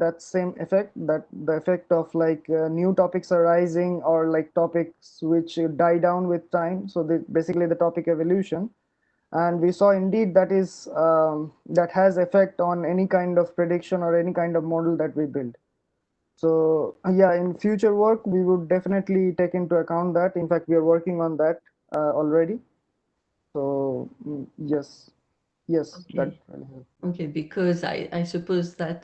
that same effect, that the effect of like new topics arising or like topics which die down with time. So basically the topic evolution. And we saw indeed that is that has effect on any kind of prediction or any kind of model that we build. So yeah, in future work we would definitely take into account that. In fact, we are working on that already. So yes, yes, that Okay. will help. Okay, because I suppose that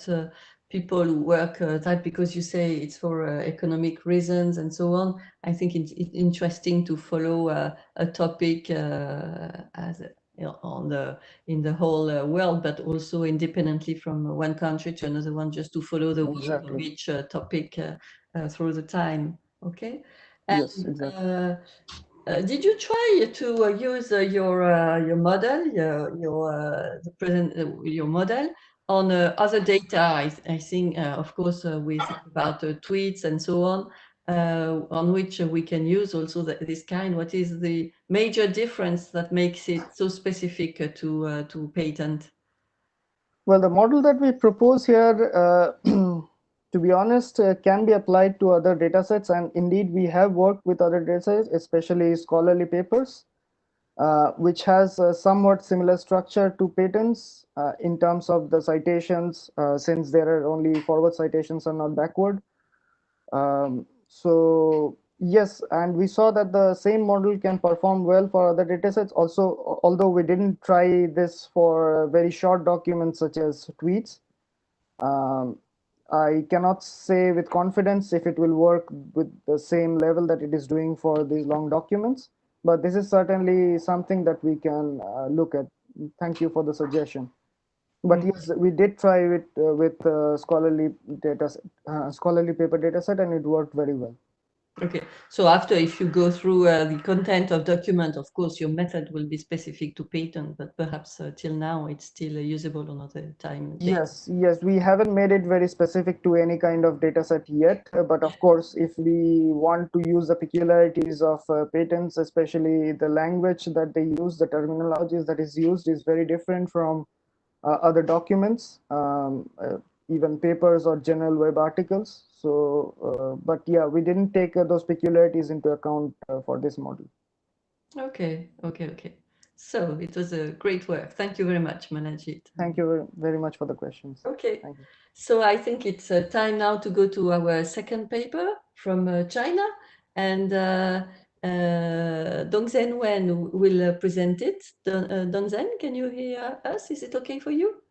people who work that, because you say it's for economic reasons and so on, I think it's interesting to follow a topic as you know, on the in the whole world, but also independently from one country to another one, just to follow the wave of Exactly. each topic through the time. Okay, Yes, and exactly. did you try to use your model, your model on other data? I think, of course, we think about tweets and so on which we can use also this kind. What is the major difference that makes it so specific to patent? Well, the model that we propose here, to be honest, can be applied to other datasets, and indeed we have worked with other datasets, especially scholarly papers, which has a somewhat similar structure to patents in terms of the citations, since there are only forward citations and not backward. So yes, and we saw that the same model can perform well for other datasets. Also, although we didn't try this for very short documents such as tweets, um, I cannot say with confidence if it will work with the same level that it is doing for these long documents. But this is certainly something that we can look at. Thank you for the suggestion. But yes, we did try it with scholarly paper dataset, and it worked very well. Okay, so after, if you go through the content of document, of course, your method will be specific to patent, but perhaps till now it's still usable on other time data. Yes, yes, we haven't made it very specific to any kind of dataset yet. But of course, if we want to use the peculiarities of patents, especially the language that they use, the terminologies that is used is very different from other documents, even papers or general web articles. So, but yeah, we didn't take those peculiarities into account for this model. Okay, okay, okay. So it was a great work. Thank you very much, Manajit. Thank you very much for the questions. Okay, Thank you. so I think it's time now to go to our second paper from China, and Dongzhen Wen will present it. Dongzhen, can you hear us? Is it okay for you?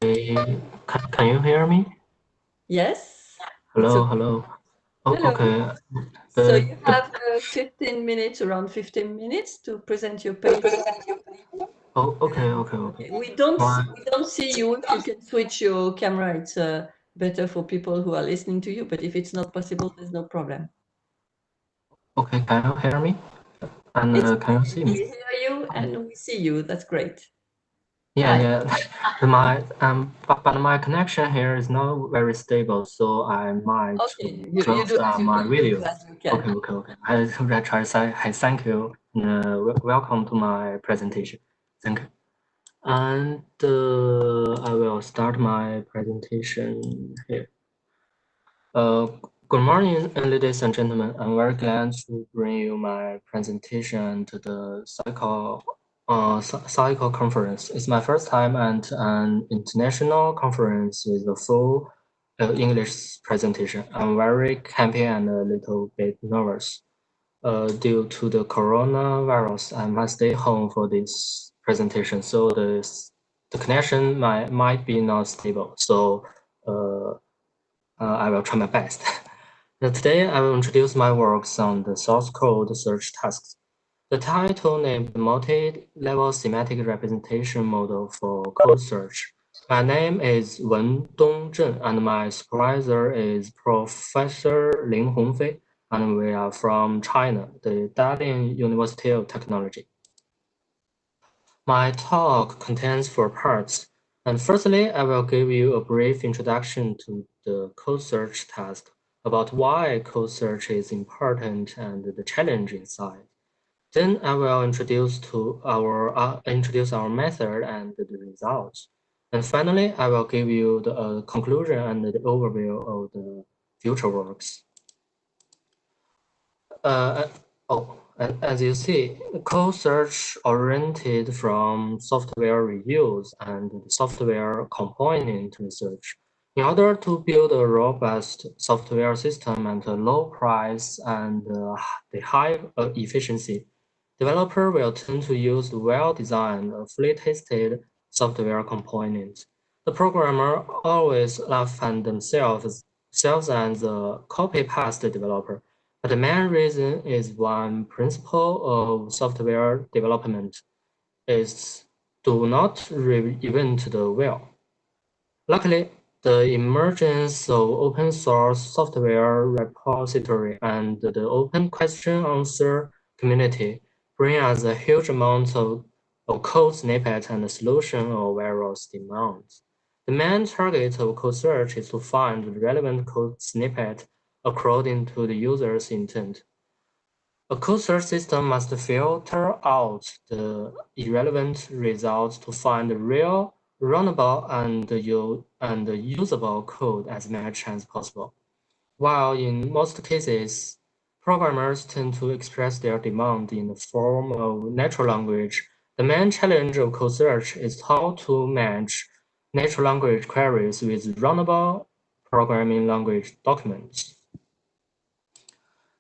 Can you hear me? Yes, it's Hello, okay. hello. Oh, Hello. okay. So The you the have 15 minutes, around 15 minutes to present your paper. oh, okay, And okay, okay. okay, My we don't see you. If you can switch your camera, it's better for people who are listening to you. But if it's not possible, there's no problem. okay. Can you hear me? And It's can you okay. see We me? hear you and we see you. That's great. Yeah, Hi. yeah. But my connection here is not very stable, so I might Okay, you close do as down you my can. You video. do as you can. Okay, okay, okay. I try to say, hey, thank you. Welcome to my presentation. Thank you. And I will start my presentation here. Good morning, ladies and gentlemen. I'm very glad to bring you my presentation to the Cycle conference. It's my first time at an international conference with a full English presentation. I'm very happy and a little bit nervous. Due to the coronavirus, I must stay home for this presentation, so the connection might be not stable. So uh, I will try my best. Today, I will introduce my works on the source code search tasks. The title named Multi-Level Semantic Representation Model for Code Search. My name is Wen Dongzhen, and my supervisor is Professor Lin Hongfei, and we are from China, the Dalian University of Technology. My talk contains 4 parts. And firstly, I will give you a brief introduction to the code search task about why code search is important and the challenge inside. Then I will introduce our method and the results. And finally, I will give you the conclusion and the overview of the future works. And as you see, code search oriented from software reviews and software component research. In order to build a robust software system at a low price and the high efficiency, developer will tend to use well-designed, fully tested software components. The programmer always find themselves as a copy-paste developer. But the main reason is one principle of software development is do not reinvent the wheel. Luckily, the emergence of open source software repository and the open question answer community bring us a huge amount of code snippet and solution of various demands. The main target of code search is to find the relevant code snippet according to the user's intent. A code search system must filter out the irrelevant results to find the real, runnable, and usable code as much as possible. While in most cases, programmers tend to express their demand in the form of natural language, the main challenge of code search is how to match natural language queries with runnable programming language documents.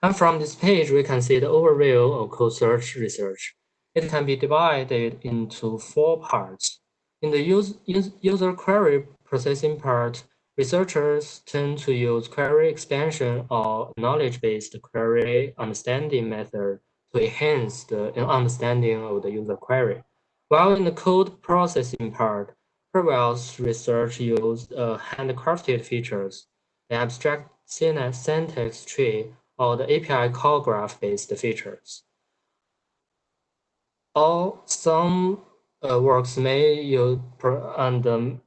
And from this page, we can see the overview of code search research. It can be divided into 4 parts. In the user query processing part, researchers tend to use query expansion or knowledge-based query understanding method to enhance the understanding of the user query. While in the code processing part, Purwell's research used handcrafted features, the abstract syntax tree, or the API call graph-based features. All some works may use the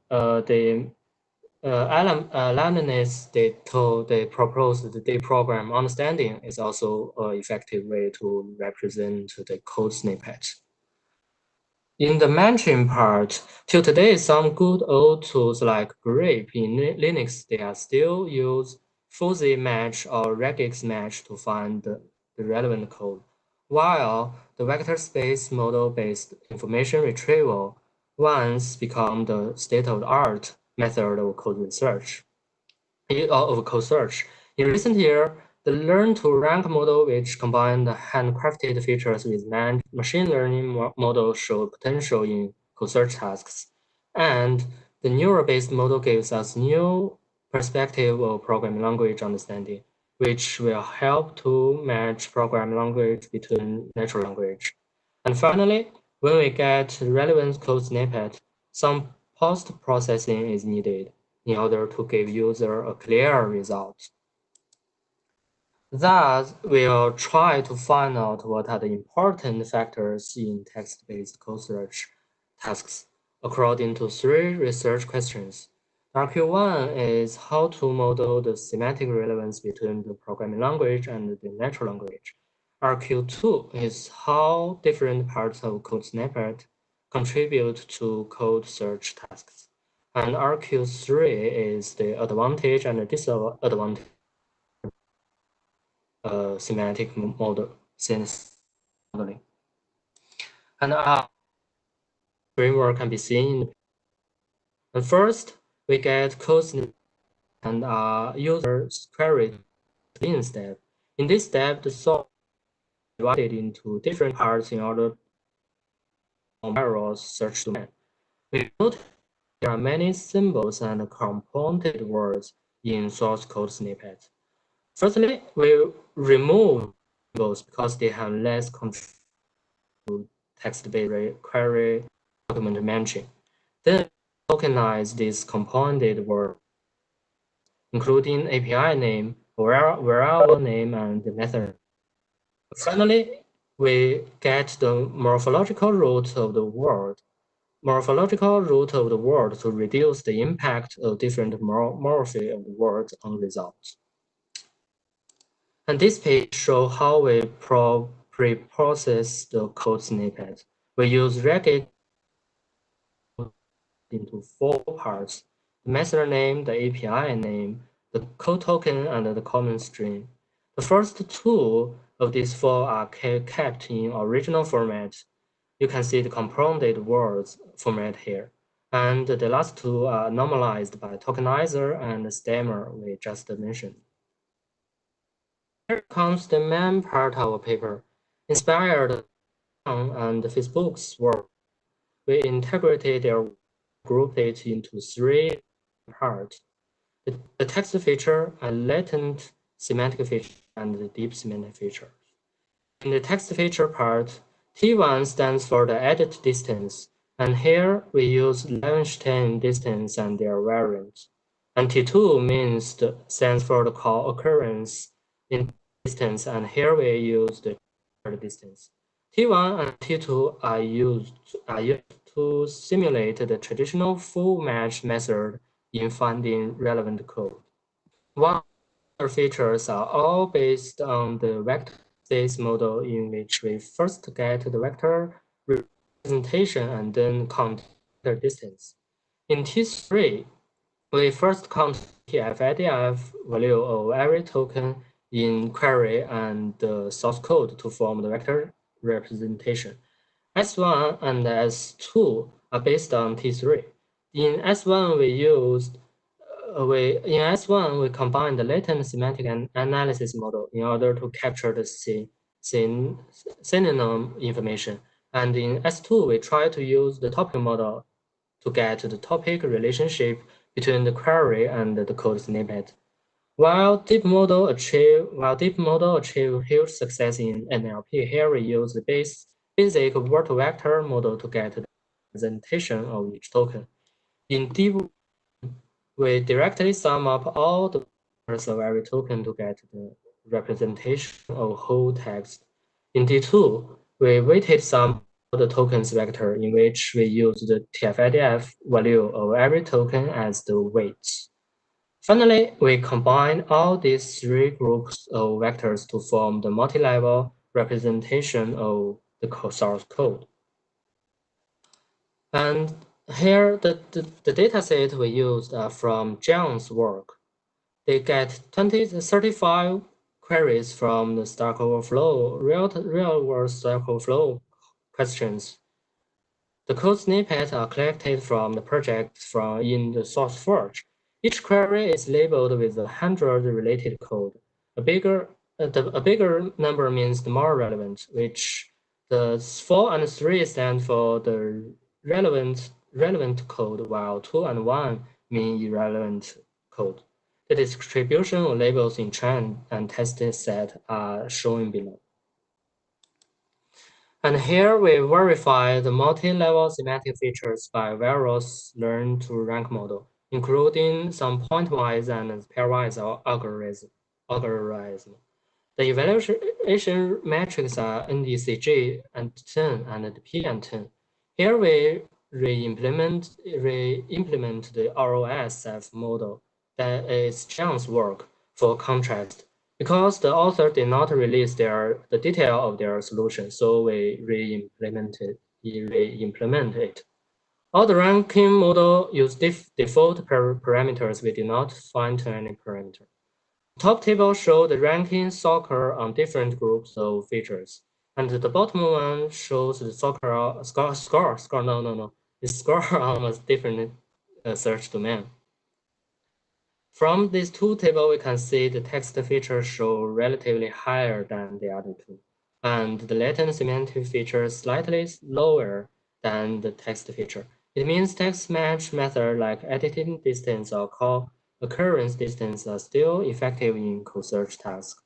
Lamanids they proposed the deprogram understanding is also an effective way to represent the code snippet. In the matching part, till today, some good old tools like grep in Linux, they are still use fuzzy match or regex match to find the relevant code, while the vector space model-based information retrieval once become the state-of-the-art method of code research, of code search. In recent years, the learn-to-rank model, which combined handcrafted features with machine learning model, showed potential in code search tasks. And the neural-based model gives us new perspective of programming language understanding, which will help to match programming language between natural language. And finally, when we get relevant code snippet, some post-processing is needed in order to give user a clear result. Thus, we'll try to find out what are the important factors in text-based code search tasks according to 3 research questions. RQ1 is how to model the semantic relevance between the programming language and the natural language. RQ2 is how different parts of code snippet contribute to code search tasks. And RQ3 is the advantage and disadvantage semantic model modeling. And our framework can be seen. And first, we get code snippet and user's query in step. In this step, the source is divided into different parts in order to various search domain. We note there are many symbols and compounded words in source code snippets. Firstly, we remove symbols because they have less control to text-based query document matching. Then tokenize these compounded words, including API name, variable name, and the method. Finally, we get the morphological root of the word. Morphological root of the word to reduce the impact of different morphe of the word on results. And this page shows how we pre-process the code snippet. We use regex into 4 parts: the method name, the API name, the code token, and the common string. The first 2 of these 4 are kept in original format. You can see the compounded words format here. And the last 2 are normalized by tokenizer and stammer we just mentioned. Here comes the main part of our paper. Inspired and Facebook's work, we integrated their grouped it into 3 parts: the text feature, a latent semantic feature, and the deep semantic feature. In the text feature part, T1 stands for the edit distance, and here we use Levenshtein distance and their variant. And T2 stands for the call occurrence in distance, and here we use the distance. T1 and T2 are used to simulate the traditional full match method in finding relevant code. While other features are all based on the vector space model, in which we first get the vector representation and then count the distance. In T3, we first count TF-IDF value of every token in query and the source code to form the vector representation. S1 and S2 are based on T3. In S1, we combine the latent semantic analysis model in order to capture the synonym information. And in S2, we try to use the topic model to get the topic relationship between the query and the code snippet. While deep model achieve huge success in NLP, here we use the basic word vector model to get the representation of each token. In deep, we directly sum up all the vectors of every token to get the representation of whole text. In D2, we weighted sum of the tokens vector, in which we use the TF-IDF value of every token as the weights. Finally, we combine all these 3 groups of vectors to form the multi-level representation of the source code. And here, the dataset we used are from John's work. They get 35 queries from the Stack Overflow, real-world Stack Overflow questions. The code snippets are collected from the project in the SourceForge. Each query is labeled with 100 related code. A bigger number means the more relevant, which the 4 and 3 stand for the relevant code, while 2 and 1 mean irrelevant code. The distribution of labels in trend and tested set are shown below. And here we verify the multi-level semantic features by various learn-to-rank model, including some pointwise and pairwise algorithm. The evaluation metrics are NDCG and 10 and P and 10. Here we re-implement the ROSF model that is John's work for contrast. Because the author did not release the detail of their solution, so we re-implement it. All the ranking model use default parameters. We did not fine-tune any parameter. Top table show the ranking score on different groups of features, and the bottom one shows the score on a different search domain. From these 2 tables, we can see the text features show relatively higher than the other 2, and the latent semantic feature slightly lower than the text feature. It means text match method like editing distance or call occurrence distance are still effective in co-search tasks,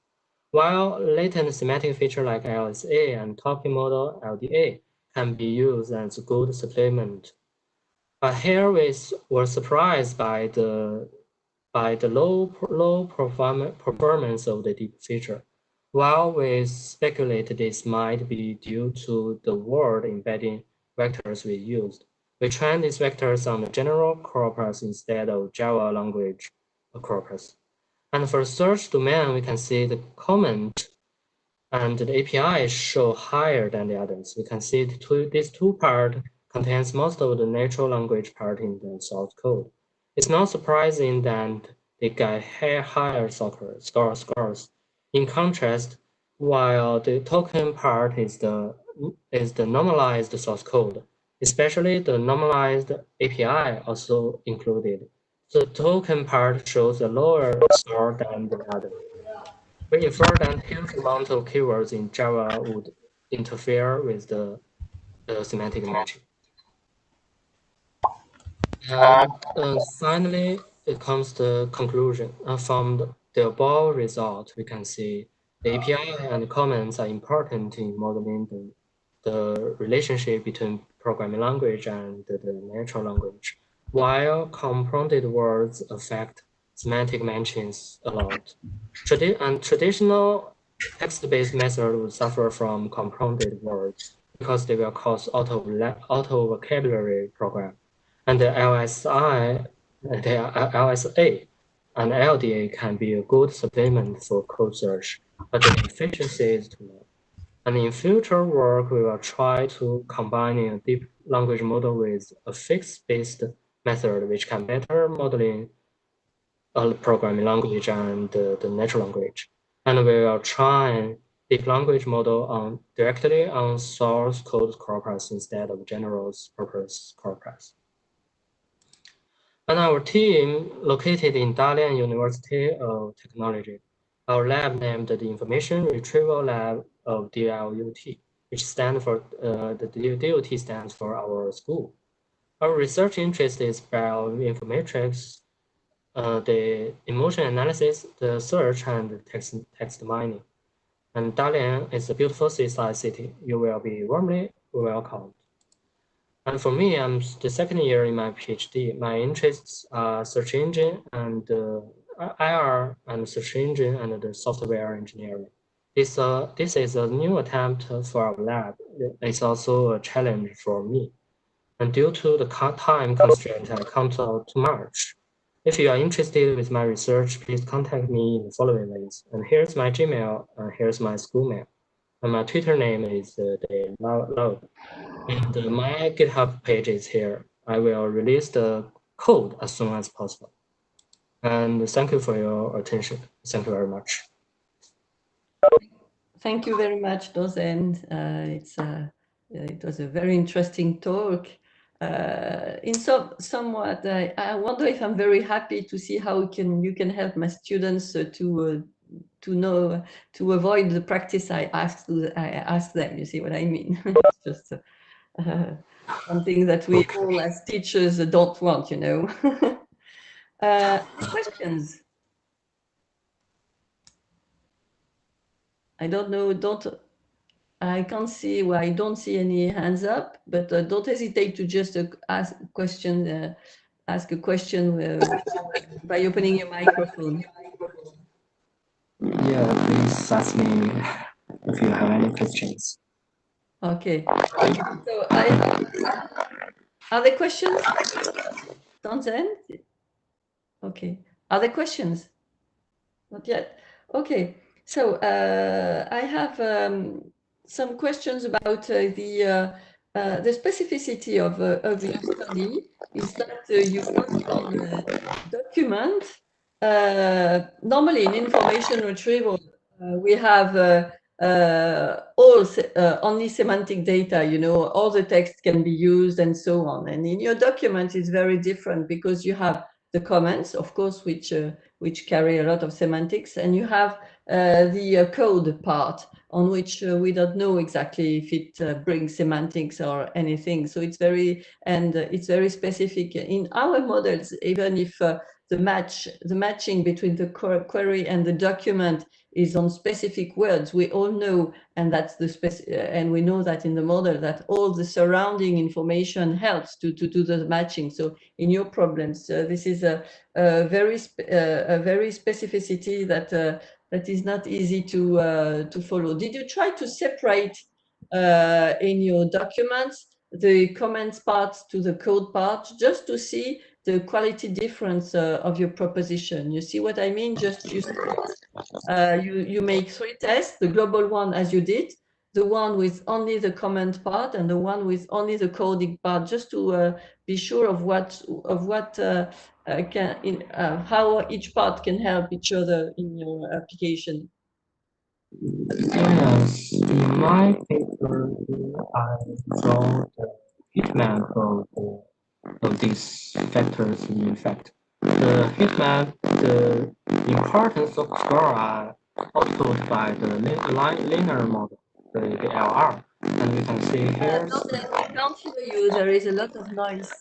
while latent semantic feature like LSA and topic model LDA can be used as a good supplement. But here we were surprised by the low performance of the deep feature. While we speculate this might be due to the word embedding vectors we used, we trained these vectors on the general corpus instead of Java language corpus. And for search domain, we can see the comment and the API show higher than the others. We can see these 2 parts contains most of the natural language part in the source code. It's not surprising that they get higher scores. In contrast, while the token part is the normalized source code, especially the normalized API also included. The token part shows a lower score than the other. We infer that huge amount of keywords in Java would interfere with the semantic matching. And finally, it comes to conclusion. From the above result, we can see the API and comments are important in modeling the relationship between programming language and the natural language, while compounded words affect semantic matchings a lot. Traditional text-based method would suffer from compounded words because they will cause auto vocabulary program. And the LSA and LDA can be a good supplement for code search, but the efficiency is too low. And in future work, we will try to combine a deep language model with a fixed-based method, which can better modeling a programming language and the natural language. And we will try deep language model directly on source code corpus instead of general purpose corpus. And our team located in Dalian University of Technology. Our lab named the Information Retrieval Lab of DLUT, which stands for the DOT stands for our school. Our research interest is bioinformatics, the emotion analysis, the search, and the text mining. And Dalian is a beautiful seaside city. You will be warmly welcomed. And for me, I'm the second year in my PhD. My interests are search engine and IR and search engine and the software engineering. This is a new attempt for our lab. It's also a challenge for me. And due to the time constraint, I can't out too much. If you are interested with my research, please contact me in the following ways. And here's my Gmail, and here's my school mail. And my Twitter name is Loud. And my GitHub page is here. I will release the code as soon as possible. And thank you for your attention. Thank you very much. Thank you very much, Dozen. It was a very interesting talk. Somewhat, I wonder if I'm very happy to see how you can help my students to avoid the practice I asked them. You see what I mean? It's just something that we all as teachers don't want, you know. Questions? I don't know. I can't see. Well, I don't see any hands up. But don't hesitate to just ask a question. Ask a question by opening your microphone. Yeah, please ask me if you have any questions. Okay. So are there questions? Donzen? Okay. Are there questions? Not yet. Okay. So I have some questions about the specificity of your study. Is that you work on a document? Normally in information retrieval, we have only semantic data, you know, all the text can be used and so on. And in your document, it's very different because you have the comments, of course, which carry a lot of semantics, and you have the code part on which we don't know exactly if it brings semantics or anything. So it's very specific in our models, even if the matching between the query and the document is on specific words. We all know, and that's and we know that in the model that all the surrounding information helps to do the matching. So in your problems, this is a very specificity that is not easy to follow. Did you try to separate in your documents the comments part to the code part, just to see the quality difference of your proposition? You see what I mean? Just you make 3 tests, the global one as you did, the one with only the comment part and the one with only the coding part, just to be sure of how each part can help each other in your application. Yes, in my paper, I draw the heat map of these factors in effect. The heat map, the importance of score are output by the linear model, the LR. And we can see here. I can't hear you. There is a lot of noise.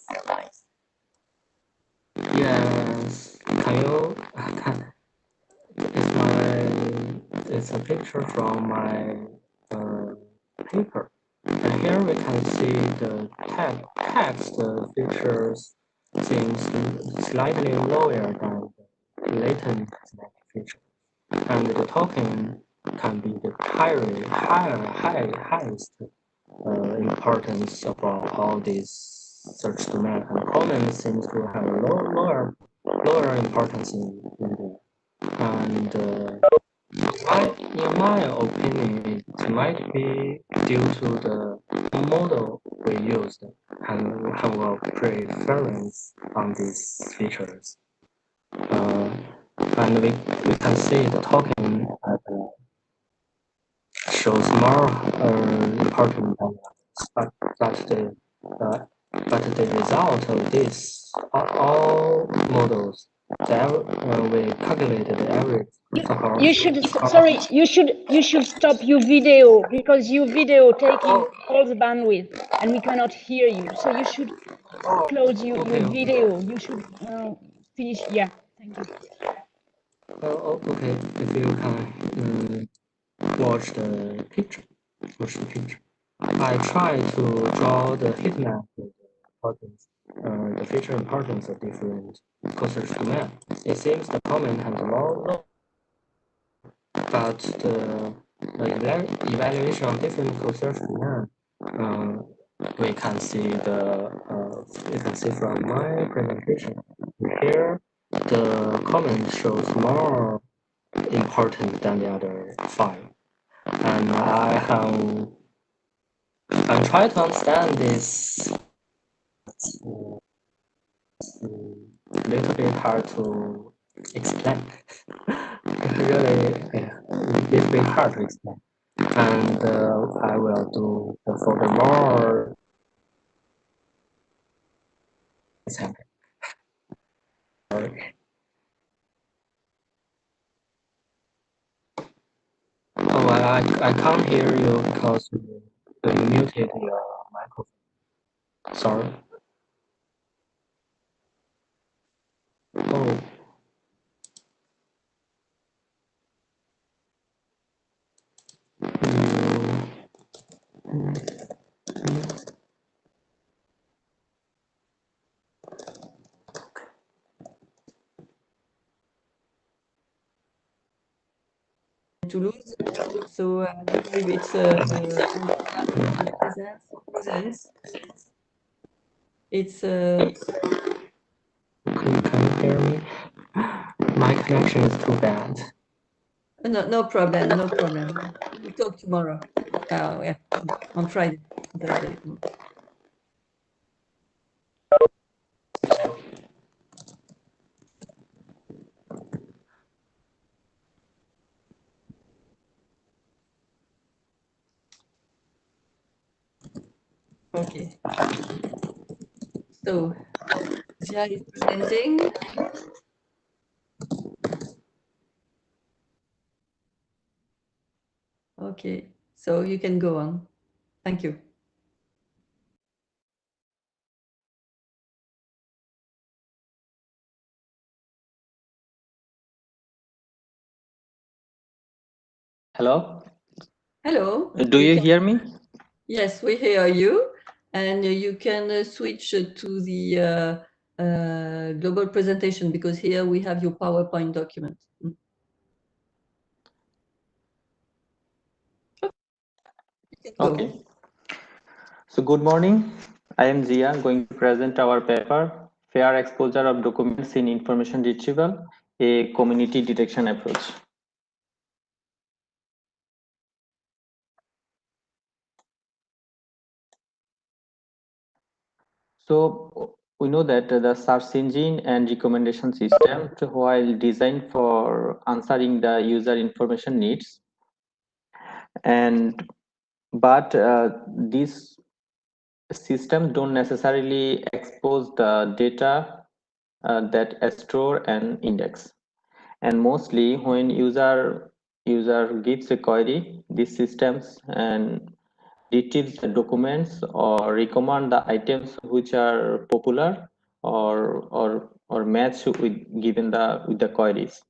Yes, can you? It's a picture from my paper. And here we can see the text features seems slightly lower than the latent feature. And the token can be the highest importance about all these search domain. And comment seems to have a lower importance in there. And in my opinion, it might be due to the model we used and have a preference on these features. And we can see the token shows more important than others, but the result of this all models, we calculated the average. You should sorry. You should stop your video because your video taking all the bandwidth and we cannot hear you. So you should close your video. You should finish. Yeah. Thank you. Okay. If you can watch the picture. I try to draw the heat map with the feature importance of different co-search domain. It seems the comment has low, but the evaluation of different co-search domain, we can see from my presentation here, the comment shows more important than the other 5, and I'm trying to understand this. A little bit hard to explain. Really, a little bit hard to explain. And I will do for the more example. Sorry. Oh, I can't hear you because you muted your microphone. Sorry. Oh. Toulouse, so I believe it's presents. It's Can you hear me? My connection is too bad. no problem. We'll talk tomorrow. Yeah, on Friday. Thursday. Okay. So Zia is presenting. Okay, so you can go on. Thank you. Hello? Hello. Do you hear me? Yes, we hear you. And you can switch to the global presentation because here we have your PowerPoint document. Okay. So good morning. I am Zia going to present our paper, Fair Exposure of Documents in Information Retrieval, a Community Detection Approach. So we know that the search engine and recommendation system, while designed for answering the user information needs, but these systems don't necessarily expose the data that store and index. And mostly when user gives a query, these systems and retrieves the documents or recommend the items which are popular or match with given the with the queries.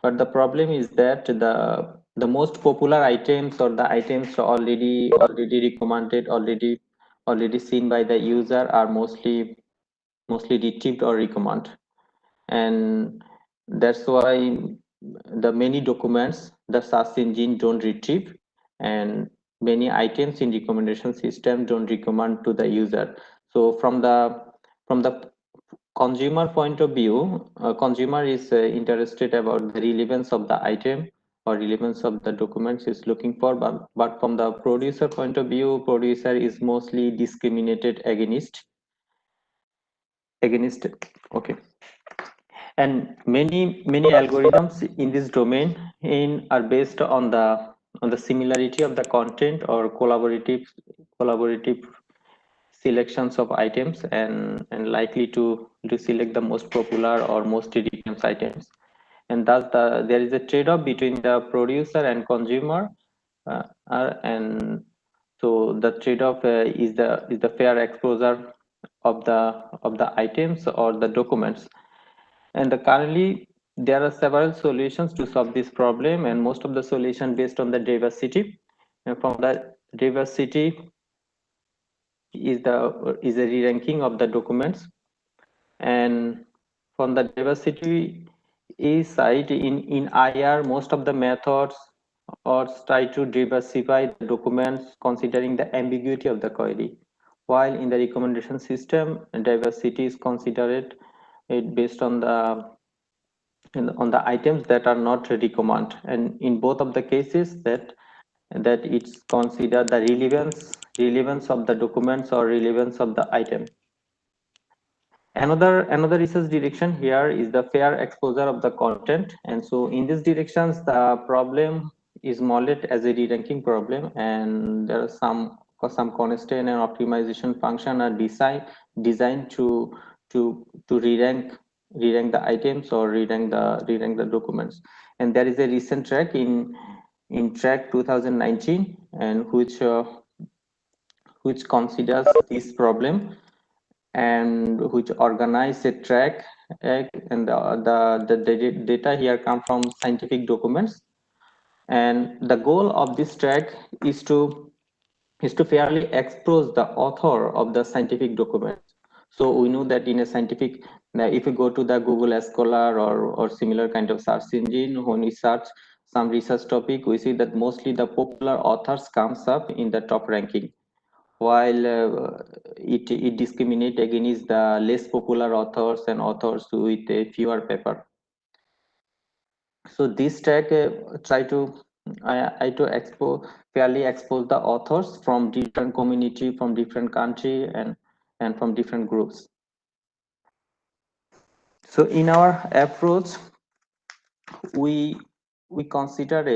But the problem is that the most popular items or the items already recommended, already seen by the user are mostly retrieved or recommended. And that's why the many documents the search engine don't retrieve, and many items in recommendation system don't recommend to the user. So from the consumer point of view, consumer is interested about the relevance of the item or relevance of the documents is looking for, but from the producer point of view, producer is mostly discriminated against. Okay. And many algorithms in this domain are based on the similarity of the content or collaborative selections of items, and likely to select the most popular or most redeemed items. And thus there is a trade-off between the producer and consumer, and so the trade-off is the fair exposure of the items or the documents. And currently, there are several solutions to solve this problem, and most of the solution based on the diversity. And from the diversity is a re-ranking of the documents. And from the diversity side in IR, most of the methods or try to diversify the documents considering the ambiguity of the query. While in the recommendation system, diversity is considered based on the items that are not recommended, and in both of the cases that it's considered the relevance of the documents or relevance of the item. Another research direction here is the fair exposure of the content, and so in these directions the problem is modeled as a re-ranking problem, and there are some constraint and optimization function are designed to re-rank the items or re-rank the documents. And there is a recent track in track 2019 and which considers this problem and which organize a track, and the data here come from scientific documents. And the goal of this track is to fairly expose the author of the scientific document. So we know that in a scientific, if you go to the Google Scholar or similar kind of search engine, when we search some research topic, we see that mostly the popular authors comes up in the top ranking, while it discriminates against the less popular authors and authors with a fewer paper. So this track try to fairly expose the authors from different community, from different country, and from different groups. So in our approach, we consider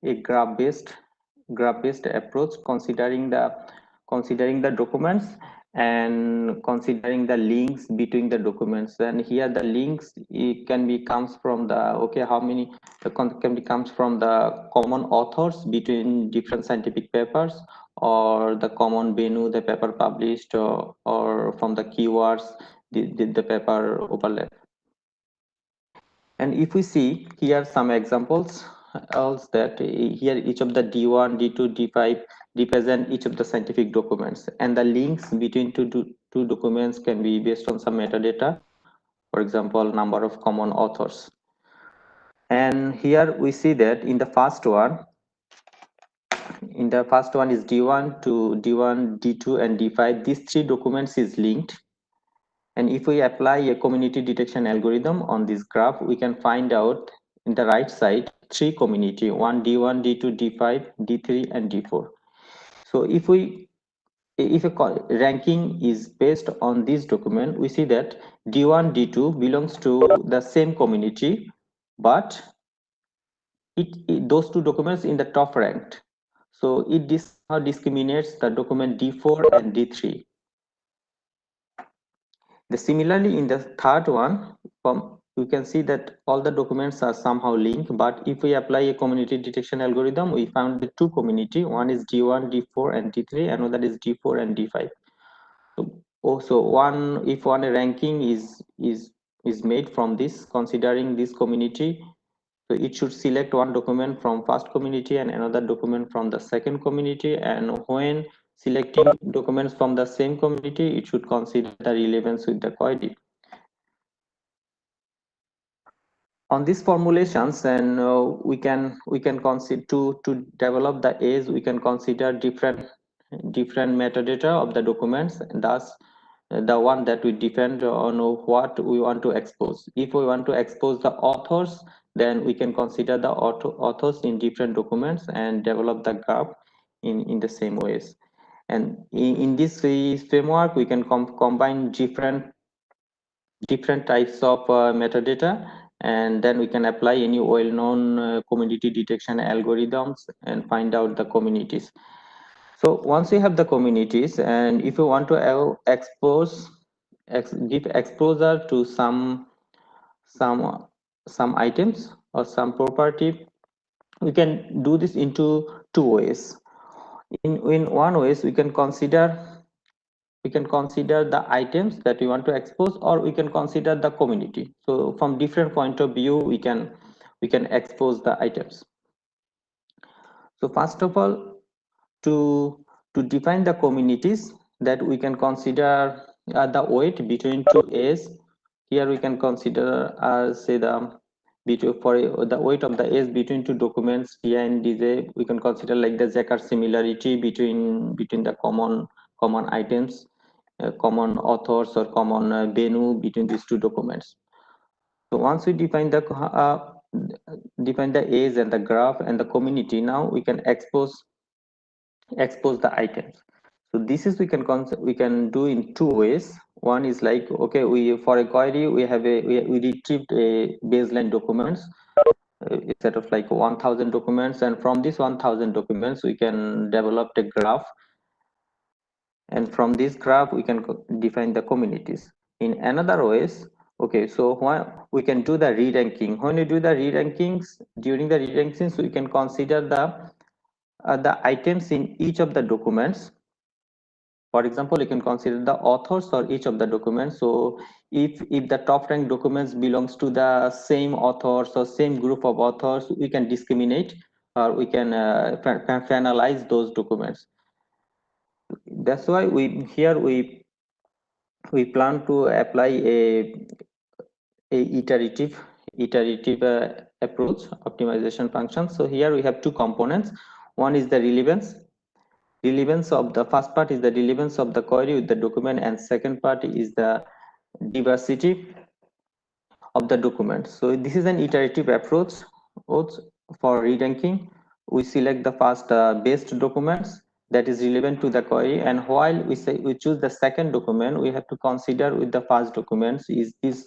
a graph-based approach, considering the documents and considering the links between the documents. And here the links comes from the how many comes from the common authors between different scientific papers, or the common venue the paper published, or from the keywords the paper overlap. And if we see here some examples else, that here each of the D1, D2, D5 represent each of the scientific documents, and the links between two documents can be based on some metadata, for example, number of common authors. And here we see that in the first one is D1 to D1, D2, and D5. These three documents is linked. And if we apply a community detection algorithm on this graph, we can find out in the right side three community: one D1, D2, D5, D3, and D4. So if we if a ranking is based on this document, we see that D1, D2 belongs to the same community, but those two documents in the top ranked. So it discriminates the document D4 and D3. Similarly, in the third one, you can see that all the documents are somehow linked, but if we apply a community detection algorithm, we found the two community, one is D1, D4 and D3, and another is D4 and D5. So also if one ranking is made from this, considering this community, so it should select one document from first community and another document from the second community, and when selecting documents from the same community, it should consider the relevance with the query. On these formulations, and we can consider to develop the A's, we can consider different metadata of the documents, and thus the one that we depend on what we want to expose. If we want to expose the authors, then we can consider the authors in different documents and develop the graph in the same ways. And in this framework, we can combine different types of metadata, and then we can apply any well-known community detection algorithms and find out the communities. So once we have the communities, and if you want to give exposure to some items or some property, we can do this into two ways. In one ways, we can consider the items that we want to expose, or we can consider the community. So from different point of view, we can expose the items. So first of all, to define the communities, that we can consider the weight between two A's. Here we can consider say for the weight of the A's between two documents Ti and Dj. We can consider like the Jaccard similarity between the common items, common authors or common venue between these two documents. So once we define the A's and the graph and the community, now we can expose the items. So this is we can do in two ways. One is like, okay, we for a query we have we retrieved a baseline documents, instead of like 1000 documents, and from this 1000 documents we can develop a graph, and from this graph we can define the communities. In another ways, okay, so we can do the re-ranking. When you do the re-rankings, during the re-rankings we can consider the items in each of the documents. For example, you can consider the authors for each of the documents. So if the top ranked documents belongs to the same authors or same group of authors, we can discriminate, or we can finalize those documents. That's why we plan to apply a iterative approach optimization function. So here we have two components. One is the relevance of the first part is the relevance of the query with the document, and second part is the diversity of the document. So this is an iterative approach for re-ranking. We select the first best documents that is relevant to the query, and while we choose the second document, we have to consider with the first documents, is this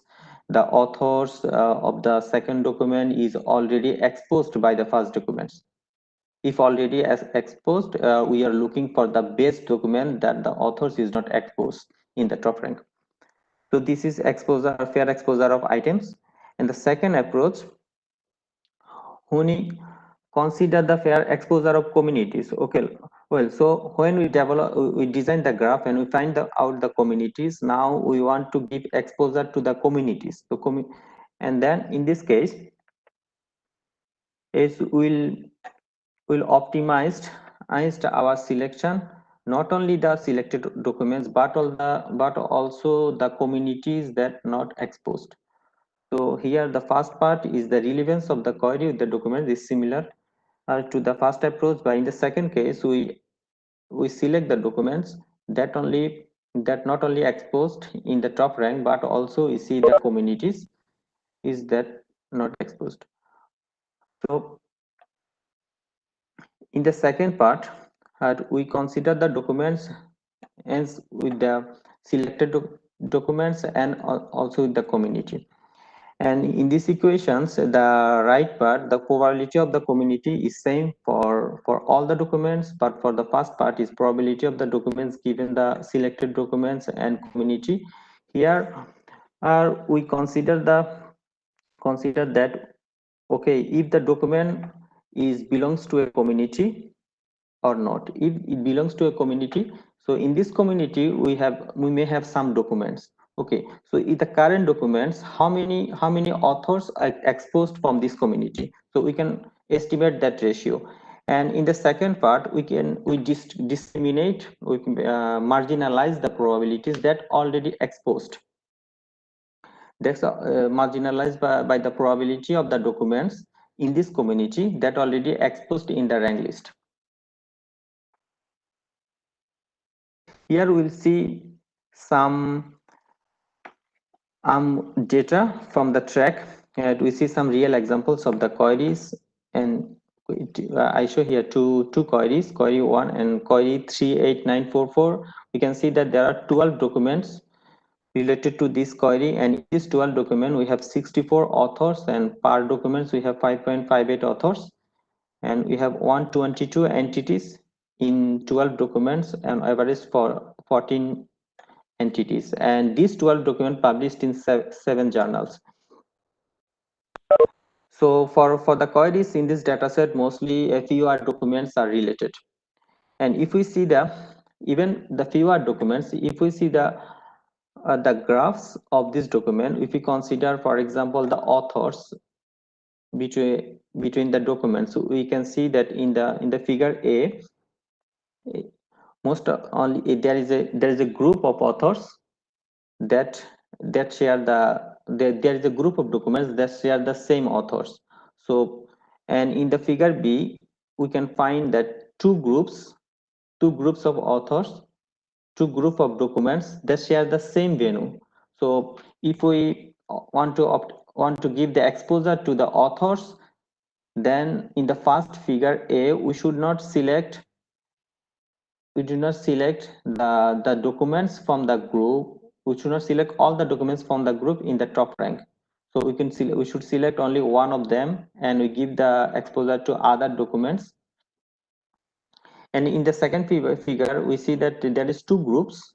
the authors of the second document is already exposed by the first documents. If already as exposed, we are looking for the best document that the authors is not exposed in the top rank. So this is fair exposure of items. And the second approach, when consider the fair exposure of communities. Okay, well, so when we design the graph and we find out the communities, now we want to give exposure to the communities. So and then in this case, is will optimize our selection, not only the selected documents, but also the communities that not exposed. So here the first part is the relevance of the query with the document is similar to the first approach, but in the second case we select the documents that not only exposed in the top rank, but also we see the communities is that not exposed. So in the second part, we consider the documents ends with the selected documents and also with the community. And in these equations, the right part, the probability of the community is same for all the documents, but for the first part is probability of the documents given the selected documents and community. Here we consider that, okay, if the document belongs to a community or not. If it belongs to a community, so in this community we may have some documents. Okay, so in the current documents, how many authors are exposed from this community? So we can estimate that ratio. And in the second part, we discriminate, we can marginalize the probabilities that already exposed. That's marginalized by the probability of the documents in this community that already exposed in the rank list. Here we'll see some data from the track, and we see some real examples of the queries, and I show here two queries, query 1 and query 38944. We can see that there are 12 documents related to this query, and in this 12 document we have 64 authors, and per documents we have 5.58 authors, and we have 122 entities in 12 documents and average for 14 entities, and these 12 documents published in 7 journals. So for the queries in this dataset, mostly FEOR documents are related. And if we see even the FEOR documents, if we see the graphs of this document, if we consider, for example, the authors between the documents, so we can see that in the figure A, only there is a group of authors that share there is a group of documents that share the same authors. So, and in the figure B, we can find that two groups of authors, two group of documents that share the same venue. So if we want to give the exposure to the authors, then in the first figure A, we should not select the documents from the group. We should not select all the documents from the group in the top rank. So we should select only one of them, and we give the exposure to other documents. And in the second figure, we see that there is two groups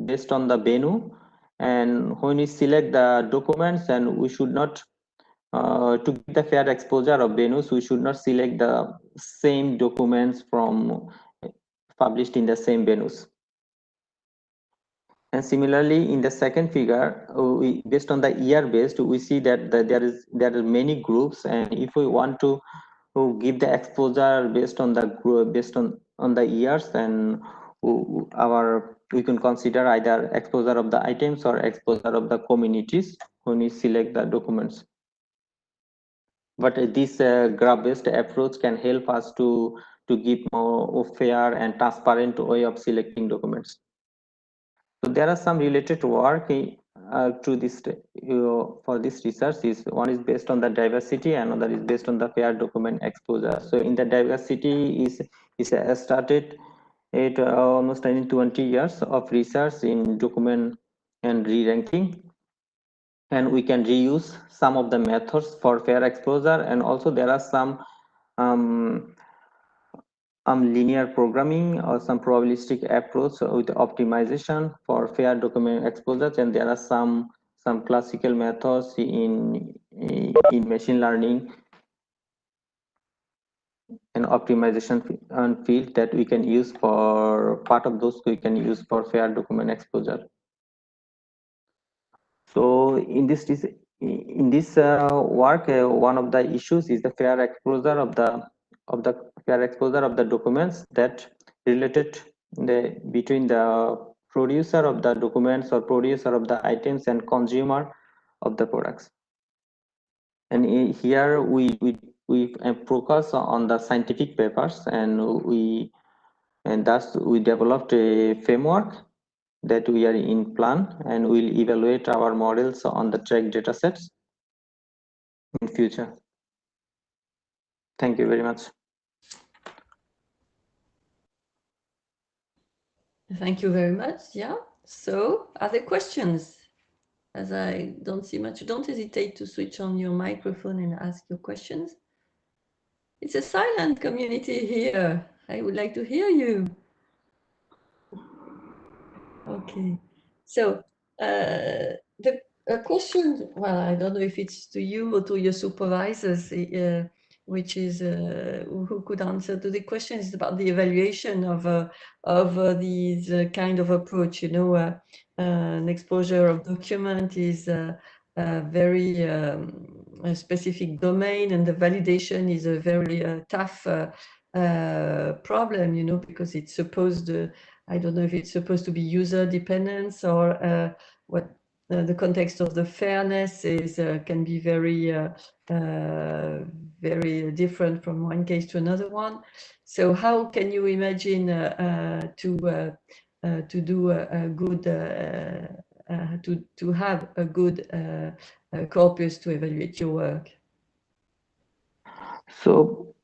based on the venue, and when we select the documents, and we should not to give the fair exposure of venues, we should not select the same documents from published in the same venues. And similarly, in the second figure, based on the year based, we see that there are many groups, and if we want to give the exposure based on the group, based on the years, then we can consider either exposure of the items or exposure of the communities when we select the documents. But this graph based approach can help us to give more fair and transparent way of selecting documents. So there are some related work to this for this research. One is based on the diversity, and another is based on the fair document exposure. So in the diversity is started at almost 20 years of research in document and re-ranking, and we can reuse some of the methods for fair exposure, and also there are some linear programming or some probabilistic approach with optimization for fair document exposures, and there are some classical methods in machine learning and optimization field that we can use for part of those we can use for fair document exposure. So in this work, one of the issues is the fair exposure of the documents that related between the producer of the documents or producer of the items and consumer of the products. And here we focus on the scientific papers, and thus we developed a framework that we are in plan, and we'll evaluate our models on the track datasets in future. Thank you very much. Thank you very much. Yeah. So, are there questions? As I don't see much, don't hesitate to switch on your microphone and ask your questions. It's a silent community here. I would like to hear you. Okay. So, the question, well, I don't know if it's to you or to your supervisors, which is who could answer to the question is about the evaluation of these kind of approach. You know, an exposure of document is a very a specific domain, and the validation is a very tough problem. You know, because it's supposed to. I don't know if it's supposed to be user dependence or what the context of the fairness is can be very very different from one case to another one. So how can you imagine to do a good to have a good corpus to evaluate your work? So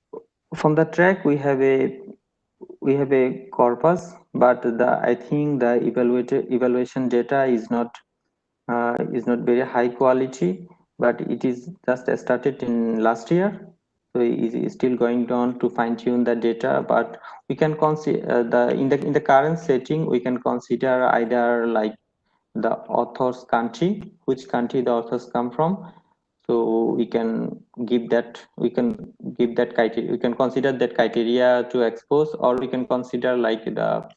from the track we have a corpus, but I think the evaluation data is not very high quality, but it is just started in last year, so it is still going on to fine tune the data. But we can consider in the current setting we can consider either like the author's country, which country the authors come from. So we can give that criteria, we can consider that criteria to expose, or we can consider like the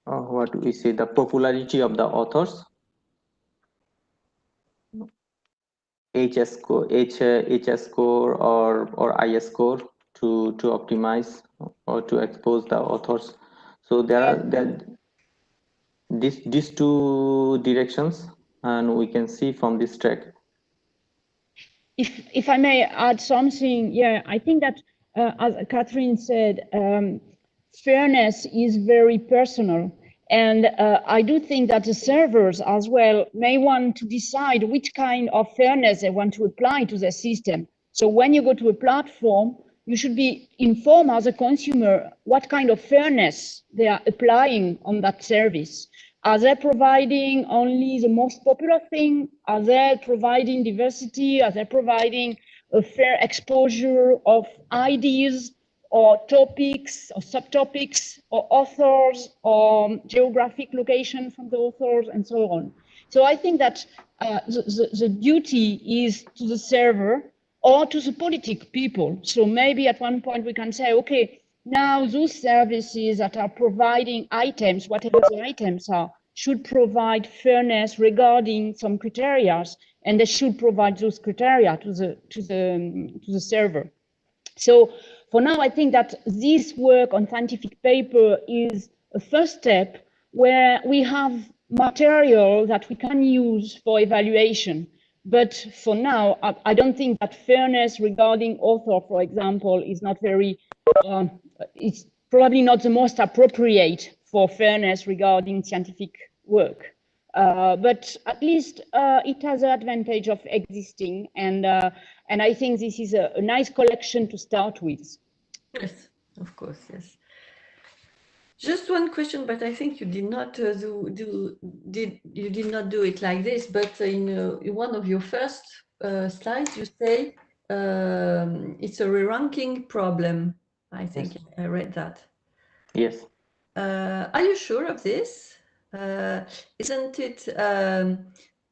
what we say, the popularity of the authors, HS score or IS score to optimize or to expose the authors. So there are these two directions, and we can see from this track. If I may add something, yeah, I think that as Catherine said, fairness is very personal. And I do think that the servers as well may want to decide which kind of fairness they want to apply to the system. So when you go to a platform, you should be informed as a consumer what kind of fairness they are applying on that service. Are they providing only the most popular thing? Are they providing diversity? Are they providing a fair exposure of ideas or topics or subtopics or authors or geographic location from the authors and so on? So I think that the duty is to the server or to the politic people. So maybe at one point we can say, okay, now those services that are providing items, whatever the items are, should provide fairness regarding some criteria, and they should provide those criteria to the server. So for now, I think that this work on scientific paper is a first step where we have material that we can use for evaluation. But for now, I don't think that fairness regarding author, for example, is not very, it's probably not the most appropriate for fairness regarding scientific work. But at least it has the advantage of existing, and I think this is a nice collection to start with. Yes, of course, yes. Just one question, but I think you did not do it like this. But in one of your first slides, you say it's a re-ranking problem. I think yes. I read that. Yes. Are you sure of this? Isn't it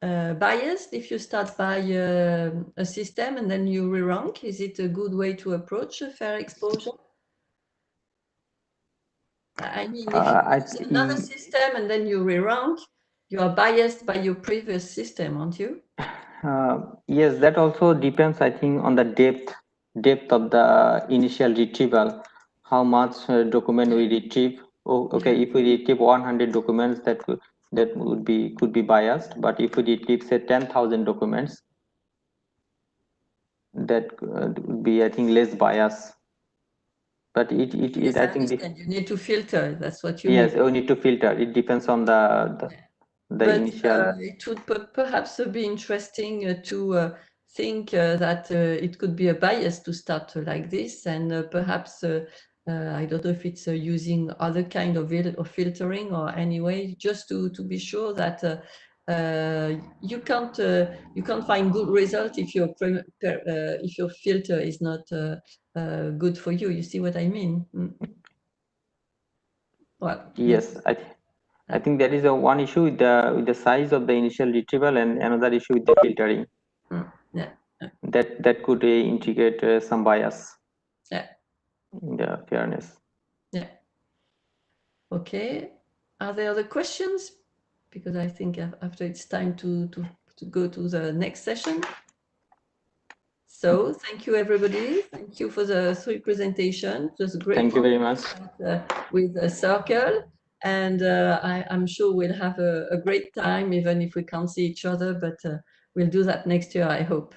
biased if you start by a system and then you re-rank? Is it a good way to approach a fair exposure? I mean, if you use another system and then you re-rank, you are biased by your previous system, aren't you? Yes, that also depends, I think, on the depth of the initial retrieval, how much document we retrieve. Oh, okay, if we retrieve 100 documents, that could be biased. But if we retrieve, say, 10,000 documents, that would be, I think, less bias. But yes, I think you need to filter. That's what you yes, mean. we need to filter. It depends on the initial. It would perhaps be interesting to think that it could be a bias to start like this, and perhaps I don't know if it's using other kind of filtering or anyway, just to be sure that you can't find good result if your filter is not good for you. You see what I mean? Well, yes, I think that is a one issue with the size of the initial retrieval, and another issue with the filtering. Yeah. That could integrate some bias. Yeah. In the fairness. Yeah. Okay. Are there other questions? Because I think after it's time to go to the next session. So thank you, everybody. Thank you for the 3 presentations. It was a great. Thank you very much. With a circle. And I'm sure we'll have a great time, even if we can't see each other, but we'll do that next year, I hope.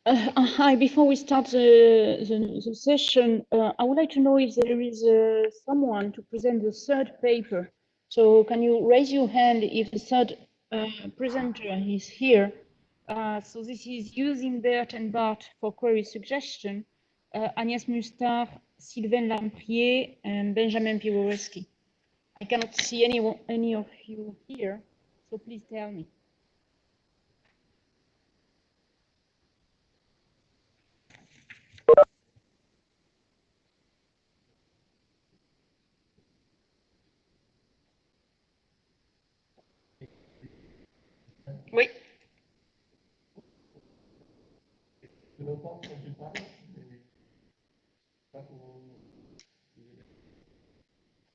Hi, before we start the session, I would like to know if there is someone to present the third paper. So can you raise your hand if the third presenter is here. So this is using BERT and BART for query suggestion. Agnès Mustar, Sylvain Lamprier, and Benjamin Piworeski. I cannot see any of you here, so please tell me. Oui.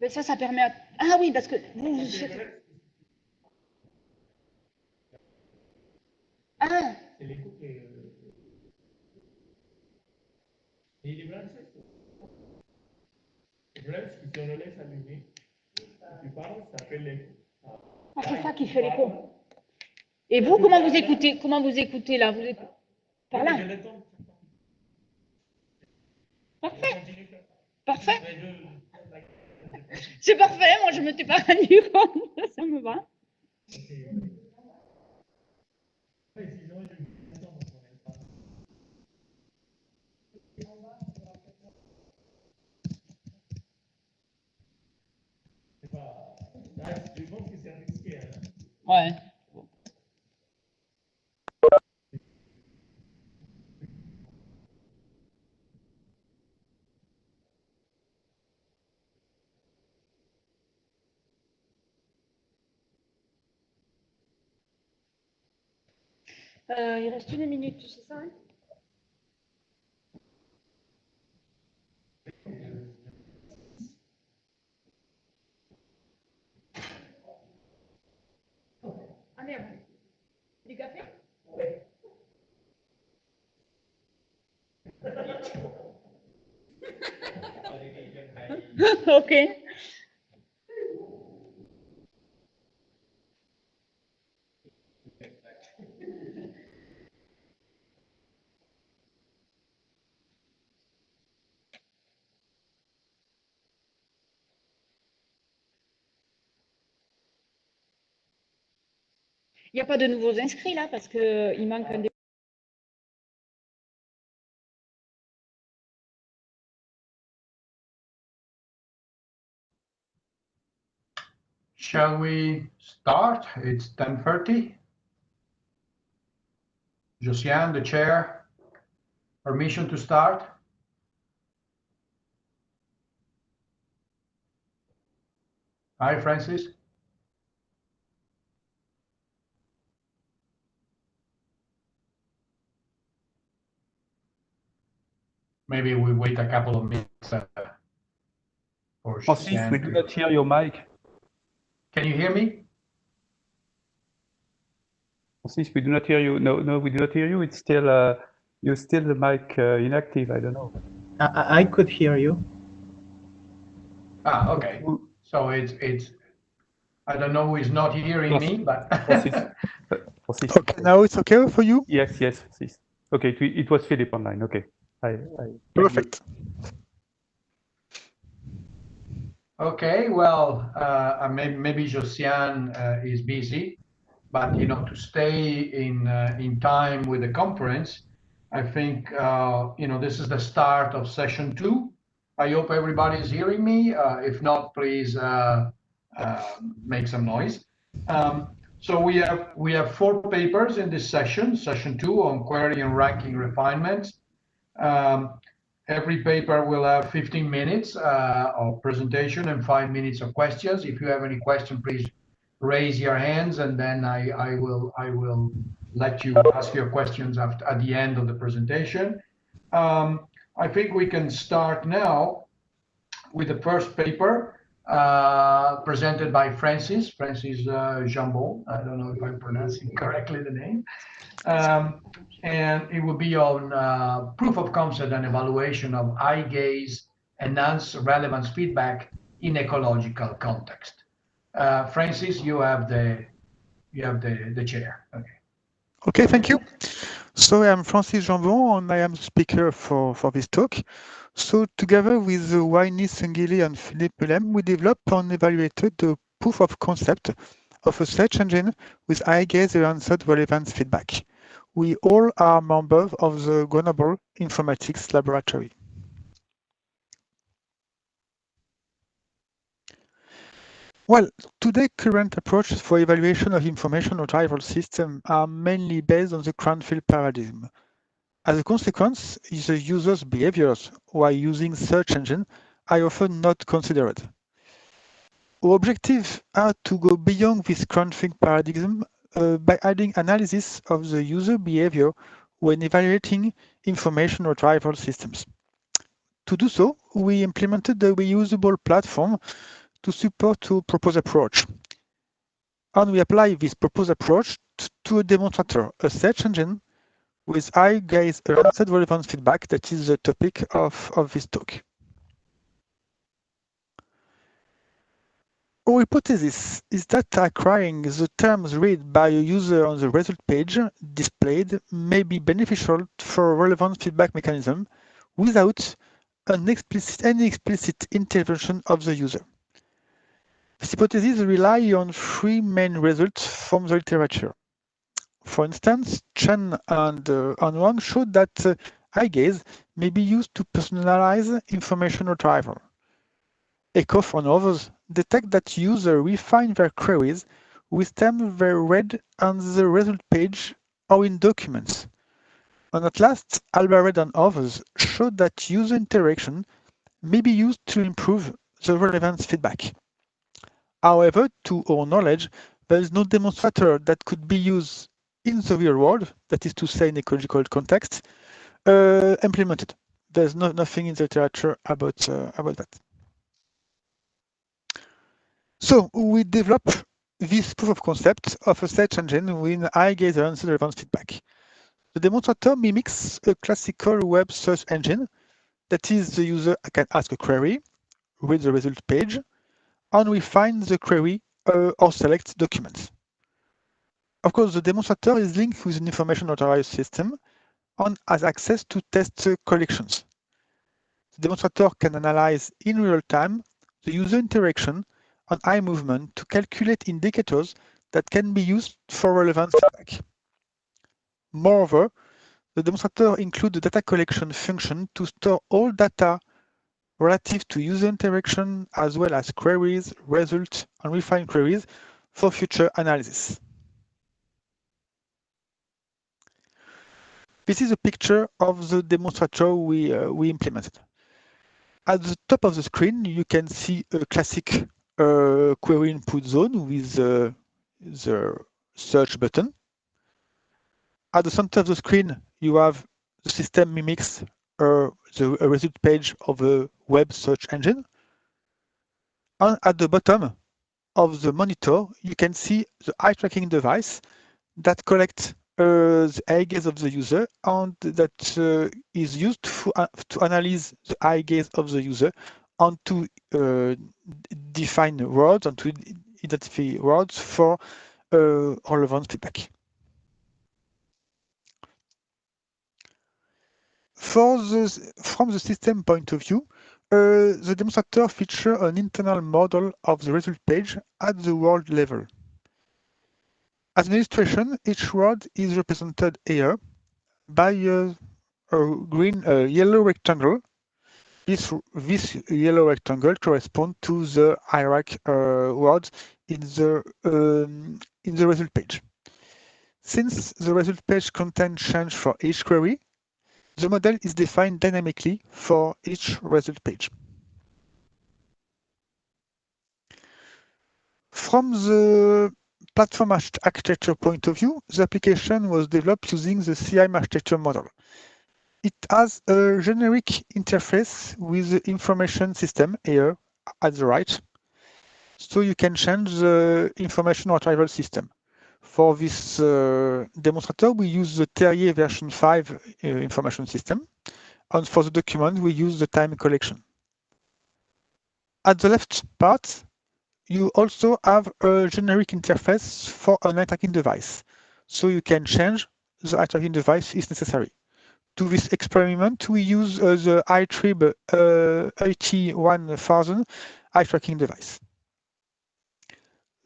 Mais ça permet à... Ah oui, parce que vous... Ah. Et les blancs, c'est ça. Les blancs, si on le laisse allumer, tu parles, ça fait l'écho. Ah, c'est ça qui fait l'écho. Et vous, comment vous écoutez? Comment vous écoutez là? Vous écoutez par là? Parfait. Parfait. C'est parfait, moi je ne m'étais pas rendu compte, ça me va. Ouais. Il reste 1 minute, tu sais ça, hein? Ah merde. Du café? Oui. Ok. Il n'y a pas de nouveaux inscrits là parce qu'il manque un des... Shall we start? It's 10:30. Josiane, the chair, permission to start? Hi, Francis. Maybe we wait a couple of minutes for Francis, Josiane we do not hear your mic. Can you hear me? Francis, we do not hear you. No, we do not hear you. It's still, you're still the mic inactive. I don't know. I could hear you. Ah, okay. So it's I don't know who is not hearing me, but Francis. Francis. Okay, now it's okay for you? Yes, Francis. Okay, it was Philip online. Okay. Perfect. Okay, well, maybe Josiane is busy, but you know, to stay in time with the conference, I think you know, this is the start of session 2. I hope everybody is hearing me. If not, please make some noise. So we have 4 papers in this session 2 on query and ranking refinements. Every paper will have 15 minutes of presentation and 5 minutes of questions. If you have any question, please raise your hands, and then I will let you ask your questions at the end of the presentation. I think we can start now with the first paper presented by Francis Jambon. I don't know if I'm pronouncing correctly the name. And it will be on proof of concept and evaluation of eye gaze enhanced relevance feedback in ecological context. Francis, you have the chair. Okay. Okay, thank you. So I'm Francis Jambon, and I am speaker for this talk. So together with Wayne Sengeli and Philippe Lem, we developed and evaluated the proof of concept of a search engine with eye gaze-answered relevance feedback. We all are members of the Grenoble Informatics Laboratory. Well, today current approaches for evaluation of information retrieval systems are mainly based on the Cranfield paradigm. As a consequence, the user's behaviors while using search engine are often not considered. Our objectives are to go beyond this Cranfield paradigm by adding analysis of the user behavior when evaluating information retrieval systems. To do so, we implemented the reusable platform to support our proposed approach. And we apply this proposed approach to a demonstrator, a search engine with eye gaze-answered relevance feedback that is the topic of this talk. Our hypothesis is that acquiring the terms read by a user on the result page displayed may be beneficial for a relevance feedback mechanism without any explicit intervention of the user. This hypothesis relies on three main results from the literature. For instance, Chen and Wang showed that eye gaze may be used to personalize information retrieval. Ekoff and others detect that users refine their queries with terms they read on the result page or in documents. And at last, Albared and others showed that user interaction may be used to improve the relevance feedback. However, to our knowledge, there is no demonstrator that could be used in the real world, that is to say in ecological context, implemented. There's nothing in the literature about that. So we develop this proof of concept of a search engine with eye gaze-answered relevance feedback. The demonstrator mimics a classical web search engine. That is, the user can ask a query, read the result page, and refine the query or select documents. Of course, the demonstrator is linked with an information retrieval system and has access to test collections. The demonstrator can analyze in real time the user interaction and eye movement to calculate indicators that can be used for relevance feedback. Moreover, the demonstrator includes the data collection function to store all data relative to user interaction as well as queries, results, and refined queries for future analysis. This is a picture of the demonstrator we implemented. At the top of the screen, you can see a classic query input zone with the search button. At the center of the screen, you have the system mimics the result page of a web search engine. And at the bottom of the monitor, you can see the eye tracking device that collects the eye gaze of the user and that is used to analyze the eye gaze of the user and to define words and to identify words for relevant feedback. From the system point of view, the demonstrator features an internal model of the result page at the world level. As an illustration, each word is represented here by a yellow rectangle. This yellow rectangle corresponds to the hierarchy words in the result page. Since the result page contains change for each query, the model is defined dynamically for each result page. From the platform architecture point of view, the application was developed using the CIAM architecture model. It has a generic interface with the information system here at the right. So you can change the information retrieval system. For this demonstrator, we use the Terrier version 5 information system. And for the document, we use the time collection. At the left part, you also have a generic interface for an eye tracking device. So you can change the eye tracking device if necessary. To this experiment, we use the iTrib 81000 eye tracking device.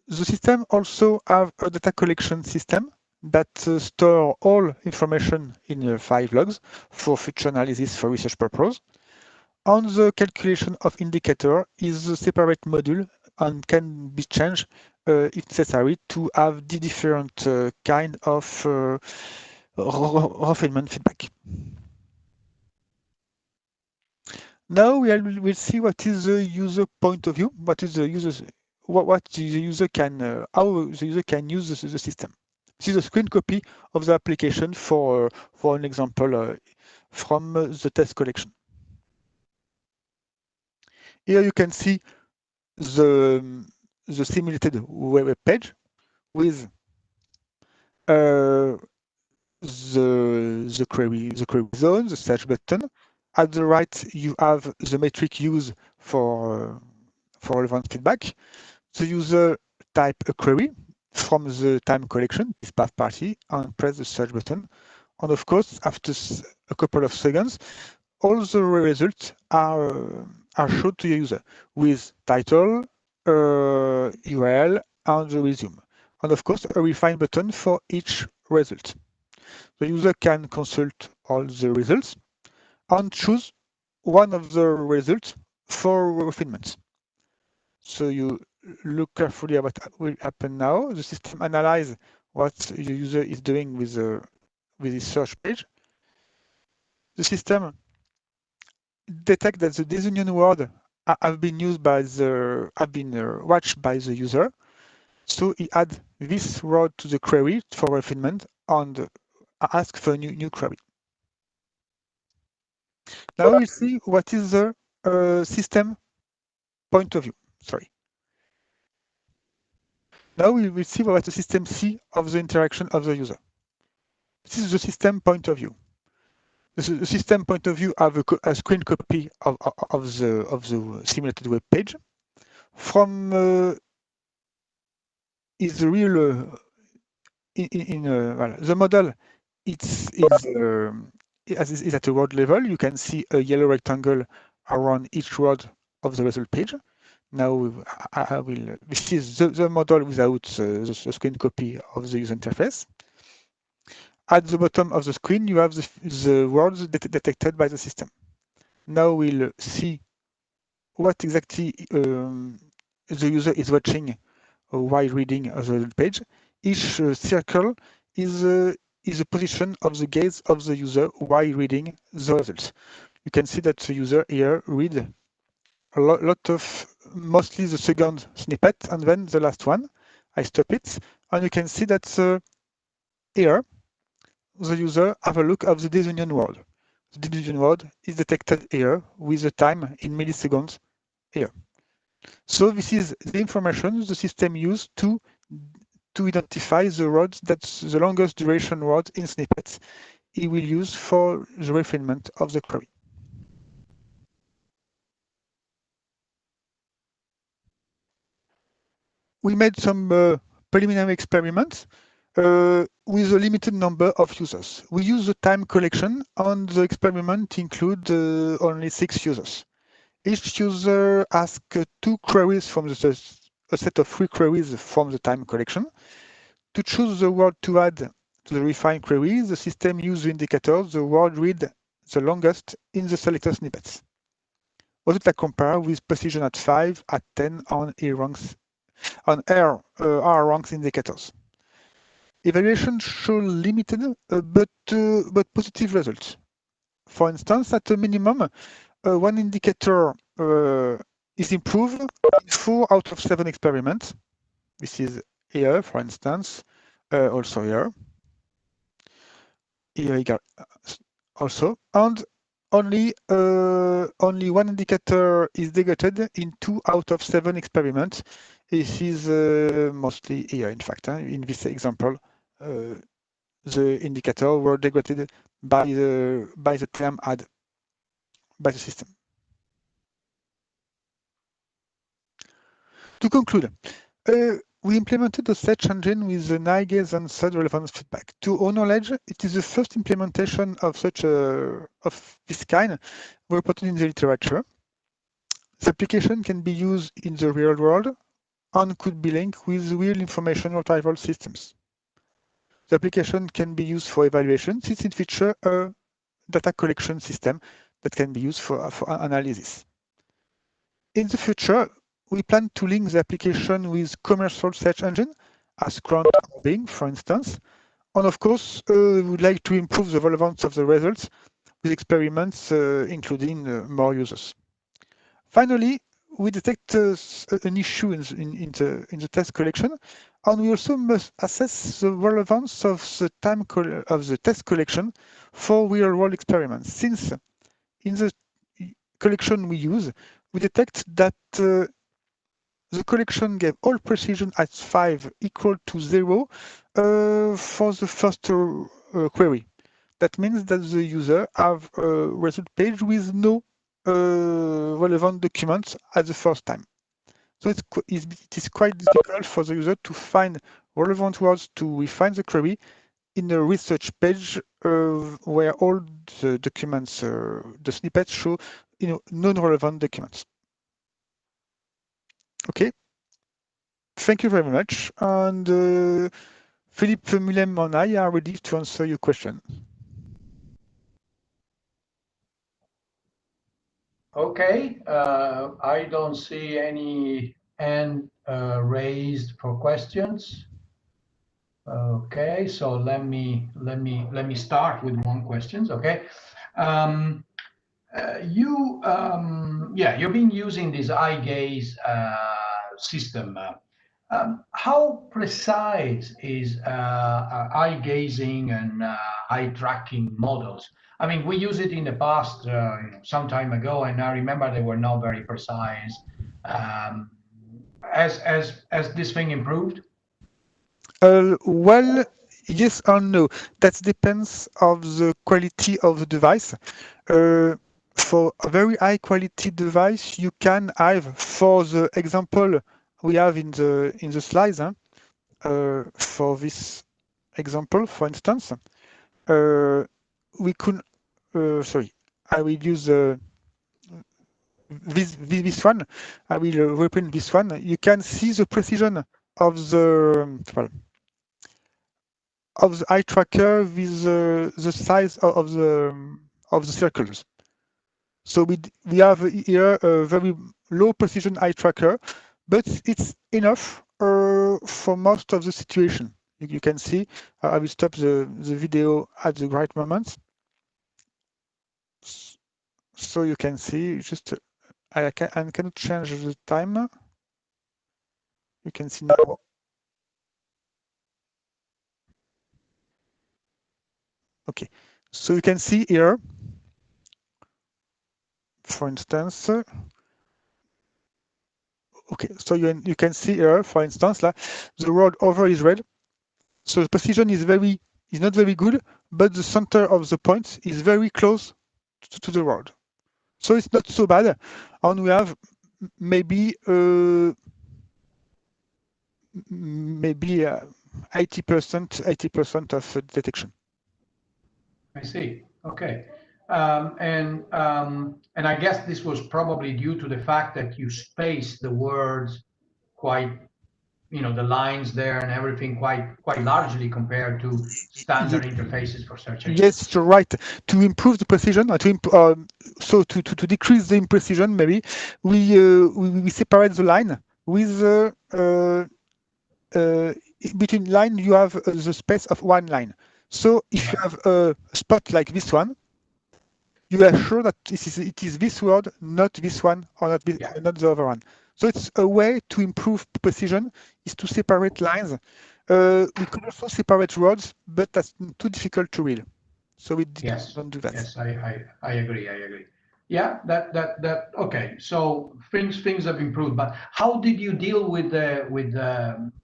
The system also have a data collection system that store all information in 5 logs for future analysis for research purpose. And the calculation of indicator is a separate module and can be changed if necessary to have the different kind of refinement feedback. Now we'll see what is the user point of view, what is the user's what the user can how the user can use the system. This is a screen copy of the application for an example from the test collection. Here you can see the simulated web page with the query zone, the search button. At the right, you have the metric used for relevant feedback. The user type a query from the time collection, this path party, and press the search button. And of course, after a couple of seconds, all the results are shown to the user with title, URL, and the resume. And of course, a refine button for each result. The user can consult all the results and choose one of the results for refinement. So you look carefully at what will happen now. The system analyzes what the user is doing with his search page. The system detects that the disunion word have been watched by the user. So he add this word to the query for refinement and ask for a new query. Now we see what is the system point of view. Sorry. Now we will see what the system sees of the interaction of the user. This is the system point of view. The system point of view have a screen copy of the simulated web page. From is the real the model is at a word level. You can see a yellow rectangle around each word of the result page. Now this is the model without the screen copy of the user interface. At the bottom of the screen, you have the words detected by the system. Now we'll see what exactly the user is watching while reading the page. Each circle is the position of the gaze of the user while reading the results. You can see that the user here read a lot of mostly the second snippet and then the last one. I stop it, and you can see that here the user have a look of the disunion word. The disunion word is detected here with the time in milliseconds here. So this is the information the system used to identify the words that's the longest duration words in snippets it will use for the refinement of the query. We made some preliminary experiments with a limited number of users. We use the time collection, and the experiment include only 6 users. Each user asks 2 queries from a set of 3 queries from the time collection. To choose the word to add to the refined query, the system uses the indicator the word read the longest in the selected snippets. Results are compared with precision at 5, at 10 on R ranks indicators. Evaluation show limited but positive results. For instance, at a minimum, one indicator is improved in 4 out of 7 experiments. This is here, for instance, also here also, and only one indicator is degraded in 2 out of 7 experiments. This is mostly here, in fact. In this example, the indicator were degraded by the term add by the system. To conclude, we implemented a search engine with the NiGaze and third relevance feedback. To our knowledge, it is the first implementation of such of this kind reported in the literature. The application can be used in the real world and could be linked with real information retrieval systems. The application can be used for evaluation since it features a data collection system that can be used for analysis. In the future, we plan to link the application with commercial search engine as Qrant or Bing, for instance. And of course, we would like to improve the relevance of the results with experiments, including more users. Finally, we detect an issue in the test collection, and we also must assess the relevance of the time of the test collection for real-world experiments. Since in the collection we use, we detect that the collection gave all precision at 5 equal to 0 for the first query. That means that the user have a result page with no relevant documents at the first time. So it is quite difficult for the user to find relevant words to refine the query in a research page where all the documents, the snippets show non-relevant documents. Okay, thank you very much. And Philippe Mulem and I are ready to answer your question. Okay, I don't see any hand raised for questions. Okay, so let me start with one question. Okay, you've been using this eye gaze system. How precise is eye gazing and eye tracking models? I mean, we used it in the past some time ago, and I remember they were not very precise. Has this thing improved? Well, yes or no. That depends of the quality of the device. For a very high quality device, you can have, for the example we have in the slides, for this example, for instance, we could. Sorry, I will use this one. I will reprint this one. You can see the precision of the eye tracker with the size of the circles. So we have here a very low precision eye tracker, but it's enough for most of the situation. You can see. I will stop the video at the right moment, so you can see. Just I cannot change the time. You can see now. Okay, so you can see here, for instance. Okay, so you can see here, for instance, the road over is red. So the precision is not very good, but the center of the point is very close to the road. So it's not so bad. And we have maybe 80% of detection. I see. Okay. And I guess this was probably due to the fact that you spaced the words quite, the lines there and everything quite largely compared to standard interfaces for search engines. Yes, you're right. To improve the precision, so to decrease the imprecision, maybe we separate the line with between line you have the space of one line. So if you have a spot like this one, you are sure that it is this word, not this one, or not the other one. So it's a way to improve precision is to separate lines. We could also separate words, but that's too difficult to read. So we don't do that. Yes, I agree. Yeah, that okay. So things have improved, but how did you deal with the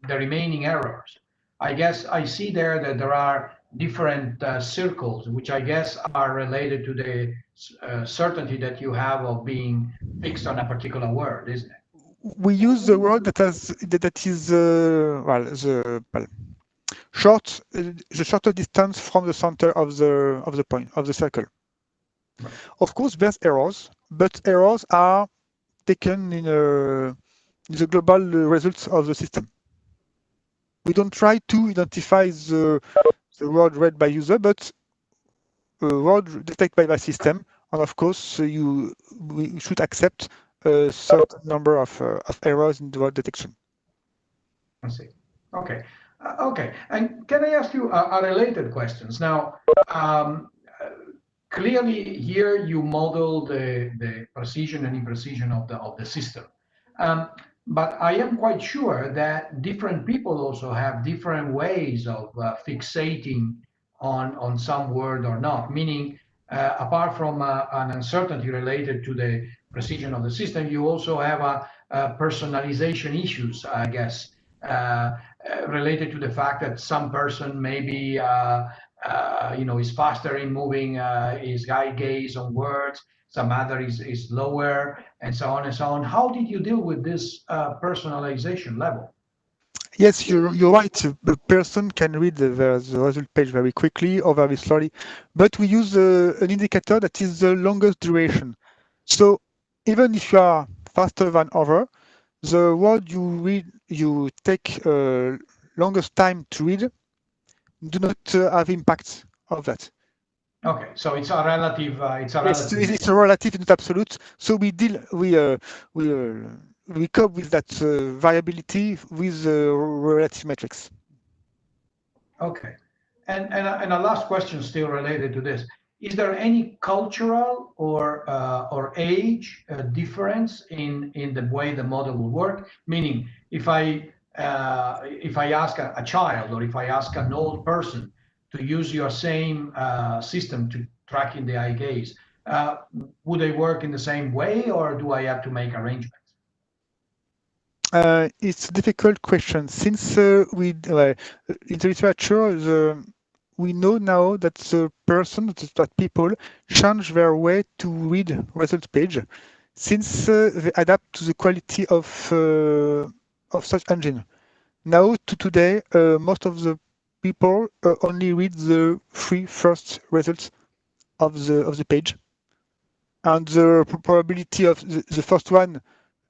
remaining errors? I guess I see there that there are different circles, which I guess are related to the certainty that you have of being fixed on a particular word, isn't it? We use the word that is the shorter distance from the center of the point of the circle. Of course, there's errors, but errors are taken in the global results of the system. We don't try to identify the word read by user, but word detected by the system. And of course, we should accept a certain number of errors in the word detection. I see. Okay. Okay. And can I ask you a related questions? Now, clearly here you model the precision and imprecision of the system. But I am quite sure that different people also have different ways of fixating on some word or not, meaning apart from an uncertainty related to the precision of the system, you also have a personalization issues, I guess, related to the fact that some person maybe is faster in moving his eye gaze on words, some other is lower, and so on and so on. How did you deal with this personalization level? Yes, you're right. The person can read the result page very quickly or very slowly, but we use an indicator that is the longest duration. So even if you are faster than other, the word you take longest time to read do not have impact of that. Okay, so it's a relative. It's a relative, not absolute. So we cope with that variability with relative metrics. Okay, and a last question still related to this: is there any cultural or age difference in the way the model will work? Meaning, if I ask a child or if I ask an old person to use your same system to tracking the eye gaze, would they work in the same way, or do I have to make arrangements? It's a difficult question. Since in the literature, we know now that that people change their way to read result page, since they adapt to the quality of such engine. Now to today, most of the people only read the three first results of the page, and the probability of the first one,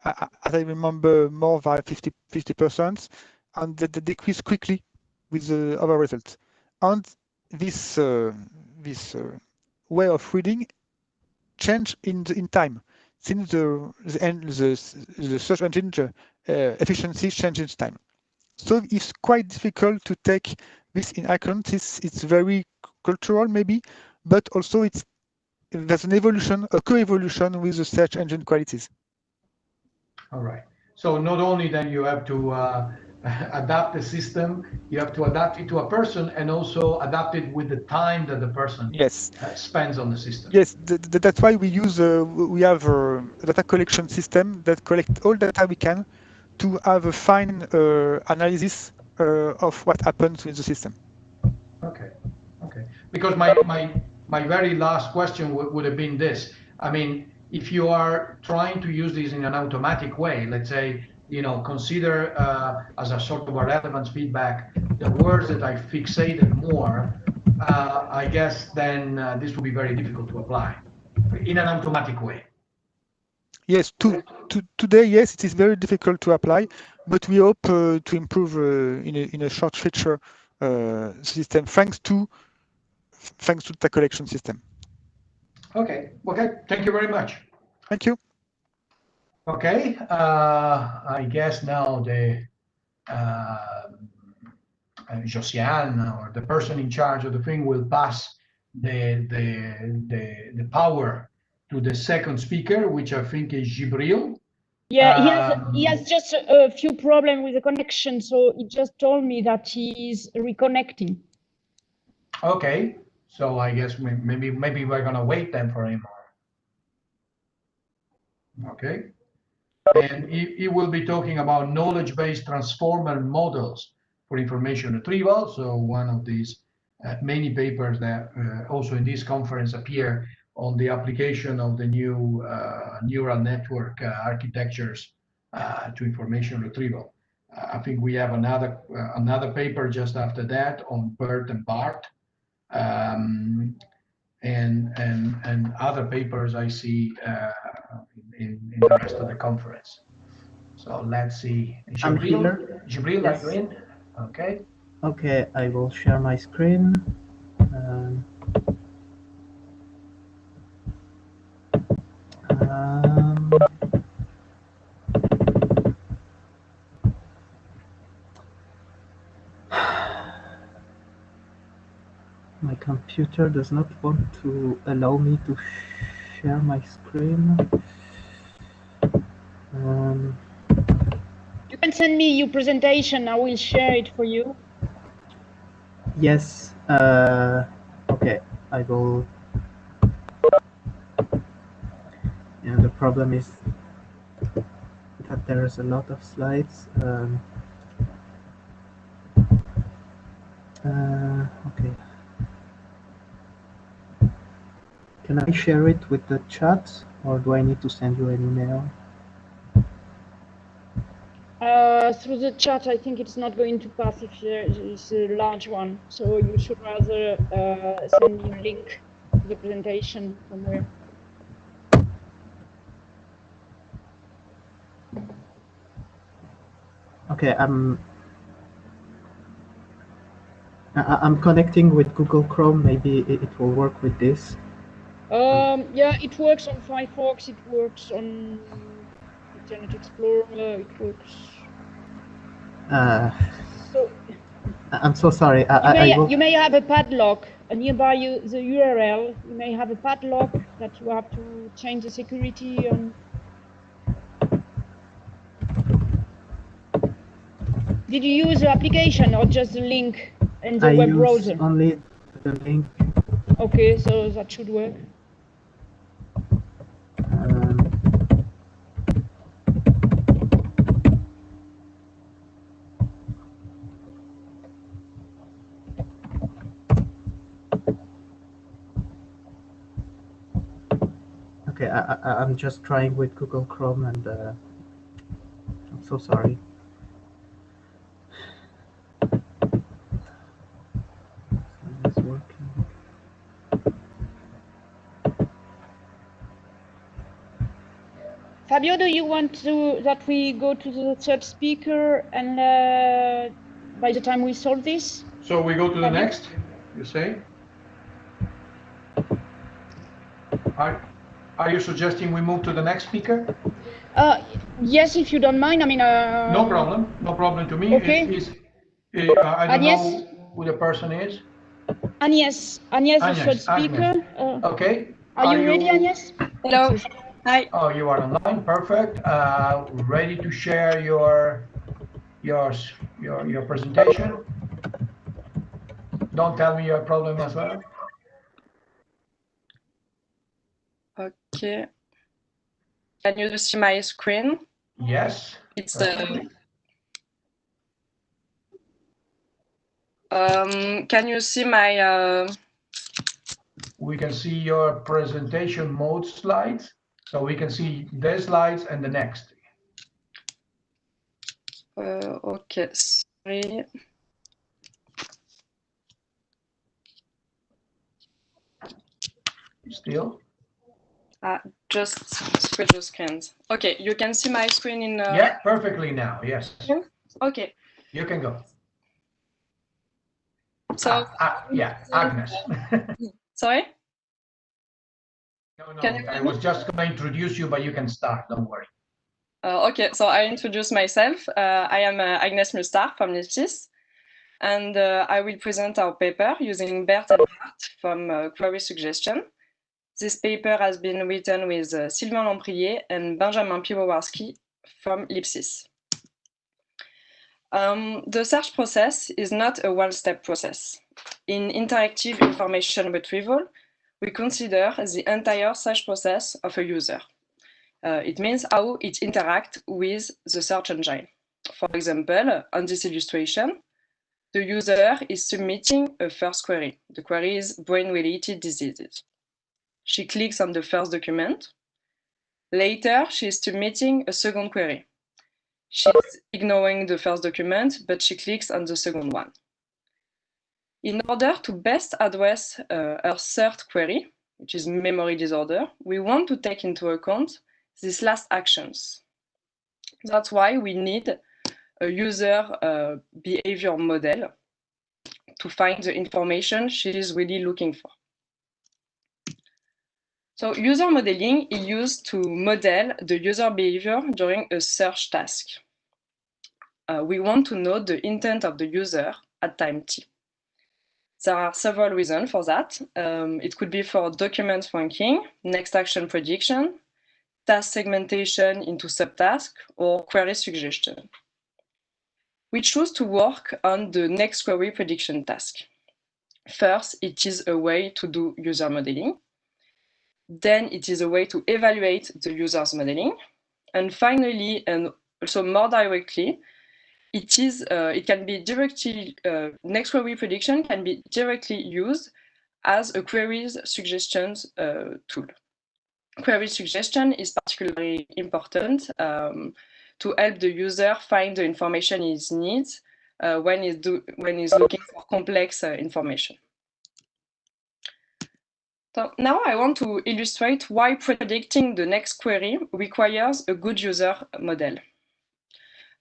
as I remember, more than 50%, and they decrease quickly with the other results. And this way of reading change in time, since the search engine efficiency changes time. So it's quite difficult to take this in account. It's very cultural maybe, but also there's an evolution, a co-evolution with the search engine qualities. All right. So not only then you have to adapt the system, you have to adapt it to a person and also adapt it with the time that the person spends on the system. Yes, that's why we use we have a data collection system that collects all data we can to have a fine analysis of what happens with the system. Okay, okay. Because my very last question would have been this. I mean, if you are trying to use this in an automatic way, let's say, consider as a sort of a relevance feedback, the words that I fixated more, I guess then this will be very difficult to apply in an automatic way. Yes, today, yes, it is very difficult to apply, but we hope to improve in a short feature system thanks to the collection system. Okay. Thank you very much. Thank you. Okay. I guess now the Josiane, or the person in charge of the thing, will pass the power to the second speaker, which I think is Jibril. Yeah, he has just a few problems with the connection, so he just told me that he is reconnecting. Okay, so I guess maybe we're gonna wait then for him. Okay, and he will be talking about knowledge-based transformer models for information retrieval. So one of these many papers that also in this conference appear on the application of the new neural network architectures to information retrieval. I think we have another paper just after that on BERT and BART, and other papers I see in the rest of the conference. So let's see. I'm Jibril, here. Jibril, Yes. are you in? Okay. Okay, I will share my screen. Um, um, my computer does not want to allow me to share my screen. You can send me your presentation. I will share it for you. Yes. Okay, I will. Yeah, the problem is that there's a lot of slides. Okay. Can I share it with the chat, or do I need to send you an email? Through the chat, I think it's not going to pass if it's a large one. So you should rather send me a link to the presentation somewhere. Okay, I'm connecting with Google Chrome. Maybe it will work with this. Yeah, it works on Firefox. It works on Internet Explorer. It works. So I'm so sorry. you may have a padlock nearby you. The URL. You may have a padlock that you have to change the security on. Did you use the application or just the link in the web browser? Only the link. Okay, so that should work. Okay, I'm just trying with Google Chrome, and I'm so sorry. It's working. Fabio, do you want that we go to the third speaker and by the time we solve this? So we go to the next, you say? Are you suggesting we move to the next speaker? Yes, if you don't mind. I mean, no problem. No problem to me. Okay. I don't know who the person is. Agnes, the third speaker. Okay. Are you ready, Agnes? Hello. Hi. Oh, you are online. Perfect. Ready to share your presentation? Don't tell me your problem as well. Okay. Can you see my screen? Yes. It's can you see my? We can see your presentation mode slides. So we can see the slides and the next. Okay. Sorry. Still? Just switch the screens. Okay, you can see my screen in. Yeah, perfectly now. Yes. Okay. You can go. So. Yeah, Agnes. Sorry. No, I was just going to introduce you, but you can start. Don't worry. Okay, so I introduce myself. I am Agnes Mustar from Lipsis, and I will present our paper using BERT and BART from Query Suggestion. This paper has been written with Sylvain Lamprier and Benjamin Piwowarski from Lipsis. The search process is not a one-step process. In interactive information retrieval, we consider the entire search process of a user. It means how it interacts with the search engine. For example, on this illustration, the user is submitting a first query. The query is brain-related diseases. She clicks on the first document. Later, she is submitting a second query. She's ignoring the first document, but she clicks on the second one. In order to best address her third query, which is memory disorder, we want to take into account these last actions. That's why we need a user behavior model to find the information she is really looking for. So user modeling is used to model the user behavior during a search task. We want to know the intent of the user at time t. There are several reasons for that. It could be for document ranking, next action prediction, task segmentation into subtasks, or query suggestion. We choose to work on the next query prediction task. First, it is a way to do user modeling. Then it is a way to evaluate the user's modeling. And finally, and also more directly, it can be directly, next query prediction can be directly used as a queries suggestions tool. Query suggestion is particularly important to help the user find the information he needs when he's looking for complex information. So now I want to illustrate why predicting the next query requires a good user model.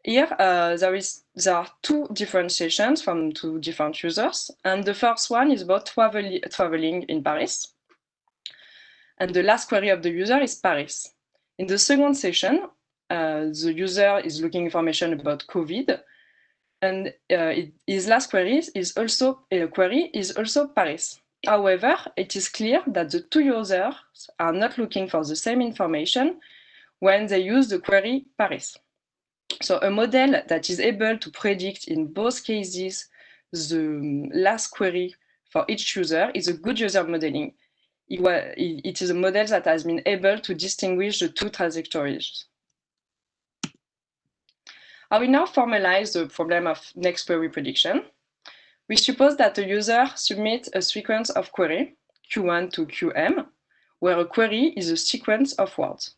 Here, there are two different sessions from two different users, and the first one is about traveling in Paris. And the last query of the user is Paris. In the second session, the user is looking information about COVID, and his last query is also Paris. However, it is clear that the two users are not looking for the same information when they use the query Paris. So a model that is able to predict in both cases the last query for each user is a good user modeling. It is a model that has been able to distinguish the two trajectories. I will now formalize the problem of next query prediction. We suppose that the user submits a sequence of query, Q1 to Qm, where a query is a sequence of words.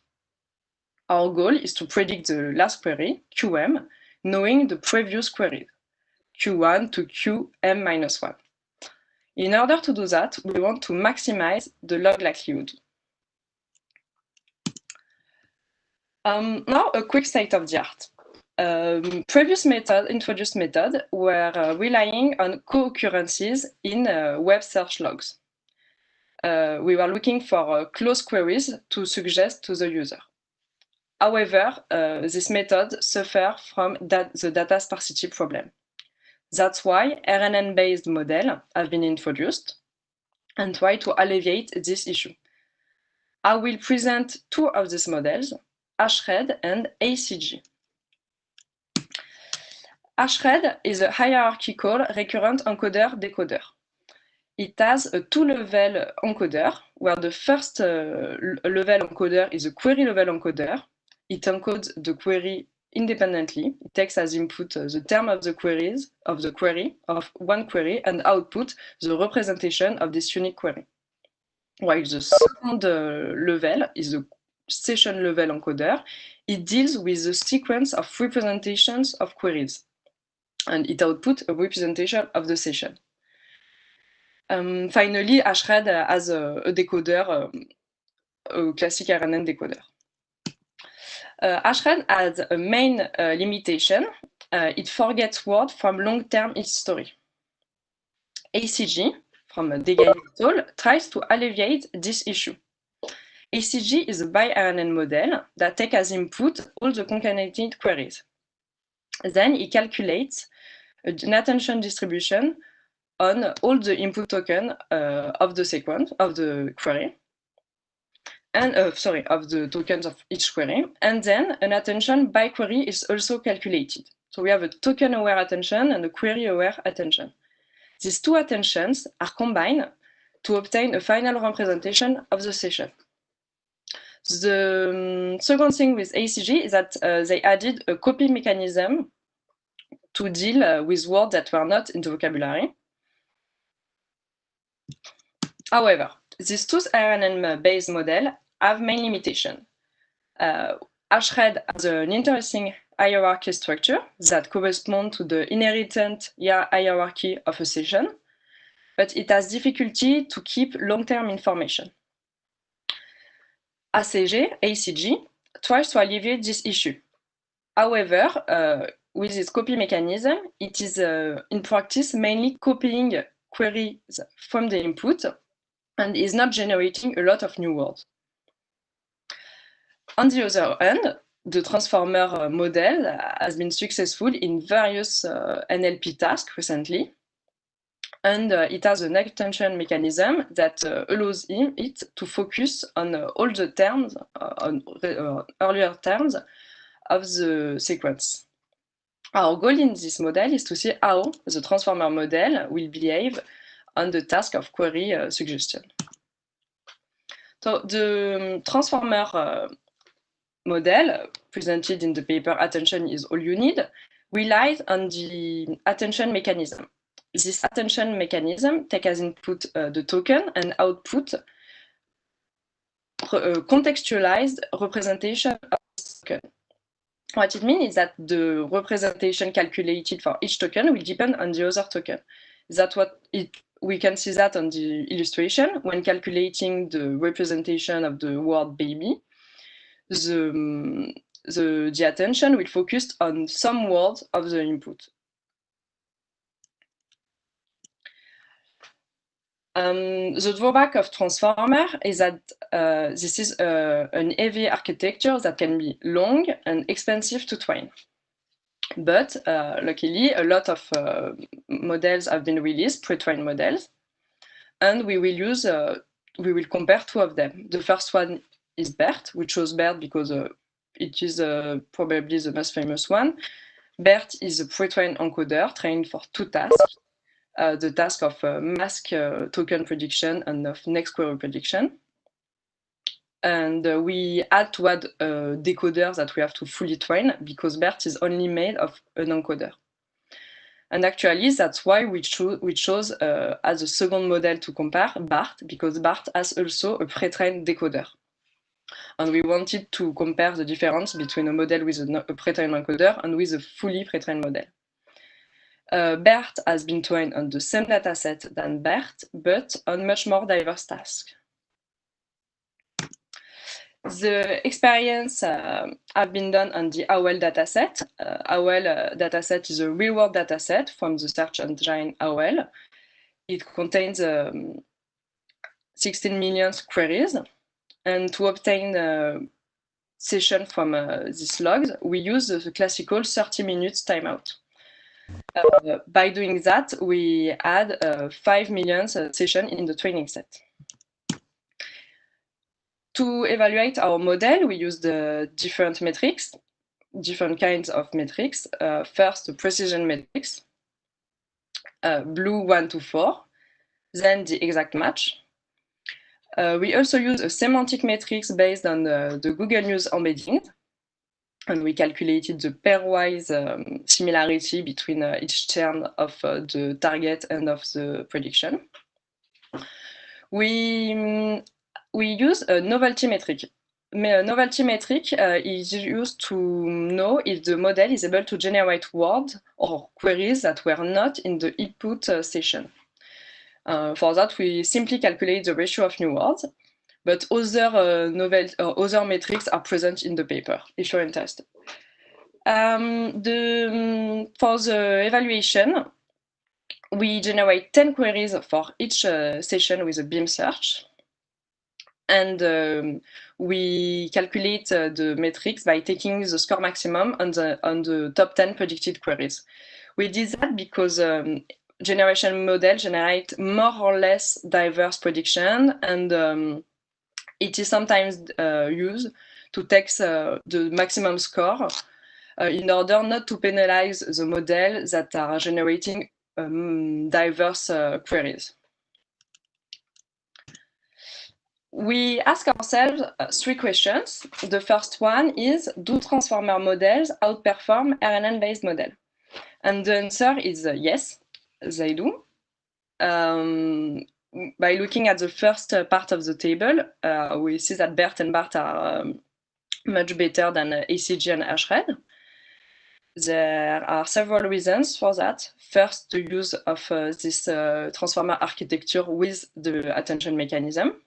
Our goal is to predict the last query, Qm, knowing the previous query, Q1 to Qm-1. In order to do that, we want to maximize the log likelihood. Now, a quick state of the art. Previous introduced methods were relying on co-occurrences in web search logs. We were looking for close queries to suggest to the user. However, this method suffers from the data sparsity problem. That's why RNN-based models have been introduced and try to alleviate this issue. I will present two of these models, HRED and ACG. HRED is a hierarchical recurrent encoder-decoder. It has a two-level encoder, where the first level encoder is a query level encoder. It encodes the query independently. It takes as input the term of the query of one query and output the representation of this unique query. While the second level is a session level encoder. It deals with the sequence of representations of queries, and it outputs a representation of the session. Finally, HRED has a decoder, a classic RNN decoder. HRED has a main limitation. It forgets words from long-term history. ACG, from Degani et al., tries to alleviate this issue. ACG is a bi-RNN model that takes as input all the concatenated queries. Then it calculates an attention distribution on all the input tokens of the sequence of the query, and of the tokens of each query, and then an attention by query is also calculated. So we have a token-aware attention and a query-aware attention. These two attentions are combined to obtain a final representation of the session. The second thing with ACG is that they added a copy mechanism to deal with words that were not in the vocabulary. However, these two RNN-based models have main limitations. HRED has an interesting hierarchy structure that corresponds to the inheritance hierarchy of a session, but it has difficulty to keep long-term information. ACG tries to alleviate this issue. However, with this copy mechanism, it is in practice mainly copying queries from the input and is not generating a lot of new words. On the other hand, the transformer model has been successful in various NLP tasks recently, and it has an attention mechanism that allows it to focus on all the terms, on earlier terms of the sequence. Our goal in this model is to see how the transformer model will behave on the task of query suggestion. So the transformer model presented in the paper Attention is All You Need relies on the attention mechanism. This attention mechanism takes as input the token and output contextualized representation of this token. What it means is that the representation calculated for each token will depend on the other token. That's what we can see that on the illustration. When calculating the representation of the word baby, the attention will focus on some words of the input. The drawback of transformer is that this is an heavy architecture that can be long and expensive to train. But luckily, a lot of models have been released, pre-trained models, and we will compare two of them. The first one is BERT. We chose BERT because it is probably the most famous one. BERT is a pre-trained encoder trained for two tasks. The task of mask token prediction and of next query prediction. And we had to add a decoder that we have to fully train because BERT is only made of an encoder. And actually, that's why we chose as a second model to compare BART, because BART has also a pre-trained decoder. And we wanted to compare the difference between a model with a pre-trained encoder and with a fully pre-trained model. BERT has been trained on the same dataset than BERT, but on much more diverse tasks. The experiments have been done on the AOL dataset. AOL dataset is a real-world dataset from the search engine AOL. It contains 16 million queries. And to obtain session from these logs, we use the classical 30 minutes timeout. By doing that, we add 5 million sessions in the training set. To evaluate our model, we use the different metrics, different kinds of metrics. First, the precision metrics, blue 1 to 4, then the exact match. We also use a semantic metrics based on the Google News embedding. And we calculated the pairwise similarity between each term of the target and of the prediction. We use a novelty metric. A novelty metric is used to know if the model is able to generate words or queries that were not in the input session. For that, we simply calculate the ratio of new words. But other metrics are present in the paper, if you're interested. For the evaluation, we generate 10 queries for each session with a beam search. And we calculate the metrics by taking the score maximum on the top 10 predicted queries. We did that because generation model generate more or less diverse prediction, and it is sometimes used to take the maximum score in order not to penalize the model that are generating diverse queries. We ask ourselves 3 questions. The first one is, do transformer models outperform RNN-based model? And the answer is yes, they do. By looking at the first part of the table, we see that BERT and BART are much better than ACG and HRED. There are several reasons for that. First, the use of this transformer architecture with the attention mechanism.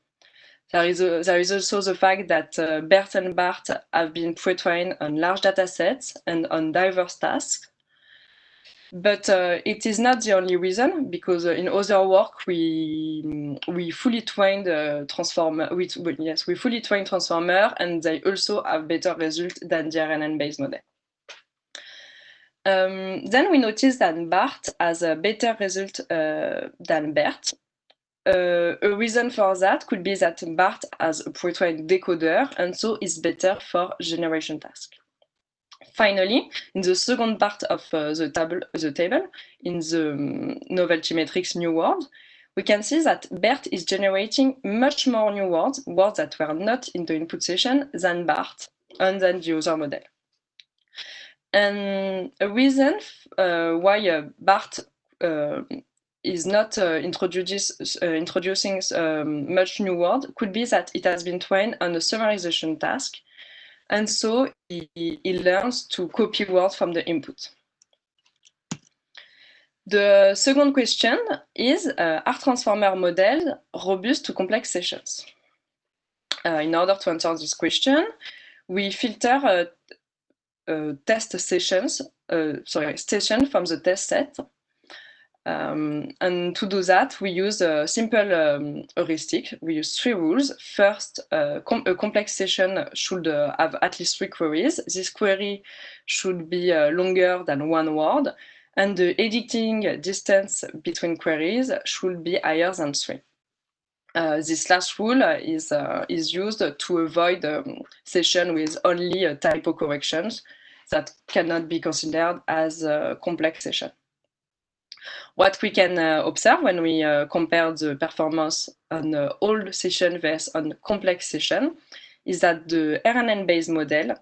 There is also the fact that BERT and BART have been pre-trained on large data sets and on diverse tasks. But it is not the only reason, because in other work we fully trained transformer. We fully trained transformer, and they also have better results than the RNN-based model. Then we noticed that BART has a better result than BERT. A reason for that could be that BART has a pre-trained decoder, and so is better for generation task. Finally, in the second part of the table, in the novelty matrix new word, we can see that BERT is generating much more new words that were not in the input session than BART and than the other model. And a reason why BART is not introducing much new word could be that it has been trained on a summarization task, and so he learns to copy words from the input. The second question is, are transformer models robust to complex sessions? In order to answer this question, we filter test sessions, session from the test set. And to do that, we use a simple heuristic. We use 3 rules. First, a complex session should have at least 3 queries. This query should be longer than 1 word, and the editing distance between queries should be higher than 3. This last rule is used to avoid session with only typo corrections that cannot be considered as a complex session. What we can observe when we compare the performance on old session versus on complex session is that the RNN-based model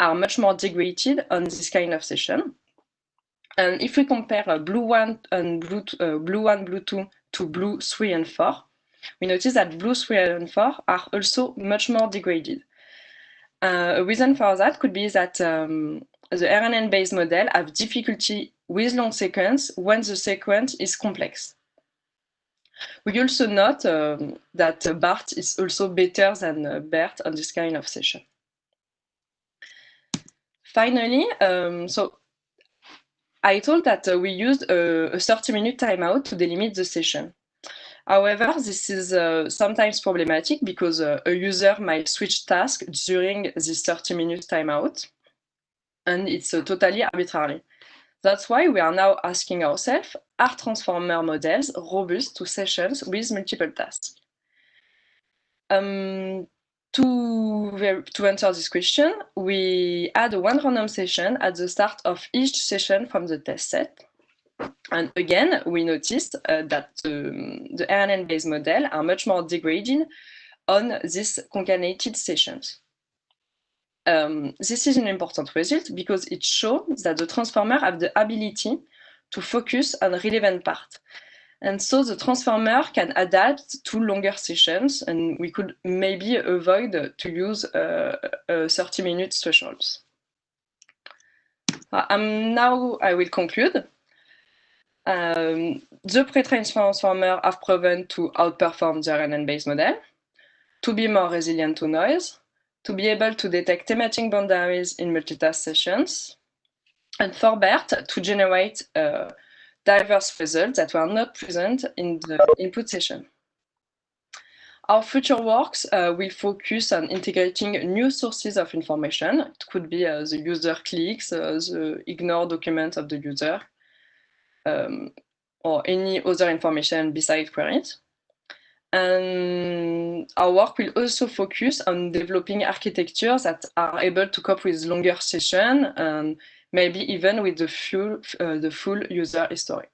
are much more degraded on this kind of session. And if we compare Blue 1 and Blue 2 to Blue 3 and 4, we notice that Blue 3 and 4 are also much more degraded. A reason for that could be that the RNN-based model have difficulty with long sequence when the sequence is complex. We also note that BART is also better than BERT on this kind of session. Finally, so I told that we used a 30-minute timeout to delimit the session. However, this is sometimes problematic because a user might switch tasks during this 30-minute timeout, and it's totally arbitrary. That's why we are now asking ourselves, are transformer models robust to sessions with multiple tasks? To answer this question, we add one random session at the start of each session from the test set. And again, we noticed that the RNN-based model are much more degraded on these concatenated sessions. This is an important result because it shows that the transformer have the ability to focus on relevant part. And so the transformer can adapt to longer sessions, and we could maybe avoid to use 30-minute thresholds. Now I will conclude. The pre-trained transformer have proven to outperform the RNN-based model, to be more resilient to noise, to be able to detect thematic boundaries in multitask sessions, and for BERT to generate diverse results that were not present in the input session. Our future works will focus on integrating new sources of information. It could be the user clicks, the ignored document of the user, or any other information besides queries. And our work will also focus on developing architectures that are able to cope with longer sessions and maybe even with the full user history.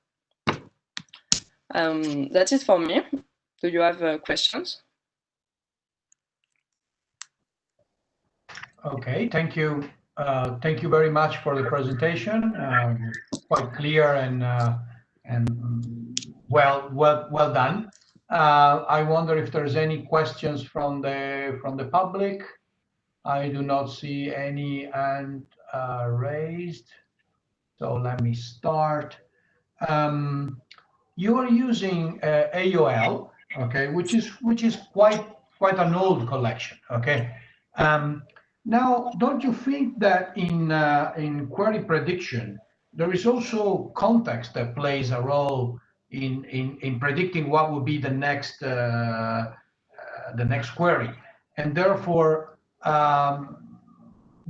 That's it for me. Do you have questions? Okay, thank you. Thank you very much for the presentation. Quite clear and well done. I wonder if there's any questions from the public. I do not see any hand raised. So let me start. You are using AOL, okay, which is quite quite an old collection. Okay. Now, don't you think that in query prediction there is also context that plays a role in predicting what would be the next query, and therefore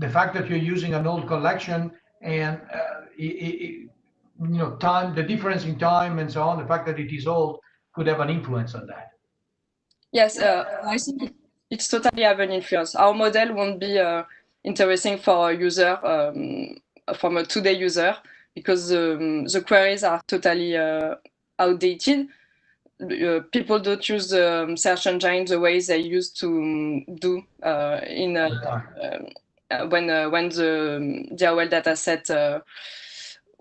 the fact that you're using an old collection and time, the difference in time and so on, the fact that it is old could have an influence on that. Yes, I think it's totally have an influence. Our model won't be interesting for a user, from a today user, because the queries are totally outdated. People don't use the search engine the way they used to do when the AOL dataset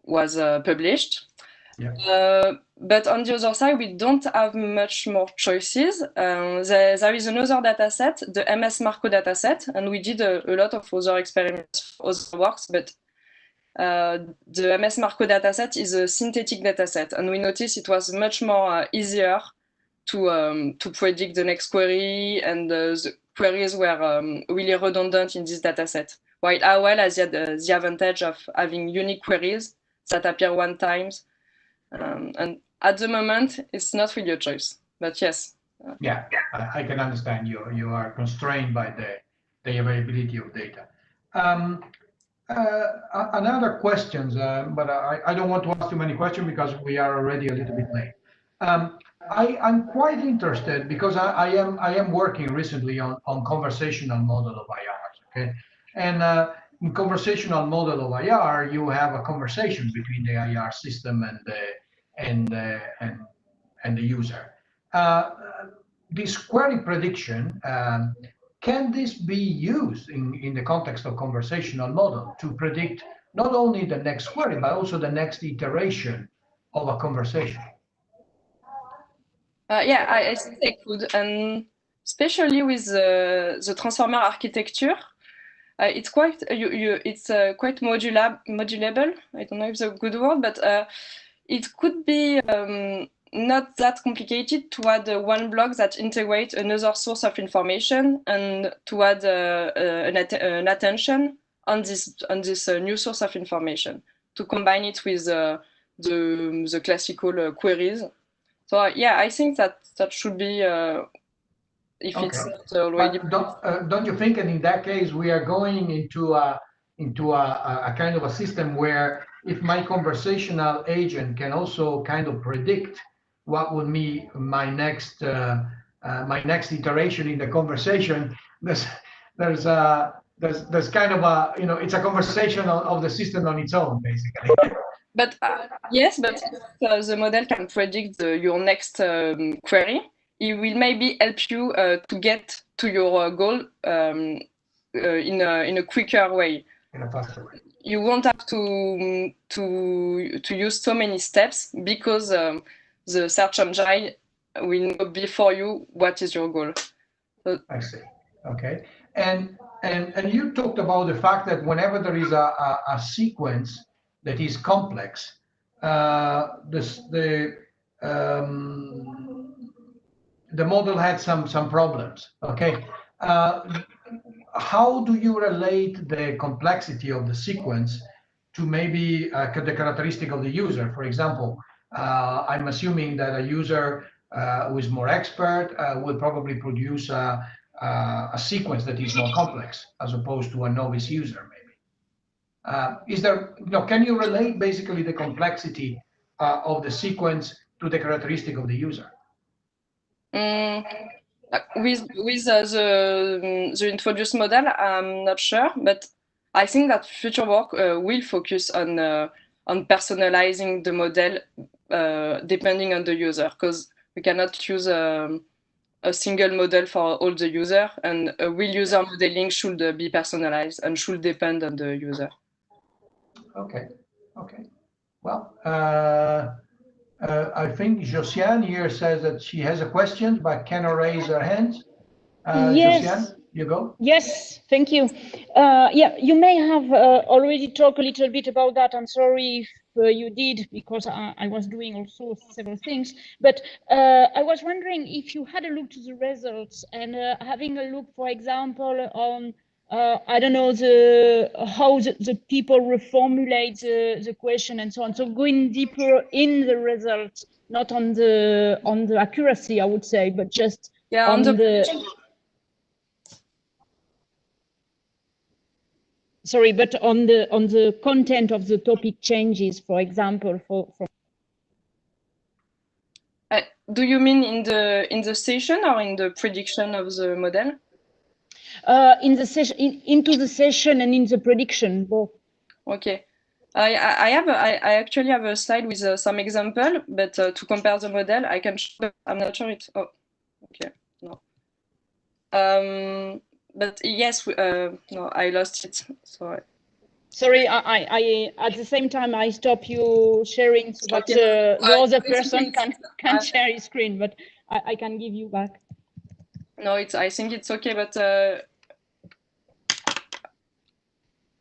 was published. Yeah. But on the other side, we don't have much more choices. There is another dataset, the MS Marco dataset, and we did a lot of other experiments, other works, but the MS Marco dataset is a synthetic dataset, and we noticed it was much more easier to predict the next query, and the queries were really redundant in this dataset. While AOL has the advantage of having unique queries that appear one time. And at the moment, it's not really a choice, but yes. Yeah, I can understand you are constrained by the availability of data. Another questions, but I don't want to ask too many questions because we are already a little bit late. I'm quite interested because I am working recently on conversational model of IRs. Okay, and in conversational model of IR, you have a conversation between the IR system and the user. This query prediction, can this be used in the context of conversational model to predict not only the next query, but also the next iteration of a conversation? Yeah, I think they could, and especially with the transformer architecture, it's quite quite modulable. I don't know if it's a good word, but it could be not that complicated to add one block that integrates another source of information and to add an attention on this new source of information, to combine it with the classical queries. So yeah, I think that should be if okay. It's not already. Don't you think, and in that case, we are going into a kind of a system where if my conversational agent can also kind of predict what would be my next iteration in the conversation, there's kind of a, it's a conversation of the system on its own, basically. But yes, but the model can predict your next query. It will maybe help you to get to your goal in a quicker way. In a faster way. You won't have to use so many steps because the search engine will know before you what is your goal. So, I see. Okay. And you talked about the fact that whenever there is a sequence that is complex, the model had some problems. Okay. How do you relate the complexity of the sequence to maybe the characteristic of the user? For example, I'm assuming that a user who is more expert will probably produce a sequence that is more complex as opposed to a novice user, maybe. Is there, can you relate basically the complexity of the sequence to the characteristic of the user? With the introduced model, I'm not sure, but I think that future work will focus on personalizing the model depending on the user, because we cannot use a single model for all the user, and real user modeling should be personalized and should depend on the user. Okay. Well, I think Josiane here says that she has a question but cannot raise her hand. Yes. Josiane, you go. Yes, thank you. Yeah, you may have already talked a little bit about that. I'm sorry you did, because I was doing also several things. But I was wondering if you had a look to the results and having a look, for example, on I don't know how the people reformulate the question and so on. So going deeper in the results, not on the accuracy, I would say, but just on the sorry, but on the content of the topic changes, for example, for do you mean in the session or in the prediction of the model? In the session, into the session and in the prediction, both. Okay. I actually have a slide with some example, but to compare the model, I can show. I'm not sure it's. Oh, okay, no. But yes, no, I lost it. Sorry. Sorry, I at the same time I stop you sharing so that the other person can share his screen, but I can give you back. No, I think it's okay, but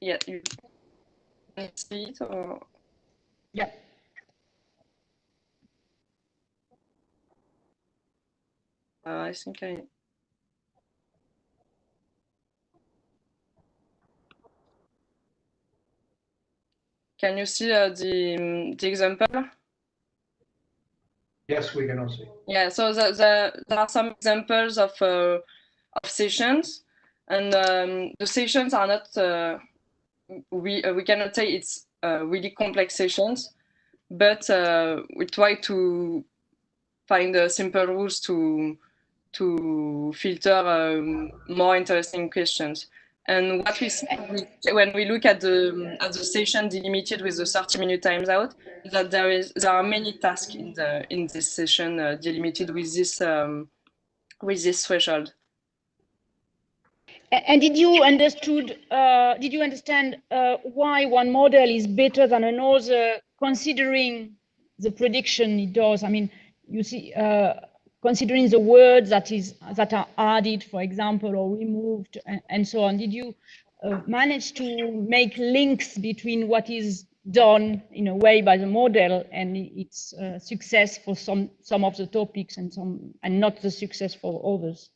yeah, you see it or yeah. I think I. Can you see the example? Yes, we can all see. Yeah, so there are some examples of sessions, and the sessions are not. We cannot say it's really complex sessions, but we try to find simple rules to filter more interesting questions. And what we see when we look at the session delimited with the 30-minute times out, that there are many tasks in this session delimited with this threshold. And did you understand why one model is better than another, considering the prediction it does? I mean, you see, considering the words that are added, for example, or removed, and so on. Did you manage to make links between what is done in a way by the model and its success for some of the topics and not the success for others?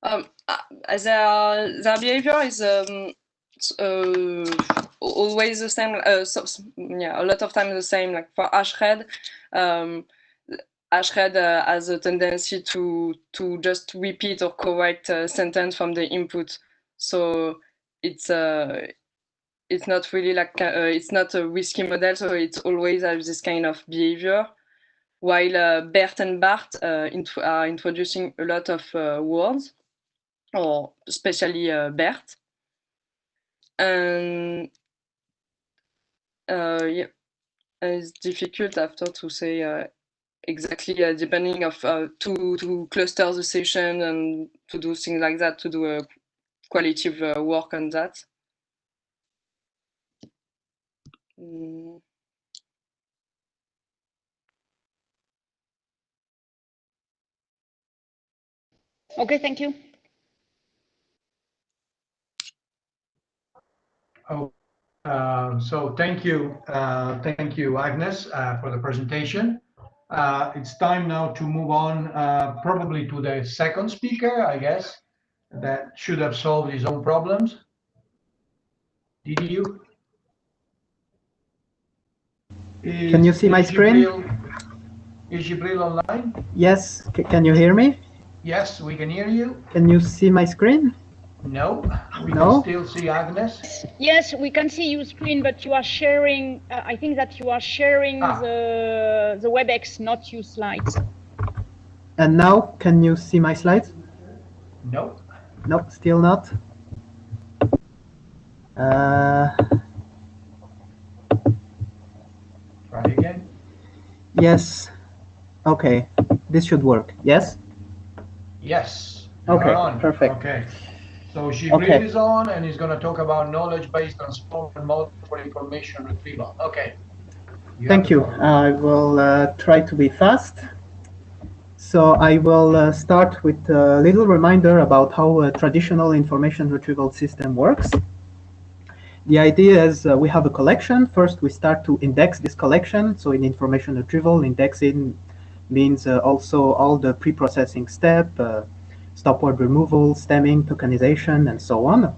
Their behavior is always the same. Yeah, a lot of times the same. Like for Ashred, Ashred has a tendency to just repeat or correct a sentence from the input. So it's not really like it's not a risky model. So it's always has this kind of behavior. While Bert and Bart are introducing a lot of words, or especially Bert. And yeah, it's difficult after to say exactly, depending of to cluster the session and to do things like that, to do a qualitative work on that. Okay, thank you. Oh, so thank you, Agnes, for the presentation. It's time now to move on, probably to the second speaker, I guess, that should have solved his own problems. Did you? Can you see my screen? Is Jibril online? Yes. Can you hear me? Yes, we can hear you. Can you see my screen? No, we can still see Agnes. Yes, we can see your screen, but you are sharing. I think that you are sharing the WebEx, not your slides. And now, can you see my slides? No. No, still not. Try again. Yes. Okay, this should work. Yes. Yes. Okay. On. Perfect. Okay. So Jibril is on, and he's going to talk about knowledge-based transformer model for information retrieval. Okay. Thank you. I will try to be fast. So I will start with a little reminder about how a traditional information retrieval system works. The idea is we have a collection. First, we start to index this collection. So in information retrieval, indexing means also all the pre-processing step, stop word removal, stemming, tokenization, and so on.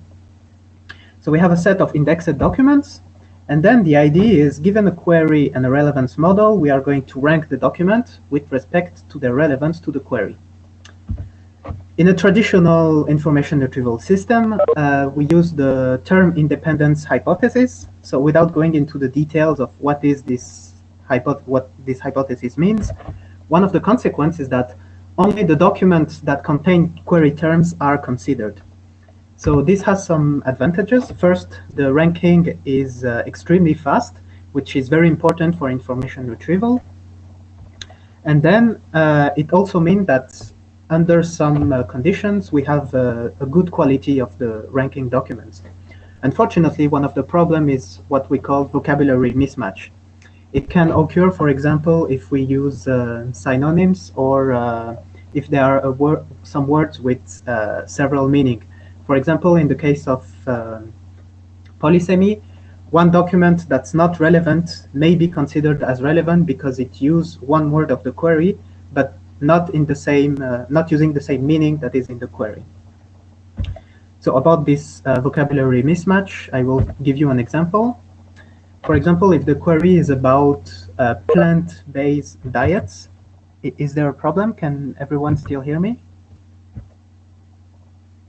So we have a set of indexed documents. And then the idea is, given a query and a relevance model, we are going to rank the document with respect to their relevance to the query. In a traditional information retrieval system, we use the term independence hypothesis. So without going into the details of what this hypothesis means, one of the consequences is that only the documents that contain query terms are considered. So this has some advantages. First, the ranking is extremely fast, which is very important for information retrieval. And then it also means that under some conditions, we have a good quality of the ranking documents. Unfortunately, one of the problems is what we call vocabulary mismatch. It can occur, for example, if we use synonyms or if there are some words with several meanings. For example, in the case of polysemy, one document that's not relevant may be considered as relevant because it uses one word of the query, but not in the same, not using the same meaning that is in the query. So about this vocabulary mismatch, I will give you an example. For example, if the query is about plant-based diets, is there a problem? Can everyone still hear me?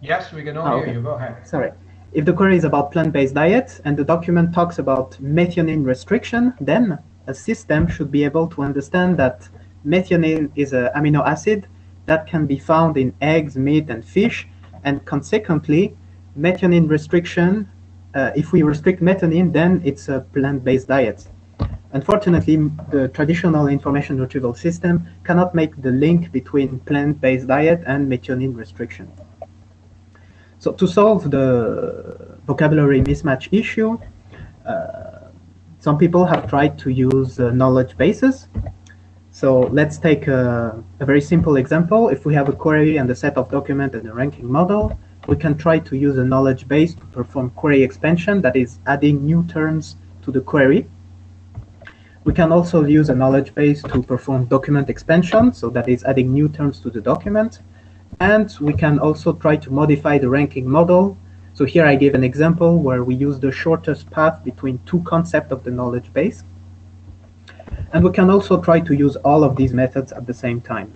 Yes, we can all hear you. Go ahead. Sorry. If the query is about plant-based diet and the document talks about methionine restriction, then a system should be able to understand that methionine is an amino acid that can be found in eggs, meat, and fish, and consequently, methionine restriction, if we restrict methionine, then it's a plant-based diet. Unfortunately, the traditional information retrieval system cannot make the link between plant-based diet and methionine restriction. So to solve the vocabulary mismatch issue, some people have tried to use knowledge bases. So let's take a very simple example. If we have a query and a set of documents and a ranking model, we can try to use a knowledge base to perform query expansion, that is adding new terms to the query. We can also use a knowledge base to perform document expansion, so that is adding new terms to the document. And we can also try to modify the ranking model. So here I gave an example where we use the shortest path between two concepts of the knowledge base. And we can also try to use all of these methods at the same time.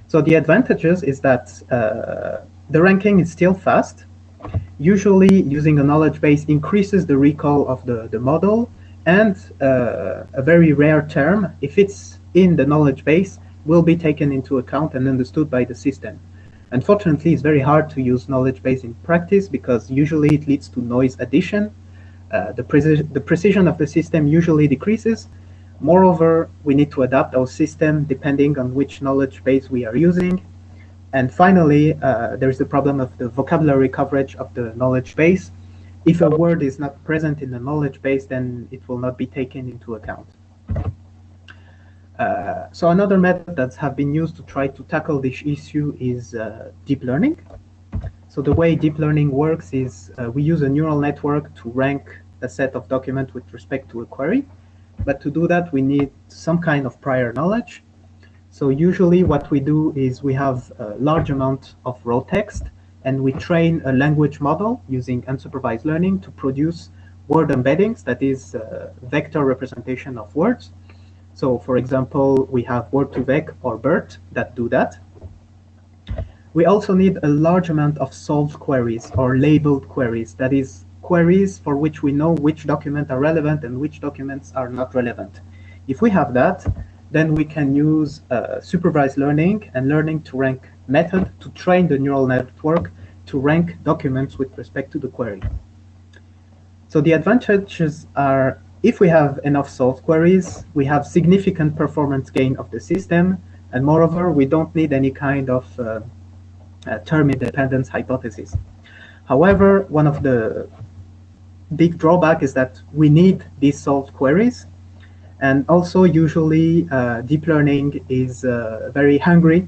So the advantages is that the ranking is still fast. Usually using a knowledge base increases the recall of the model, and a very rare term, if it's in the knowledge base, will be taken into account and understood by the system. Unfortunately, it's very hard to use knowledge base in practice because usually it leads to noise addition. The precision of the system usually decreases. Moreover, we need to adapt our system depending on which knowledge base we are using. And finally, there is the problem of the vocabulary coverage of the knowledge base. If a word is not present in the knowledge base, then it will not be taken into account. So another method that have been used to try to tackle this issue is deep learning. So the way deep learning works is we use a neural network to rank a set of documents with respect to a query. But to do that, we need some kind of prior knowledge. So usually what we do is we have a large amount of raw text, and we train a language model using unsupervised learning to produce word embeddings, that is vector representation of words. So for example, we have word2vec or BERT that do that. We also need a large amount of solved queries or labeled queries, that is queries for which we know which documents are relevant and which documents are not relevant. If we have that, then we can use supervised learning and learning to rank method to train the neural network to rank documents with respect to the query. So the advantages are, if we have enough solved queries, we have significant performance gain of the system, and moreover, we don't need any kind of term independence hypothesis. However, one of the big drawback is that we need these solved queries, and also usually deep learning is very hungry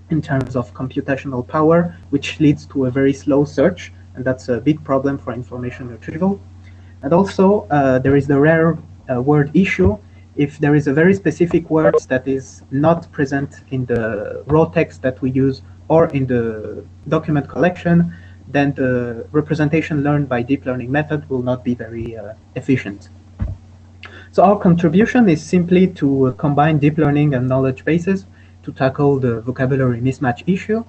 in terms of computational power, which leads to a very slow search. and that's a big problem for information retrieval. And also, there is the rare word issue. If there is a very specific word that is not present in the raw text that we use or in the document collection, then the representation learned by deep learning method will not be very efficient. So our contribution is simply to combine deep learning and knowledge bases to tackle the vocabulary mismatch issue.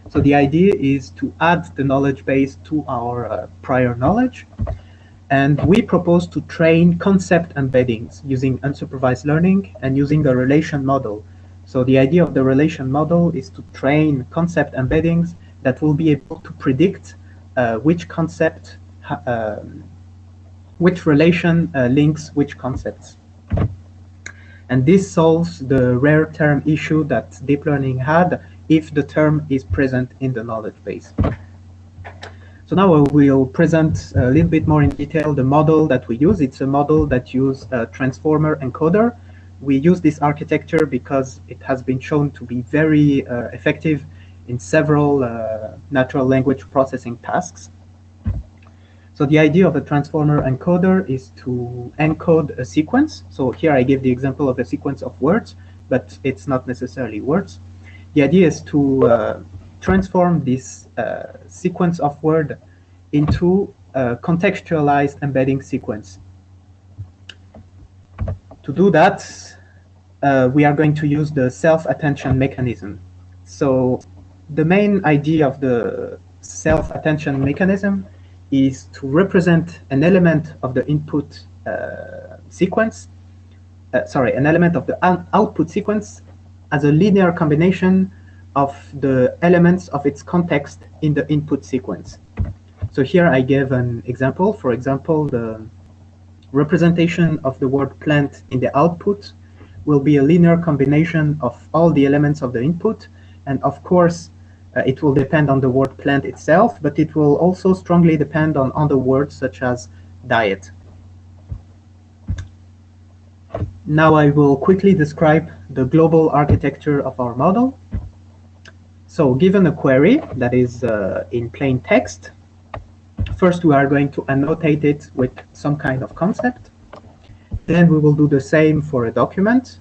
So the idea is to add the knowledge base to our prior knowledge. And we propose to train concept embeddings using unsupervised learning and using the relation model. So the idea of the relation model is to train concept embeddings that will be able to predict which concept, which relation links which concepts. And this solves the rare term issue that deep learning had if the term is present in the knowledge base. So now we'll present a little bit more in detail the model that we use. It's a model that uses a transformer encoder. We use this architecture because it has been shown to be very effective in several natural language processing tasks. So the idea of a transformer encoder is to encode a sequence. So here I give the example of a sequence of words, but it's not necessarily words. The idea is to transform this sequence of word into a contextualized embedding sequence. To do that, we are going to use the self-attention mechanism. So the main idea of the self-attention mechanism is to represent an element of the input sequence, an element of the output sequence as a linear combination of the elements of its context in the input sequence. So here I gave an example. For example, the representation of the word plant in the output will be a linear combination of all the elements of the input. And of course, it will depend on the word plant itself, but it will also strongly depend on other words such as diet. Now I will quickly describe the global architecture of our model. So given a query that is in plain text, first we are going to annotate it with some kind of concept. Then we will do the same for a document.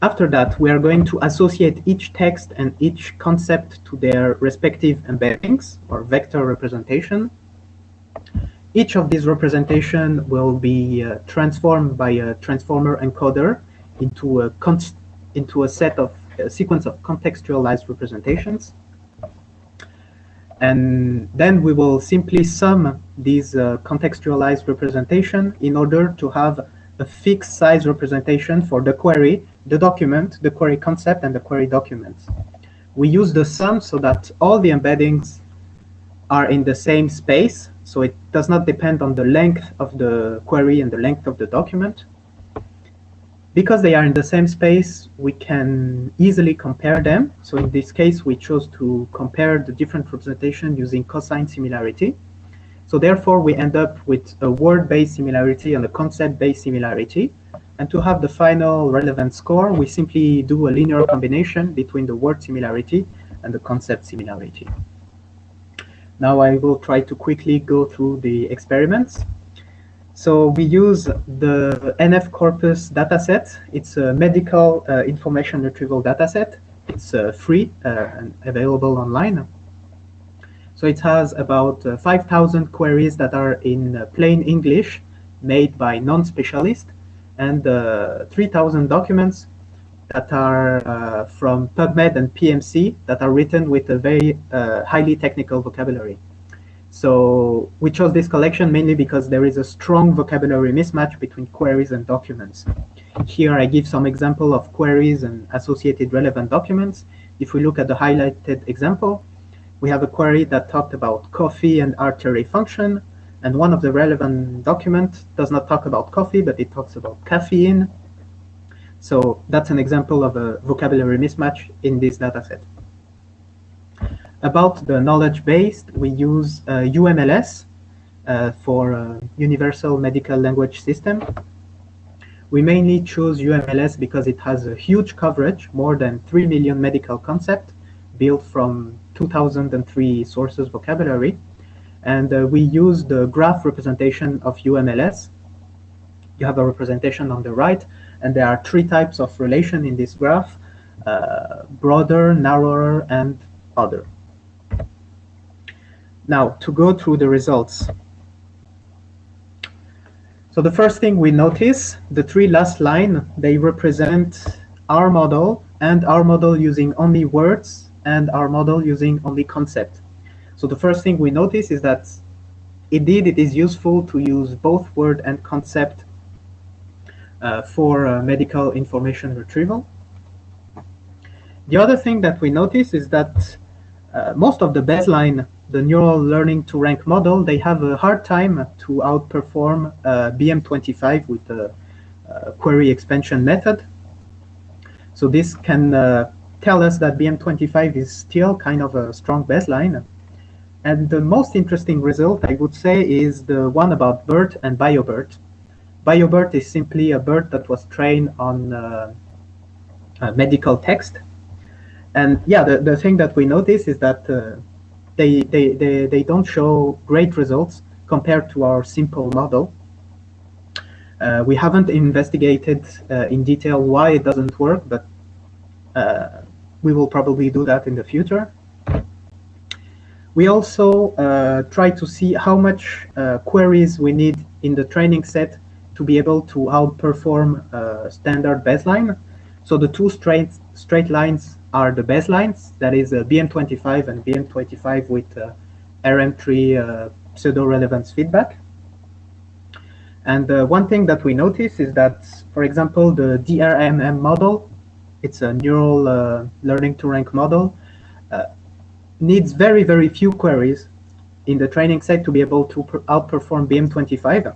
After that, we are going to associate each text and each concept to their respective embeddings or vector representation. Each of these representations will be transformed by a transformer encoder into a sequence of contextualized representations. And then we will simply sum these contextualized representation in order to have a fixed size representation for the query, the document, the query concept, and the query document. We use the sum so that all the embeddings are in the same space, so it does not depend on the length of the query and the length of the document. Because they are in the same space, we can easily compare them. So in this case, we chose to compare the different representation using cosine similarity. So therefore, we end up with a word-based similarity and a concept-based similarity. And to have the final relevant score, we simply do a linear combination between the word similarity and the concept similarity. Now I will try to quickly go through the experiments. So we use the NF Corpus dataset. It's a medical information retrieval dataset. It's free and available online. So it has about 5,000 queries that are in plain English made by non-specialists and 3,000 documents that are from PubMed and PMC that are written with a very highly technical vocabulary. So we chose this collection mainly because there is a strong vocabulary mismatch between queries and documents. Here I give some example of queries and associated relevant documents. If we look at the highlighted example, we have a query that talked about coffee and artery function, and one of the relevant documents does not talk about coffee, but it talks about caffeine. So that's an example of a vocabulary mismatch in this dataset. About the knowledge-based, we use UMLS for Universal Medical Language System. We mainly choose UMLS because it has a huge coverage, more than 3 million medical concepts built from 2003 sources vocabulary. And we use the graph representation of UMLS. You have a representation on the right, and there are 3 types of relation in this graph: broader, narrower, and other. Now, to go through the results. So the first thing we notice, the 3 last line, they represent our model, and our model using only words, and our model using only concept. So the first thing we notice is that indeed it is useful to use both word and concept for medical information retrieval. The other thing that we notice is that most of the baseline, the neural learning to rank model, they have a hard time to outperform BM25 with the query expansion method. So this can tell us that BM25 is still kind of a strong baseline. And the most interesting result, I would say, is the one about BERT and BioBERT. BioBERT is simply a BERT that was trained on medical text. And yeah, the thing that we notice is that they don't show great results compared to our simple model. We haven't investigated in detail why it doesn't work, but we will probably do that in the future. We also try to see how much queries we need in the training set to be able to outperform standard baseline. So the 2 straight lines are the baselines, that is BM25 and BM25 with RM3 pseudo-relevance feedback. And one thing that we notice is that, for example, the DRMM model, it's a neural learning to rank model, needs very, very few queries in the training set to be able to outperform BM25.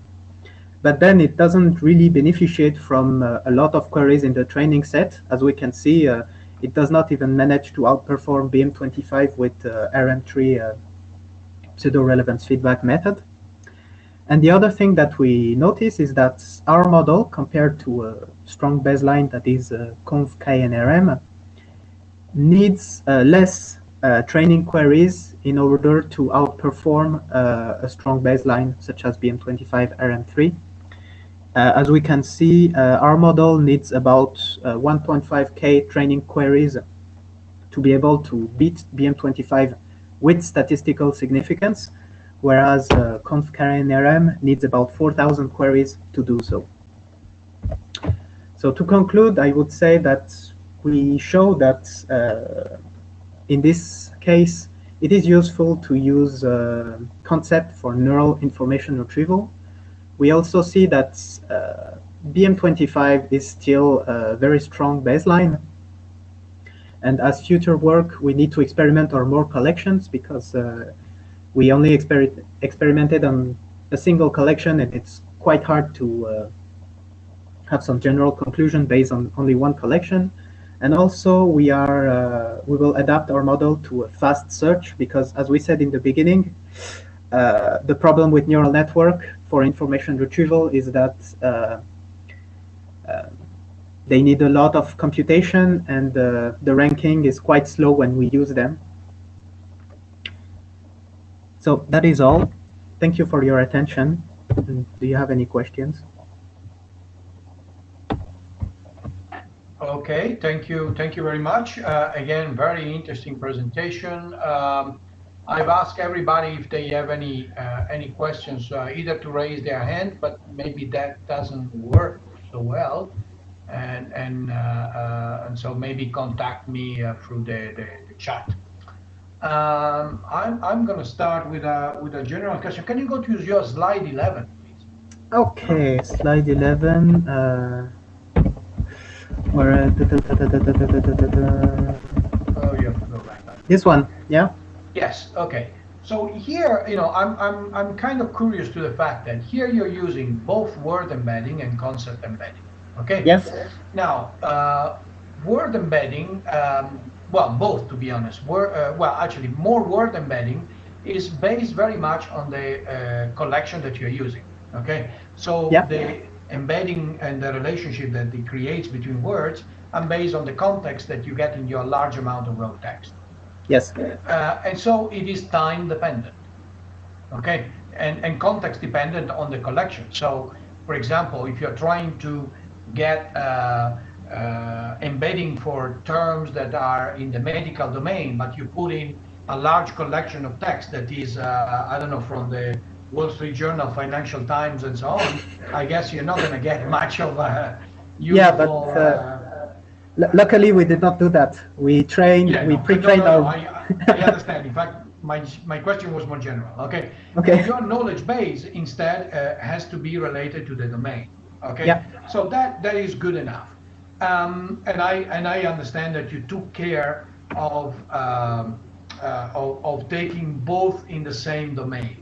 But then it doesn't really beneficiate from a lot of queries in the training set. As we can see, it does not even manage to outperform BM25 with RM3 pseudo-relevance feedback method. And the other thing that we notice is that our model, compared to a strong baseline that is conv-KNRM, needs less training queries in order to outperform a strong baseline such as BM25 RM3. As we can see, our model needs about 1.5K training queries to be able to beat BM25 with statistical significance, whereas conv-KNRM needs about 4,000 queries to do so. So to conclude, I would say that we show that in this case, it is useful to use concept for neural information retrieval. We also see that BM25 is still a very strong baseline. And as future work, we need to experiment on more collections because we only experimented on a single collection, and it's quite hard to have some general conclusion based on only one collection. And also, we will adapt our model to a fast search because, as we said in the beginning, the problem with neural network for information retrieval is that they need a lot of computation, and the ranking is quite slow when we use them. So that is all. Thank you for your attention. And do you have any questions? Okay, thank you very much. Again, very interesting presentation. I've asked everybody if they have any questions, either to raise their hand, but maybe that doesn't work so well, and so maybe contact me through the chat. I'm going to start with a general question. Can you go to your slide 11, please? Okay, slide 11. Where? Oh, you have to go back. This one, yeah. Yes. Okay. So here, I'm kind of curious to the fact that here you're using both word embedding and concept embedding. Okay. Yes. Now, word embedding, well, both to be honest. Well, actually, more word embedding is based very much on the collection that you're using. Okay. So the embedding and the relationship that it creates between words are based on the context that you get in your large amount of raw text. Yes. And so it is time dependent, okay, and context dependent on the collection. So, for example, if you're trying to get embedding for terms that are in the medical domain, but you put in a large collection of text that is, I don't know, from the Wall Street Journal, Financial Times, and so on, I guess you're not going to get much of useful. Yeah, but luckily we did not do that. We trained, we pre-trained our. I understand. In fact, my question was more general. Okay. Okay. Your knowledge base instead has to be related to the domain. Okay. Yeah. So that is good enough. And I understand that you took care of taking both in the same domain.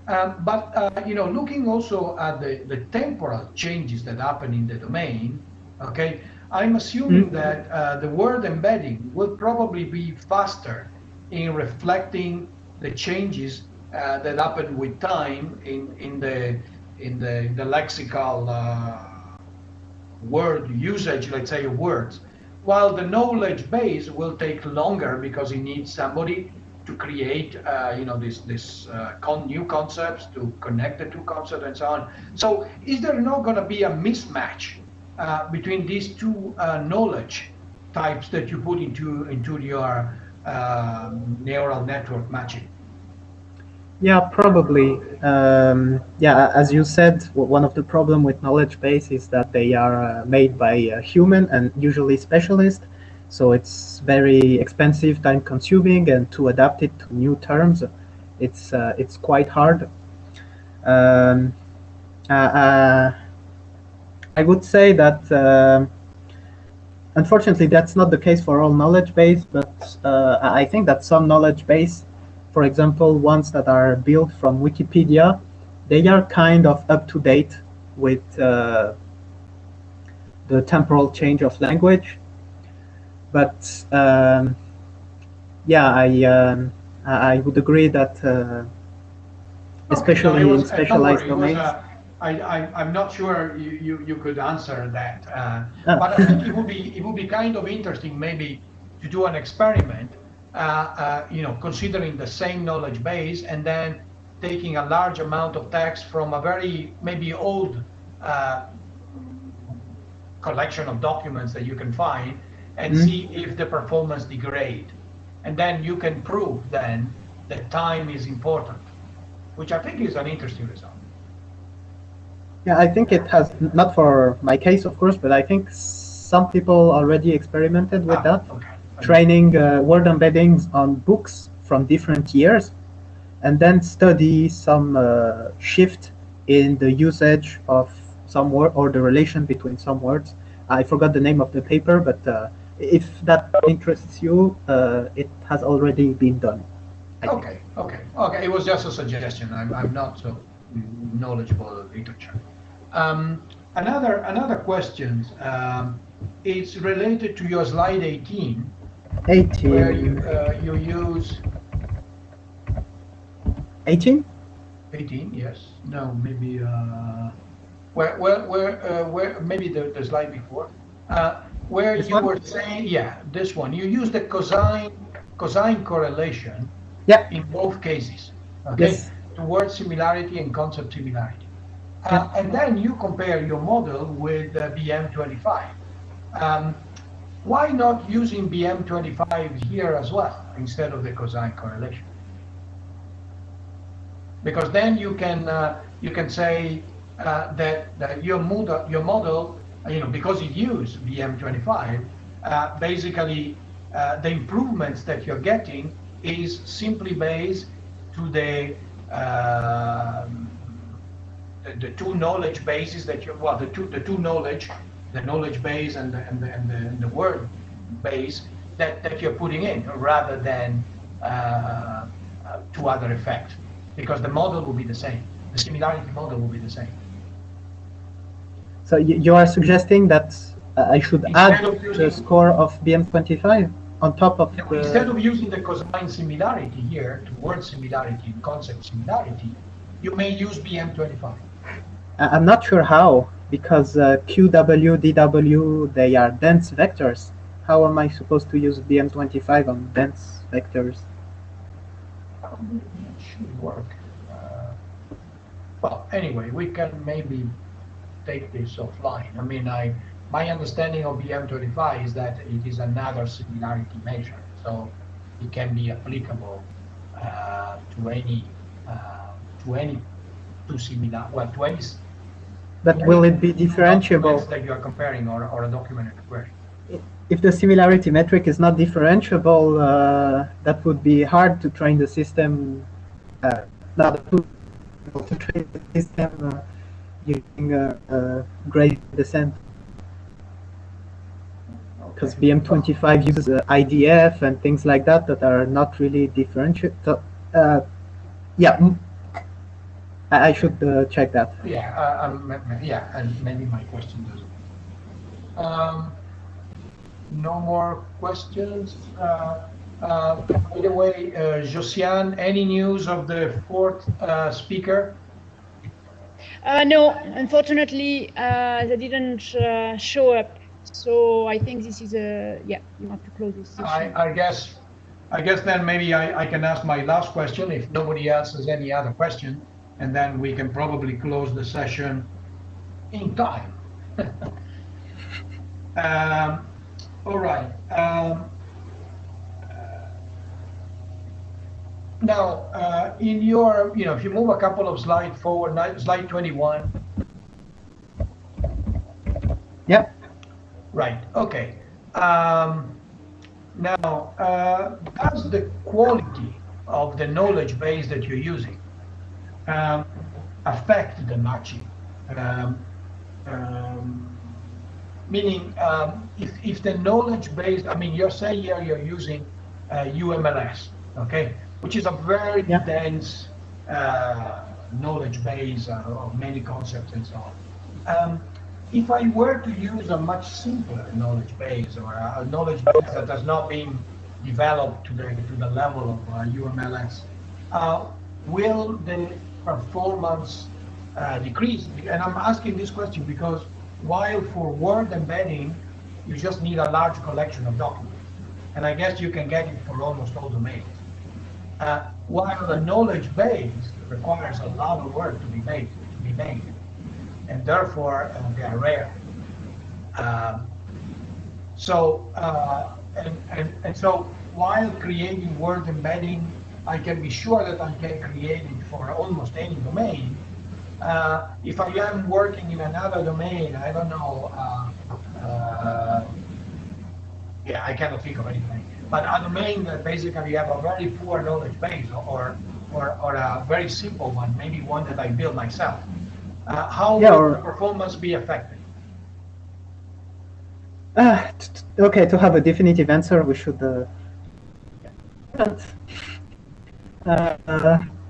But you know, looking also at the temporal changes that happen in the domain, okay, I'm assuming that the word embedding will probably be faster in reflecting the changes that happen with time in the lexical word usage, let's say, of words, while the knowledge base will take longer because it needs somebody to create, you know, new concepts, to connect the two concepts and so on. So is there not going to be a mismatch between these two knowledge types that you put into your neural network matching? Yeah, probably. Yeah, as you said, one of the problem with knowledge base is that they are made by a human and usually specialist. So it's very expensive, time consuming, and to adapt it to new terms, it's quite hard. I would say that unfortunately that's not the case for all knowledge base, but I think that some knowledge base, for example, ones that are built from Wikipedia, they are kind of up to date with the temporal change of language. But yeah, I would agree that especially in specialized domains. I'm not sure you could answer that, but I think it would be kind of interesting maybe to do an experiment, you know, considering the same knowledge base and then taking a large amount of text from a very maybe old collection of documents that you can find and see if the performance degrade. And then you can prove then that time is important, which I think is an interesting result. Yeah, I think it has, not for my case, of course, but I think some people already experimented with that, okay. Training word embeddings on books from different years, and then study some shift in the usage of some word or the relation between some words. I forgot the name of the paper, but if that interests you, it has already been done. Okay. It was just a suggestion. I'm not so knowledgeable of literature. Another question is related to your slide 18. 18. Where you use 18? 18, yes. No, maybe where maybe the slide before. Where this you one? were saying, yeah, this one. You use the cosine correlation in both cases, okay? Yes. To word similarity and concept similarity. And then you compare your model with BM25. Why not using BM25 here as well instead of the cosine correlation? Because then you can say that your model, you know, because it used BM25, basically the improvements that you're getting is simply based to the two knowledge bases that you, well, the two knowledge, the knowledge base and the word base that you're putting in, rather than two other effects, because the model will be the same. The similarity model will be the same. So you are suggesting that I should add the score of BM25 on top of the... Instead of using the cosine similarity here, to word similarity and concept similarity, you may use BM25. I'm not sure how, because QW, DW, they are dense vectors. how am I supposed to use BM25 on dense vectors? It should work. Well, anyway, we can maybe take this offline. I mean, my understanding of BM25 is that it is another similarity measure, so it can be applicable to any two similar, well, to any. But will it be differentiable? That you are comparing or a documented query. If the similarity metric is not differentiable, that would be hard to train the system. To train the system using a gradient descent, because BM25 uses IDF and things like that that are not really differential. So, yeah, I should check that. Yeah, yeah, and maybe my question doesn't. No more questions. By the way, Josiane, any news of the fourth speaker? No, unfortunately, they didn't show up. So I think this is yeah, you have to close this session. I guess then maybe I can ask my last question if nobody else has any other question, and then we can probably close the session in time. All right. Now, in your, if you move a couple of slides forward, slide 21. Yep. Right. Okay. Now, does the quality of the knowledge base that you're using affect the matching? Meaning, if the knowledge base, I mean, you're saying here you're using UMLS, okay, which is a very dense knowledge base of many concepts and so on. If I were to use a much simpler knowledge base or a knowledge base that has not been developed to the level of UMLS, will the performance decrease? And I'm asking this question because while for word embedding, you just need a large collection of documents, and I guess you can get it for almost all domains. While the knowledge base requires a lot of work to be made, and therefore they are rare. So while creating word embedding, I can be sure that I can create it for almost any domain. If I am working in another domain, I don't know. Yeah, I cannot think of anything. But a domain that basically have a very poor knowledge base, or a very simple one, maybe one that I build myself. How will the performance be affected? Okay, to have a definitive answer, we should.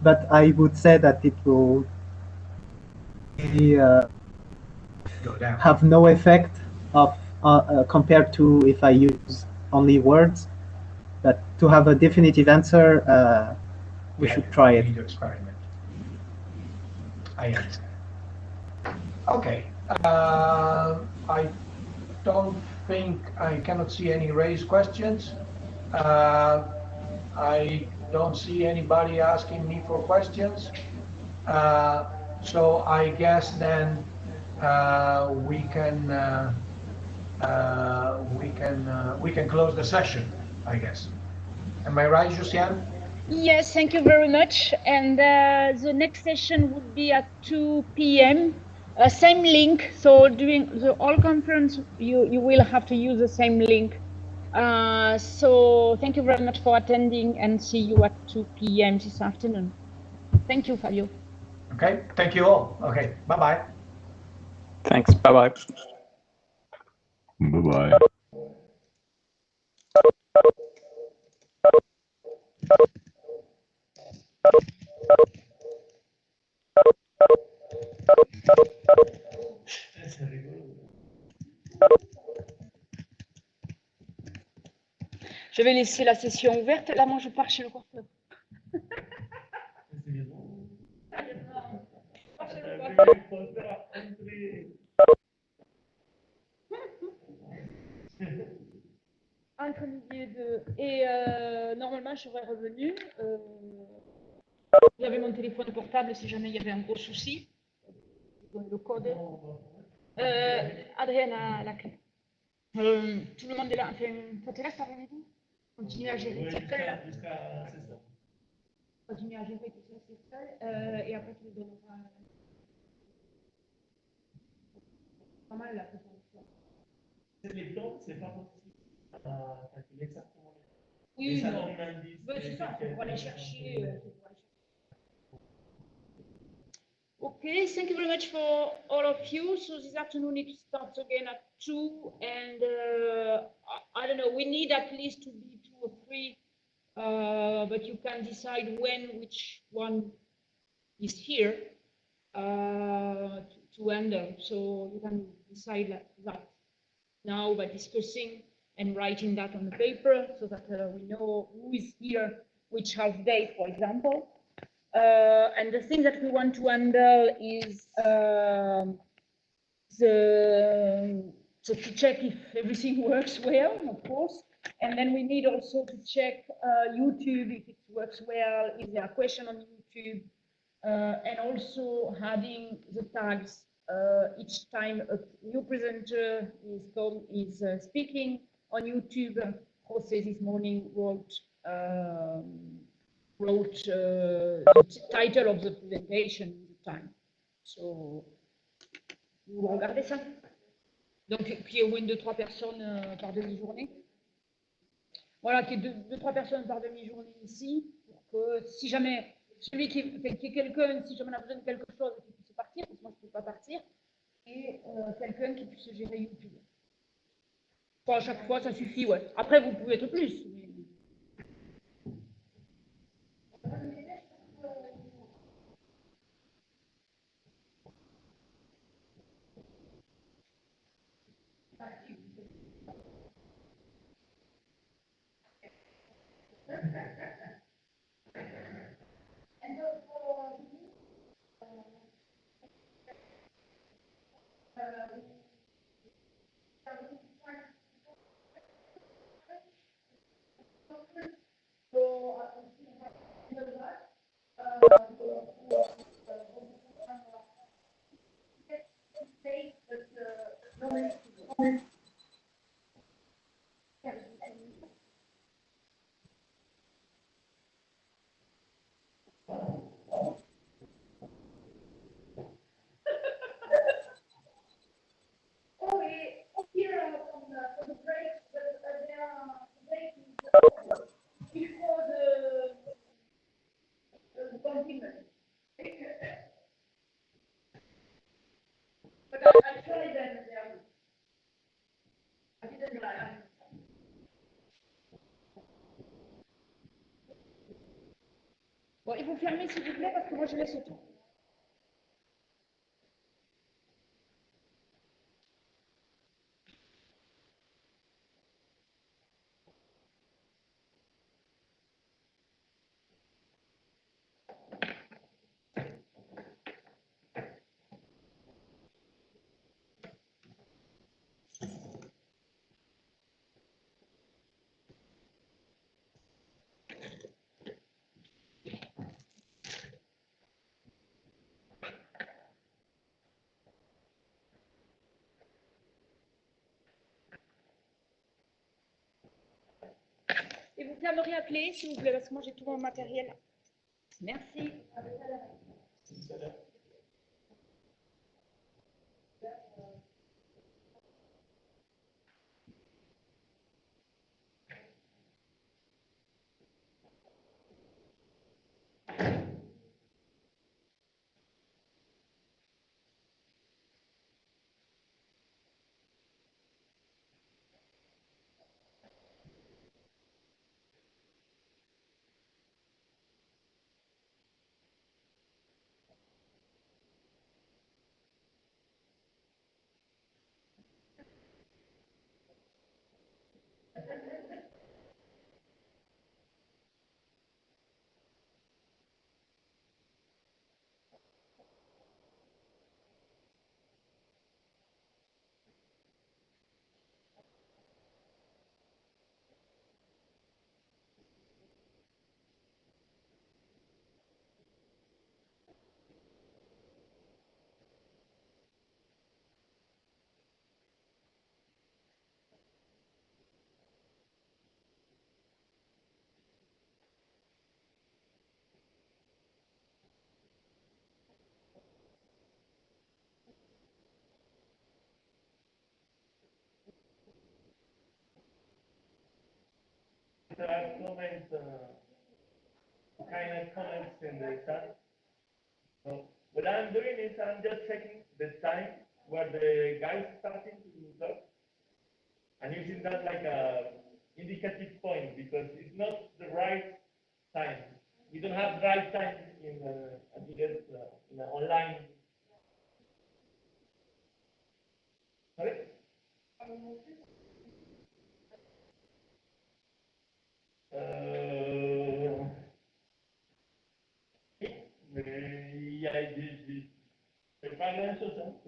But I would say that it will have no effect of compared to if I use only words. But to have a definitive answer, we should try it. Need to experiment. I understand. Okay. I don't think I cannot see any raised questions. I don't see anybody asking me for questions. So I guess then we can close the session, I guess. Am I right, Josiane? Yes, thank you very much. And the next session would be at 2 p.m. Same link. So during the whole conference, you will have to use the same link. So thank you very much for attending, and see you at 2 p.m. this afternoon. Thank you, Fabio. Okay, thank you all. Okay, bye-bye. Thanks, bye-bye. Bye-bye. Je vais laisser la session ouverte. Là, moi, je pars chez le coiffeur. entre midi et deux. Et normalement, je serais revenue. J'avais mon téléphone portable si jamais il y avait un gros souci. Le code. Adrien a la clé. Tout le monde est là. Enfin, ça te laisse par midi? Continue à gérer. Oui, C'est seul. c'est ça. Continue à gérer tout ça, c'est seul. Et après, tu le donneras. Pas mal la préparation. C'est les temps, c'est pas possible à calculer exactement. Oui, ça non. donne un indice. C'est ça, il faut aller chercher. Okay, thank you very much for all of you. So this afternoon it starts again at 2, and I don't know, we need at least to be 2 or 3, but you can decide when which one is here to handle. So you can decide that now by discussing and writing that on the paper so that we know who is here which half day, for example. And the thing that we want to handle is so to check if everything works well, of course. And then we need also to check YouTube if it works well, if there are questions on YouTube, and also adding the tags each time a new presenter is speaking on YouTube. Jose this morning wrote the title of the presentation in the time. So, vous regardez ça? Donc, qu'il y ait au moins 2-3 personnes par demi-journée. Voilà, qu'il y ait 2-3 personnes par demi-journée ici, pour que si jamais, qu'il y ait quelqu'un, si jamais on a besoin de quelque chose, qui puisse partir, parce que moi je ne peux pas partir, et quelqu'un qui puisse gérer YouTube. Bon, à chaque fois, ça suffit, ouais. Après, vous pouvez être plus. Mais... Bon, il faut fermer s'il vous plaît parce que moi je laisse tout. Et vous pouvez me réappeler, s'il vous plaît, parce que moi j'ai tout mon matériel. Merci. À tout à l'heure. there are comments, kind of comments in the chat. So what I'm doing is I'm just checking the time where the guy is starting to talk and using that like a indicative point because it's not the right time. We don't have right time in in online. Sorry? Yeah, the financial sense.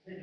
You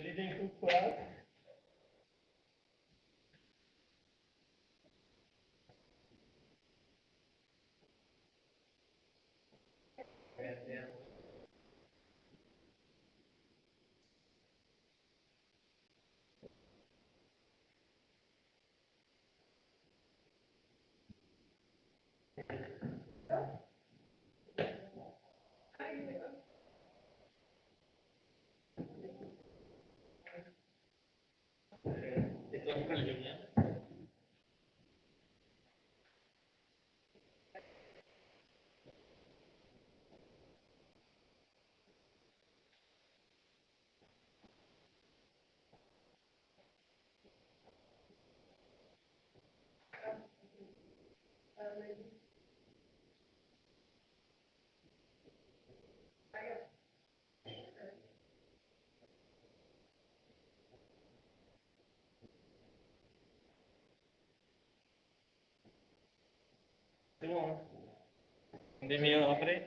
didn't cook for us? C'est bon, hein? Une demi-heure après.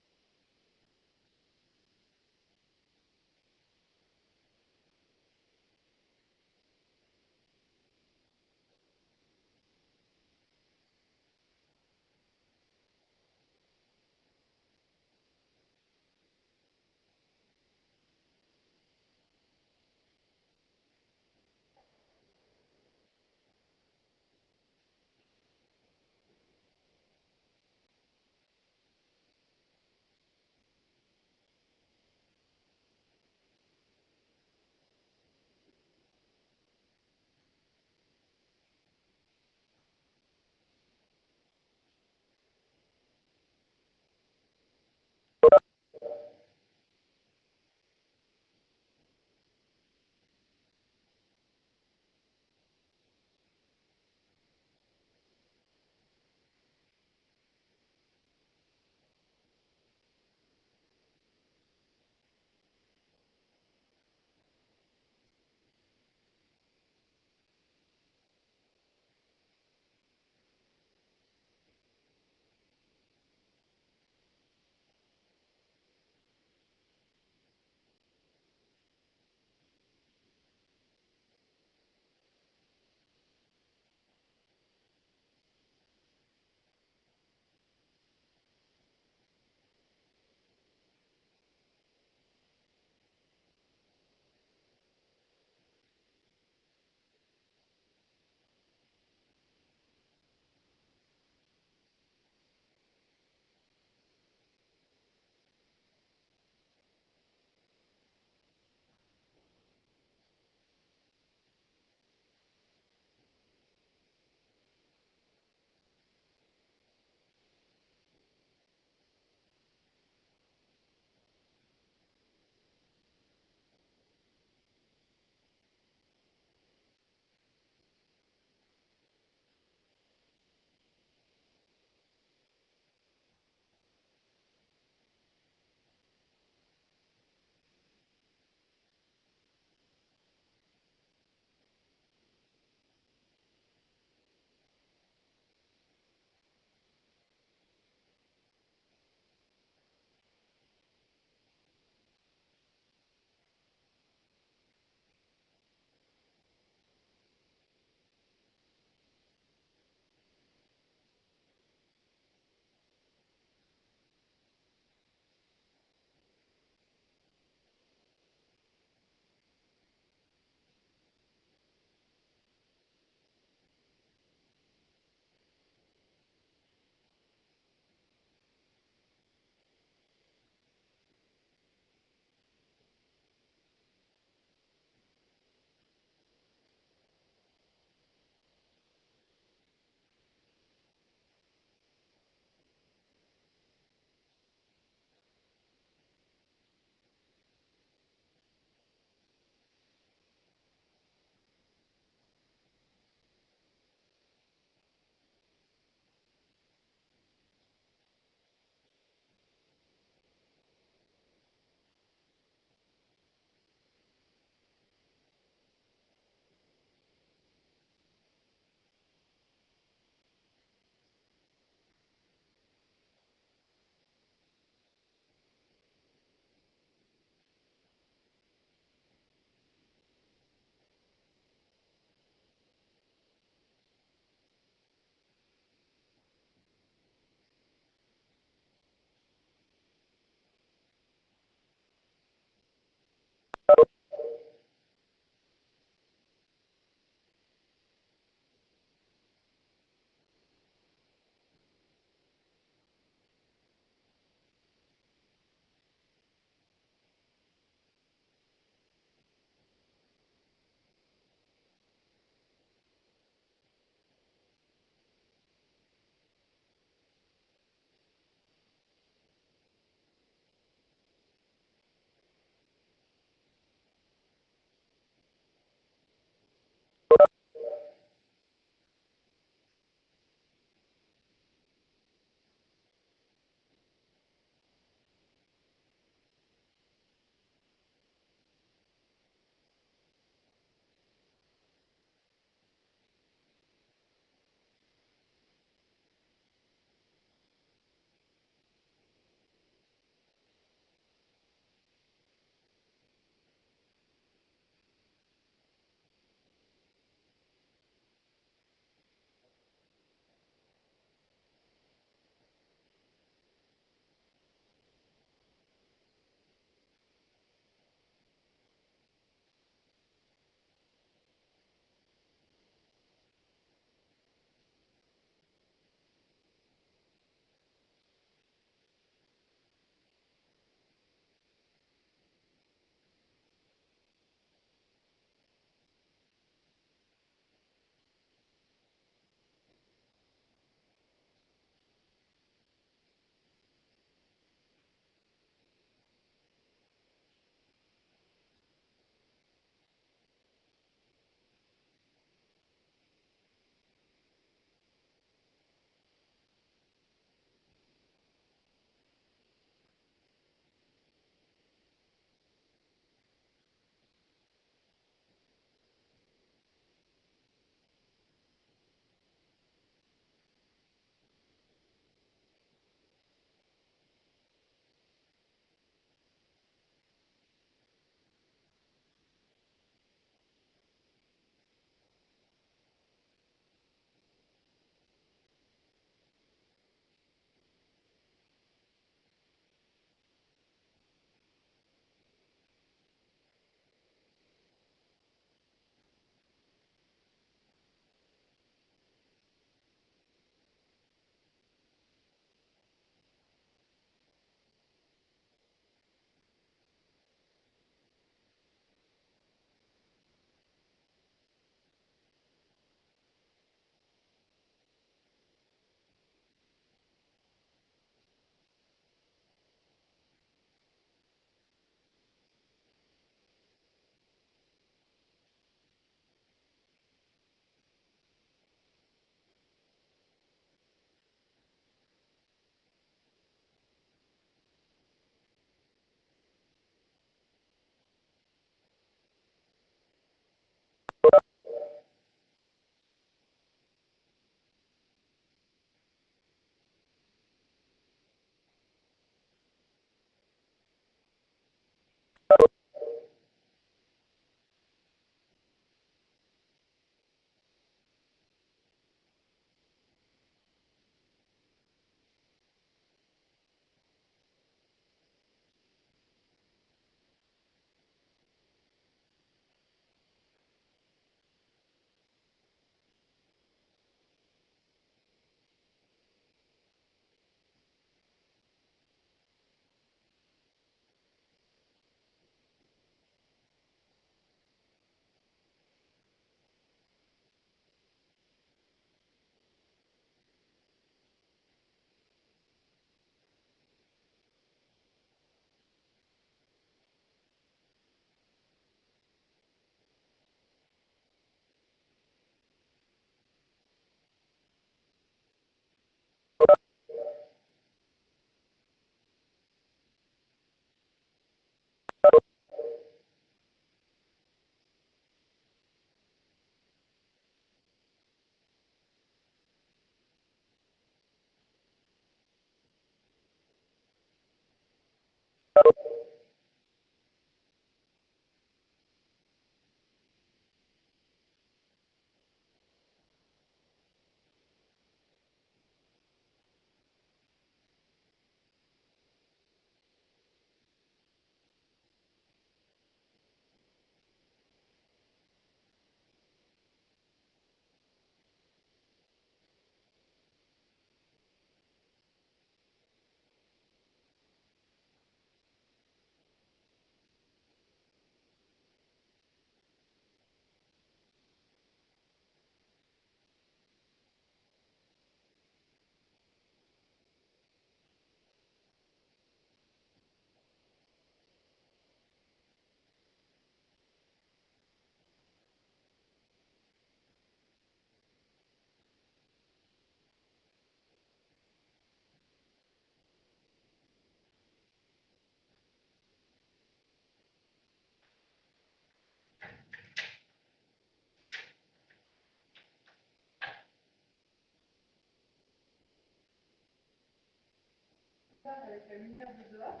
Avec la lumière de dehors.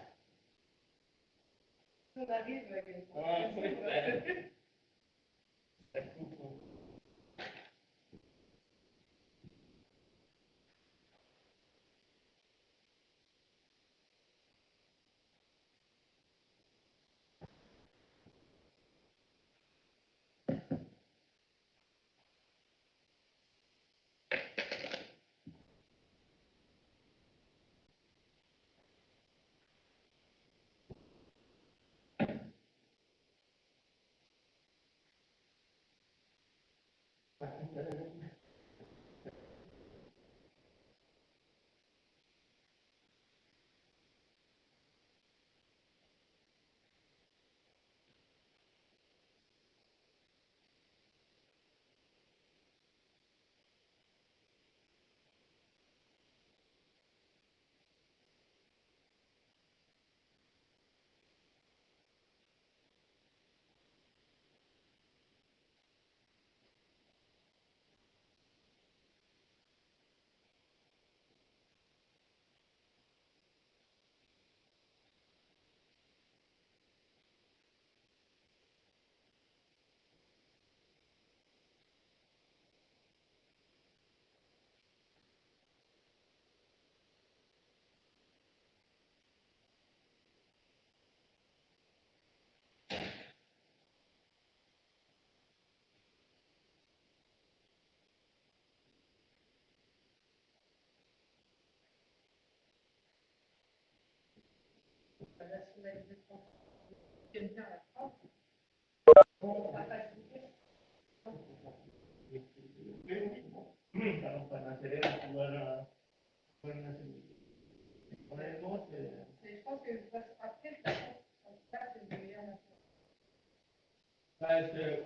On arrive avec une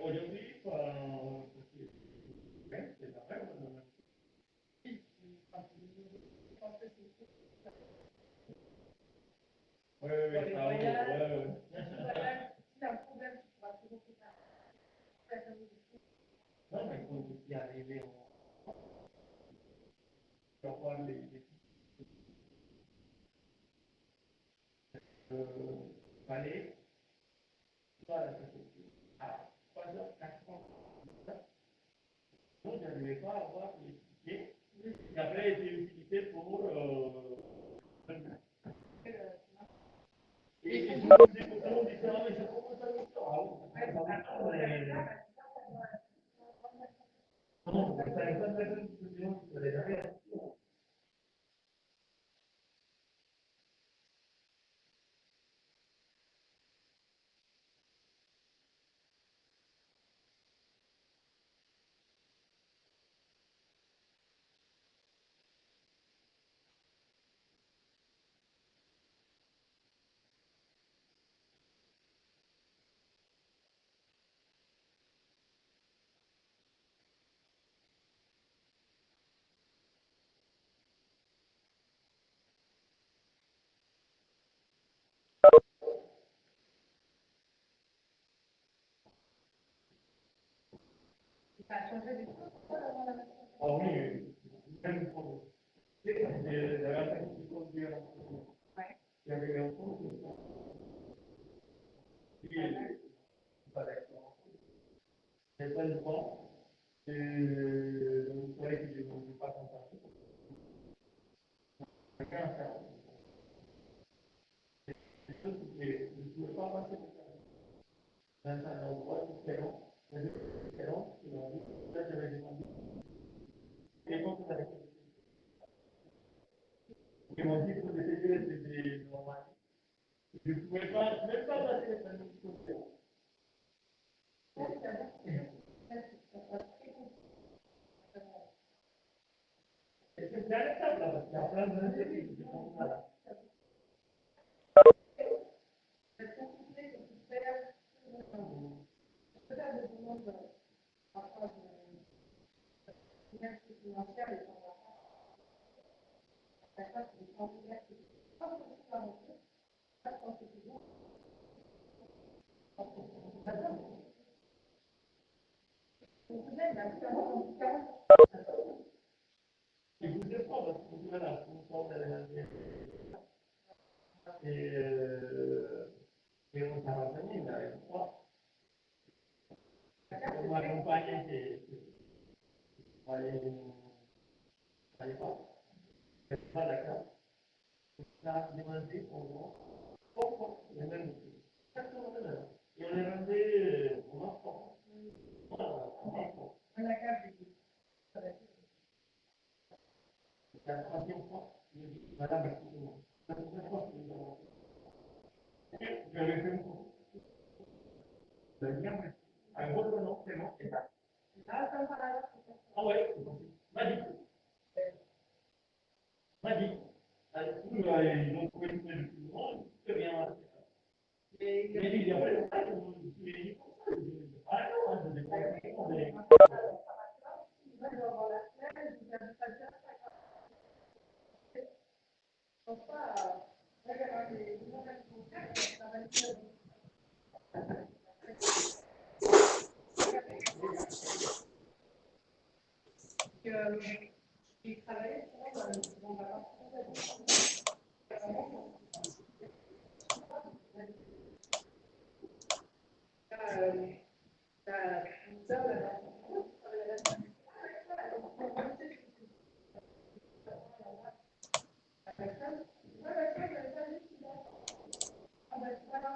aujourd'hui, c'est la même. Oui, oui, ça roule, c'est un problème, tu pourras toujours faire. Non, mais il faut aussi arriver à voir les palais, à 3h, 4h. Non, je n'arrivais pas à avoir les tickets qui avaient été utilisés pour. Et nous nous écoutons différemment, mais je commence à le faire. Non, ça n'est pas de la discussion, ça n'est rien. Ça a changé des choses avant la machine. Ah oui, même pour la personne qui conduit en cours. Il y avait un cours de ça. Lui, il n'est pas d'accord. C'est pas le temps. Vous savez que je ne veux pas contacter. Chacun a sa c'est sûr que je ne pouvais pas passer dans un endroit différent, différent, là j'avais demandé. Et donc, ils m'ont dit que c'était normal. Je ne pouvais pas, même pas passer dans une discussion. Et c'est arrêtable là, parce qu'il y a plein d'individus qui font ça. Et vous devez prendre, voilà, vous prendre la et on s'est renseigné, mais avec moi, on m'a accompagné, on n'allait pas d'accord. On a demandé pour moi, les mêmes, 80 heures. Et on est rentré au enfant. À la cave, c'est la troisième fois. Madame, excusez-moi. C'est la troisième fois que nous avons fait. Je l'ai fait beaucoup. Le lien, un gros nom, c'est bon, c'est ça. Ah ouais, c'est possible. Magique. Magique. Ils ont trouvé le plus grand, c'est bien. Mais il y a pas de ah non,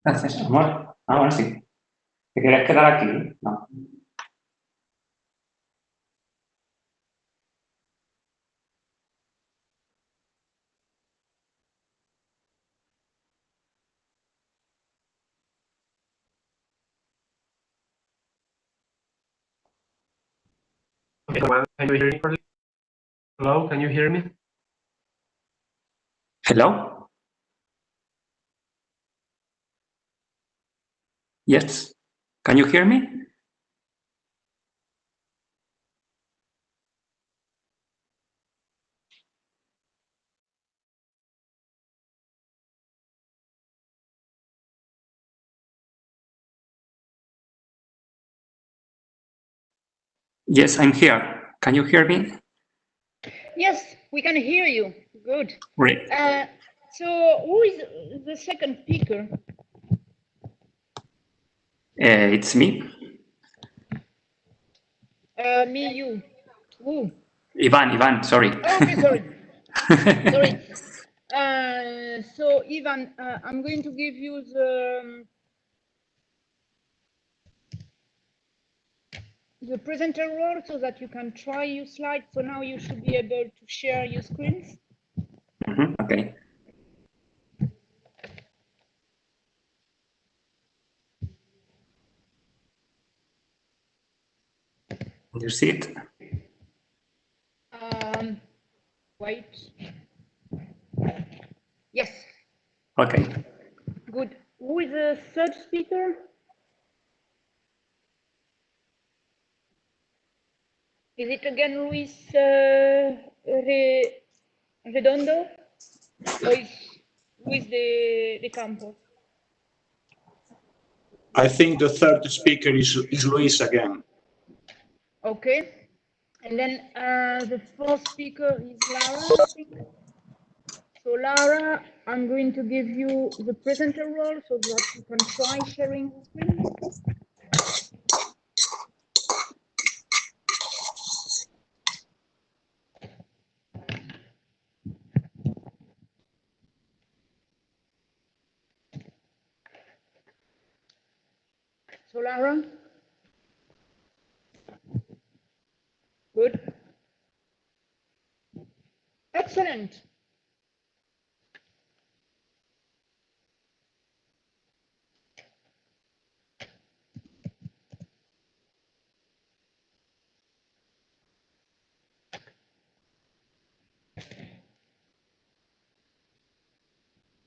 Amor, ahora sí. ¿Te quieres quedar aquí? No. Okay, well, can you hear me? Hello, can you hear me? Hello? Yes. Can you hear me? Yes, I'm here. Can you hear me? Yes, we can hear you. Good. Great. So who is the second speaker? It's me, Me, you. Who? Ivan, sorry. Okay, sorry. Sorry. So Ivan, I'm going to give you the presenter role so that you can try your slides. So now you should be able to share your screens. Okay. You see it? Wait. Yes. Okay. Good. Who is the third speaker? Is it again Luis Redondo? Or is Luis de Campos? I think the third speaker is Luis again. Okay. And then the fourth speaker is Lara, I think. So Lara, I'm going to give you the presenter role so that you can try sharing the screen. So Lara, good. Excellent.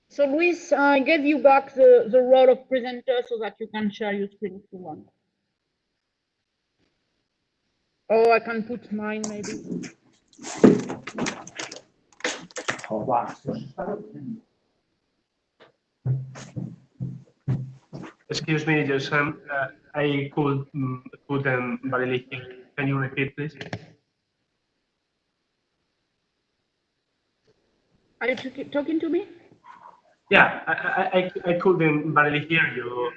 So Luis, I gave you back the role of presenter so that you can share your screen if you want. Oh, I can put mine maybe. Excuse me, Josam. I couldn't barely hear. Can you repeat, please? Are you talking to me? Yeah, I couldn't barely hear you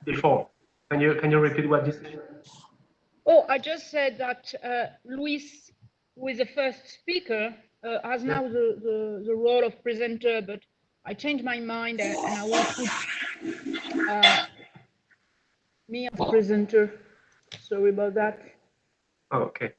before. Can you repeat what you said? Oh, I just said that Luis, who is the first speaker, has now the role of presenter, but I changed my mind and I will put me as presenter. Sorry about that. Oh, okay.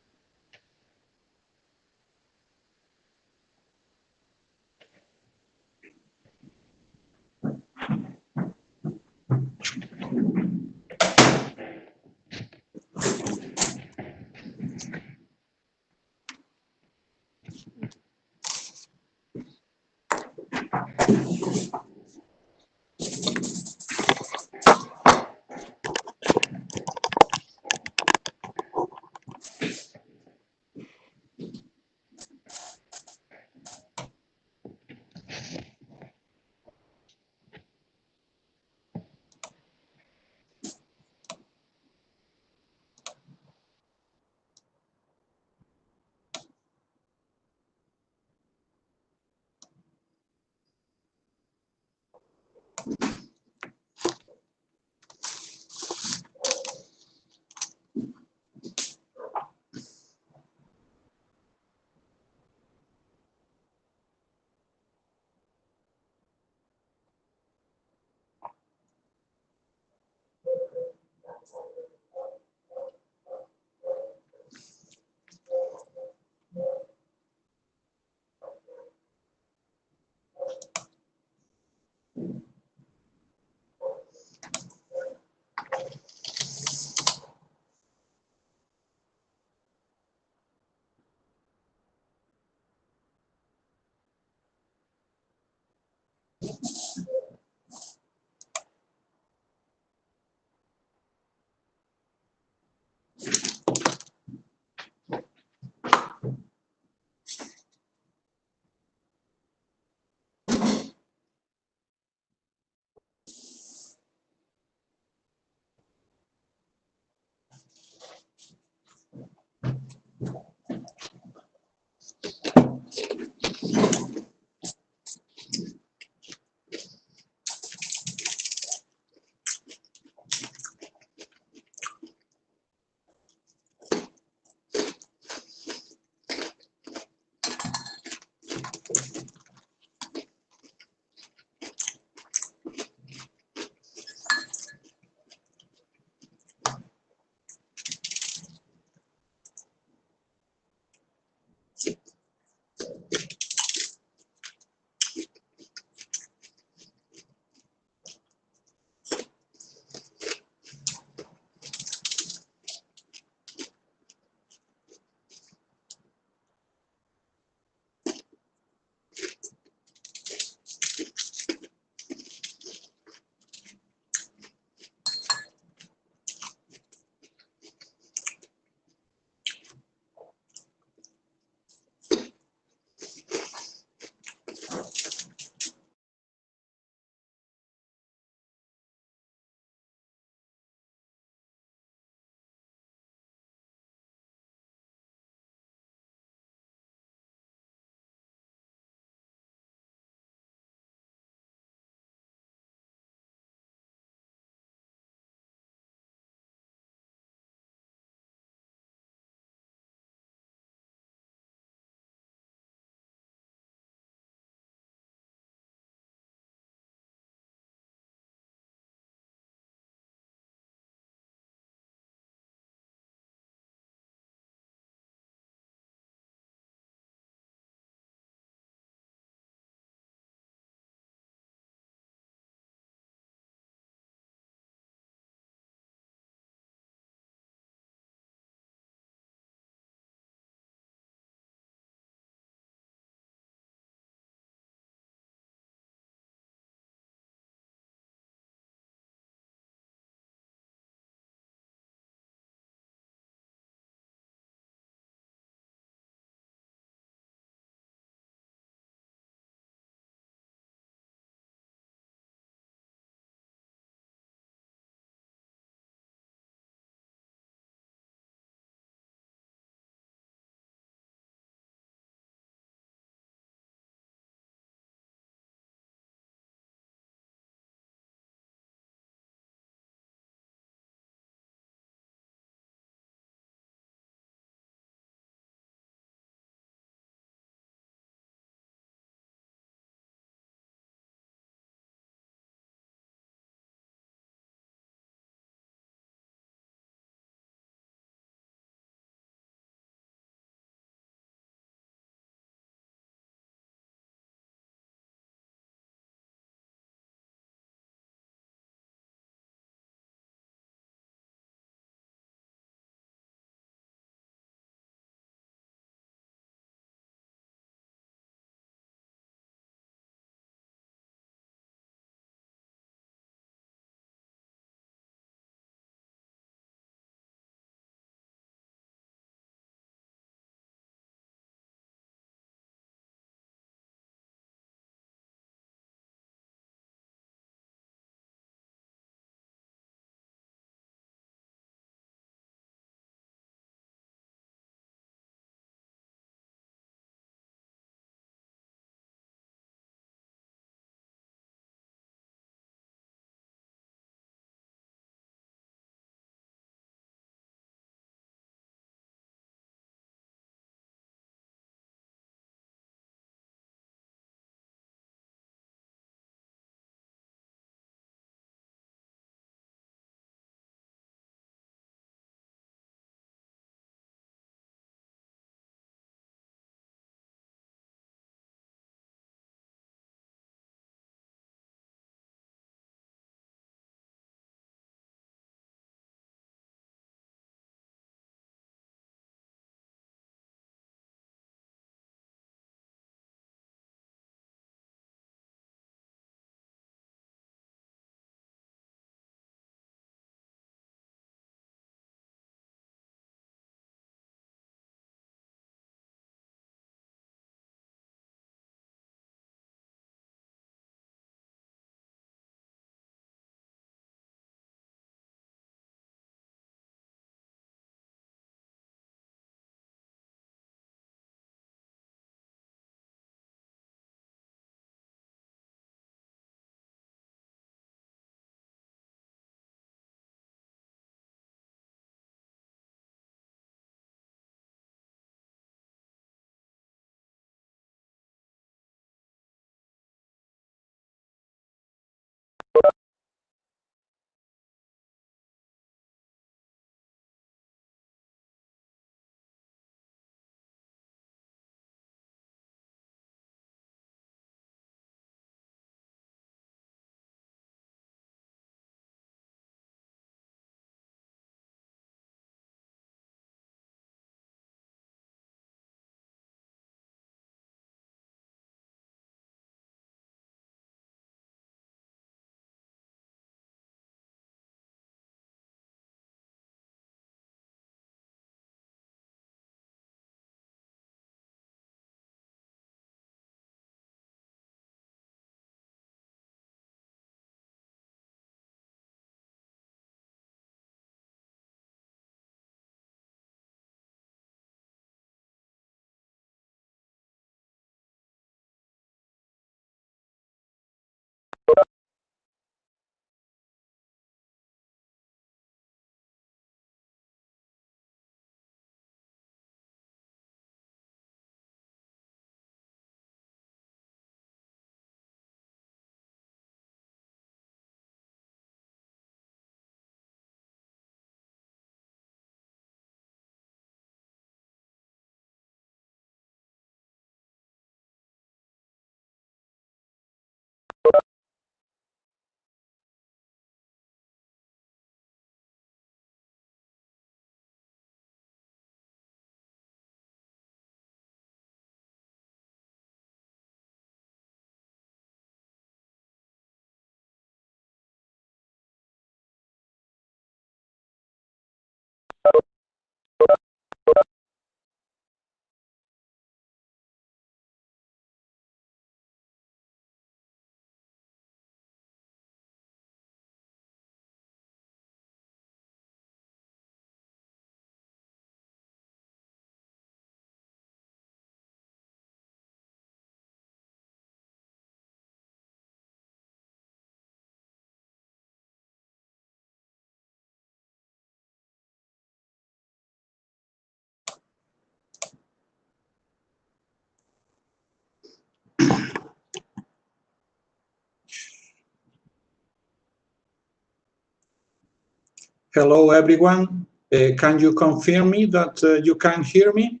Hello, everyone. Can you confirm me that you can hear me?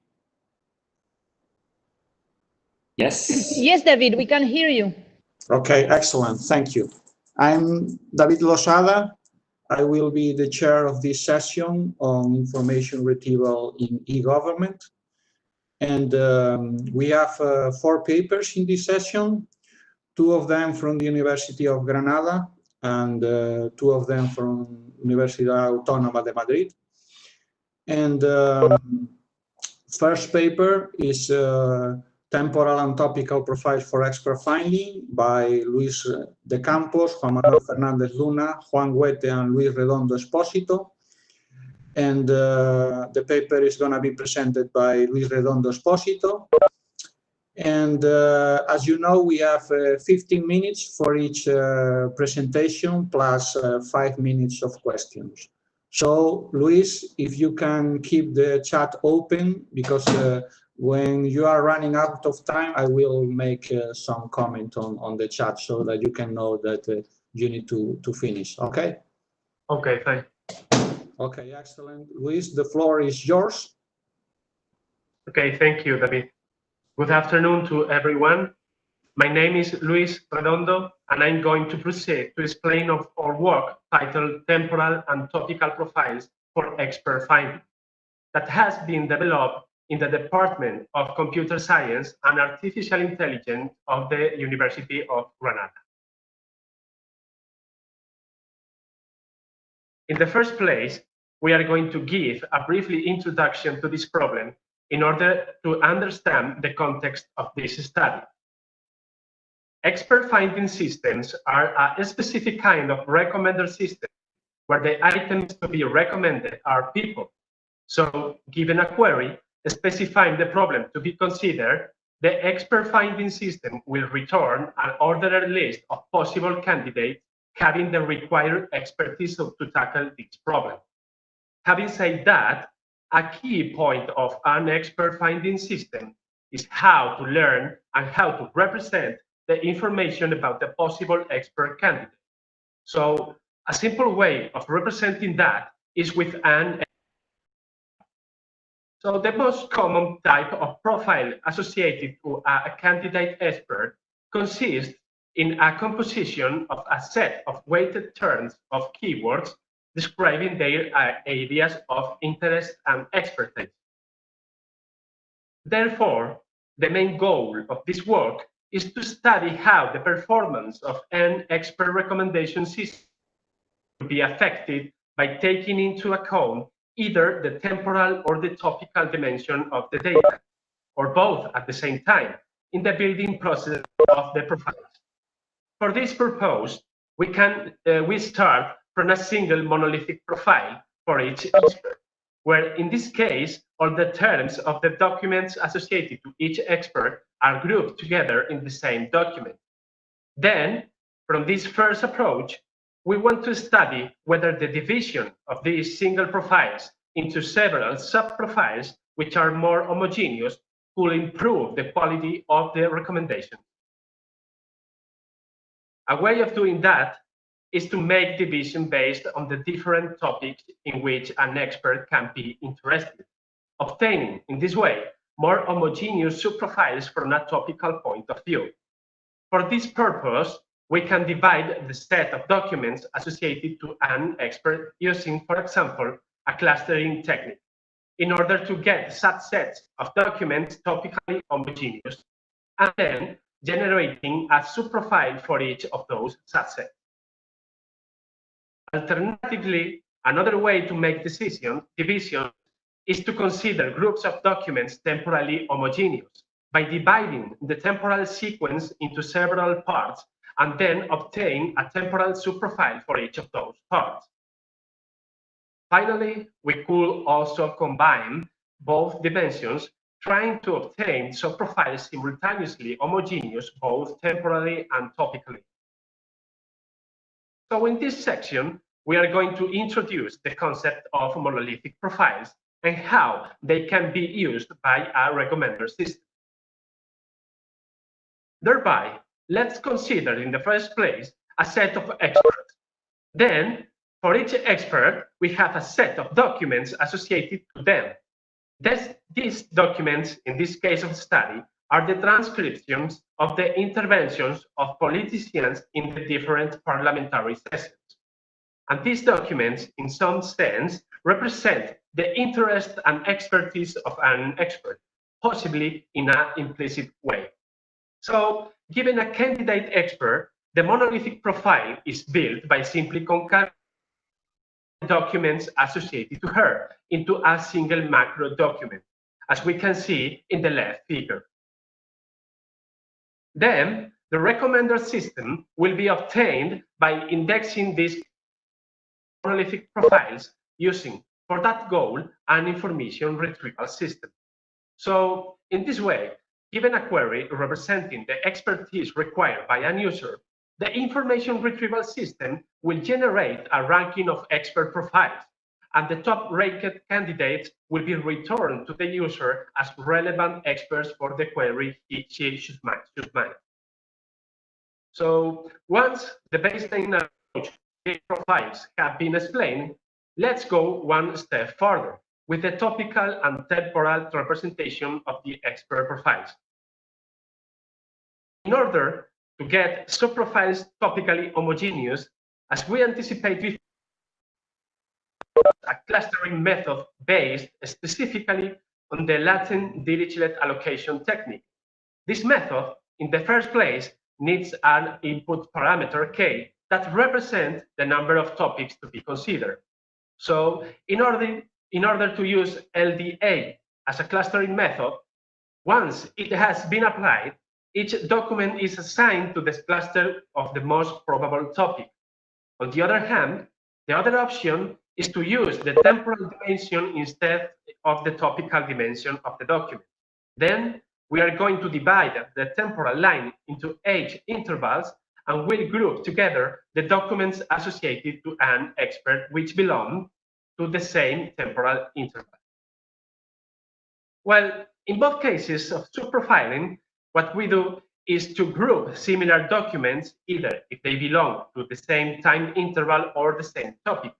Yes. Yes, David, we can hear you. Okay, excellent. Thank you. I'm David Losada. I will be the chair of this session on information retrieval in e-government. And we have 4 papers in this session, 2 of them from the University of Granada and 2 of them from Universidad Autónoma de Madrid. And first paper is Temporal and Topical Profiles for Expert Finding by Luis de Campos, Juan Manuel Fernández Luna, Juan Huete, and Luis Redondo Espósito. And the paper is going to be presented by Luis Redondo Espósito. And as you know, we have 15 minutes for each presentation plus 5 minutes of questions. So, Luis, if you can keep the chat open, because when you are running out of time, I will make some comment on the chat so that you can know that you need to finish, okay? Okay, fine. Okay, excellent. Luis, the floor is yours. Okay, thank you, David. Good afternoon to everyone. My name is Luis Redondo, and I'm going to proceed to explain of our work titled Temporal and Topical Profiles for Expert Finding that has been developed in the Department of Computer Science and Artificial Intelligence of the University of Granada. In the first place, we are going to give a brief introduction to this problem in order to understand the context of this study. Expert finding systems are a specific kind of recommender system where the items to be recommended are people. So, given a query specifying the problem to be considered, the expert finding system will return an ordered list of possible candidates having the required expertise to tackle this problem. Having said that, a key point of an expert finding system is how to learn and how to represent the information about the possible expert candidate. So a simple way of representing that is with an. So the most common type of profile associated to a candidate expert consists in a composition of a set of weighted terms of keywords describing their areas of interest and expertise. Therefore, the main goal of this work is to study how the performance of an expert recommendation system will be affected by taking into account either the temporal or the topical dimension of the data, or both at the same time, in the building process of the profiles. For this purpose, we start from a single monolithic profile for each expert, where in this case, all the terms of the documents associated to each expert are grouped together in the same document. Then, from this first approach, we want to study whether the division of these single profiles into several sub-profiles, which are more homogeneous, will improve the quality of the recommendation. A way of doing that is to make division based on the different topics in which an expert can be interested, obtaining, in this way, more homogeneous subprofiles from a topical point of view. For this purpose, we can divide the set of documents associated to an expert using, for example, a clustering technique, in order to get subsets of documents topically homogeneous, and then generating a subprofile for each of those subsets. Alternatively, another way to make division is to consider groups of documents temporally homogeneous by dividing the temporal sequence into several parts and then obtain a temporal subprofile for each of those parts. Finally, we could also combine both dimensions, trying to obtain subprofiles simultaneously homogeneous both temporally and topically. So in this section, we are going to introduce the concept of monolithic profiles and how they can be used by a recommender system. Thereby, let's consider in the first place a set of experts. Then, For each expert, we have a set of documents associated to them. These documents, in this case of study, are the transcriptions of the interventions of politicians in the different parliamentary sessions. And these documents, in some sense, represent the interest and expertise of an expert, possibly in an implicit way. So, given a candidate expert, the monolithic profile is built by simply concatenating documents associated to her into a single macro document, as we can see in the left figure. Then, the recommender system will be obtained by indexing these monolithic profiles using, for that goal, an information retrieval system. So, in this way, given a query representing the expertise required by an user, the information retrieval system will generate a ranking of expert profiles, and the top-ranked candidates will be returned to the user as relevant experts for the query she should manage. So once the baseline approach profiles have been explained, let's go one step further with the topical and temporal representation of the expert profiles. In order to get subprofiles topically homogeneous, as we anticipate before, a clustering method based specifically on the latent Dirichlet allocation technique. This method, in the first place, needs an input parameter k that represents the number of topics to be considered. So in order to use LDA as a clustering method, once it has been applied, each document is assigned to this cluster of the most probable topic. On the other hand, the other option is to use the temporal dimension instead of the topical dimension of the document. Then we are going to divide the temporal line into age intervals, and we'll group together the documents associated to an expert which belong to the same temporal interval. Well, in both cases of subprofiling, what we do is to group similar documents, either if they belong to the same time interval or the same topic.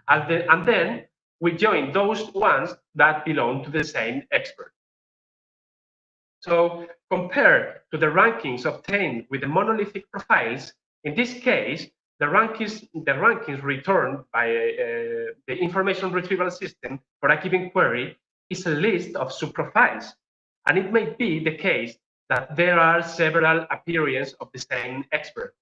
And then we join those ones that belong to the same expert. So compared to the rankings obtained with the monolithic profiles, in this case, the rankings returned by the information retrieval system for a given query is a list of subprofiles. And it may be the case that there are several appearances of the same expert.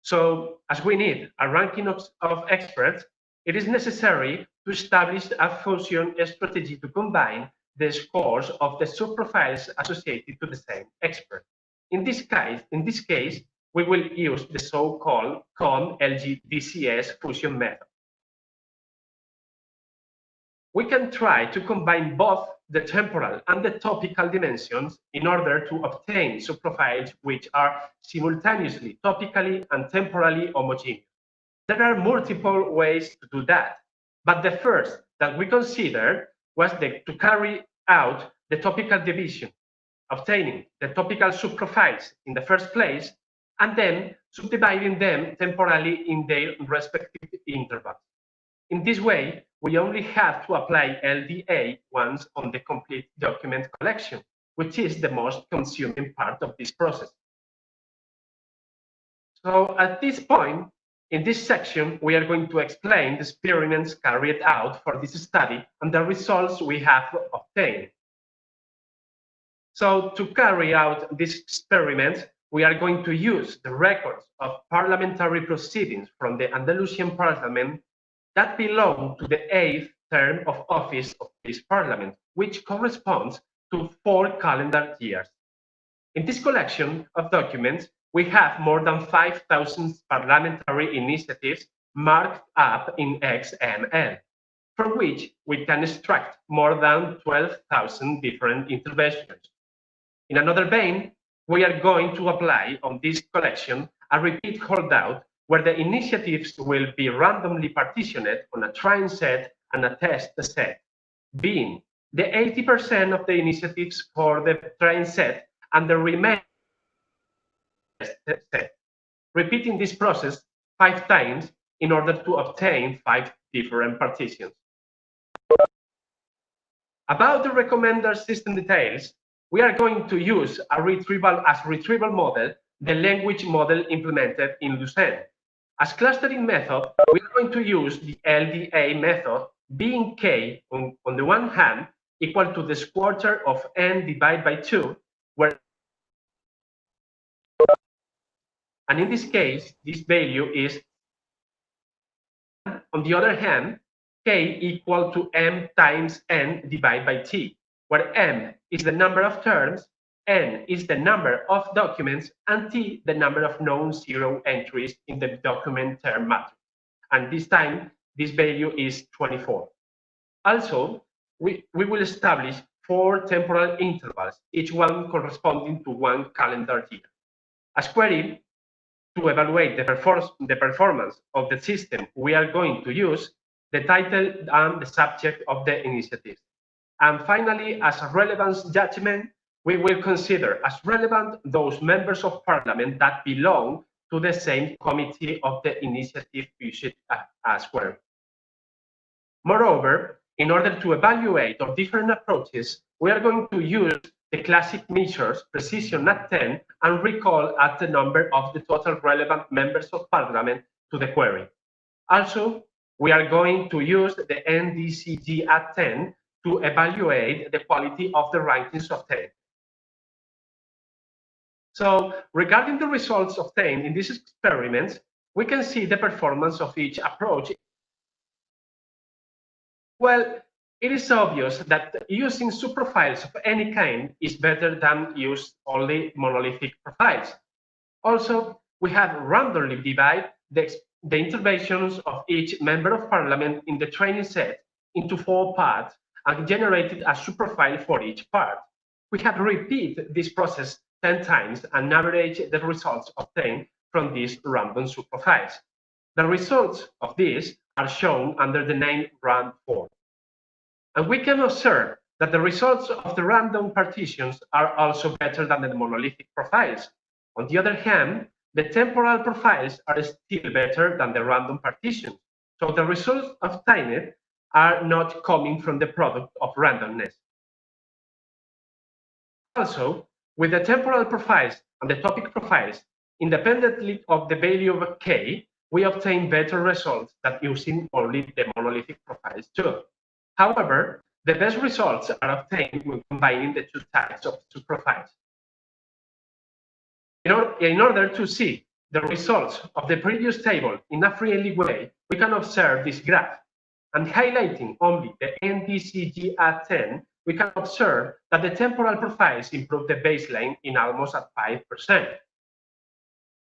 So as we need a ranking of experts, it is necessary to establish a fusion strategy to combine the scores of the subprofiles associated to the same expert. In this case, we will use the so-called COM-LGDCS fusion method. We can try to combine both the temporal and the topical dimensions in order to obtain subprofiles which are simultaneously topically and temporally homogeneous. There are multiple ways to do that, but the first that we considered was to carry out the topical division, obtaining the topical subprofiles in the first place, and then subdividing them temporally in their respective intervals. In this way, we only have to apply LDA once on the complete document collection, which is the most consuming part of this process. So at this point, in this section, we are going to explain the experiments carried out for this study and the results we have obtained. So to carry out this experiment, we are going to use the records of parliamentary proceedings from the Andalusian Parliament that belong to the 8th term of office of this parliament, which corresponds to 4 calendar years. In this collection of documents, we have more than 5,000 parliamentary initiatives marked up in XML, from which we can extract more than 12,000 different interventions. In another vein, we are going to apply on this collection a repeat holdout where the initiatives will be randomly partitioned on a train set and a test set, being the 80% of the initiatives for the train set and the remaining set. Repeating this process 5 times in order to obtain 5 different partitions. About the recommender system details, we are going to use a retrieval model, the language model implemented in Lucene. As clustering method, we are going to use the LDA method, being k on the one hand equal to the square of n divided by 2, where, and in this case, this value is, on the other hand, k equal to m times n divided by t, where m is the number of terms, n is the number of documents, and t the number of known zero entries in the document term matrix. And this time, this value is 24. Also, we will establish 4 temporal intervals, each one corresponding to 1 calendar year. As query to evaluate the performance of the system we are going to use, the title and the subject of the initiative. And finally, as a relevance judgment, we will consider as relevant those members of parliament that belong to the same committee of the initiative issued as query. Moreover, in order to evaluate our different approaches, we are going to use the classic measures, precision at 10, and recall at the number of the total relevant members of parliament to the query. Also, we are going to use the NDCG at 10 to evaluate the quality of the rankings obtained. So, regarding the results obtained in these experiments, we can see the performance of each approach. Well, it is obvious that using subprofiles of any kind is better than use only monolithic profiles. Also, we have randomly divided the interventions of each member of parliament in the training set into 4 parts and generated a subprofile for each part. We have repeated this process 10 times and averaged the results obtained from these random subprofiles. The results of this are shown under the name RAND4. And we can observe that the results of the random partitions are also better than the monolithic profiles. On the other hand, the temporal profiles are still better than the random partitions. So the results obtained are not coming from the product of randomness. Also, with the temporal profiles and the topic profiles, independently of the value of k, we obtain better results than using only the monolithic profiles too. However, the best results are obtained when combining the 2 types of subprofiles. In order to see the results of the previous table in a friendly way, we can observe this graph. And highlighting only the NDCG at 10, we can observe that the temporal profiles improve the baseline in almost at 5%.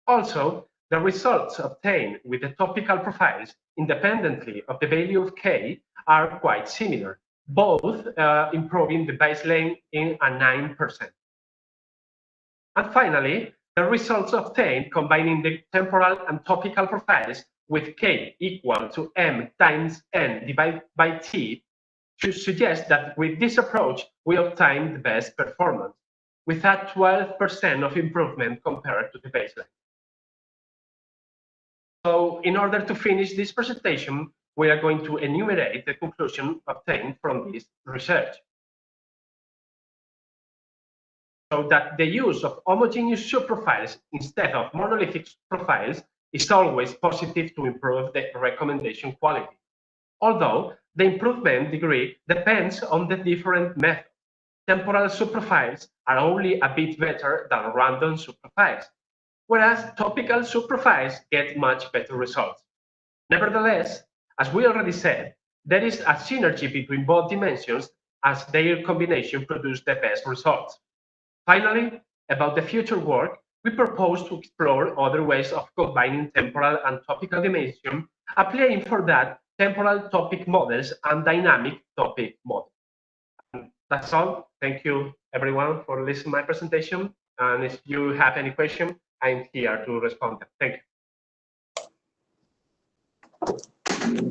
Also, the results obtained with the topical profiles, independently of the value of k, are quite similar, both improving the baseline in a 9%. And finally, the results obtained combining the temporal and topical profiles with k equal to m times n divided by t should suggest that with this approach, we obtain the best performance, with a 12% of improvement compared to the baseline. So in order to finish this presentation, we are going to enumerate the conclusion obtained from this research. So that the use of homogeneous subprofiles instead of monolithic profiles is always positive to improve the recommendation quality, although the improvement degree depends on the different methods. Temporal subprofiles are only a bit better than random subprofiles, whereas topical subprofiles get much better results. Nevertheless, as we already said, there is a synergy between both dimensions as their combination produces the best results. Finally, about the future work, we propose to explore other ways of combining temporal and topical dimension, applying for that temporal topic models and dynamic topic models. And that's all. Thank you, everyone, for listening to my presentation. And if you have any question, I'm here to respond. Thank you.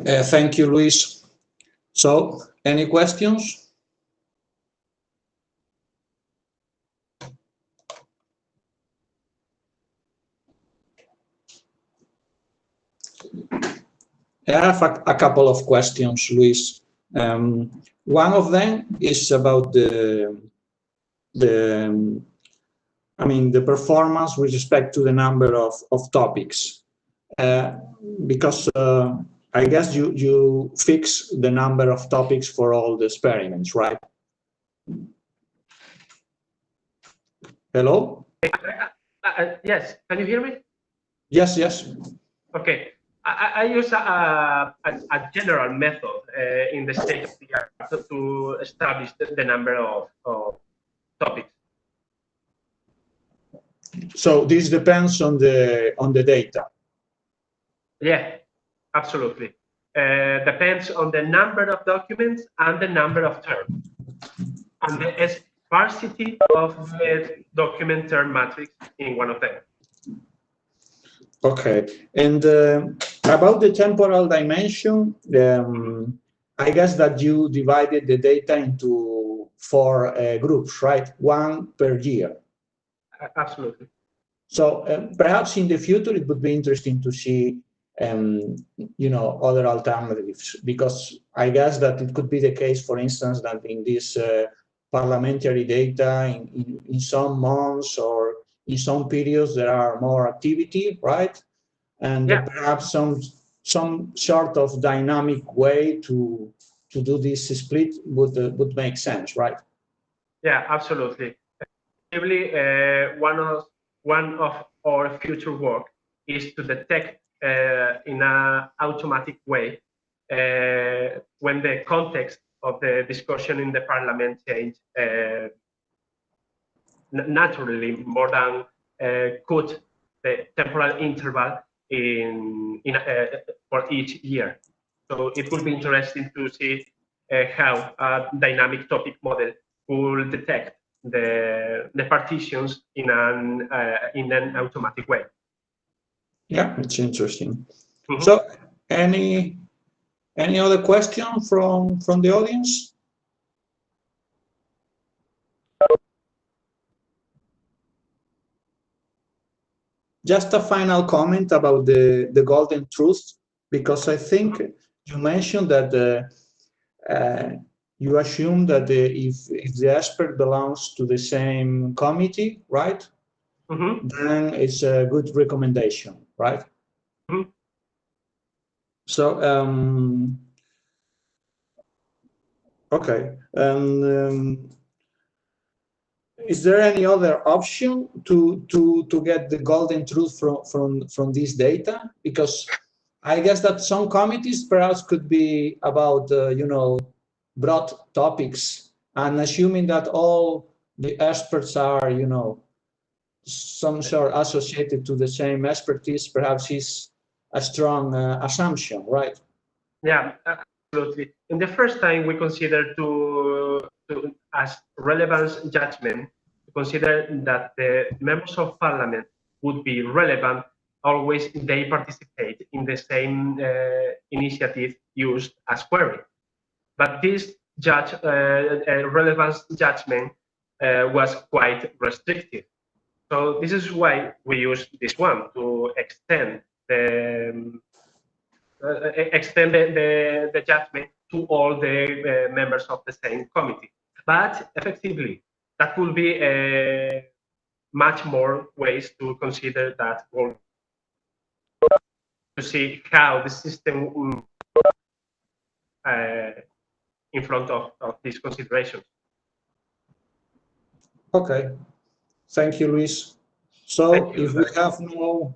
Thank you, Luis. So, any questions? I have a couple of questions, Luis. One of them is about the performance with respect to the number of topics, because I guess you fix the number of topics for all the experiments, right? Hello? Yes, can you hear me? Yes, yes. Okay. I use a general method in the state of the art to establish the number of topics. So this depends on the data. Yeah, absolutely. Depends on the number of documents and the number of terms, and the sparsity of the document term matrix in one of them. Okay, and about the temporal dimension, I guess that you divided the data into 4 groups, right? 1 per year. Absolutely. So perhaps in the future it would be interesting to see, other alternatives, because I guess that it could be the case, for instance, that in this parliamentary data, in some months or in some periods there are more activity, right? And perhaps some sort of dynamic way to do this split would make sense, right? Yeah, absolutely. Probably one of our future work is to detect in an automatic way when the context of the discussion in the parliament change naturally more than could the temporal interval for each year. So it would be interesting to see how a dynamic topic model will detect the partitions in an automatic way. Yeah, it's interesting. Mm-hmm. So any other question from the audience? Just a final comment about the golden truth, because I think you mentioned that you assume that if the expert belongs to the same committee, right? Mm-hmm. Then it's a good recommendation, right? Mm-hmm. So, okay. Is there any other option to get the golden truth from this data? Because I guess that some committees perhaps could be about broad topics, and assuming that all the experts are some sort associated to the same expertise, perhaps is a strong assumption, right? Yeah, absolutely. In the first time, we consider as relevance judgment, to consider that the members of parliament would be relevant always they participate in the same initiative used as query. But this relevance judgment was quite restrictive. So this is why we use this one to extend the judgment to all the members of the same committee. But effectively, that will be much more ways to consider that goal, to see how the system in front of these considerations. Okay, thank you, Luis. So if we have no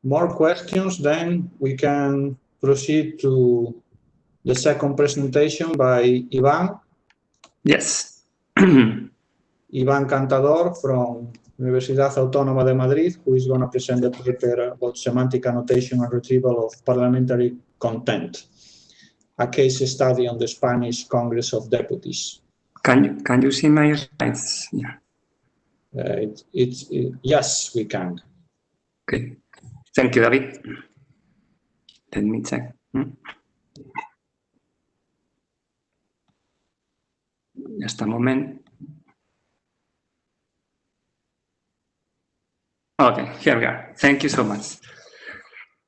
more questions, then we can proceed to the second presentation by Ivan. Yes. Ivan Cantador from Universidad Autónoma de Madrid, who is going to present the paper about semantic annotation and retrieval of parliamentary content, a case study on the Spanish Congress of Deputies. Can you see my slides? Yeah. Yes, we can. Okay. Thank you, David. Let me check. Just a moment. Okay, here we are. Thank you so much.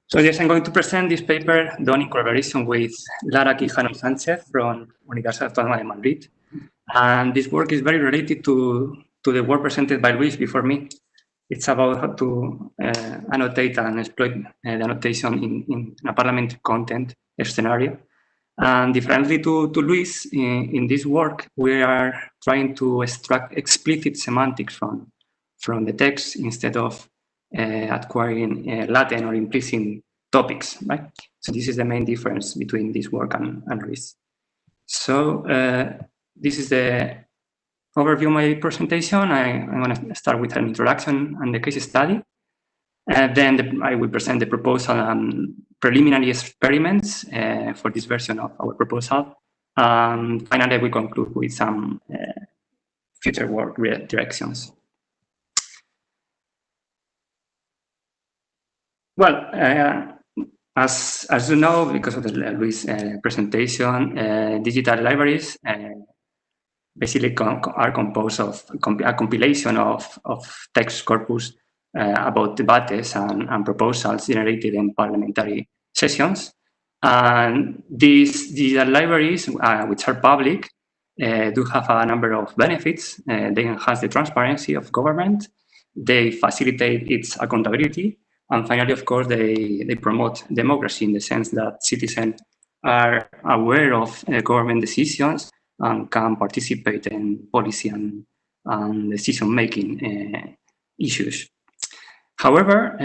So yes, I'm going to present this paper done in collaboration with Lara Quijano Sanchez from Universidad Autónoma de Madrid. And this work is very related to the work presented by Luis before me. It's about how to annotate and exploit the annotation in a parliamentary content scenario. And differently to Luis, in this work, we are trying to extract explicit semantics from the text instead of acquiring latent or implicit topics, right? So this is the main difference between this work and Luis. So this is the overview of my presentation. I'm going to start with an introduction and the case study. Then I will present the proposal and preliminary experiments for this version of our proposal. And finally, we conclude with some future work directions. Well, as you know, because of the Luis presentation, digital libraries basically are composed of a compilation of text corpus about debates and proposals generated in parliamentary sessions. And these digital libraries, which are public, do have a number of benefits. They enhance the transparency of government. They facilitate its accountability. And finally, of course, they promote democracy in the sense that citizens are aware of government decisions and can participate in policy and decision-making issues. However,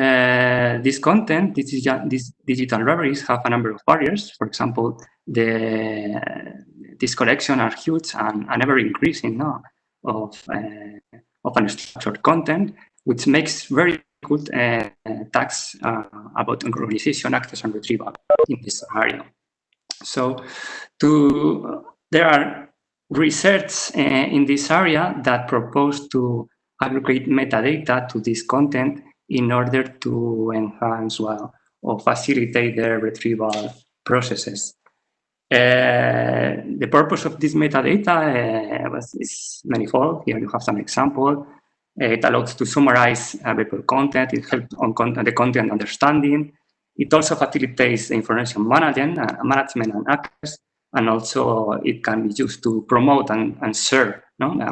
this content, these digital libraries have a number of barriers. For example, these collections are huge and ever increasing of unstructured content, which makes very good tasks about organization, access, and retrieval in this area. So there are research in this area that propose to aggregate metadata to this content in order to enhance or facilitate the retrieval processes. The purpose of this metadata is manifold. Here you have some example. It allows to summarize paper content. It helps on the content understanding. It also facilitates the information management and access. And also it can be used to promote and share,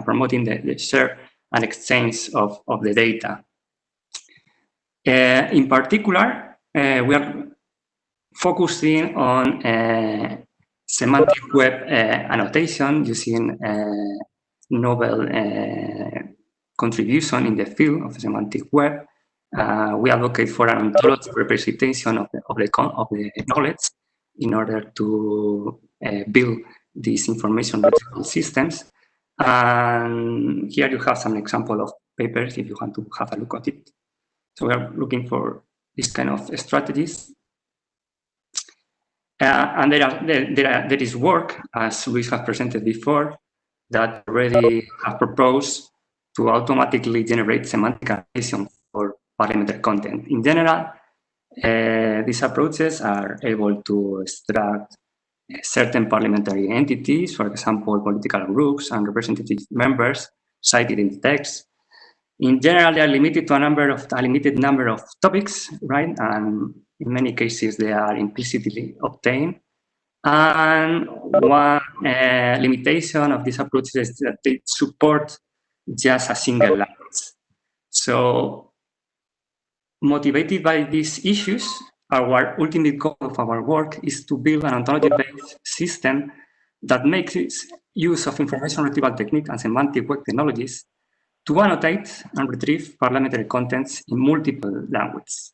promoting the share and exchange of the data. In particular, we are focusing on semantic web annotation using novel contribution in the field of semantic web. We advocate for an ontological representation of the knowledge in order to build these information retrieval systems. And here you have some example of papers if you want to have a look at it. So we are looking for this kind of strategies. And there is work, as we have presented before, that already have proposed to automatically generate semantic annotation for parliamentary content. In general, these approaches are able to extract certain parliamentary entities, for example, political groups and representative members cited in the text. In general, they are limited to a limited number of topics, right? And in many cases, they are implicitly obtained. And one limitation of this approach is that they support just a single language. So, motivated by these issues, our ultimate goal of our work is to build an ontology-based system that makes use of information retrieval technique and semantic web technologies to annotate and retrieve parliamentary contents in multiple languages.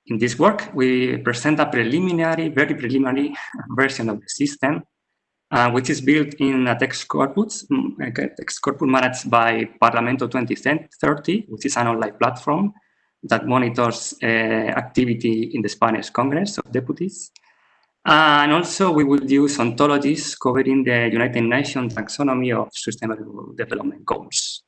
In this work, we present a very preliminary version of the system, which is built in a text corpus managed by Parlamento 2030, which is an online platform that monitors activity in the Spanish Congress of Deputies. And also we will use ontologies covering the United Nations taxonomy of sustainable development goals.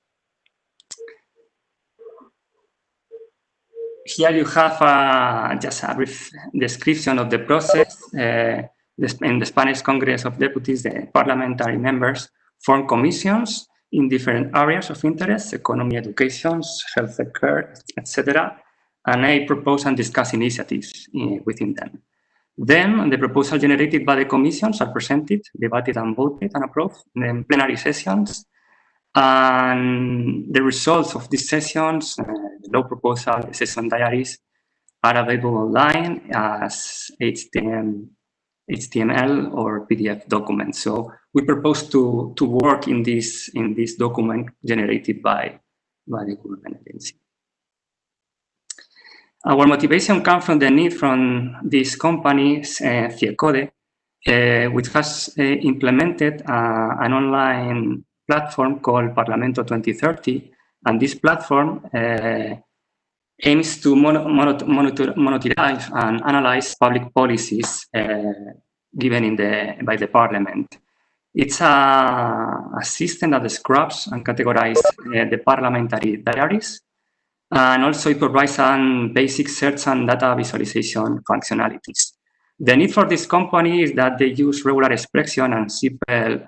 Here you have just a brief description of the process. In the Spanish Congress of Deputies, the parliamentary members form commissions in different areas of interest, economy, education, health care, etc. and I propose and discuss initiatives within them. Then the proposals generated by the commissions are presented, debated and voted and approved in the plenary sessions. And the results of these sessions, the law proposal, the session diaries, are available online as HTML or PDF documents. So we propose to work in this document generated by the government agency. Our motivation comes from the need from this company, Fiecode, which has implemented an online platform called Parlamento 2030, and this platform aims to monitorize and analyze public policies given by the Parliament. It's a system that scrubs and categorizes the parliamentary diaries, and also it provides some basic search and data visualization functionalities. The need for this company is that they use regular expression and simple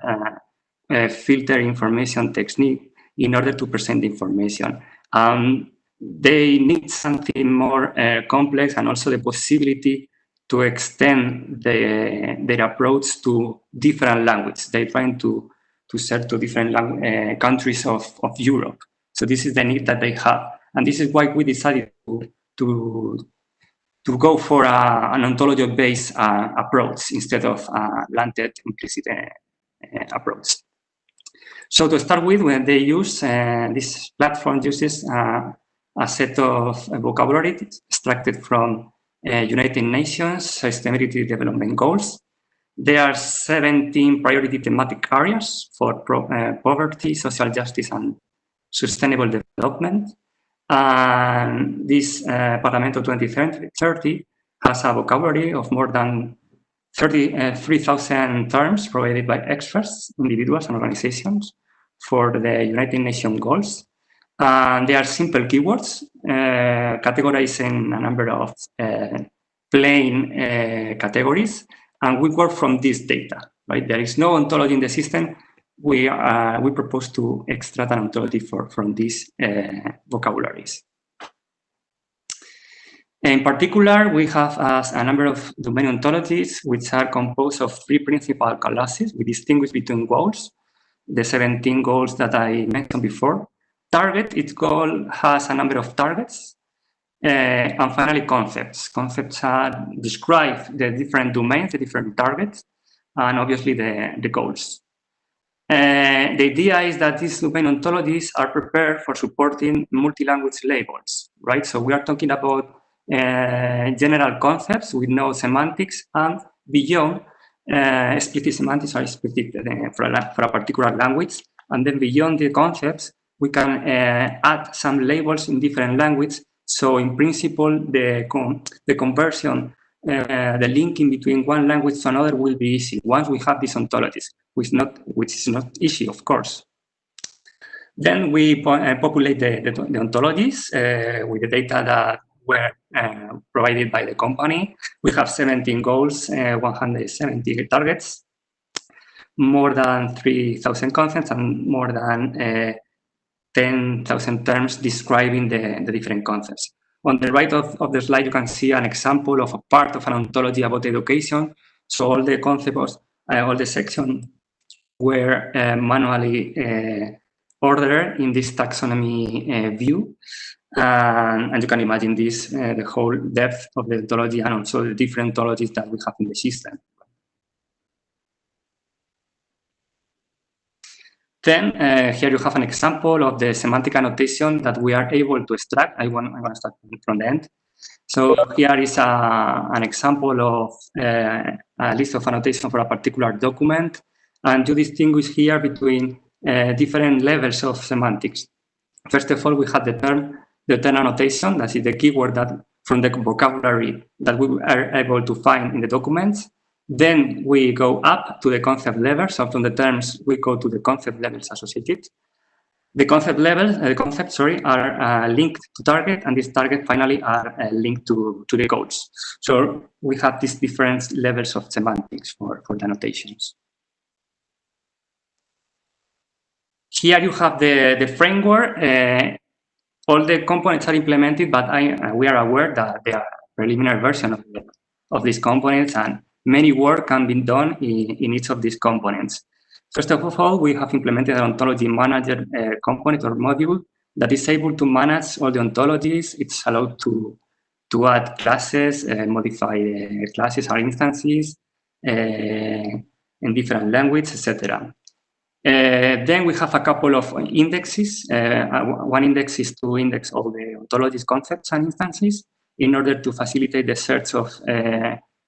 filter information technique in order to present information. They need something more complex, and also the possibility to extend their approach to different languages. They're trying to search to different countries of Europe. So this is the need that they have. And this is why we decided to go for an ontology-based approach instead of a landed implicit approach. So to start with, when they use, this platform uses a set of vocabulary extracted from United Nations Sustainability Development Goals. There are 17 priority thematic areas for poverty, social justice, and sustainable development. And this Parlamento 2030 has a vocabulary of more than 3,000 terms provided by experts, individuals, and organizations for the United Nations goals. And they are simple keywords categorized in a number of plain categories, and we work from this data. Right? There is no ontology in the system. We propose to extract an ontology from these vocabularies. In particular, we have a number of domain ontologies, which are composed of 3 principal classes. We distinguish between goals, the 17 goals that I mentioned before. Target, its goal has a number of targets. And finally, concepts. Concepts describe the different domains, the different targets, and obviously the goals. The idea is that these domain ontologies are prepared for supporting multi-language labels, right? So we are talking about general concepts with no semantics, and beyond, explicit semantics are explicit for a particular language. And then beyond the concepts, we can add some labels in different languages. So in principle, the conversion, the linking between one language to another will be easy once we have these ontologies, which is not easy, of course. Then we populate the ontologies with the data that were provided by the company. We have 17 goals, 170 targets, more than 3,000 concepts, and more than 10,000 terms describing the different concepts. On the right of the slide, you can see an example of a part of an ontology about education. So all the concepts, all the sections were manually ordered in this taxonomy view. And you can imagine this, the whole depth of the ontology, and also the different ontologies that we have in the system. Then here you have an example of the semantic annotation that we are able to extract. I want to start from the end. So here is an example of a list of annotation for a particular document. And you distinguish here between different levels of semantics. First of all, we have the term annotation. That is the keyword that from the vocabulary that we are able to find in the documents. Then we go up to the concept level. So from the terms, we go to the concept levels associated. The concept levels, are linked to target, and these target finally are linked to the goals. So we have these different levels of semantics for the annotations. Here you have the framework all the components are implemented, but we are aware that they are preliminary version of these components, and many work can be done in each of these components. First of all, we have implemented an ontology manager component or module that is able to manage all the ontologies. It's allowed to add classes, modify classes or instances in different languages, etc. Then we have a couple of indexes. One index is to index all the ontologies, concepts, and instances in order to facilitate the search of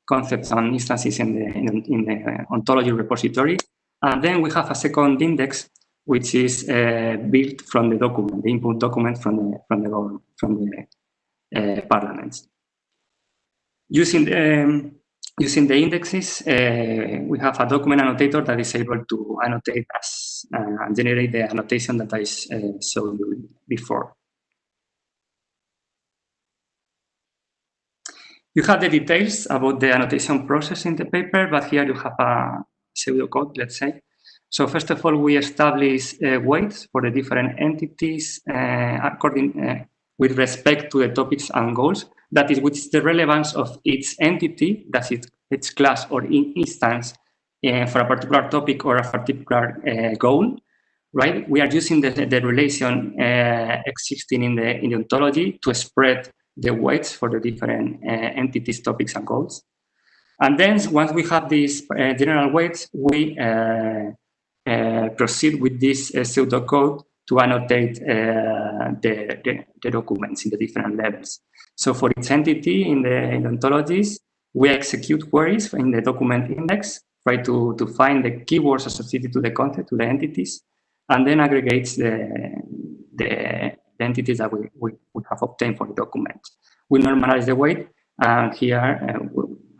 concepts and instances in the ontology repository. And then we have a second index, which is built from the document, the input document from the parliaments. Using the indexes, we have a document annotator that is able to annotate as and generate the annotation that I showed you before. You have the details about the annotation process in the paper, but here you have a pseudocode, let's say. So first of all, we establish weights for the different entities according with respect to the topics and goals. That is, which is the relevance of each entity, that is its class or instance for a particular topic or a particular goal, right? We are using the relation existing in the ontology to spread the weights for the different entities, topics, and goals. And then once we have these general weights, we proceed with this pseudocode to annotate the documents in the different levels. So for each entity in the ontologies, we execute queries in the document index, try to find the keywords associated to the content, to the entities, and then aggregates the entities that we have obtained for the document. We normalize the weight, and here,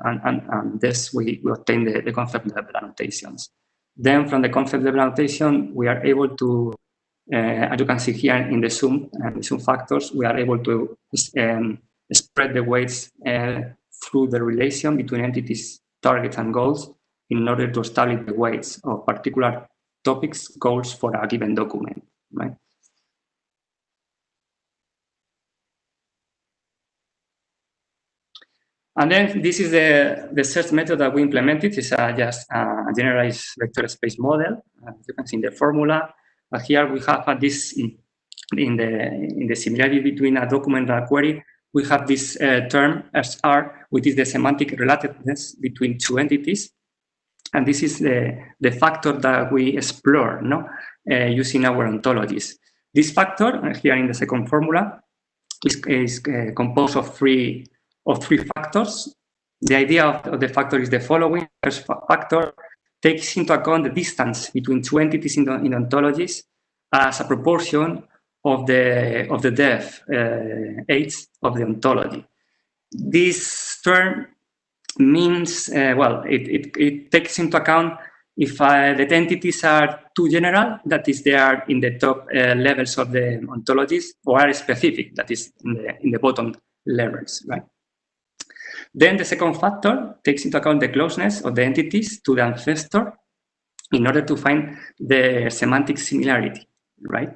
and this we obtain the concept level annotations. Then from the concept level annotation, we are able to, as you can see here in the sum factors, we are able to spread the weights through the relation between entities, targets, and goals in order to establish the weights of particular topics, goals for a given document, right? And then this is the search method that we implemented. It's just a generalized vector space model. You can see in the formula. Here we have this in the similarity between a document and a query. We have this term SR, which is the semantic relatedness between two entities. And this is the factor that we explore, no? Using our ontologies. This factor, here in the second formula, is composed of three factors. The idea of the factor is the following. First factor takes into account the distance between two entities in ontologies as a proportion of the depth age of the ontology. This term means, well, it takes into account if the entities are too general, that is, they are in the top levels of the ontologies, or are specific, that is, in the bottom levels, right? Then the second factor takes into account the closeness of the entities to the ancestor in order to find the semantic similarity, right?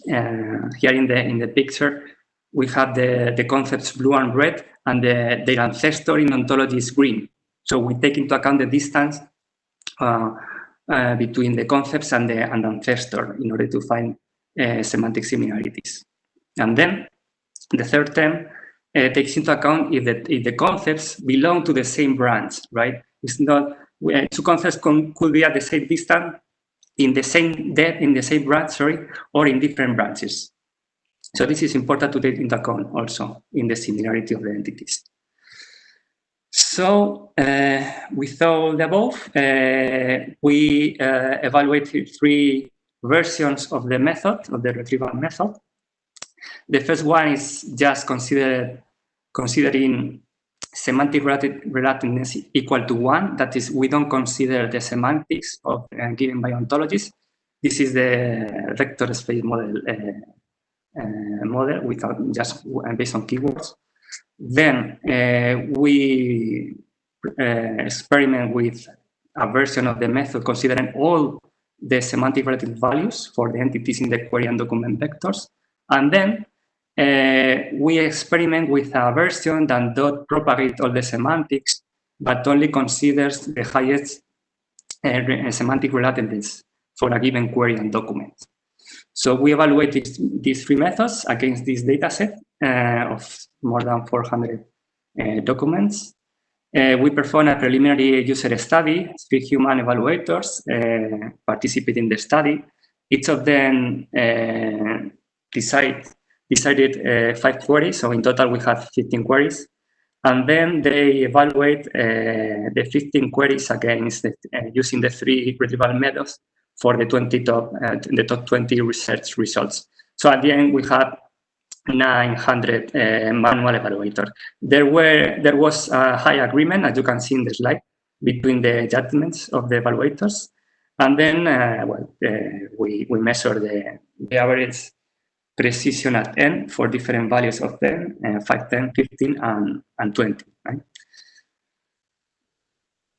Here in the picture, we have the concepts blue and red, and their ancestor in ontology is green. So we take into account the distance between the concepts and the ancestor in order to find semantic similarities. And then the third term takes into account if the concepts belong to the same branch, right? It's not two concepts could be at the same distance, in the same depth, in the same branch, sorry, or in different branches. So this is important to take into account also in the similarity of the entities. So with all the above, we evaluated three versions of the method, of the retrieval method. The first one is just considering semantic relatedness equal to 1. That is, we don't consider the semantics of given by ontologies. This is the vector space model without just based on keywords. Then we experiment with a version of the method considering all the semantic related values for the entities in the query and document vectors. And then we experiment with a version that don't propagate all the semantics, but only considers the highest semantic relatedness for a given query and document. So we evaluate these three methods against this data set of more than 400 documents. We perform a preliminary user study. 3 human evaluators participate in the study. Each of them decided 5 queries. So in total, we had 15 queries. And then they evaluate the 15 queries against using the 3 retrieval methods for the top 20 research results. So at the end, we had 900 manual evaluators. There was a high agreement, as you can see in the slide, between the judgments of the evaluators. And then we measure the average precision at n for different values of 10, 5, 10, 15, and 20. Right?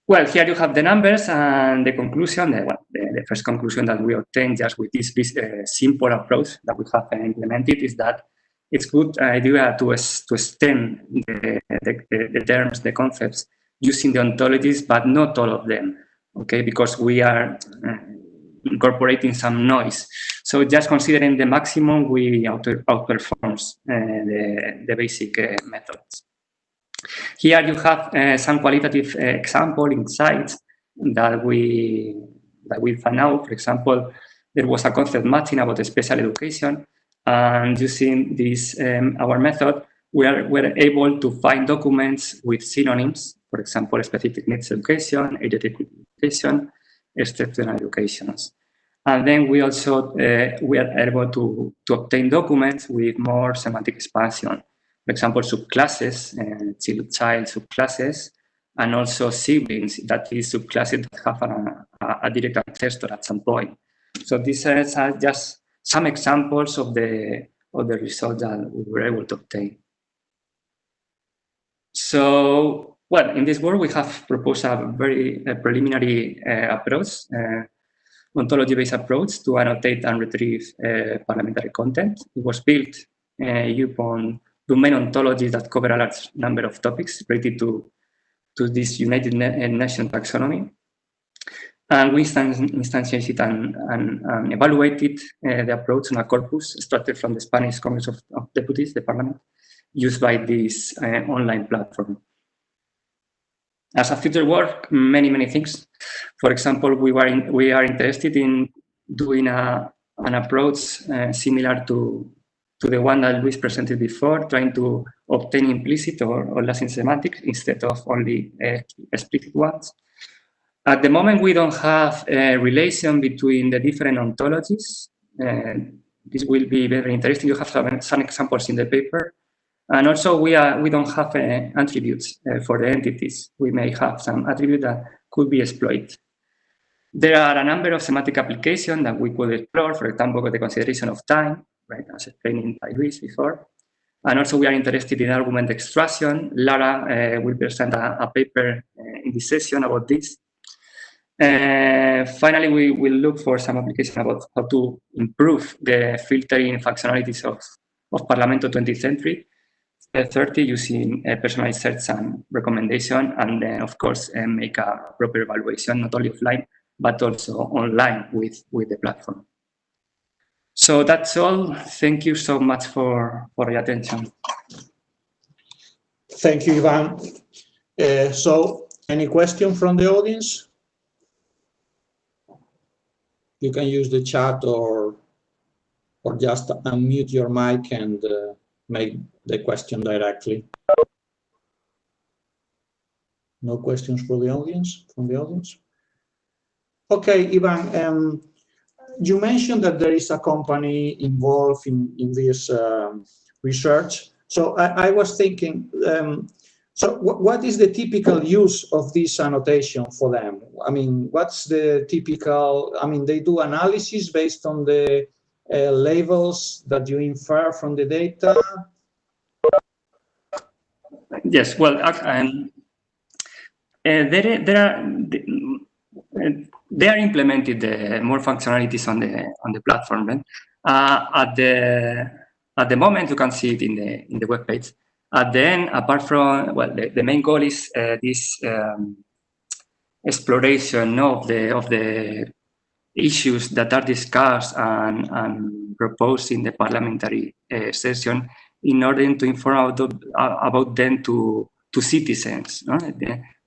Well, here you have the numbers and the conclusion. The first conclusion that we obtained just with this simple approach that we have implemented is that it's a good idea to extend the terms, the concepts, using the ontologies, but not all of them, okay? Because we are incorporating some noise. So just considering the maximum, we outperforms the basic methods. Here you have some qualitative example insights that we found out. For example, there was a concept matching about special education, and using this our method, we're able to find documents with synonyms. For example, specific needs education, aided education, exceptional educations. And then we also we are able to obtain documents with more semantic expansion. For example, subclasses, child subclasses, and also siblings, that is subclasses that have a direct ancestor at some point. So these are just some examples of the results that we were able to obtain. So, well, in this work, we have proposed a very preliminary approach, ontology-based approach to annotate and retrieve parliamentary content. It was built upon domain ontologies that cover a large number of topics related to this United Nations taxonomy. And we instantiated and evaluated the approach on a corpus extracted from the Spanish Congress of Deputies, the parliament, used by this online platform. As a future work, many things. For example, we are interested in doing an approach similar to the one that Luis presented before, trying to obtain implicit or lasting semantics instead of only explicit ones. At the moment, we don't have a relation between the different ontologies. This will be very interesting. You have some examples in the paper. And also, we don't have attributes for the entities. We may have some attribute that could be exploited. There are a number of semantic applications that we could explore, for example, with the consideration of time, right, as explained by Luis before. And also, we are interested in argument extraction. Lara will present a paper in this session about this. Finally, we will look for some application about how to improve the filtering functionalities of Parlamento 20th Century 30 using personalized search and recommendation, and then of course make a proper evaluation, not only offline, but also online with the platform. So that's all. Thank you so much for your attention. Thank you, Ivan. So any question from the audience? You can use the chat or just unmute your mic and make the question directly. No questions for the audience, from the audience? Okay, Ivan, you mentioned that there is a company involved in this research. So I was thinking, so what is the typical use of this annotation for them? I mean, what's the typical, I mean, they do analysis based on the labels that you infer from the data? Yes, well, they are implemented more functionalities on the platform. Right? At the moment, you can see it in the web page. At the end, apart from, well, the main goal is this exploration of the issues that are discussed and proposed in the parliamentary session in order to inform about them to citizens. No?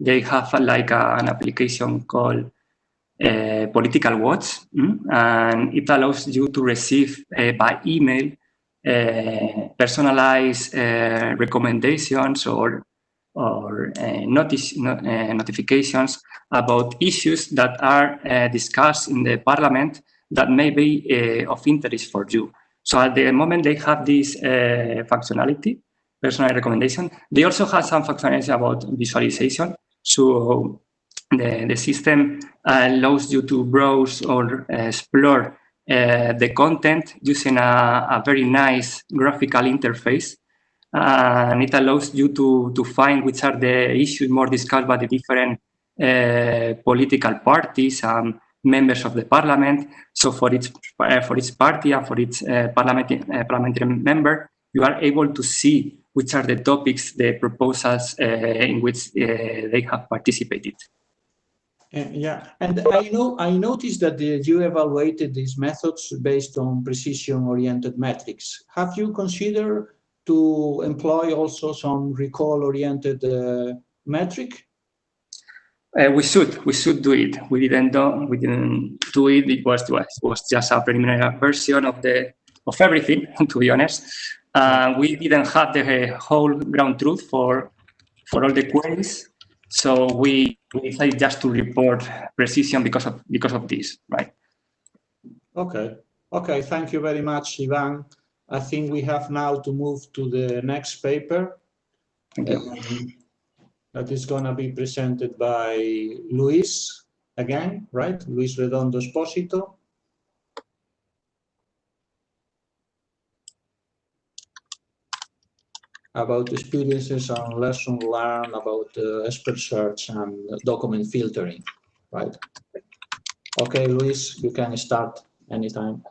They have an application called Political Watch, and it allows you to receive by email personalized recommendations or notifications about issues that are discussed in the parliament that may be of interest for you. So at the moment they have this functionality, personal recommendation. They also have some functionality about visualization. So the system allows you to browse or explore the content using a very nice graphical interface. And it allows you to find which are the issues more discussed by the different political parties and members of the parliament. So for each party and for each parliamentary member, you are able to see which are the topics, the proposals in which they have participated. Yeah, and I noticed that you evaluated these methods based on precision-oriented metrics. Have you considered to employ also some recall-oriented metric? We should do it. We didn't do it. It was just a preliminary version of everything, to be honest. We didn't have the whole ground truth for all the queries, so we decided just to report precision because of this, right? Okay. Thank you very much, Ivan. I think we have now to move to the next paper. That is going to be presented by Luis again, right? Luis Redondo Espósito. About experiences and lessons learned about expert search and document filtering, right? Okay, Luis, you can start anytime.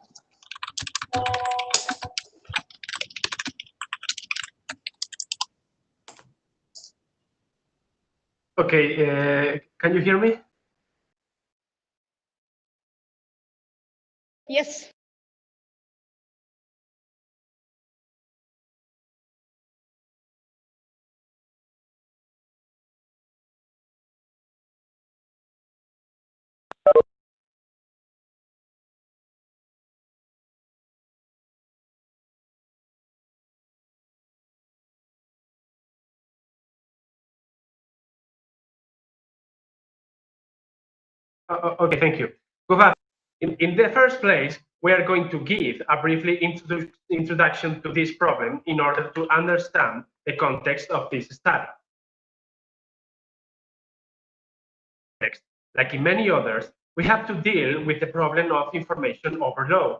Okay, can you hear me? Yes. Okay, thank you. In the first place, we are going to give a briefly introduction to this problem in order to understand the context of this study. Like in many others, we have to deal with the problem of information overload.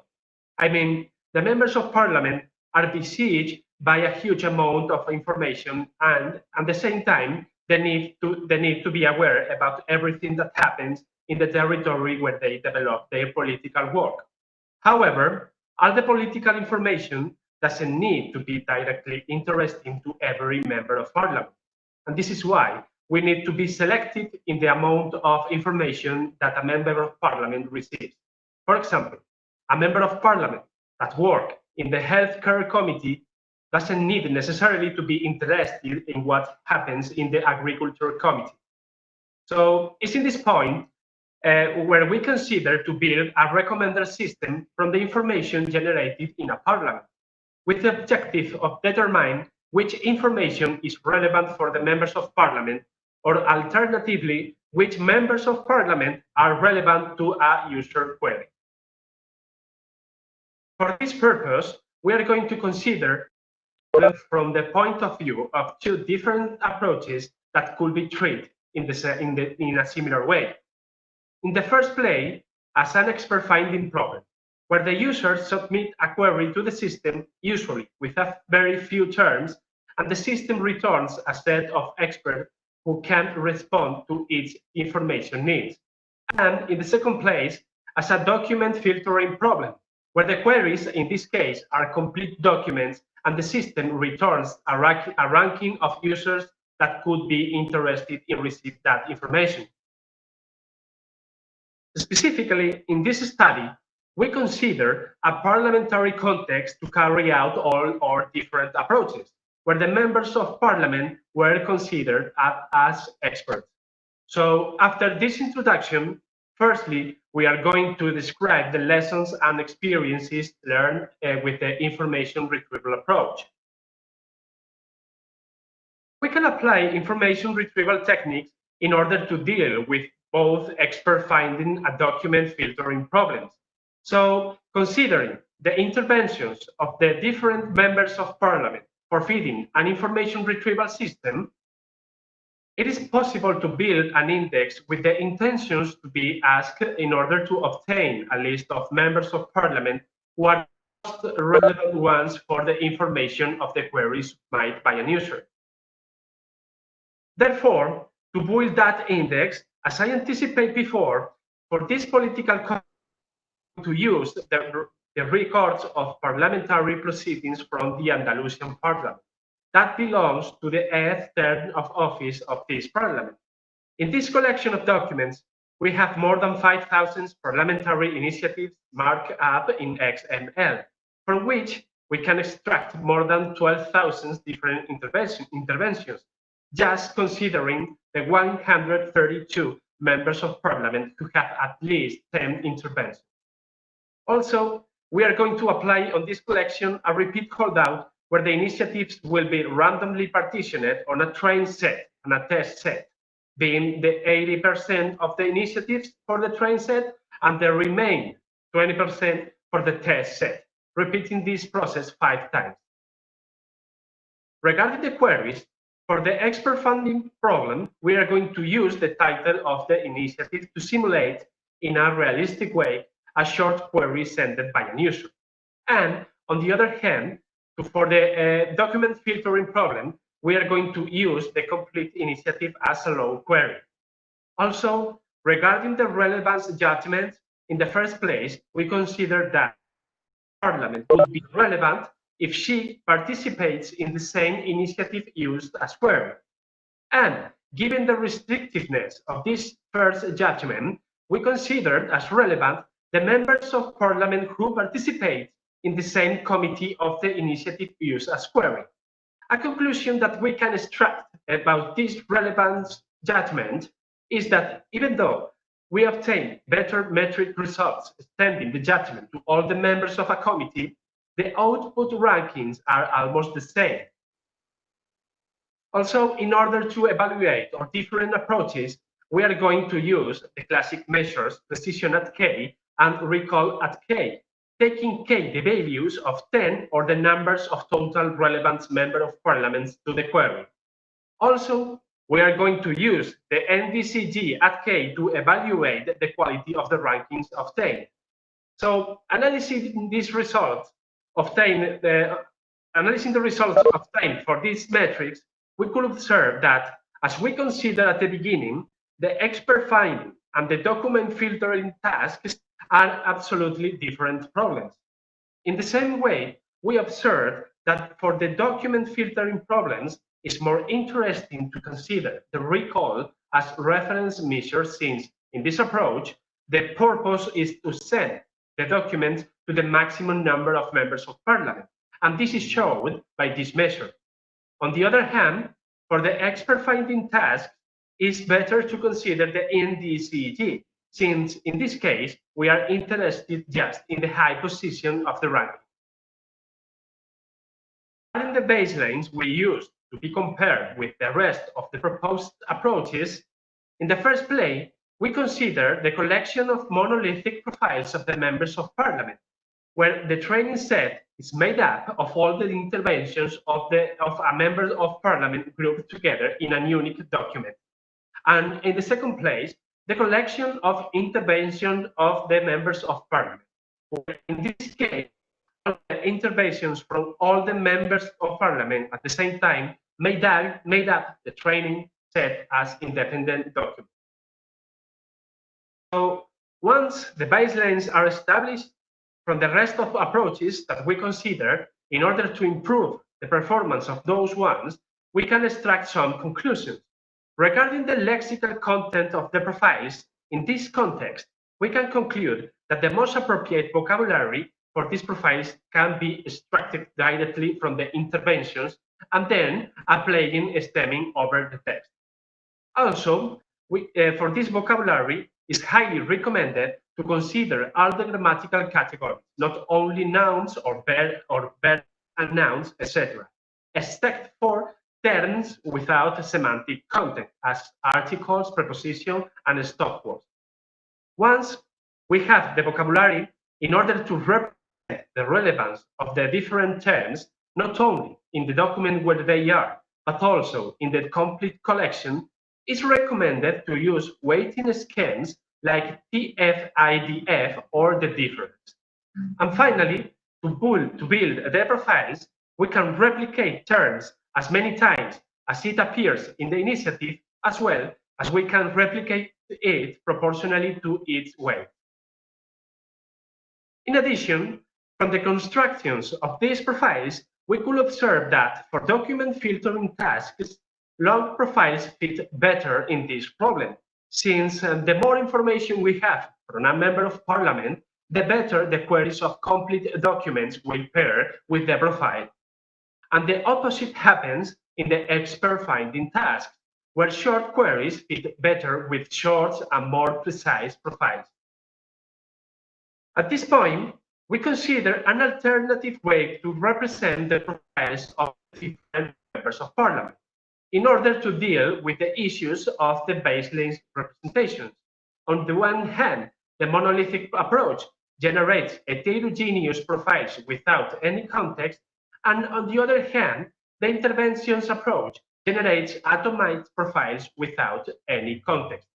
I mean, the members of parliament are besieged by a huge amount of information, and at the same time, they need to be aware about everything that happens in the territory where they develop their political work. However, all the political information doesn't need to be directly interesting to every member of parliament. And this is why we need to be selective in the amount of information that a member of parliament receives. For example, a member of parliament that works in the healthcare committee doesn't need necessarily to be interested in what happens in the agriculture committee. So it's in this point where we consider to build a recommender system from the information generated in a parliament, with the objective of determining which information is relevant for the members of parliament, or alternatively, which members of parliament are relevant to a user query. For this purpose, we are going to consider from the point of view of two different approaches that could be treated in a similar way. In the first place, as an expert finding problem, where the user submits a query to the system, usually with a very few terms, and the system returns a set of experts who can respond to its information needs. And in the second place, as a document filtering problem, where the queries in this case are complete documents and the system returns a ranking of users that could be interested in receiving that information. Specifically, in this study, we consider a parliamentary context to carry out all our different approaches, where the members of parliament were considered as experts. So after this introduction, firstly, we are going to describe the lessons and experiences learned with the information retrieval approach. We can apply information retrieval techniques in order to deal with both expert finding and document filtering problems. So, considering the interventions of the different members of parliament for feeding an information retrieval system, it is possible to build an index with the intentions to be asked in order to obtain a list of members of parliament who are most relevant ones for the information of the queries made by a user. Therefore, to build that index, as I anticipated before, for this political to use the records of parliamentary proceedings from the Andalusian parliament. That belongs to the 8th term of office of this parliament. In this collection of documents, we have more than 5,000 parliamentary initiatives marked up in XML, from which we can extract more than 12,000 different interventions, just considering the 132 members of parliament who have at least 10 interventions. Also, we are going to apply on this collection a repeat holdout where the initiatives will be randomly partitioned on a train set and a test set, being the 80% of the initiatives for the train set and the remaining 20% for the test set, repeating this process 5 times. Regarding the queries, for the expert funding problem, we are going to use the title of the initiative to simulate in a realistic way a short query sent by a user. And on the other hand, for the document filtering problem, we are going to use the complete initiative as a long query. Also, regarding the relevance judgment, in the first place, we consider that Parliament would be relevant if she participates in the same initiative used as query. And given the restrictiveness of this first judgment, we considered as relevant the members of Parliament who participate in the same committee of the initiative used as query. A conclusion that we can extract about this relevance judgment is that even though we obtain better metric results extending the judgment to all the members of a committee, the output rankings are almost the same. Also, in order to evaluate our different approaches, we are going to use the classic measures precision at K and recall at K, taking K the values of 10 or the numbers of total relevant members of parliaments to the query. Also, we are going to use the NDCG at K to evaluate the quality of the rankings obtained. So, analyzing these results obtained, analyzing the results obtained for these metrics, we could observe that, as we considered at the beginning, the expert finding and the document filtering tasks are absolutely different problems. In the same way, we observed that for the document filtering problems, it's more interesting to consider the recall as reference measure, since in this approach, the purpose is to send the document to the maximum number of members of parliament. And this is shown by this measure. On the other hand, for the expert finding task, it's better to consider the NDCG, since in this case, we are interested just in the high position of the ranking. And the baselines we use to be compared with the rest of the proposed approaches, in the first place, we consider the collection of monolithic profiles of the members of parliament, where the training set is made up of all the interventions of a member of parliament grouped together in a unique document. And in the second place, the collection of interventions of the members of parliament, where in this case, all the interventions from all the members of parliament at the same time made up the training set as independent document. So once the baselines are established, from the rest of approaches that we consider, in order to improve the performance of those ones, we can extract some conclusions. Regarding the lexical content of the profiles, in this context, we can conclude that the most appropriate vocabulary for these profiles can be extracted directly from the interventions and then applying stemming over the text. Also, for this vocabulary, it's highly recommended to consider all the grammatical categories, not only nouns or verbs and nouns, etc., except for terms without semantic content, as articles, preposition, and stop words. Once we have the vocabulary, in order to represent the relevance of the different terms, not only in the document where they are, but also in the complete collection, it's recommended to use weighting schemes like TF-IDF or the difference. And finally, to build the profiles, we can replicate terms as many times as it appears in the initiative, as well as we can replicate it proportionally to its weight. In addition, from the constructions of these profiles, we could observe that for document filtering tasks, long profiles fit better in this problem, since the more information we have from a member of parliament, the better the queries of complete documents will pair with the profile. And the opposite happens in the expert finding tasks, where short queries fit better with short and more precise profiles. At this point, we consider an alternative way to represent the profiles of different members of parliament in order to deal with the issues of the baseline representations. On the one hand, the monolithic approach generates heterogeneous profiles without any context, and on the other hand, the interventions approach generates atomized profiles without any context.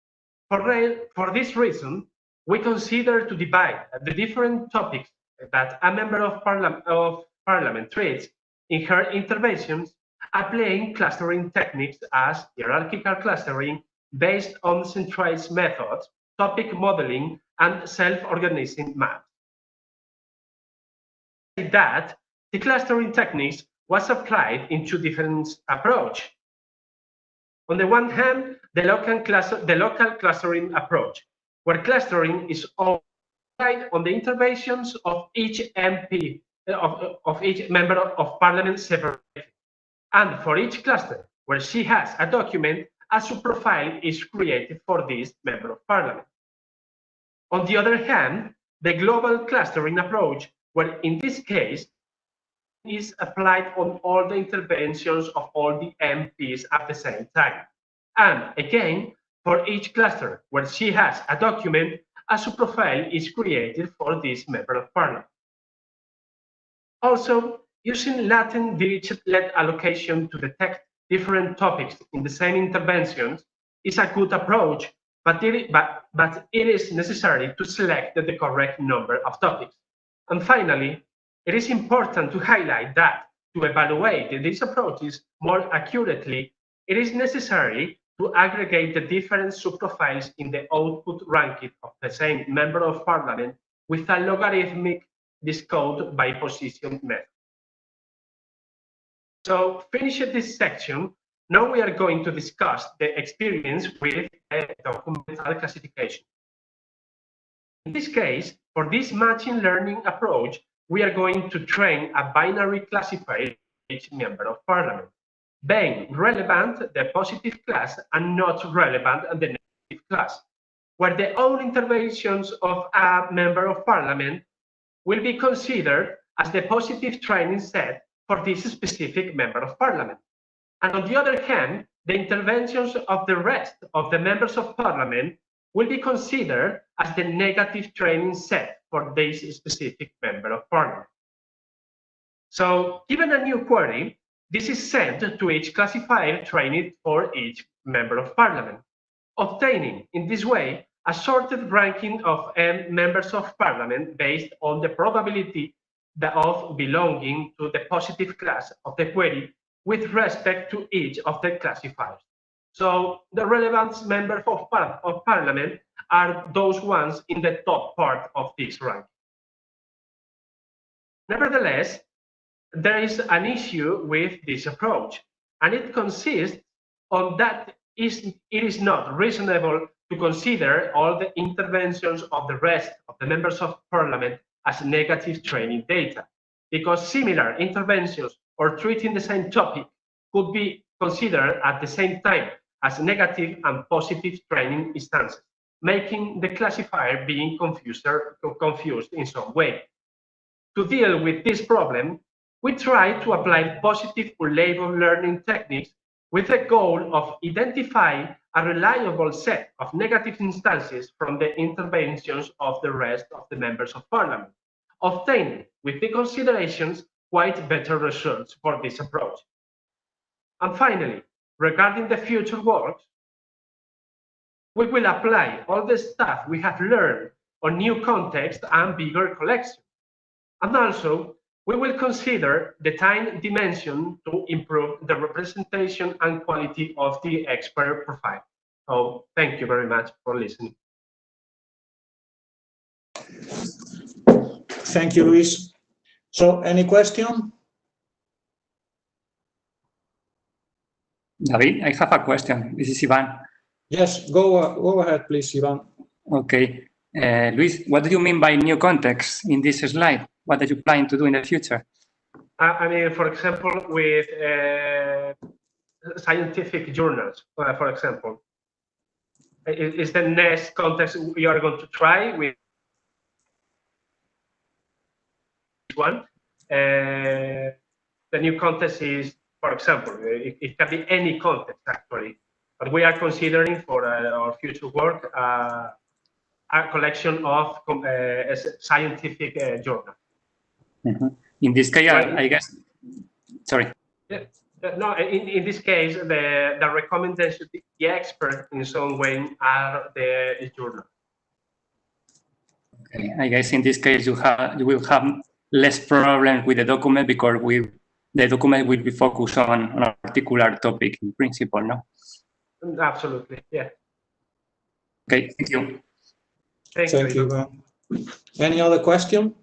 For this reason, we consider to divide the different topics that a member of parliament treats in her interventions, applying clustering techniques as hierarchical clustering based on centralized methods, topic modeling, and self-organizing maps. That the clustering techniques was applied in two different approaches. On the one hand, the local clustering approach, where clustering is applied on the interventions of each MP, of each member of parliament separately. And for each cluster where she has a document, a subprofile is created for this member of parliament. On the other hand, the global clustering approach, where in this case is applied on all the interventions of all the MPs at the same time. And again, for each cluster where she has a document, a subprofile is created for this member of parliament. Also, using latent digit-led allocation to detect different topics in the same interventions is a good approach, but it is necessary to select the correct number of topics. And finally, it is important to highlight that to evaluate these approaches more accurately, it is necessary to aggregate the different subprofiles in the output ranking of the same member of parliament with a logarithmic discount by position method. So, finishing this section, now we are going to discuss the experience with documental classification. In this case, for this machine learning approach, we are going to train a binary classifier for each member of parliament, being relevant the positive class and not relevant the negative class, where the own interventions of a member of parliament will be considered as the positive training set for this specific member of parliament. And on the other hand, the interventions of the rest of the members of parliament will be considered as the negative training set for this specific member of parliament. So, given a new query, this is sent to each classifier trained for each member of parliament, obtaining in this way a sorted ranking of members of parliament based on the probability of belonging to the positive class of the query with respect to each of the classifiers. So the relevant members of parliament are those ones in the top part of this ranking. Nevertheless, there is an issue with this approach, and it consists on that it is not reasonable to consider all the interventions of the rest of the members of parliament as negative training data, because similar interventions or treating the same topic could be considered at the same time as negative and positive training instances, making the classifier being confused in some way. To deal with this problem, we try to apply positive or label learning techniques with the goal of identifying a reliable set of negative instances from the interventions of the rest of the members of parliament, obtaining, with the considerations, quite better results for this approach. And finally, regarding the future works, we will apply all the stuff we have learned on new context and bigger collections. And also, we will consider the time dimension to improve the representation and quality of the expert profile. So thank you very much for listening. Thank you, Luis. So any question? David, I have a question. This is Ivan. Yes, go ahead, please, Ivan. Okay. Luis, what do you mean by new context in this slide? What are you planning to do in the future? I mean, for example, with scientific journals, for example, is the next context we are going to try with one. The new context is, for example, it can be any context actually, but we are considering for our future work a collection of scientific journals. Mm-hmm. In this case, I guess, sorry. Yeah. No, in this case, the recommendation, the expert in some way are the journal. Okay. I guess in this case, you will have less problems with the document because the document will be focused on a particular topic in principle, no? Absolutely, yeah. Okay, thank you. Thank you. Any other question?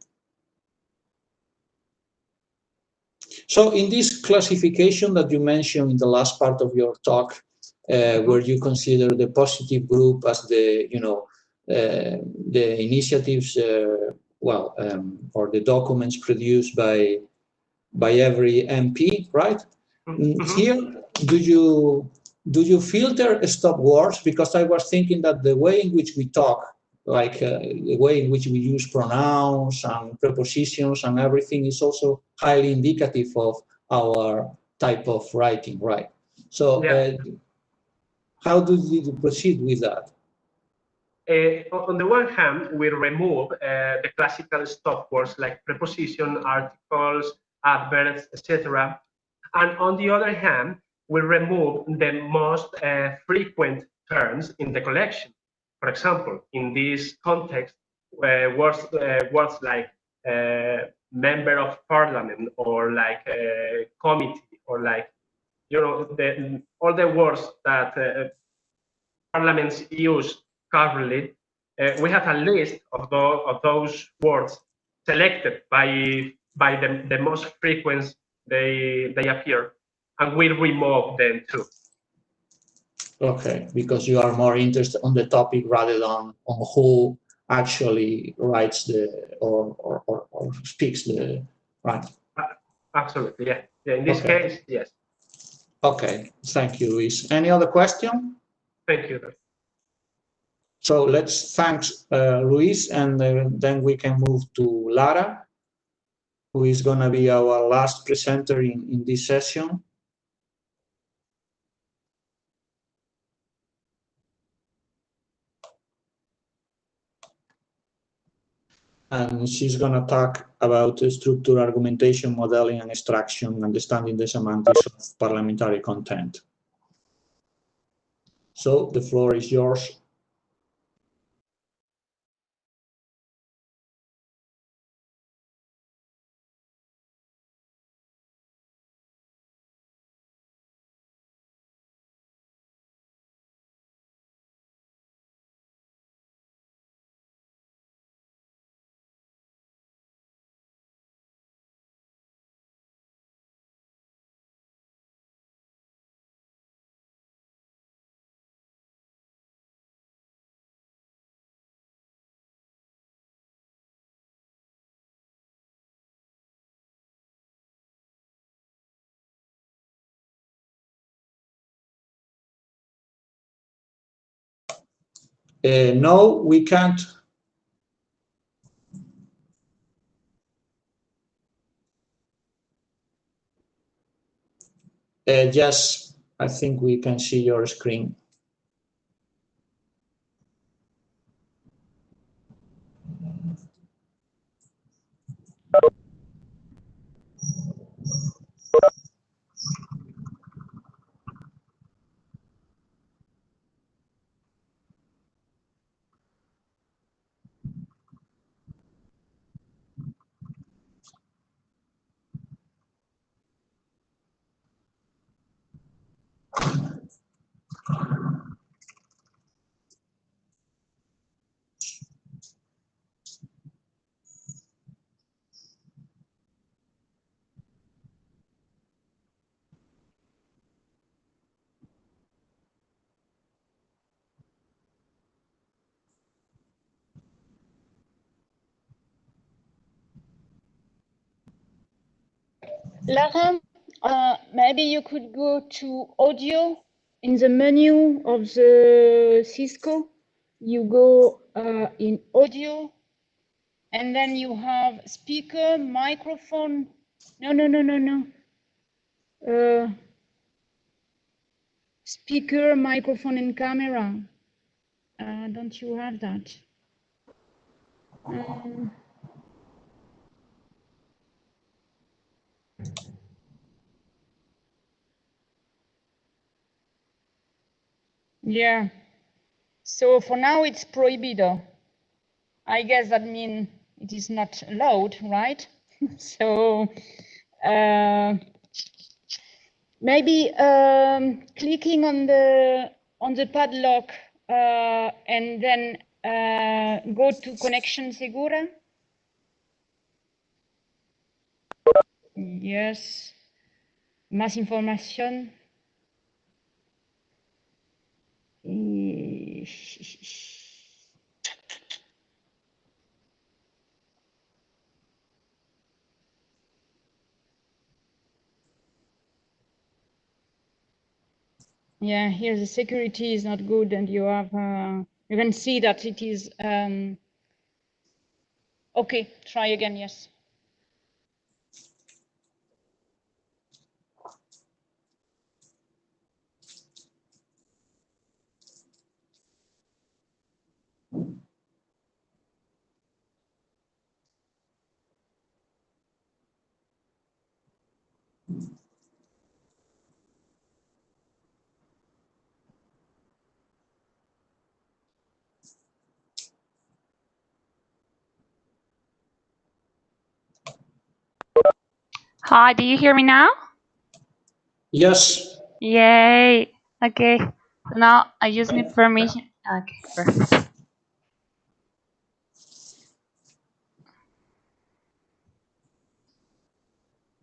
So in this classification that you mentioned in the last part of your talk, where you consider the positive group as the, the initiatives, or the documents produced by every MP, right? Mm-hmm. Here, do you filter stop words? Because I was thinking that the way in which we talk, like the way in which we use pronouns and prepositions and everything is also highly indicative of our type of writing, right? So how do you proceed with that? On the one hand, we remove the classical stop words like preposition, articles, adverbs, etc. And on the other hand, we remove the most frequent terms in the collection. For example, in this context, words like member of parliament or like committee or like, all the words that parliaments use currently, we have a list of those words selected by the most frequent they appear, and we remove them too. Okay, because you are more interested on the topic rather than on who actually writes or speaks the right. Absolutely, yeah. In this case, yes. Okay, thank you, Luis. Any other question? Thank you. So let's thank Luis, and then we can move to Lara, who is going to be our last presenter in this session. And she's going to talk about structure, argumentation, modeling, and extraction, understanding the semantics of parliamentary content. So the floor is yours. No, we can't. Yes, I think we can see your screen. Lara, maybe you could go to audio in the menu of the Cisco. You go in audio, and then you have speaker, microphone. No. Speaker, microphone, and camera. Don't you have that? Yeah. So for now it's prohibited. I guess that means it is not allowed, right? So maybe clicking on the padlock and then go to Conexión Segura. Yes. Más información. Yeah, here the security is not good, and you have you can see that it is okay. Try again. Yes. Hi, do you hear me now? Yes. Yay. Okay. So now I just need permission. Okay, perfect.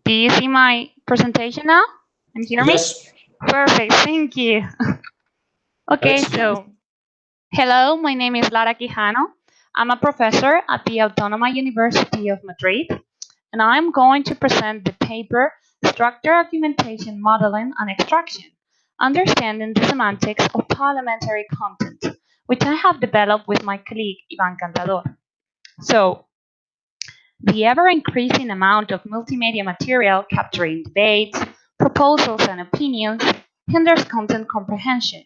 Do you see my presentation now? Can you hear me? Yes. Perfect. Thank you. Okay, so hello, my name is Lara Quijano. I'm a professor at the Autónoma University of Madrid, and I'm going to present the paper Structure Argumentation Modeling and Extraction, Understanding the Semantics of Parliamentary Content, which I have developed with my colleague Ivan Cantador. So, the ever-increasing amount of multimedia material capturing debates, proposals, and opinions hinders content comprehension.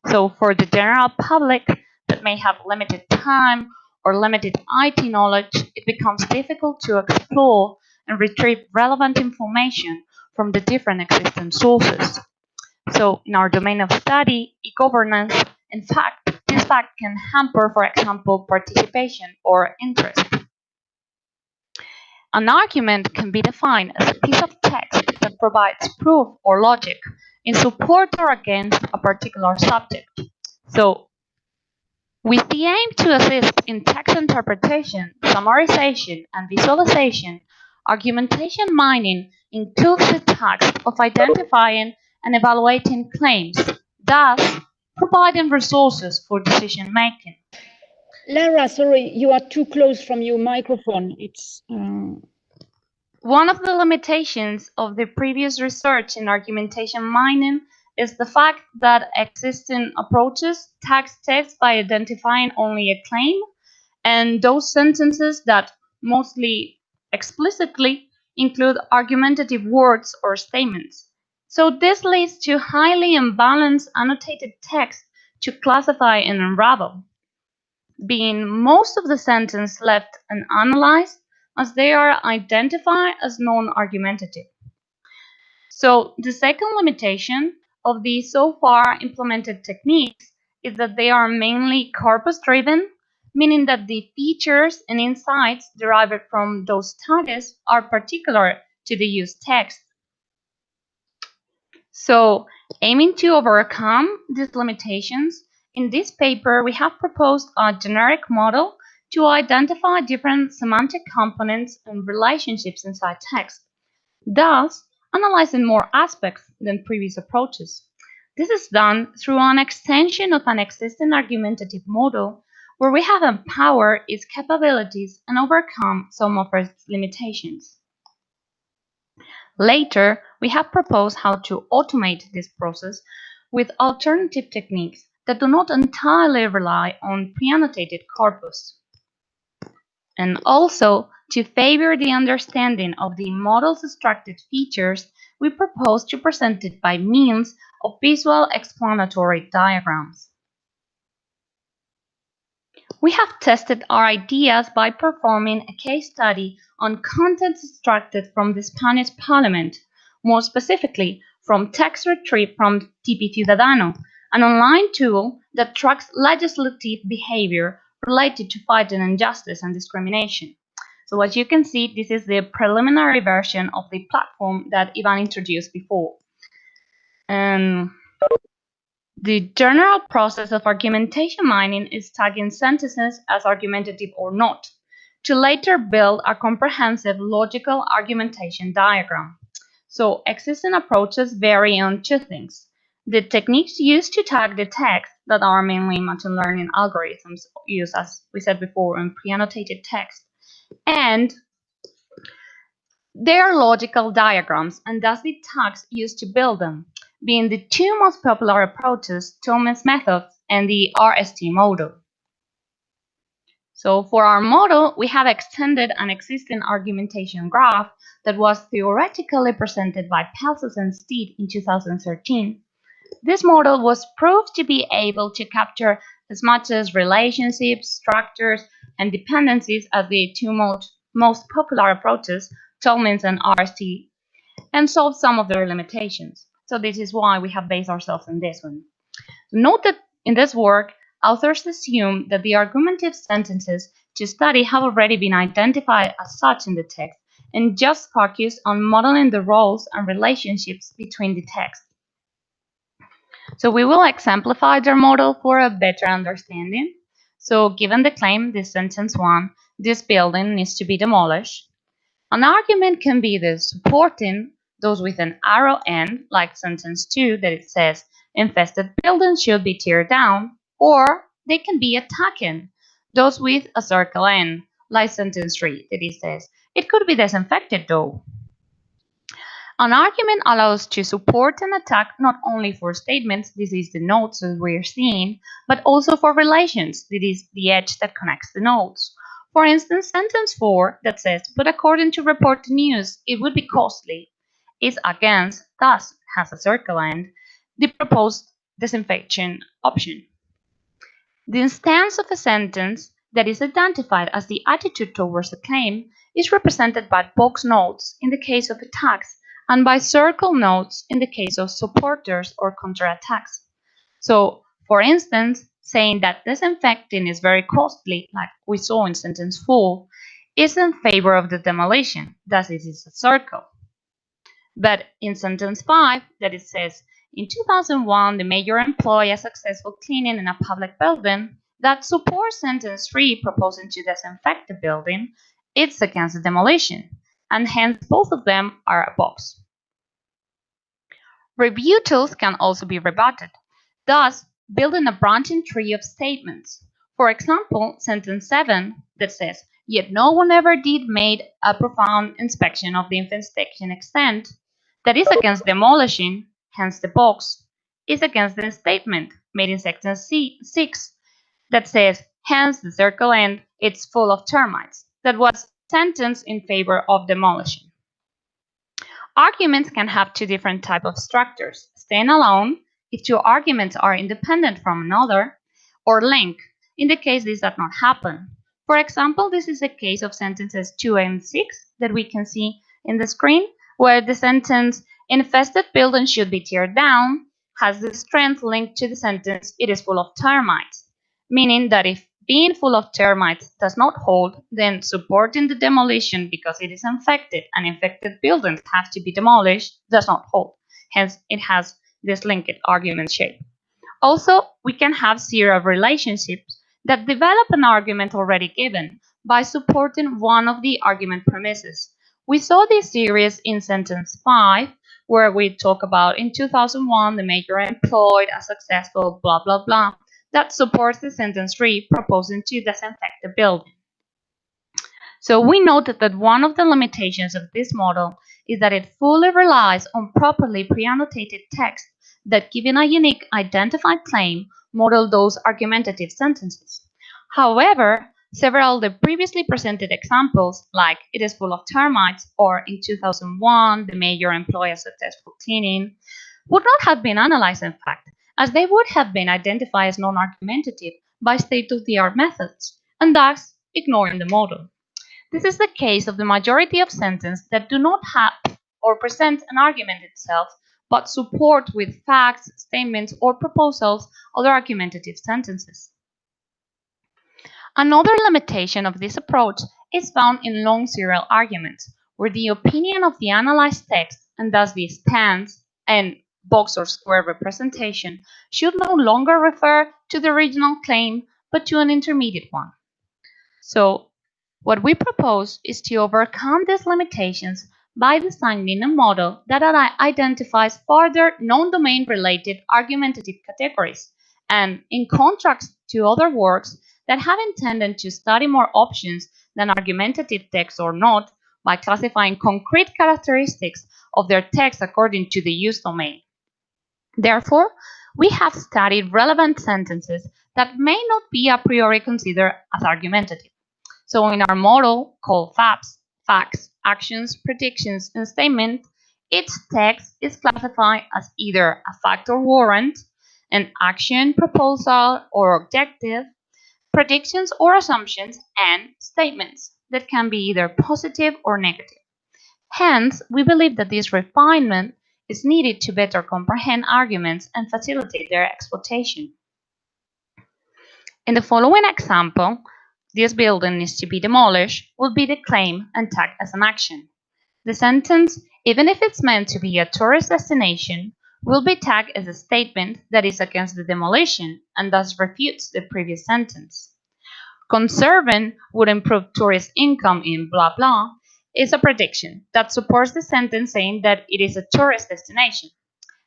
So for the general public that may have limited time or limited IT knowledge, it becomes difficult to explore and retrieve relevant information from the different existing sources. So in our domain of study, e-governance, in fact, this fact can hamper, for example, participation or interest. An argument can be defined as a piece of text that provides proof or logic in support or against a particular subject. So, with the aim to assist in text interpretation, summarization, and visualization, argumentation mining includes the task of identifying and evaluating claims, thus providing resources for decision making. Lara, sorry, you are too close from your microphone. It's One of the limitations of the previous research in argumentation mining is the fact that existing approaches tag text by identifying only a claim and those sentences that mostly explicitly include argumentative words or statements. So this leads to highly imbalanced annotated text to classify and unravel, being most of the sentence left unanalyzed as they are identified as non-argumentative. So the second limitation of the so far implemented techniques is that they are mainly corpus-driven, meaning that the features and insights derived from those tags are particular to the used text. So, aiming to overcome these limitations, in this paper we have proposed a generic model to identify different semantic components and relationships inside text, thus analyzing more aspects than previous approaches. This is done through an extension of an existing argumentative model where we have empowered its capabilities and overcome some of its limitations. Later, we have proposed how to automate this process with alternative techniques that do not entirely rely on pre-annotated corpus. And also, to favor the understanding of the model's extracted features, we propose to present it by means of visual explanatory diagrams. We have tested our ideas by performing a case study on content extracted from the Spanish Parliament, more specifically from text retrieved from TP Ciudadano, an online tool that tracks legislative behavior related to fighting injustice and discrimination. So as you can see, this is the preliminary version of the platform that Ivan introduced before. The general process of argumentation mining is tagging sentences as argumentative or not, to later build a comprehensive logical argumentation diagram. So existing approaches vary on two things: the techniques used to tag the text, that are mainly machine learning algorithms used, as we said before, in pre-annotated text, and their logical diagrams, and thus the tags used to build them, being the two most popular approaches, Tolman's method and the RST model. So for our model, we have extended an existing argumentation graph that was theoretically presented by Pelsos and Steed in 2013. This model was proved to be able to capture as much as relationships, structures, and dependencies as the two most popular approaches, Tolman's and RST, and solve some of their limitations. So this is why we have based ourselves on this one. Note that in this work, authors assume that the argumentative sentences to study have already been identified as such in the text and just focus on modeling the roles and relationships between the text. So we will exemplify their model for a better understanding. So given the claim, this sentence 1, this building needs to be demolished, an argument can be the supporting, those with an arrow end, like sentence 2, that it says infested buildings should be teared down, or they can be attacking, those with a circle end, like sentence 3, that it says it could be disinfected though. An argument allows to support an attack not only for statements, this is the nodes that we're seeing, but also for relations, this is the edge that connects the nodes. For instance, sentence 4 that says, but according to reported news, it would be costly, is against, thus has a circle end, the proposed disinfection option. The instance of a sentence that is identified as the attitude towards a claim is represented by box nodes in the case of attacks and by circle nodes in the case of supporters or counterattacks. So, for instance, saying that disinfecting is very costly, like we saw in sentence 4, is in favor of the demolition, thus it is a circle. But in sentence 5, that it says, in 2001, the mayor employed a successful cleaning in a public building, that supports sentence 3 proposing to disinfect the building, it's against the demolition, and hence both of them are a box. Rebuttals can also be rebutted, thus building a branching tree of statements. For example, sentence 7 that says, yet no one ever did made a profound inspection of the infestation extent, that is against demolishing, hence the box, is against the statement made in section 6 that says, hence the circle end, it's full of termites. That was sentenced in favor of demolition. Arguments can have two different types of structures: stand alone, if two arguments are independent from another, or link, in the case this does not happen. For example, this is a case of sentences 2 and 6 that we can see in the screen, where the sentence, infested building should be teared down, has the strength linked to the sentence, it is full of termites, meaning that if being full of termites does not hold, then supporting the demolition because it is infected and infected buildings have to be demolished does not hold. Hence, it has this linked argument shape. Also, we can have serial relationships that develop an argument already given by supporting one of the argument premises. We saw this series in sentence 5, where we talk about in 2001 the major employed a successful blah blah blah that supports the sentence 3 proposing to disinfect the building. So we noted that one of the limitations of this model is that it fully relies on properly pre-annotated text that, given a unique identified claim, model those argumentative sentences. However, several of the previously presented examples, like it is full of termites or in 2001 the mayor employed a successful cleaning, would not have been analyzed in fact, as they would have been identified as non-argumentative by state-of-the-art methods, and thus ignoring the model. This is the case of the majority of sentences that do not have or present an argument itself, but support with facts, statements, or proposals other argumentative sentences. Another limitation of this approach is found in long serial arguments, where the opinion of the analyzed text, and thus the stance and box or square representation, should no longer refer to the original claim, but to an intermediate one. So, what we propose is to overcome these limitations by designing a model that identifies further non-domain related argumentative categories, and in contrast to other works that have intended to study more options than argumentative text or not, by classifying concrete characteristics of their text according to the use domain. Therefore, we have studied relevant sentences that may not be a priori considered as argumentative. So in our model called FAPS, facts, actions, predictions, and statement, each text is classified as either a fact or warrant, an action, proposal, or objective, predictions or assumptions, and statements that can be either positive or negative. Hence, we believe that this refinement is needed to better comprehend arguments and facilitate their exploitation. In the following example, this building needs to be demolished will be the claim and tagged as an action. The sentence, even if it's meant to be a tourist destination, will be tagged as a statement that is against the demolition and thus refutes the previous sentence. Conserving would improve tourist income in blah blah is a prediction that supports the sentence saying that it is a tourist destination.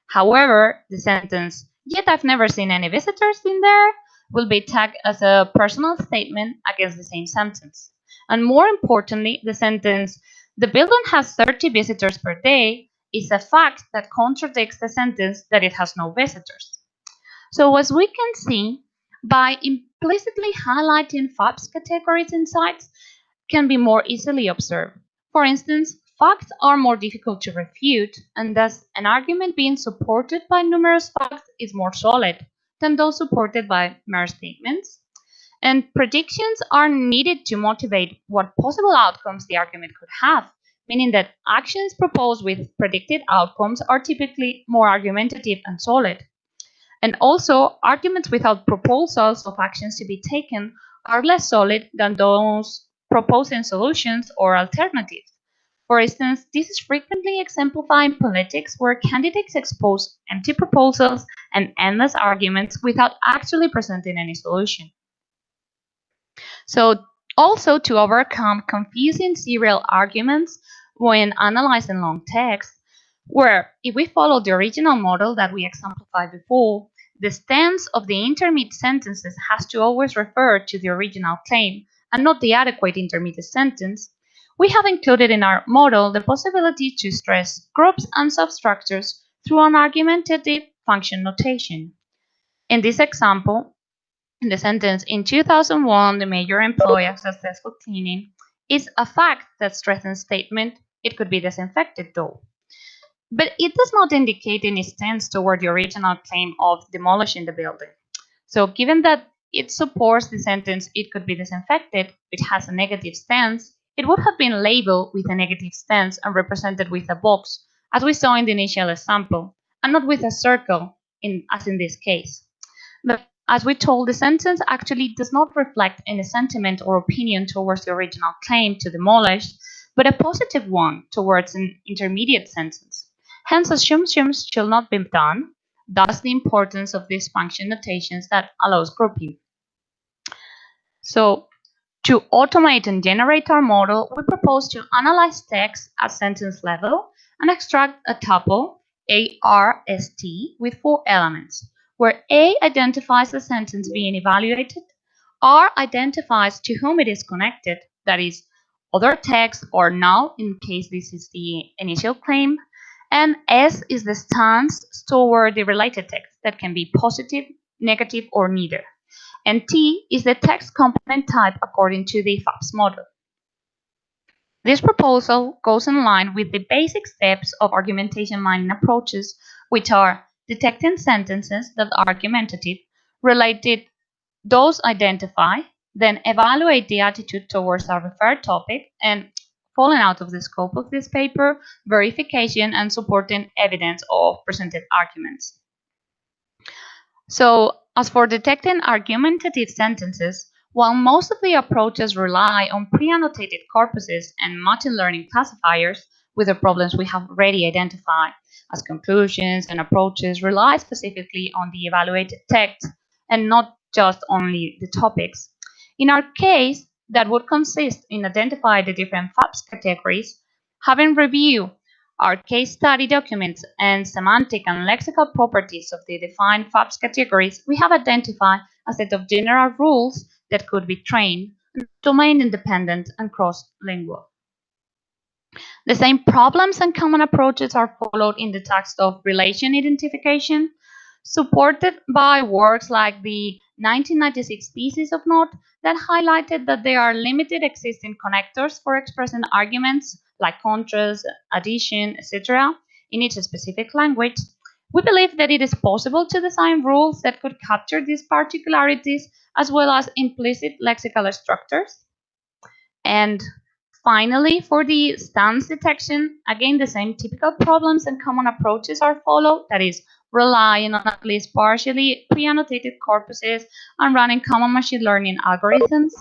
However, the sentence, yet I've never seen any visitors in there, will be tagged as a personal statement against the same sentence. And more importantly, the sentence, the building has 30 visitors per day, is a fact that contradicts the sentence that it has no visitors. So as we can see, by implicitly highlighting FAPS categories and sites can be more easily observed. For instance, facts are more difficult to refute, and thus an argument being supported by numerous facts is more solid than those supported by mere statements. And predictions are needed to motivate what possible outcomes the argument could have, meaning that actions proposed with predicted outcomes are typically more argumentative and solid. And also, arguments without proposals of actions to be taken are less solid than those proposing solutions or alternatives. For instance, this is frequently exemplified in politics, where candidates expose empty proposals and endless arguments without actually presenting any solution. So, also to overcome confusing serial arguments when analyzing long text, where if we follow the original model that we exemplified before, the stance of the intermediate sentences has to always refer to the original claim and not the adequate intermediate sentence, we have included in our model the possibility to stress groups and substructures through an argumentative function notation. In this example, in the sentence, in 2001, the major employee of successful cleaning is a fact that strengthens statement, it could be disinfected though. But it does not indicate any stance toward the original claim of demolishing the building. So given that it supports the sentence, it could be disinfected, which has a negative stance, it would have been labeled with a negative stance and represented with a box, as we saw in the initial example, and not with a circle, as in this case. But as we told, the sentence actually does not reflect any sentiment or opinion towards the original claim to demolish, but a positive one towards an intermediate sentence. Hence, assumptions shall not be done, thus the importance of these function notations that allows grouping. So, to automate and generate our model, we propose to analyze text at sentence level and extract a tuple, ARST, with 4 elements, where A identifies the sentence being evaluated, R identifies to whom it is connected, that is, other text or null in case this is the initial claim, and S is the stance toward the related text that can be positive, negative, or neither. And T is the text component type according to the FAPS model. This proposal goes in line with the basic steps of argumentation mining approaches, which are detecting sentences that are argumentative, related, those identify, then evaluate the attitude towards our referred topic, and falling out of the scope of this paper, verification and supporting evidence of presented arguments. So, as for detecting argumentative sentences, while most of the approaches rely on pre-annotated corpuses and machine learning classifiers with the problems we have already identified, as conclusions and approaches rely specifically on the evaluated text and not just only the topics. In our case, that would consist in identifying the different FAPS categories, having reviewed our case study documents and semantic and lexical properties of the defined FAPS categories, we have identified a set of general rules that could be trained, domain independent and cross-lingual. The same problems and common approaches are followed in the text of relation identification, supported by works like the 1996 thesis of Knott that highlighted that there are limited existing connectors for expressing arguments like contrast, addition, etc. in each specific language. We believe that it is possible to design rules that could capture these particularities as well as implicit lexical structures. And finally, for the stance detection, again, the same typical problems and common approaches are followed, that is, relying on at least partially pre-annotated corpuses and running common machine learning algorithms.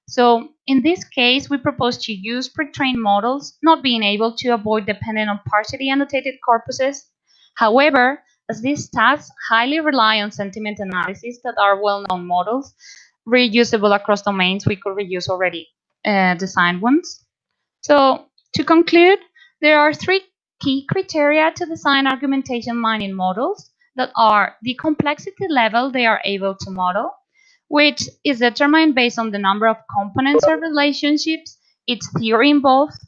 So in this case, we propose to use pre-trained models, not being able to avoid depending on partially annotated corpuses. However, as these tasks highly rely on sentiment analysis that are well-known models, reusable across domains, we could reuse already designed ones. So to conclude, there are 3 key criteria to design argumentation mining models that are the complexity level they are able to model, which is determined based on the number of components or relationships, its theory involved.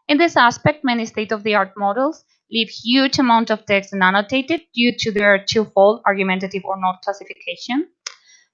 In this aspect, many state-of-the-art models leave huge amount of text unannotated due to their twofold argumentative or not classification.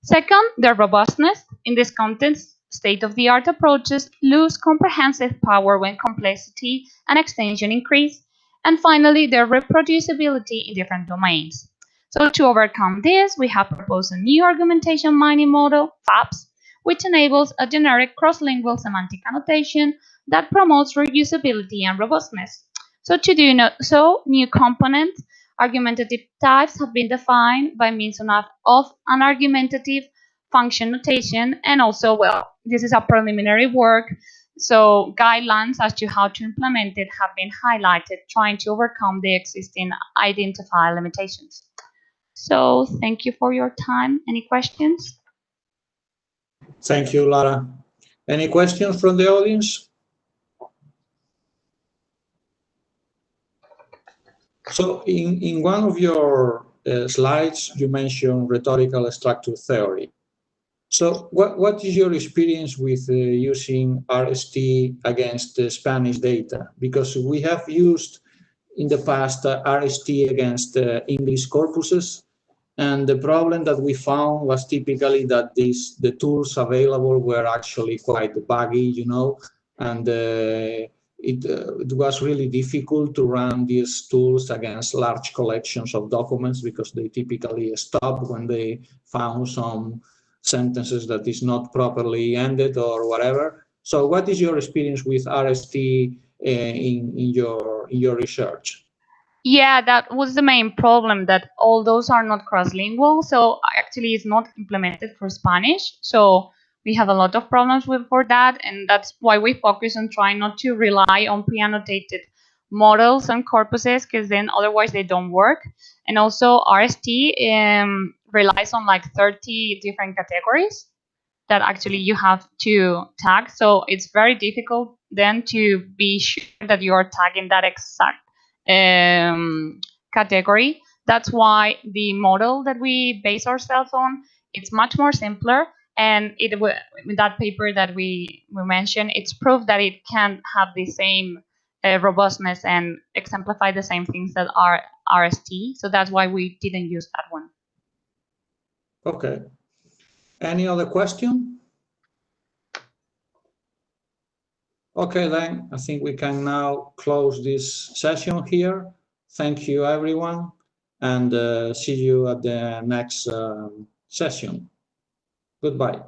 Second, their robustness. In this context, state-of-the-art approaches lose comprehensive power when complexity and extension increase. And finally, their reproducibility in different domains. So to overcome this, we have proposed a new argumentation mining model, FAPS, which enables a generic cross-lingual semantic annotation that promotes reusability and robustness. So to do so, new component argumentative types have been defined by means of an argumentative function notation, and also, well, this is a preliminary work, so guidelines as to how to implement it have been highlighted, trying to overcome the existing identified limitations. So thank you for your time. Any questions? Thank you, Lara. Any questions from the audience? So in one of your slides, you mentioned rhetorical structure theory. So what is your experience with using RST against Spanish data? Because we have used in the past RST against English corpuses. And the problem that we found was typically that the tools available were actually quite buggy, you know, and it was really difficult to run these tools against large collections of documents because they typically stop when they found some sentences that is not properly ended or whatever. So what is your experience with RST in your research? Yeah, that was the main problem, that all those are not cross-lingual, so actually it's not implemented for Spanish. So we have a lot of problems for that, and that's why we focus on trying not to rely on pre-annotated models and corpuses, because then otherwise they don't work. And also RST relies on like 30 different categories that actually you have to tag. So it's very difficult then to be sure that you are tagging that exact category. That's why the model that we base ourselves on, it's much more simpler. And with that paper that we mentioned, it's proof that it can have the same robustness and exemplify the same things that are RST. So that's why we didn't use that one. Okay. Any other question? Okay, then I think we can now close this session here. Thank you, everyone, and see you at the next session. Goodbye.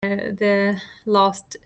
the last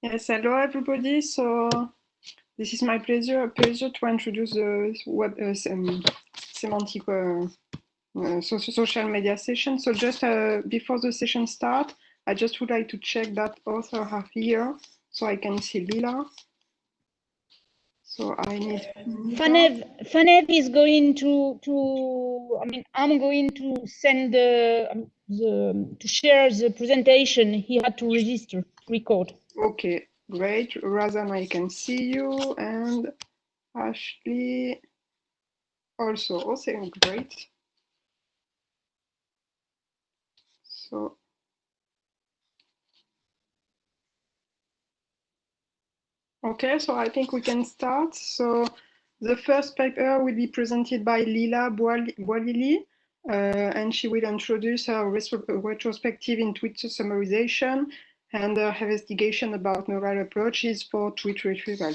Yes, hello everybody. So this is my pleasure to introduce the semantic social media session. So just before the session start, I just would like to check that author are here, so I can see Lila. So I need Fanev is going to I mean, I'm going to send to share the presentation. He had to record. Okay, great. Razan, I can see you, and Ashley also. Also great. So okay, so I think we can start. So the first paper will be presented by Lila Boalili, and she will introduce her retrospective in tweet summarization and her investigation about neural approaches for tweet retrieval.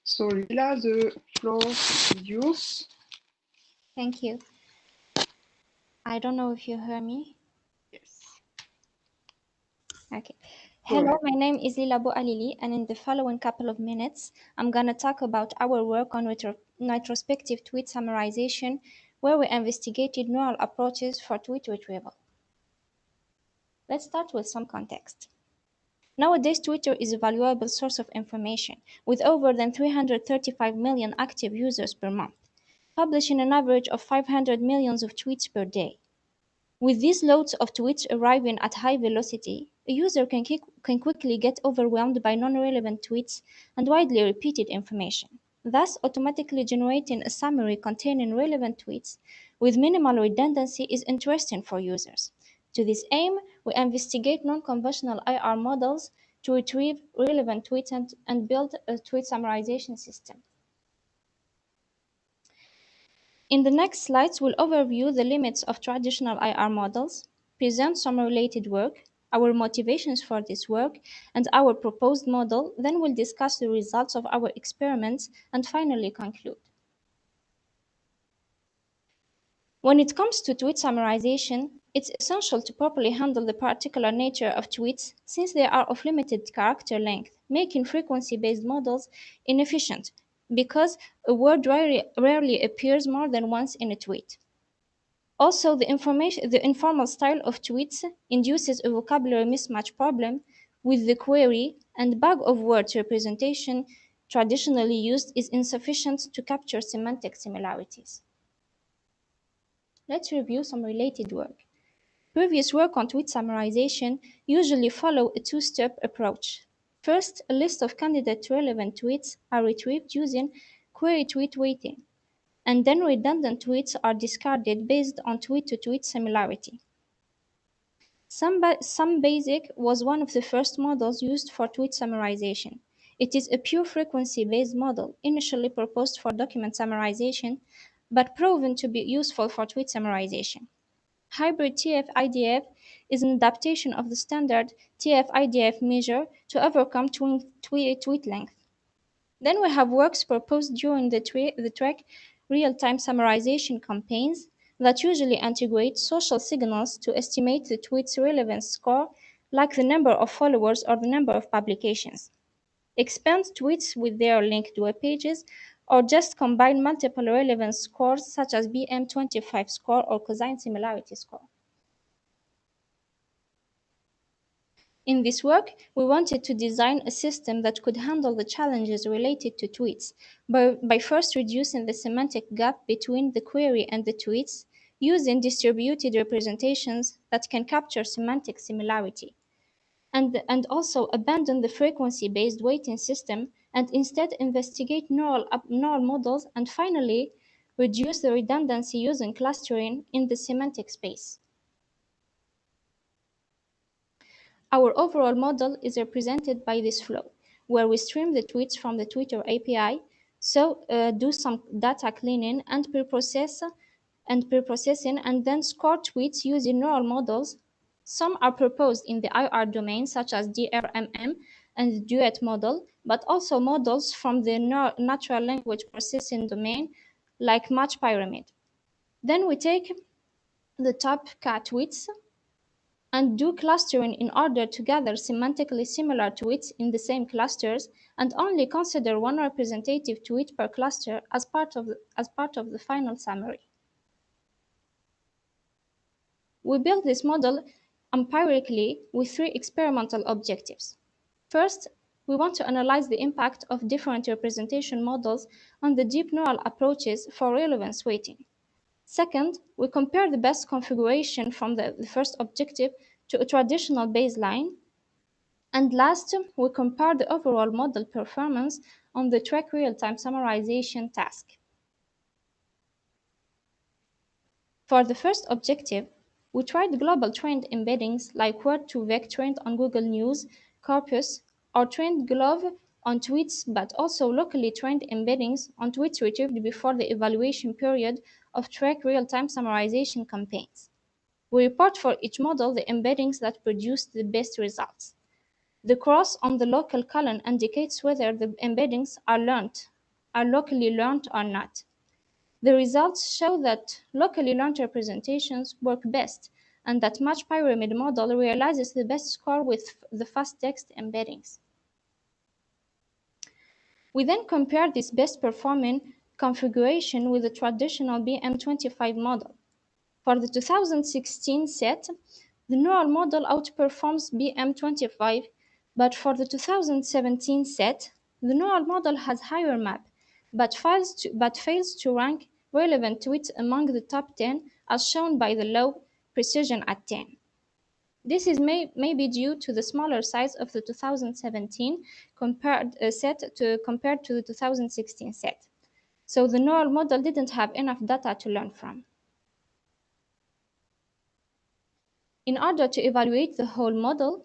So Lila, the floor is yours. Thank you. I don't know if you hear me. Yes. Okay. Hello, my name is Lila Boalili, and in the following couple of minutes, I'm going to talk about our work on retrospective tweet summarization, where we investigated neural approaches for tweet retrieval. Let's start with some context. Nowadays, Twitter is a valuable source of information, with over than 335 million active users per month, publishing an average of 500 million of tweets per day. With these loads of tweets arriving at high velocity, a user can quickly get overwhelmed by non-relevant tweets and widely repeated information, thus automatically generating a summary containing relevant tweets with minimal redundancy is interesting for users. To this aim, we investigate non-conventional IR models to retrieve relevant tweets and build a tweet summarization system. In the next slides, we'll overview the limits of traditional IR models, present some related work, our motivations for this work, and our proposed model. Then we'll discuss the results of our experiments and finally conclude. When it comes to tweet summarization, it's essential to properly handle the particular nature of tweets since they are of limited character length, making frequency-based models inefficient because a word rarely appears more than once in a tweet. Also, the informal style of tweets induces a vocabulary mismatch problem with the query and bag of words representation traditionally used is insufficient to capture semantic similarities. Let's review some related work. Previous work on tweet summarization usually follow a two-step approach. First, a list of candidate relevant tweets are retrieved using query tweet weighting. and then redundant tweets are discarded based on tweet-to-tweet similarity. SumBasic was one of the first models used for tweet summarization. It is a pure frequency-based model, initially proposed for document summarization, but proven to be useful for tweet summarization. Hybrid TF-IDF is an adaptation of the standard TF-IDF measure to overcome tweet length. Then we have works proposed during the Trek real-time summarization campaigns that usually integrate social signals to estimate the tweet's relevance score, like the number of followers or the number of publications. Expand tweets with their linked web pages, or just combine multiple relevance scores such as BM25 score or cosine similarity score. In this work, we wanted to design a system that could handle the challenges related to tweets by first reducing the semantic gap between the query and the tweets using distributed representations that can capture semantic similarity, and also abandon the frequency-based weighting system and instead investigate neural models, and finally reduce the redundancy using clustering in the semantic space. Our overall model is represented by this flow, where we stream the tweets from the Twitter API, do some data cleaning and pre-processing, and then score tweets using neural models. Some are proposed in the IR domain, such as DRMM and the Duet model, but also models from the natural language processing domain, like MatchPyramid. Then we take the top cat tweets and do clustering in order to gather semantically similar tweets in the same clusters, and only consider one representative tweet per cluster as part of the final summary. We built this model empirically with 3 experimental objectives. First, we want to analyze the impact of different representation models on the deep neural approaches for relevance weighting. Second, we compare the best configuration from the first objective to a traditional baseline. And last, we compare the overall model performance on the Trek real-time summarization task. For the first objective, we tried global trained embeddings like Word2Vec trained on Google News, Corpus, or trained Glove on tweets, but also locally trained embeddings on tweets retrieved before the evaluation period of Trek real-time summarization campaigns. We report for each model the embeddings that produced the best results. The cross on the local column indicates whether the embeddings are locally learned or not. The results show that locally learned representations work best, and that MatchPyramid model realizes the best score with the fast text embeddings. We then compare this best performing configuration with the traditional BM25 model. For the 2016 set, the neural model outperforms BM25, but for the 2017 set, the neural model has higher map, but fails to rank relevant tweets among the top 10, as shown by the low precision at 10. This is maybe due to the smaller size of the 2017 set compared to the 2016 set. So the neural model didn't have enough data to learn from. In order to evaluate the whole model,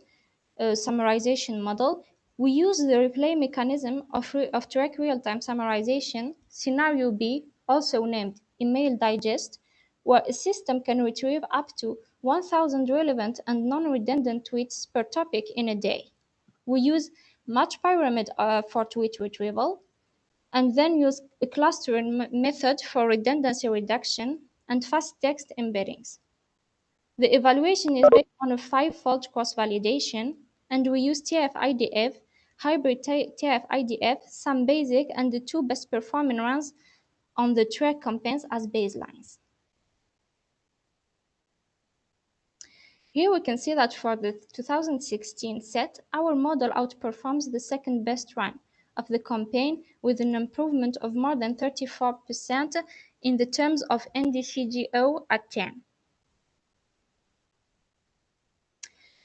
summarization model, we use the replay mechanism of Trek real-time summarization, Scenario B, also named Email Digest, where a system can retrieve up to 1,000 relevant and non-redundant tweets per topic in a day. We use MatchPyramid for tweet retrieval, and then use a clustering method for redundancy reduction and fast text embeddings. The evaluation is based on a 5-fold cross-validation, and we use TF-IDF, hybrid TF-IDF, SumBasic, and the 2 best performing runs on the Trek campaigns as baselines. Here we can see that for the 2016 set, our model outperforms the second best run of the campaign with an improvement of more than 34% in the terms of NDCGO at 10.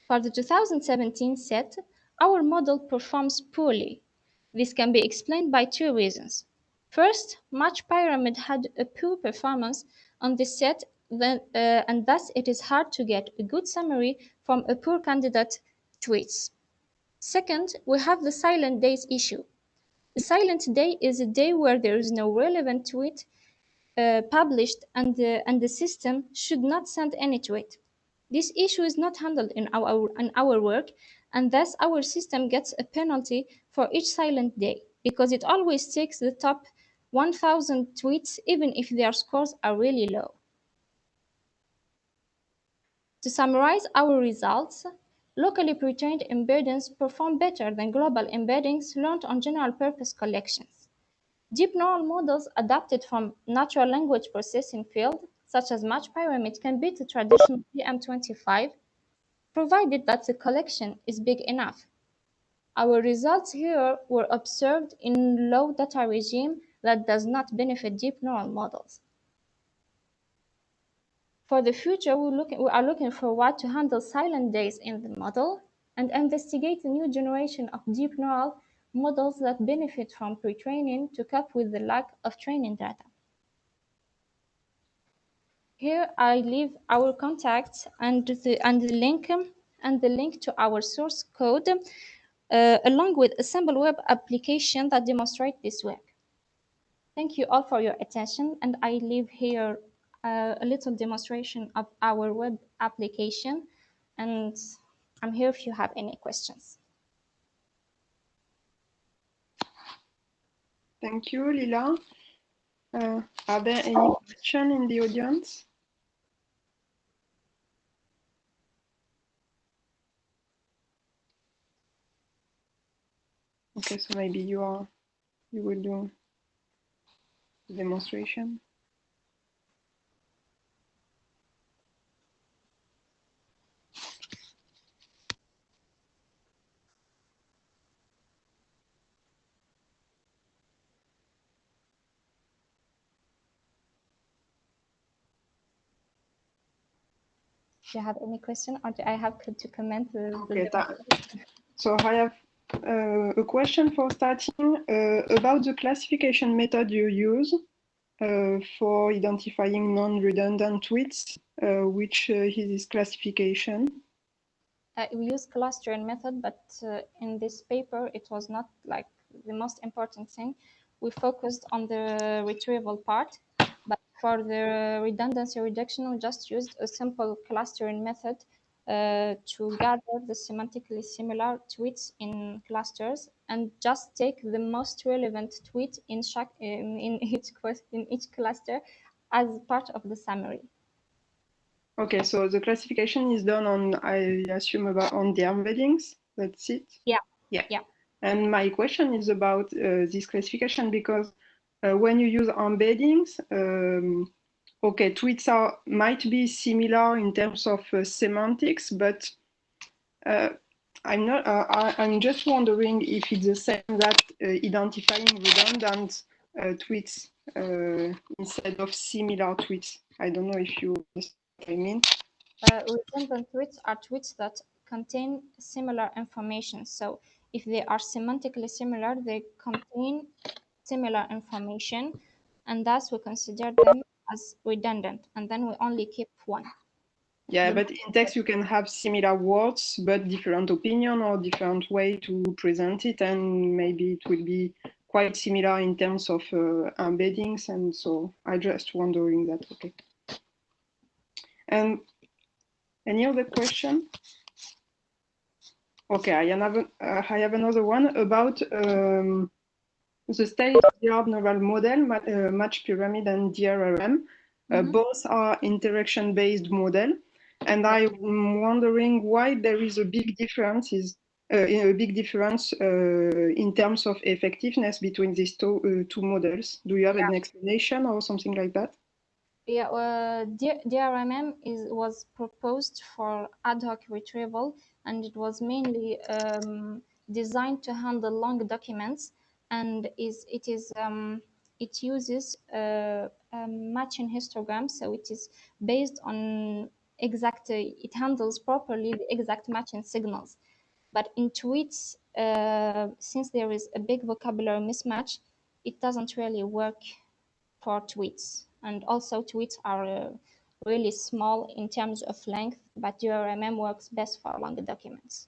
For the 2017 set, our model performs poorly. This can be explained by 2 reasons. First, Match Pyramid had a poor performance on this set, and thus it is hard to get a good summary from a poor candidate tweets. Second, we have the silent days issue. A silent day is a day where there is no relevant tweet published and the system should not send any tweet. This issue is not handled in our work, and thus our system gets a penalty for each silent day because it always takes the top 1,000 tweets even if their scores are really low. To summarize our results, locally pre-trained embeddings perform better than global embeddings learned on general-purpose collections. Deep neural models adapted from natural language processing field, such as Match Pyramid, can beat the traditional BM25, provided that the collection is big enough. Our results here were observed in low data regime that does not benefit deep neural models. For the future, we are looking forward to handle silent days in the model and investigate a new generation of deep neural models that benefit from pre-training to cope with the lack of training data. Here I leave our contacts and the link to our source code, along with a sample web application that demonstrates this work. Thank you all for your attention, and I leave here a little demonstration of our web application, and I'm here if you have any questions. Thank you, Lila. Are there any questions in the audience? Okay, so maybe you will do the demonstration. Do you have any question, or do I have to comment? Okay, so I have a question for starting about the classification method you use for identifying non-redundant tweets. Which is this classification? We use clustering method, but in this paper, it was not like the most important thing. We focused on the retrieval part, but for the redundancy reduction, we just used a simple clustering method to gather the semantically similar tweets in clusters and just take the most relevant tweet in each cluster as part of the summary. Okay, so the classification is done on, I assume, on the embeddings. That's it? Yeah. Yeah. And my question is about this classification because when you use embeddings, okay, tweets might be similar in terms of semantics, but I'm just wondering if it's the same that identifying redundant tweets instead of similar tweets. I don't know if you understand what I mean. Redundant tweets are tweets that contain similar information. So if they are semantically similar, they contain similar information, and thus we consider them as redundant, and then we only keep one. Yeah, but in text you can have similar words, but different opinion or different way to present it, and maybe it will be quite similar in terms of embeddings, and so I just wondering that. Okay. And any other question? Okay, I have another one about the state-of-the-art neural model, Match Pyramid and DRRM. Both are interaction-based model, and I'm wondering why there is a big difference in terms of effectiveness between these two models. Do you have an explanation or something like that? Yeah, DRMM was proposed for ad hoc retrieval, and it was mainly designed to handle long documents, and it uses matching histograms, so it is based on it handles properly the exact matching signals. But in tweets, since there is a big vocabulary mismatch, it doesn't really work for tweets. And also tweets are really small in terms of length, but DRMM works best for longer documents.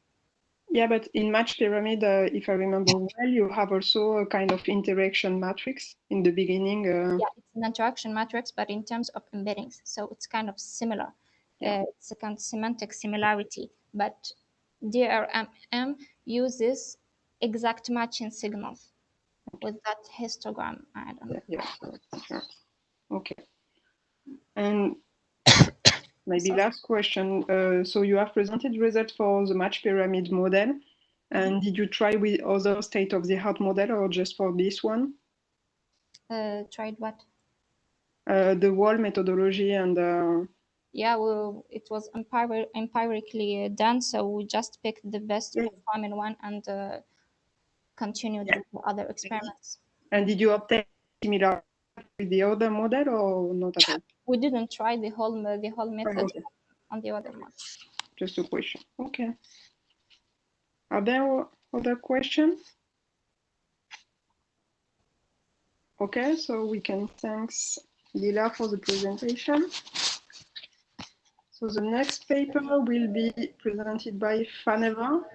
Yeah, but in Match Pyramid, if I remember well, you have also a kind of interaction matrix in the beginning. Yeah, it's an interaction matrix, but in terms of embeddings, so it's kind of similar. Yeah. It's a kind of semantic similarity, but DRMM uses exact matching signals with that histogram. I don't know. Yeah. Okay. And maybe last question. So you have presented results for the Match Pyramid model. And did you try with other state-of-the-art model or just for this one? Tried what? The wall methodology and... Yeah, well, it was empirically done, so we just picked the best performing one and continued with the other experiments. And did you obtain similar with the other model or not at all? We didn't try the whole method Okay. on the other one. Just a question. Okay. Are there other questions? Okay, so we can thank Lila for the presentation. So the next paper will be presented by Faneva.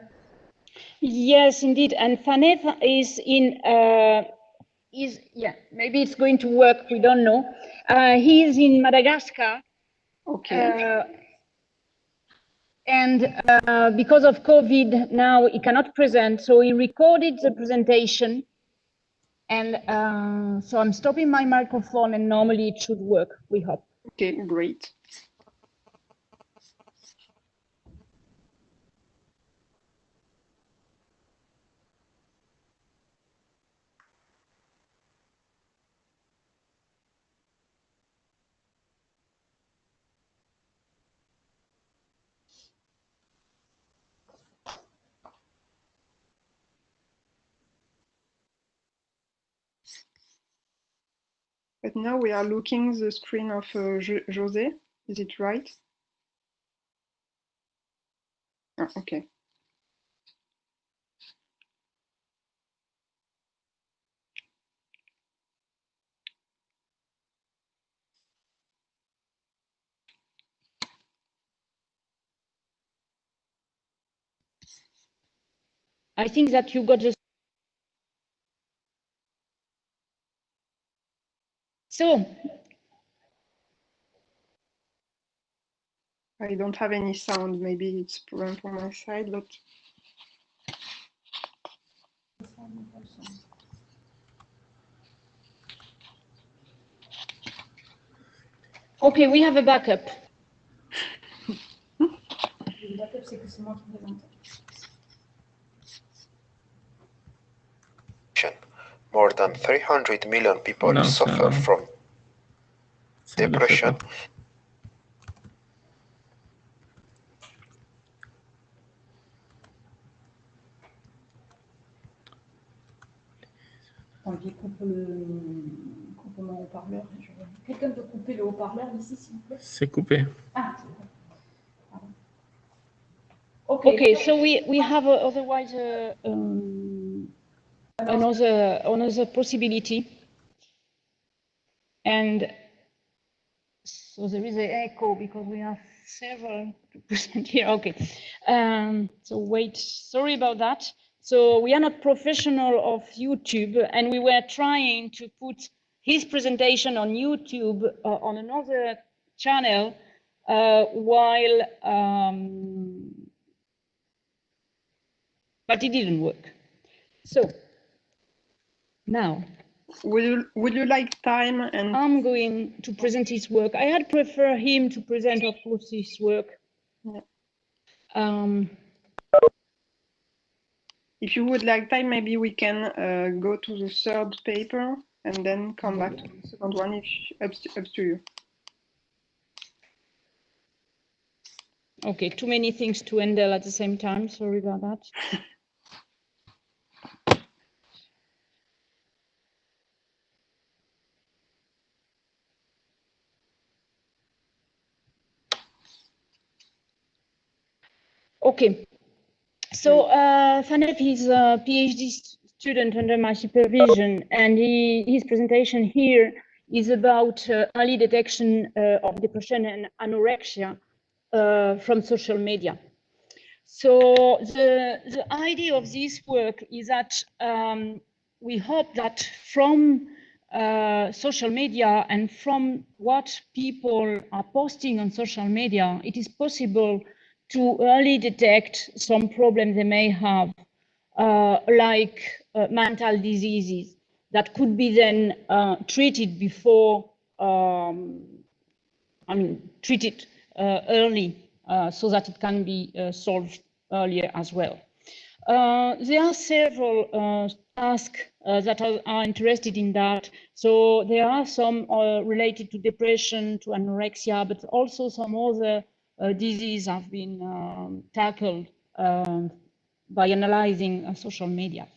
Yes, indeed. And Faneva is in, maybe it's going to work, we don't know. He is in Madagascar. Okay. And because of COVID now, he cannot present. So he recorded the presentation. And so I'm stopping my microphone and normally it should work, we hope. Okay, great. But now we are looking the screen of José. Is it right? Ah, okay. I think that you got the... So. I don't have any sound. Maybe it's a problem from my side, but... Okay, we have a backup. More than 300 million people suffer from depression. Quelqu'un peut couper le haut-parleur ici, s'il vous plaît? C'est coupé. Ah, okay, so we have otherwise another possibility, and so there is an echo because we have several to present here. Okay, so wait, sorry about that. So we are not professional of YouTube, and we were trying to put his presentation on YouTube on another channel while. But it didn't work. So now, would you like time? And I'm going to present his work. I had prefer him to present, of course, his work. Yeah. If you would like time, maybe we can go to the third paper and then come back to the second one. If up to you. Okay, too many things to handle at the same time. Sorry about that. Okay, so Fanef is a PhD student under my supervision, and his presentation here is about early detection of depression and anorexia from social media. So the idea of this work is that we hope that from social media and from what people are posting on social media, it is possible to early detect some problems they may have, like mental diseases that could be then treated before, treated early so that it can be solved earlier as well. There are several tasks that are interested in that. So there are some related to depression, to anorexia, but also some other diseases have been tackled by analyzing social media.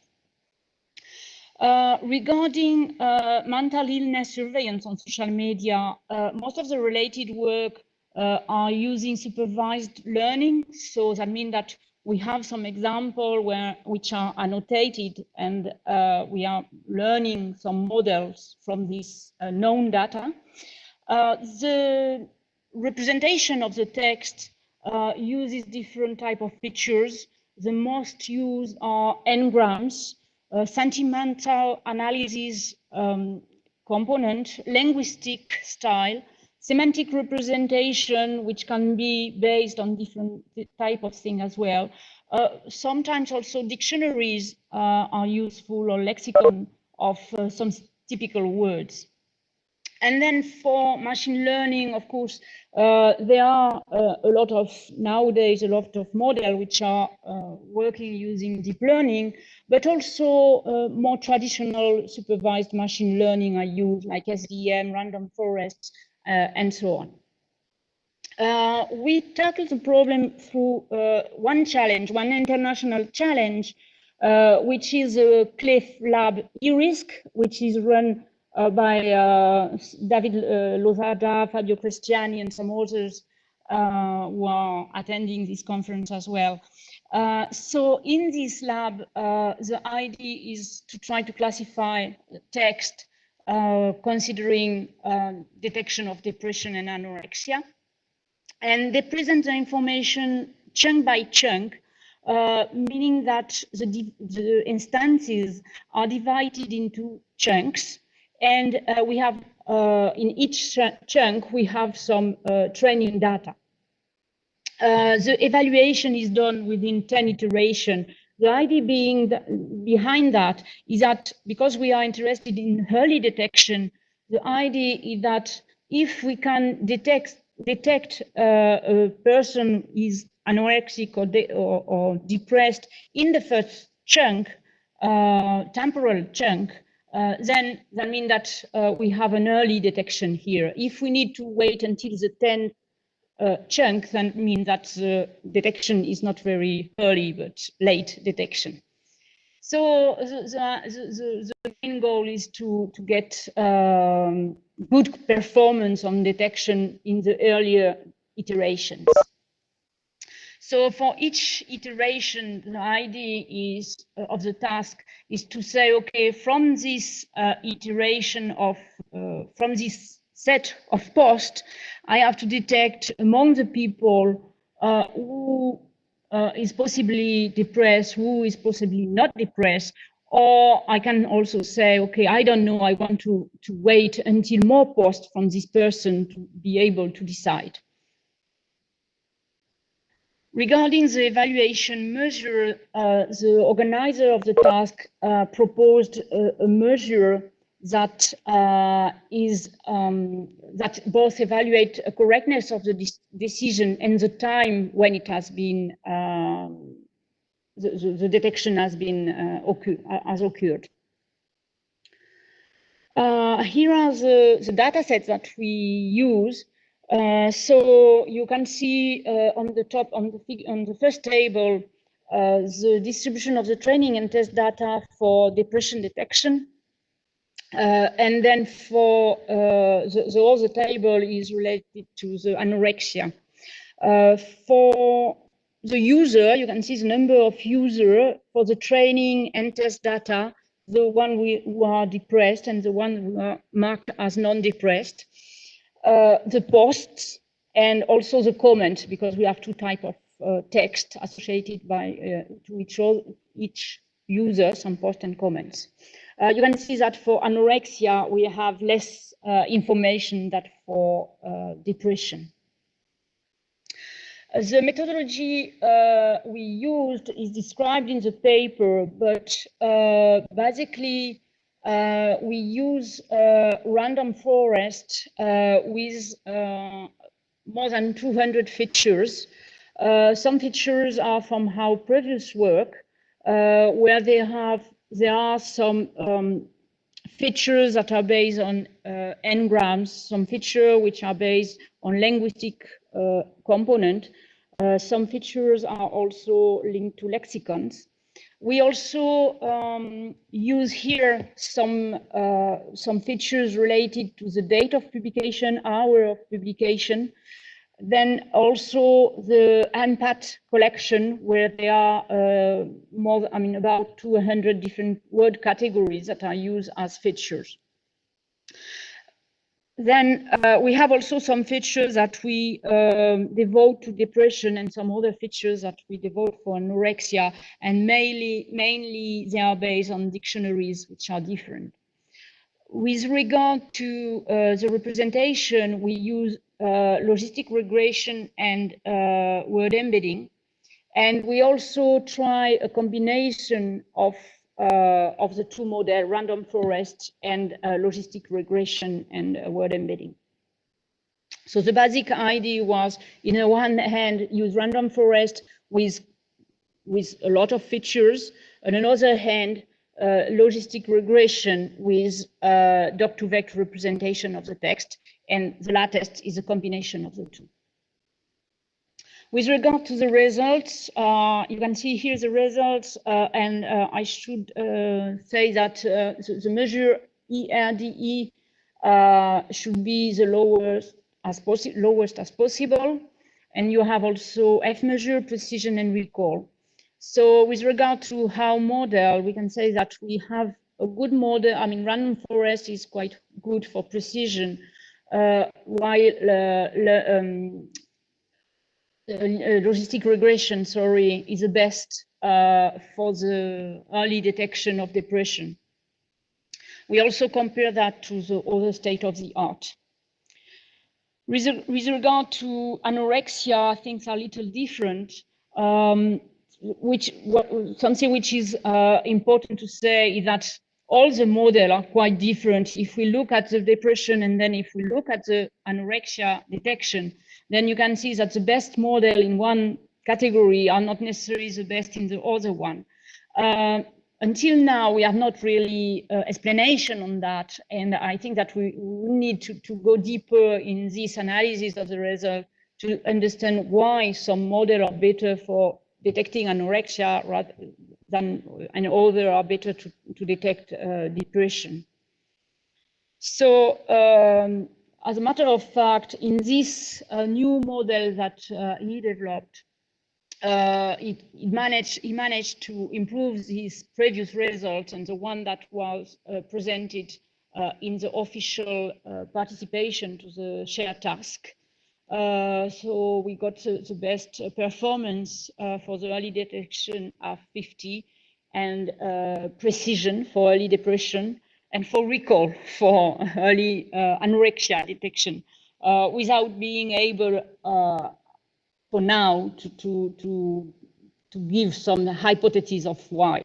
Regarding mental illness surveillance on social media, most of the related work are using supervised learning. So that means that we have some examples which are annotated, and we are learning some models from this known data. The representation of the text uses different type of features. The most used are n-grams, sentimental analysis component, linguistic style, semantic representation, which can be based on different type of thing as well. Sometimes also dictionaries are useful, or lexicon of some typical words. And then for machine learning, of course, there are nowadays a lot of models which are working using deep learning, but also more traditional supervised machine learning are used, like SVM, random forests, and so on. We tackled the problem through one international challenge, which is a CLIF Lab eRisk, which is run by David Lozada, Fabio Cristiani, and some others who are attending this conference as well. So in this lab, the idea is to try to classify text considering detection of depression and anorexia. And they present the information chunk by chunk, meaning that the instances are divided into chunks. And we have, in each chunk, we have some training data. The evaluation is done within 10 iterations. The idea behind that is that because we are interested in early detection, the idea is that if we can detect a person is anorexic or depressed in the first chunk, temporal chunk, then that means that we have an early detection here. If we need to wait until the 10th chunk, then means that the detection is not very early, but late detection. So the main goal is to get good performance on detection in the earlier iterations. So for each iteration, the idea is of the task is to say, okay, from this iteration of from this set of posts, I have to detect among the people who is possibly depressed, who is possibly not depressed, or I can also say, okay, I don't know, I want to wait until more posts from this person to be able to decide. Regarding the evaluation measure, the organizer of the task proposed a measure that that both evaluate a correctness of the decision and the time when it has been the detection has been occurred. Here are the data sets that we use. So you can see on the top, on the first table, the distribution of the training and test data for depression detection. And then for the other table is related to the anorexia. For the user, you can see the number of users for the training and test data. the one who are depressed and the one who are marked as non-depressed, the posts, and also the comment, because we have two types of text associated to each user, some posts and comments. You can see that for anorexia, we have less information than for depression. The methodology we used is described in the paper, but basically we use random forest with more than 200 features. Some features are from our previous work, where there are some features that are based on n-grams, some features which are based on linguistic component. Some features are also linked to lexicons. We also use here some features related to the date of publication, hour of publication. Then also the ANPAT collection, where there are about 200 different word categories that are used as features. Then we have also some features that we devote to depression and some other features that we devote for anorexia, and mainly they are based on dictionaries which are different. With regard to the representation, we use logistic regression and word embedding, and we also try a combination of the two models, random forest and logistic regression and word embedding. So the basic idea was, in the one hand, use random forest with a lot of features, and on the other hand, logistic regression with doc-to-vector representation of the text, and the latest is a combination of the two. With regard to the results, you can see here the results, and I should say that the measure ERDE should be the lowest as possible, and you have also F measure, precision, and recall. So with regard to our model, we can say that we have a good model. I mean, random forest is quite good for precision, while logistic regression, is the best for the early detection of depression. We also compare that to the other state of the art. With regard to anorexia, things are a little different. Something which is important to say is that all the models are quite different. If we look at the depression and then if we look at the anorexia detection, then you can see that the best model in one category are not necessarily the best in the other one. Until now, we have not really explanation on that, and I think that we need to go deeper in this analysis of the result to understand why some models are better for detecting anorexia rather than and others are better to detect depression. So as a matter of fact, in this new model that he developed, he managed to improve his previous results and the one that was presented in the official participation to the shared task. So we got the best performance for the early detection of 50, and precision for early depression, and for recall for early anorexia detection, without being able for now to give some hypotheses of why.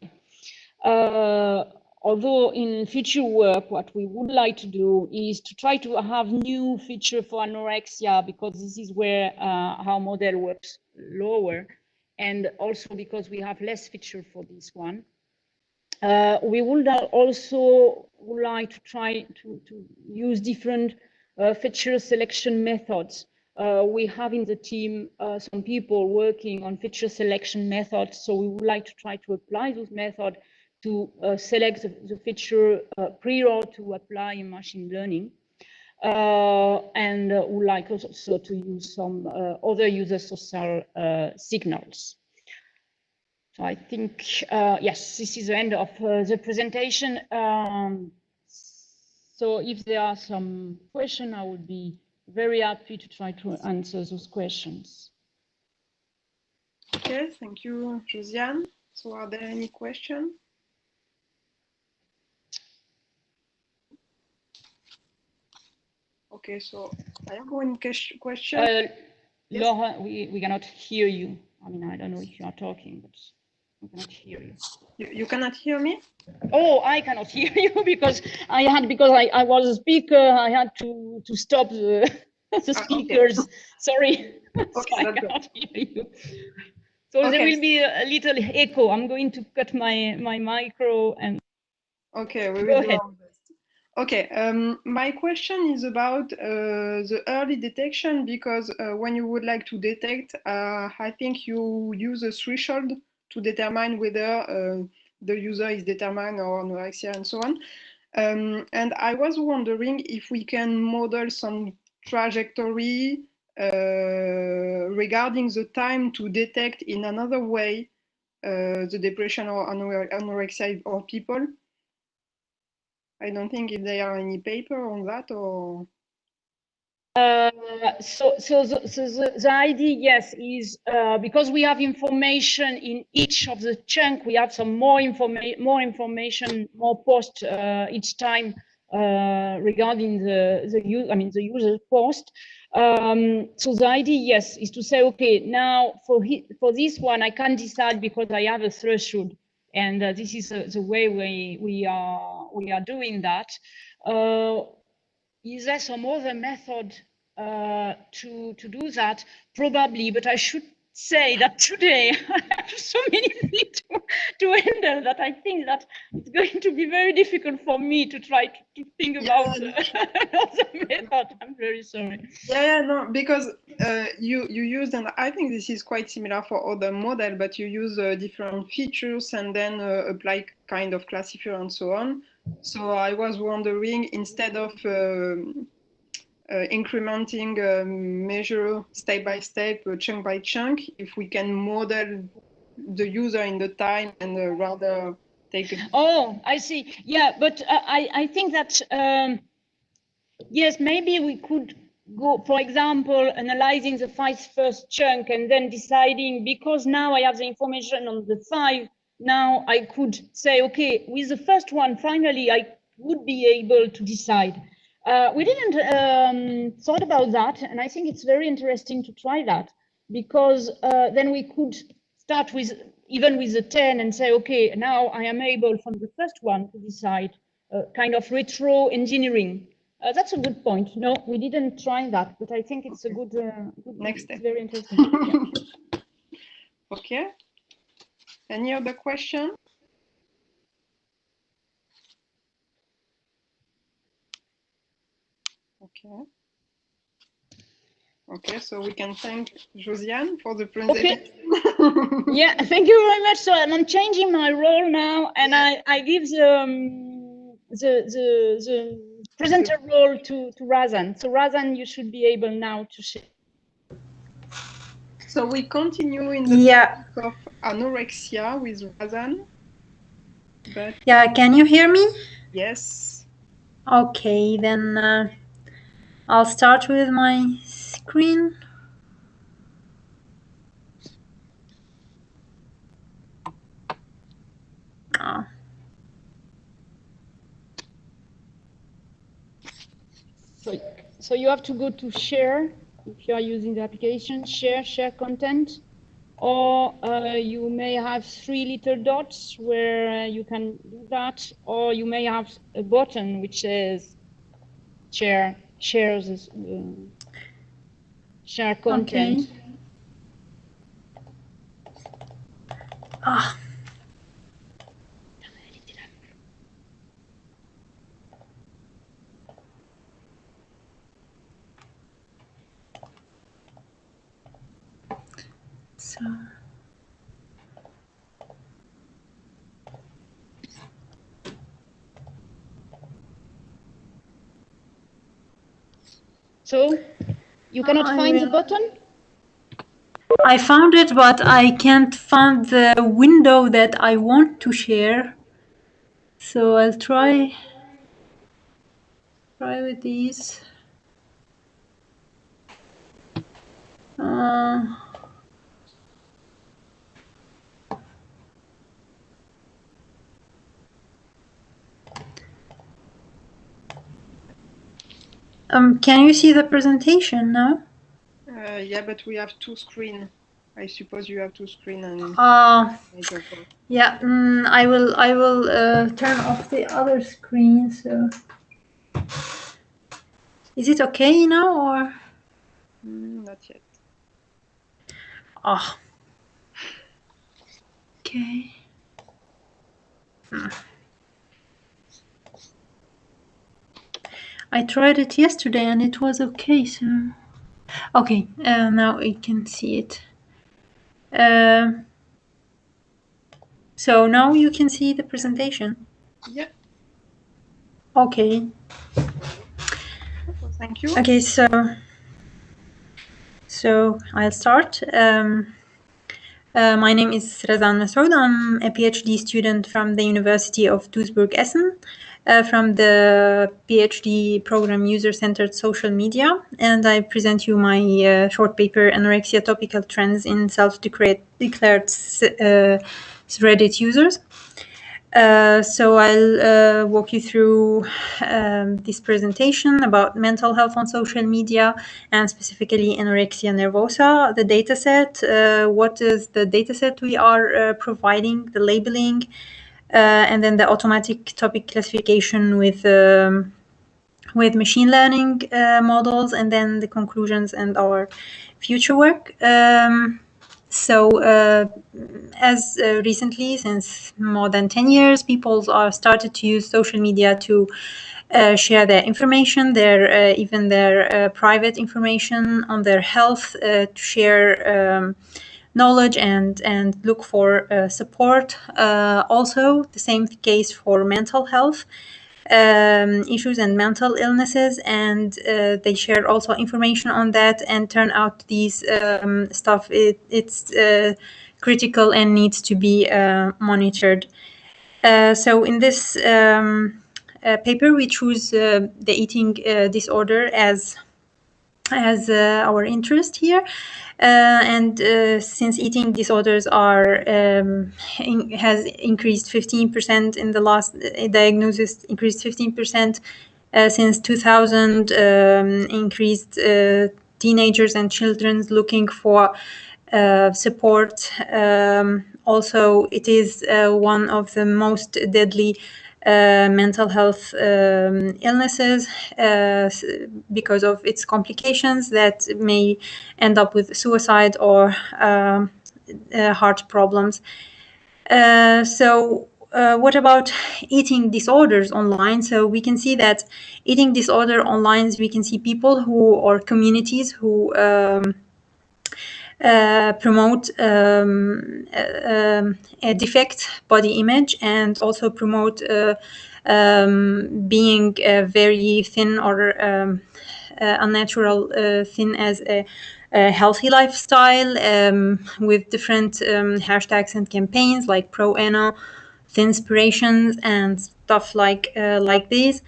Although in future work, what we would like to do is to try to have new feature for anorexia, because this is where our model works lower, and also because we have less feature for this one. We would also like to try to use different feature selection methods. We have in the team some people working on feature selection methods, so we would like to try to apply those methods to select the feature prior to apply in machine learning. And would like also to use some other user social signals. So I think, yes, this is the end of the presentation. So if there are some questions, I would be very happy to try to answer those questions. Okay, thank you, Josiane. So are there any questions? Okay, so I have one question. Yes? Laura, we cannot hear you. I mean, I don't know if you are talking, but we cannot hear you. You cannot hear me? Oh, I cannot hear you because I was a speaker. I had to stop the speakers. Okay. Sorry, Okay, so I cannot hear you. So there will be a little echo. I'm going to cut my micro and. Okay, we Go will do ahead. our best. Okay, my question is about the early detection, because when you would like to detect, I think you use a threshold to determine whether the user is determined or anorexia and so on. And I was wondering if we can model some trajectory regarding the time to detect in another way the depression or anorexia or people. I don't think if there are any paper on that or. So the idea, yes, is because we have information in each of the chunk, we have some more information, more post each time regarding the user post. So the idea, yes, is to say, okay, now for this one, I can decide because I have a threshold, and this is the way we are doing that. Is there some other method to do that? Probably, but I should say that today I have so many things to handle that I think that it's going to be very difficult for me to try to think about another method. I'm very sorry. Yeah, no, because you used, and I think this is quite similar for other model, but you use different features and then apply kind of classifier and so on. So I was wondering, instead of incrementing measure step by step, chunk by chunk, if we can model the user in the time and rather take. Oh, I see. Yeah, but I think that yes, maybe we could go, for example, analyzing the 5 first chunk and then deciding, because now I have the information on the 5. Now I could say, okay, with the first one, finally, I would be able to decide. We didn't thought about that, and I think it's very interesting to try that, because then we could start with even with the 10 and say, okay, now I am able from the first one to decide kind of retro engineering. That's a good point. No, we didn't try that, but I think it's a good next step. It's very interesting. Yeah. Okay. Any other question? Okay. Okay, so we can thank Josiane for the presentation. Okay. Yeah, thank you very much. So I'm changing my role now, and I give the presenter role to Razan. So Razan, you should be able now to share. So we continue in the topic of anorexia with Razan. But yeah, can you hear me? Yes. Okay, then I'll start with my screen. Oh. So you have to go to share if you are using the application, share content, or you may have 3 little dots where you can do that, or you may have a button which says share content. Okay. Ah. So you cannot find the button? I found it, but I can't find the window that I want to share. So I'll try with these. Can you see the presentation now? Yeah, but we have two screens. I suppose you have two screens and. Yeah, I will turn off the other screen. So, is it okay now or? Not yet. Oh. Okay. I tried it yesterday and it was okay. So, okay, now we can see it. So now you can see the presentation. Yeah. Okay. Thank you. Okay, so I'll start. My name is Razan Masoud. I'm a PhD student from the University of Duisburg-Essen, from the PhD program User-Centered Social Media, and I present you my short paper, Anorexia Topical Trends in Self-Declared Reddit Users. So I'll walk you through this presentation about mental health on social media and specifically anorexia nervosa, the dataset, what is the dataset we are providing, the labeling, and then the automatic topic classification with machine learning models, and then the conclusions and our future work. As recently, since more than 10 years, people are started to use social media to share their information, even their private information on their health, to share knowledge and look for support. Also, the same case for mental health issues and mental illnesses, and they share also information on that, and turn out these stuff it's critical and needs to be monitored. So in this paper we choose the eating disorder as our interest here. And since eating disorders has increased 15% in the last diagnosis, increased 15% since 2000, increased teenagers and children looking for support. Also, it is one of the most deadly mental health illnesses because of its complications that may end up with suicide or heart problems. What about eating disorders online? So we can see that eating disorder online, we can see people who, or communities who promote a defect body image, and also promote being very thin or unnatural thin as a healthy lifestyle, with different hashtags and campaigns like pro-ano, thinspirations, and stuff like this.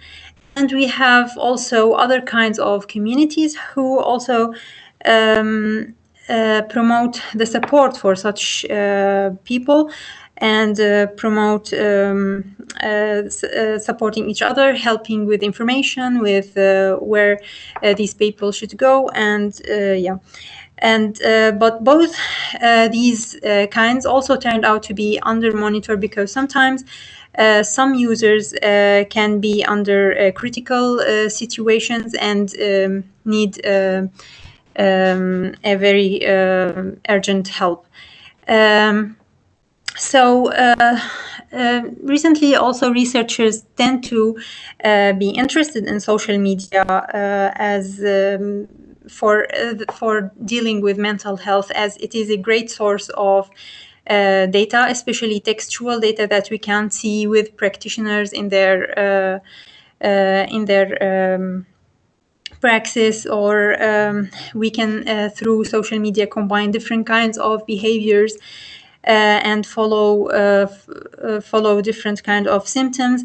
And we have also other kinds of communities who also promote the support for such people, and promote supporting each other, helping with information, with where these people should go, and yeah. And but both these kinds also turned out to be under monitored, because sometimes some users can be under critical situations and need a very urgent help. Recently, also researchers tend to be interested in social media as for dealing with mental health, as it is a great source of data, especially textual data that we can see with practitioners in their praxis, or we can through social media combine different kinds of behaviors and follow different kind of symptoms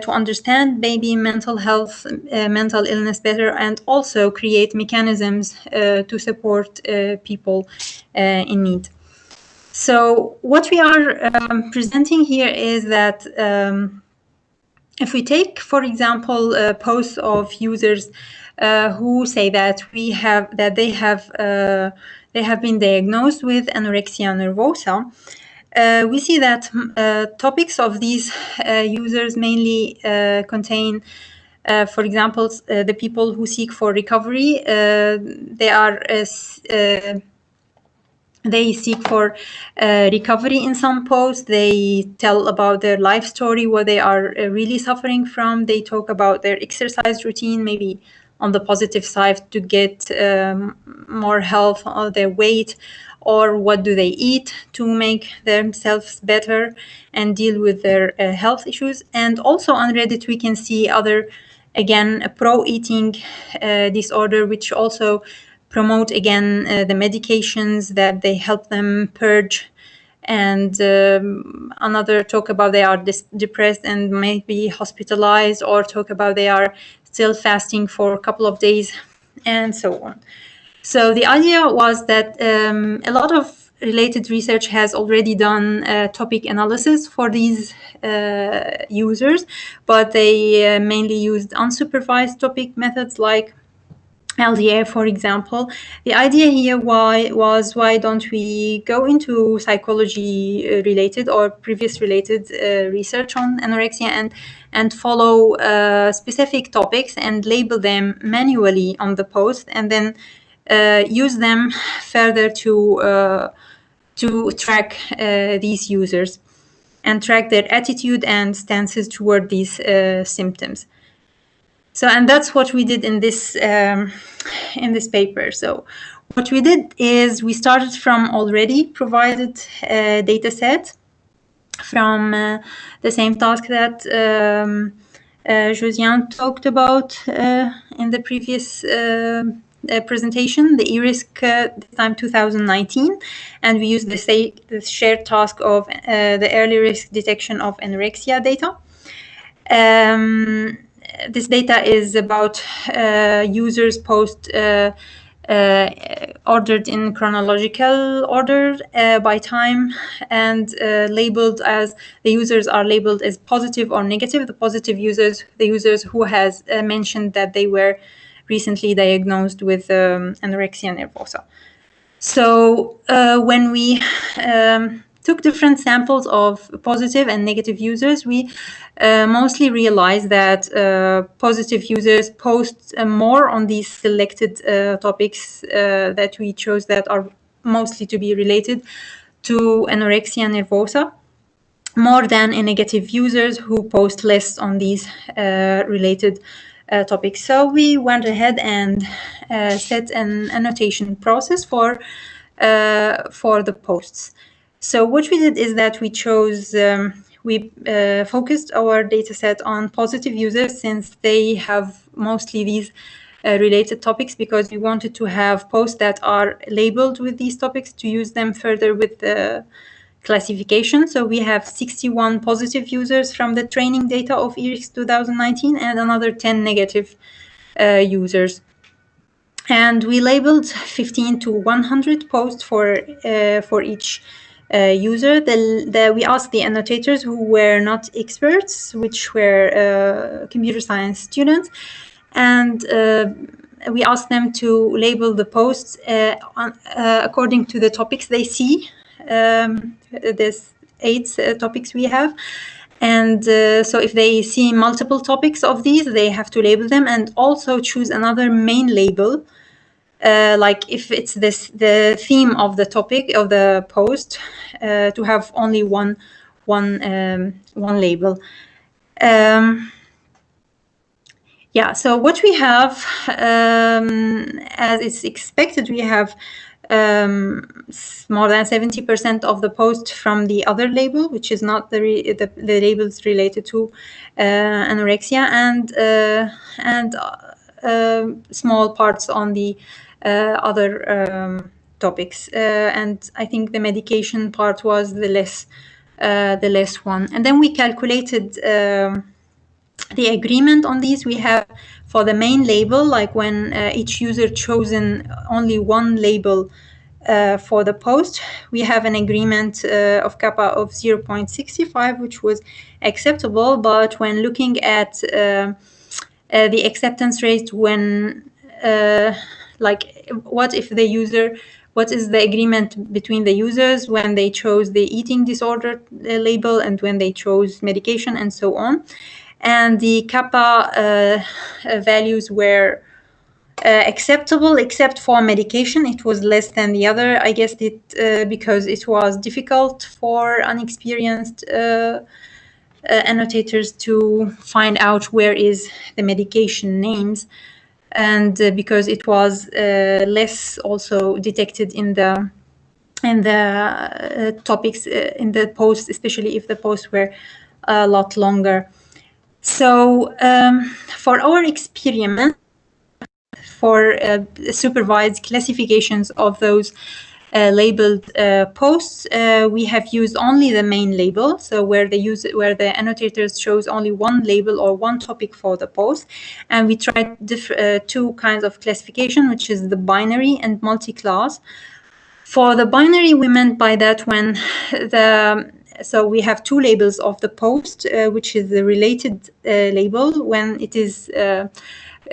to understand maybe mental health, mental illness better, and also create mechanisms to support people in need. So what we are presenting here is that if we take, for example, posts of users who say that they have been diagnosed with anorexia nervosa, we see that topics of these users mainly contain, for example, the people who seek for recovery. They seek for recovery in some posts. They tell about their life story, what they are really suffering from. They talk about their exercise routine, maybe on the positive side to get more health on their weight, or what do they eat to make themselves better and deal with their health issues. And also on Reddit, we can see other, again, pro-eating disorder, which also promote, again, the medications that they help them purge. And another talk about they are depressed and may be hospitalized, or talk about they are still fasting for a couple of days, and so on. So the idea was that a lot of related research has already done topic analysis for these users, but they mainly used unsupervised topic methods like LDA, for example. The idea here was why don't we go into psychology related or previous related research on anorexia and follow specific topics and label them manually on the post, and then use them further to track these users and track their attitude and stances toward these symptoms. So, and that's what we did in this paper. So what we did is we started from already provided data set from the same task that Josiane talked about in the previous presentation, the ERISC this time 2019, and we used the shared task of the early risk detection of anorexia data. This data is about users post ordered in chronological order by time, and labeled as, the users are labeled as positive or negative. The positive users, the users who has mentioned that they were recently diagnosed with anorexia nervosa. So when we took different samples of positive and negative users, we mostly realized that positive users post more on these selected topics that we chose that are mostly to be related to anorexia nervosa, more than in negative users who post less on these related topics. So we went ahead and set an annotation process for the posts. So what we did is that we chose, we focused our data set on positive users, since they have mostly these related topics, because we wanted to have posts that are labeled with these topics to use them further with the classification. So we have 61 positive users from the training data of ERISC 2019 and another 10 negative users. And we labeled 15 to 100 posts for each user. We asked the annotators who were not experts, which were computer science students, and we asked them to label the posts according to the topics they see. There's 8 topics we have. And so if they see multiple topics of these, they have to label them and also choose another main label. Like if it's the theme of the topic of the post, to have only one label. Yeah, so what we have, as it's expected, we have more than 70% of the post from the other label, which is not the labels related to anorexia, and small parts on the other topics. And I think the medication part was the less one. And then we calculated the agreement on these. We have for the main label, like when each user chosen only one label for the post, we have an agreement of kappa of 0.65, which was acceptable. But when looking at the acceptance rate, when like what is the agreement between the users when they chose the eating disorder label and when they chose medication and so on. And the kappa values were acceptable except for medication. It was less than the other. I guess because it was difficult for unexperienced annotators to find out where is the medication names, and because it was less also detected in the topics in the posts, especially if the posts were a lot longer. So for our experiment, for supervised classifications of those labeled posts, we have used only the main label. So where the annotators chose only one label or one topic for the post, and we tried two kinds of classification, which is the binary and multi-class. For the binary, we meant by that when so we have two labels of the post, which is the related label when it is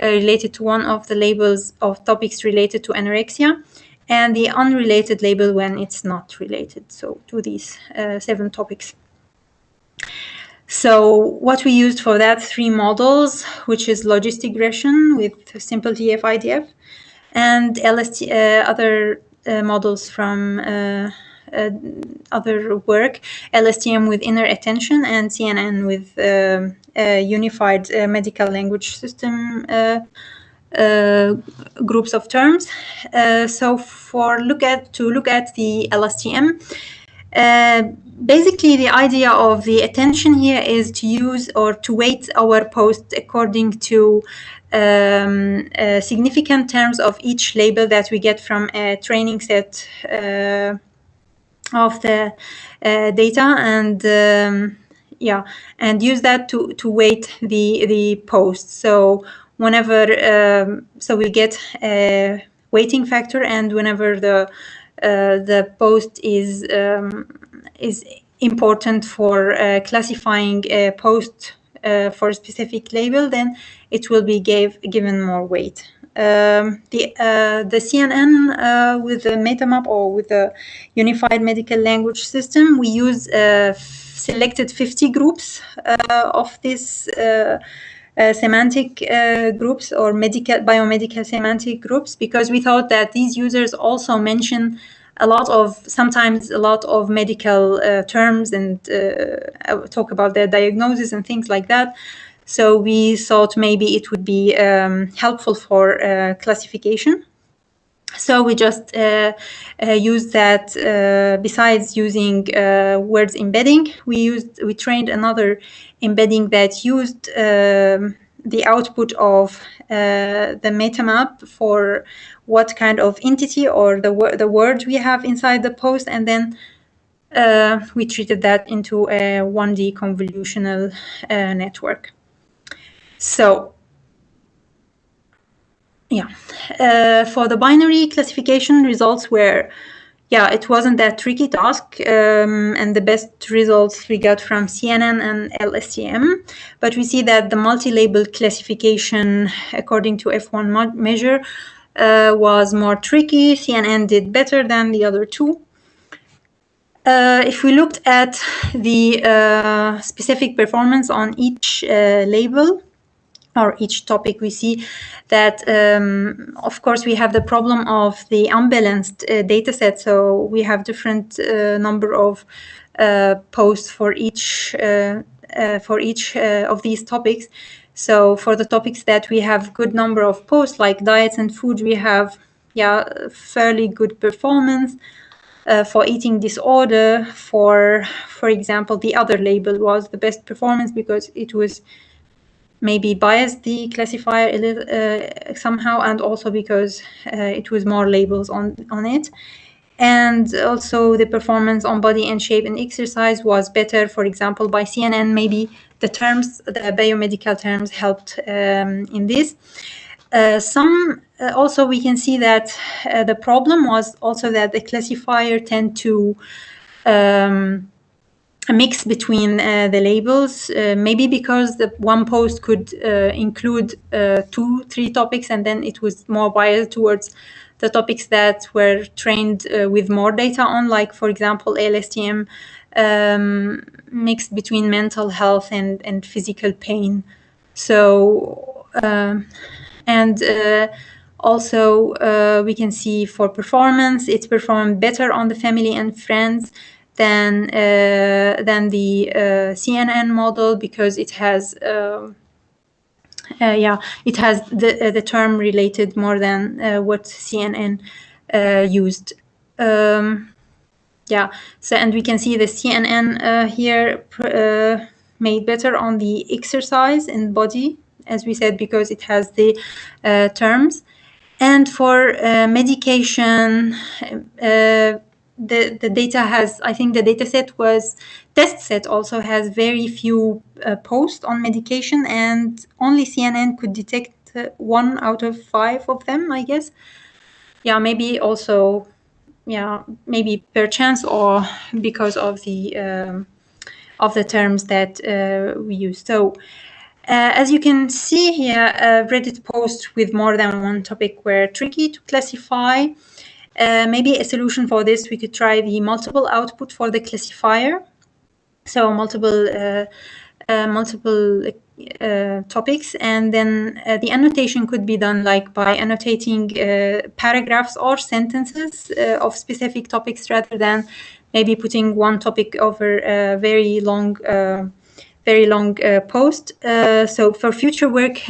related to one of the labels of topics related to anorexia, and the unrelated label when it's not related, so to these 7 topics. So what we used for that 3 models, which is logistic regression with simple TF-IDF, and LST, other models from other work, LSTM with inner attention and CNN with unified medical language system groups of terms. So to look at the LSTM, basically the idea of the attention here is to use or to weight our post according to significant terms of each label that we get from a training set of the data, and and use that to weight the post. So whenever so we get a weighting factor, and whenever the post is important for classifying a post for a specific label, then it will be given more weight. The CNN with the MetaMap or with the Unified Medical Language System, we use selected 50 groups of this semantic groups or biomedical semantic groups, because we thought that these users also mention sometimes a lot of medical terms and talk about their diagnosis and things like that. So we thought maybe it would be helpful for classification. So we just used that. Besides using words embedding, we trained another embedding that used the output of the MetaMap for what kind of entity or the word we have inside the post, and then we treated that into a 1D convolutional network. So for the binary classification, results were, it wasn't that tricky task, and the best results we got from CNN and LSTM. But we see that the multi-label classification, according to F1 measure, was more tricky. CNN did better than the other 2. If we looked at the specific performance on each label or each topic, we see that, of course, we have the problem of the unbalanced data set. So we have different number of posts for each of these topics. So for the topics that we have good number of posts, like diets and food, we have fairly good performance. For eating disorder, for example, the other label was the best performance because it was maybe biased the classifier a little, somehow, and also because it was more labels on it. And also the performance on body and shape and exercise was better, for example, by CNN. Maybe the terms, the biomedical terms helped in this. Also we can see that the problem was also that the classifier tend to a mix between the labels, maybe because the one post could include 2-3 topics, and then it was more biased towards the topics that were trained with more data on, like, for example, ALSTM mixed between mental health and physical pain. So, also we can see for performance, it's performed better on the family and friends than the CNN model, because it has it has the term related more than what CNN used. So, and we can see the CNN here made better on the exercise and body, as we said, because it has the terms. And for medication, the data has, I think the data set was, test set also has very few posts on medication, and only CNN could detect 1 out of 5 of them, I guess. Yeah, maybe also, yeah, maybe per chance or because of the terms that we use. So as you can see here, Reddit posts with more than one topic were tricky to classify. Maybe a solution for this, we could try the multiple output for the classifier. So multiple topics, and then the annotation could be done like by annotating paragraphs or sentences of specific topics, rather than maybe putting one topic over a very long post. So for future work,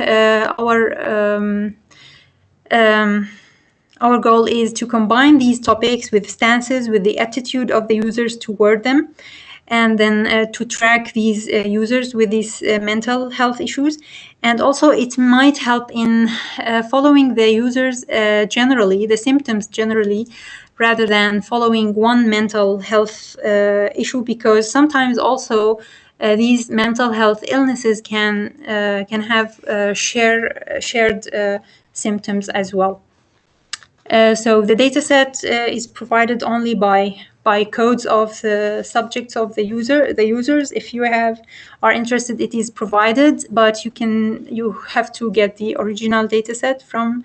our goal is to combine these topics with stances, with the attitude of the users toward them, and then to track these users with these mental health issues. And also it might help in following the users generally, the symptoms generally, rather than following one mental health issue, because sometimes also these mental health illnesses can have shared symptoms as well. So the dataset is provided only by codes of the subjects of the users. If you are interested, it is provided, but you have to get the original dataset from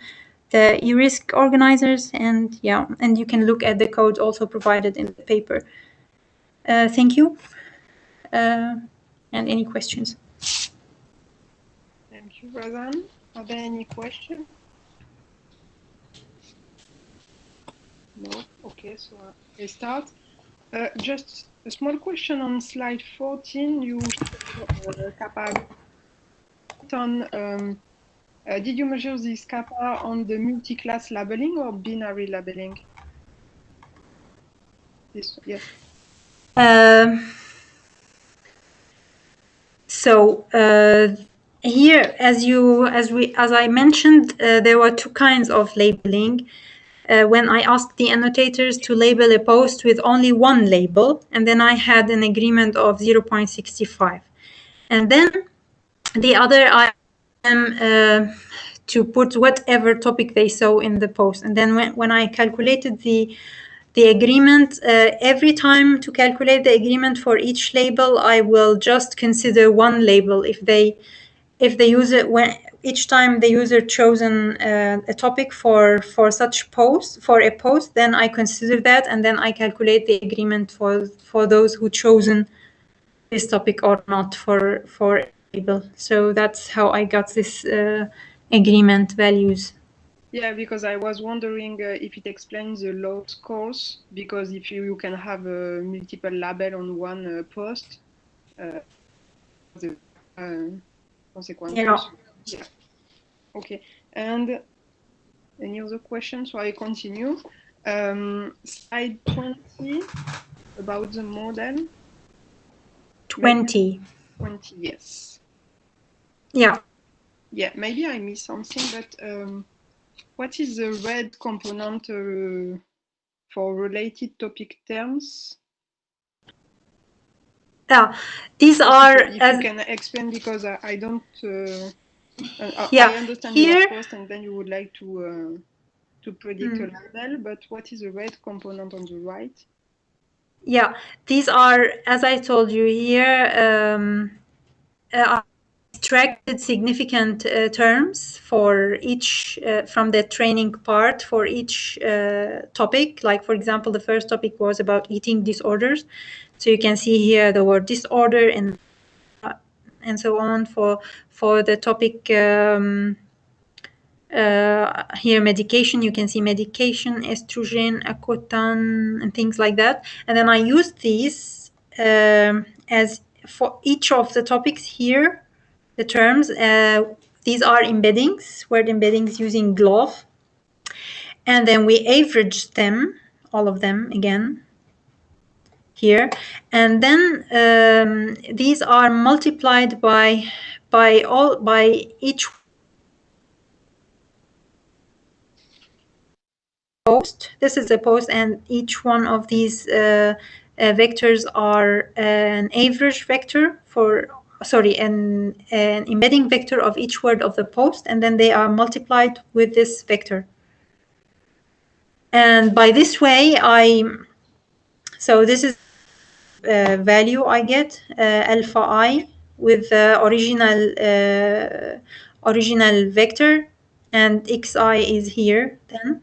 the eRisk organizers, and you can look at the code also provided in the paper. Thank you. And any questions? Thank you, Razan. Are there any questions? No. Okay, so I start. Just a small question on slide 14. You kappa on. Did you measure this kappa on the multi-class labeling or binary labeling? This, yes. So here, as I mentioned, there were 2 kinds of labeling. When I asked the annotators to label a post with only one label, and then I had an agreement of 0.65. And then the other, I am to put whatever topic they saw in the post. And then when I calculated the agreement, every time to calculate the agreement for each label, I will just consider one label. If the user, each time the user chosen a topic for such post, for a post, then I consider that, and then I calculate the agreement for those who chosen this topic or not for a label. So that's how I got this agreement values. Yeah, because I was wondering if it explains the low scores, because if you can have a multiple label on one post, the consequences. Yeah. Okay. And any other questions? So I continue. Slide 20 about the model. 20. 20, yes. Yeah. Yeah, maybe I missed something, but what is the red component for related topic terms? Yeah, these are, If you can explain, because I don't, yeah, I understand here, your post, and then you would like to predict a label, but what is the red component on the right? yeah, these are, as I told you here, extracted significant terms for each from the training part for each topic. Like, for example, the first topic was about eating disorders, so you can see here the word disorder and so on. For the topic here, medication, you can see medication, estrogen, Acotan, and things like that. And then I used these as for each of the topics here, the terms. These are embeddings, word embeddings using GloVe. And then we averaged them, all of them again, here. And then these are multiplied by each post. This is a post, and each one of these vectors are an average vector for, sorry, an embedding vector of each word of the post, and then they are multiplied with this vector. And by this way, so this is value I get, alpha I, with the original vector, and xi is here then.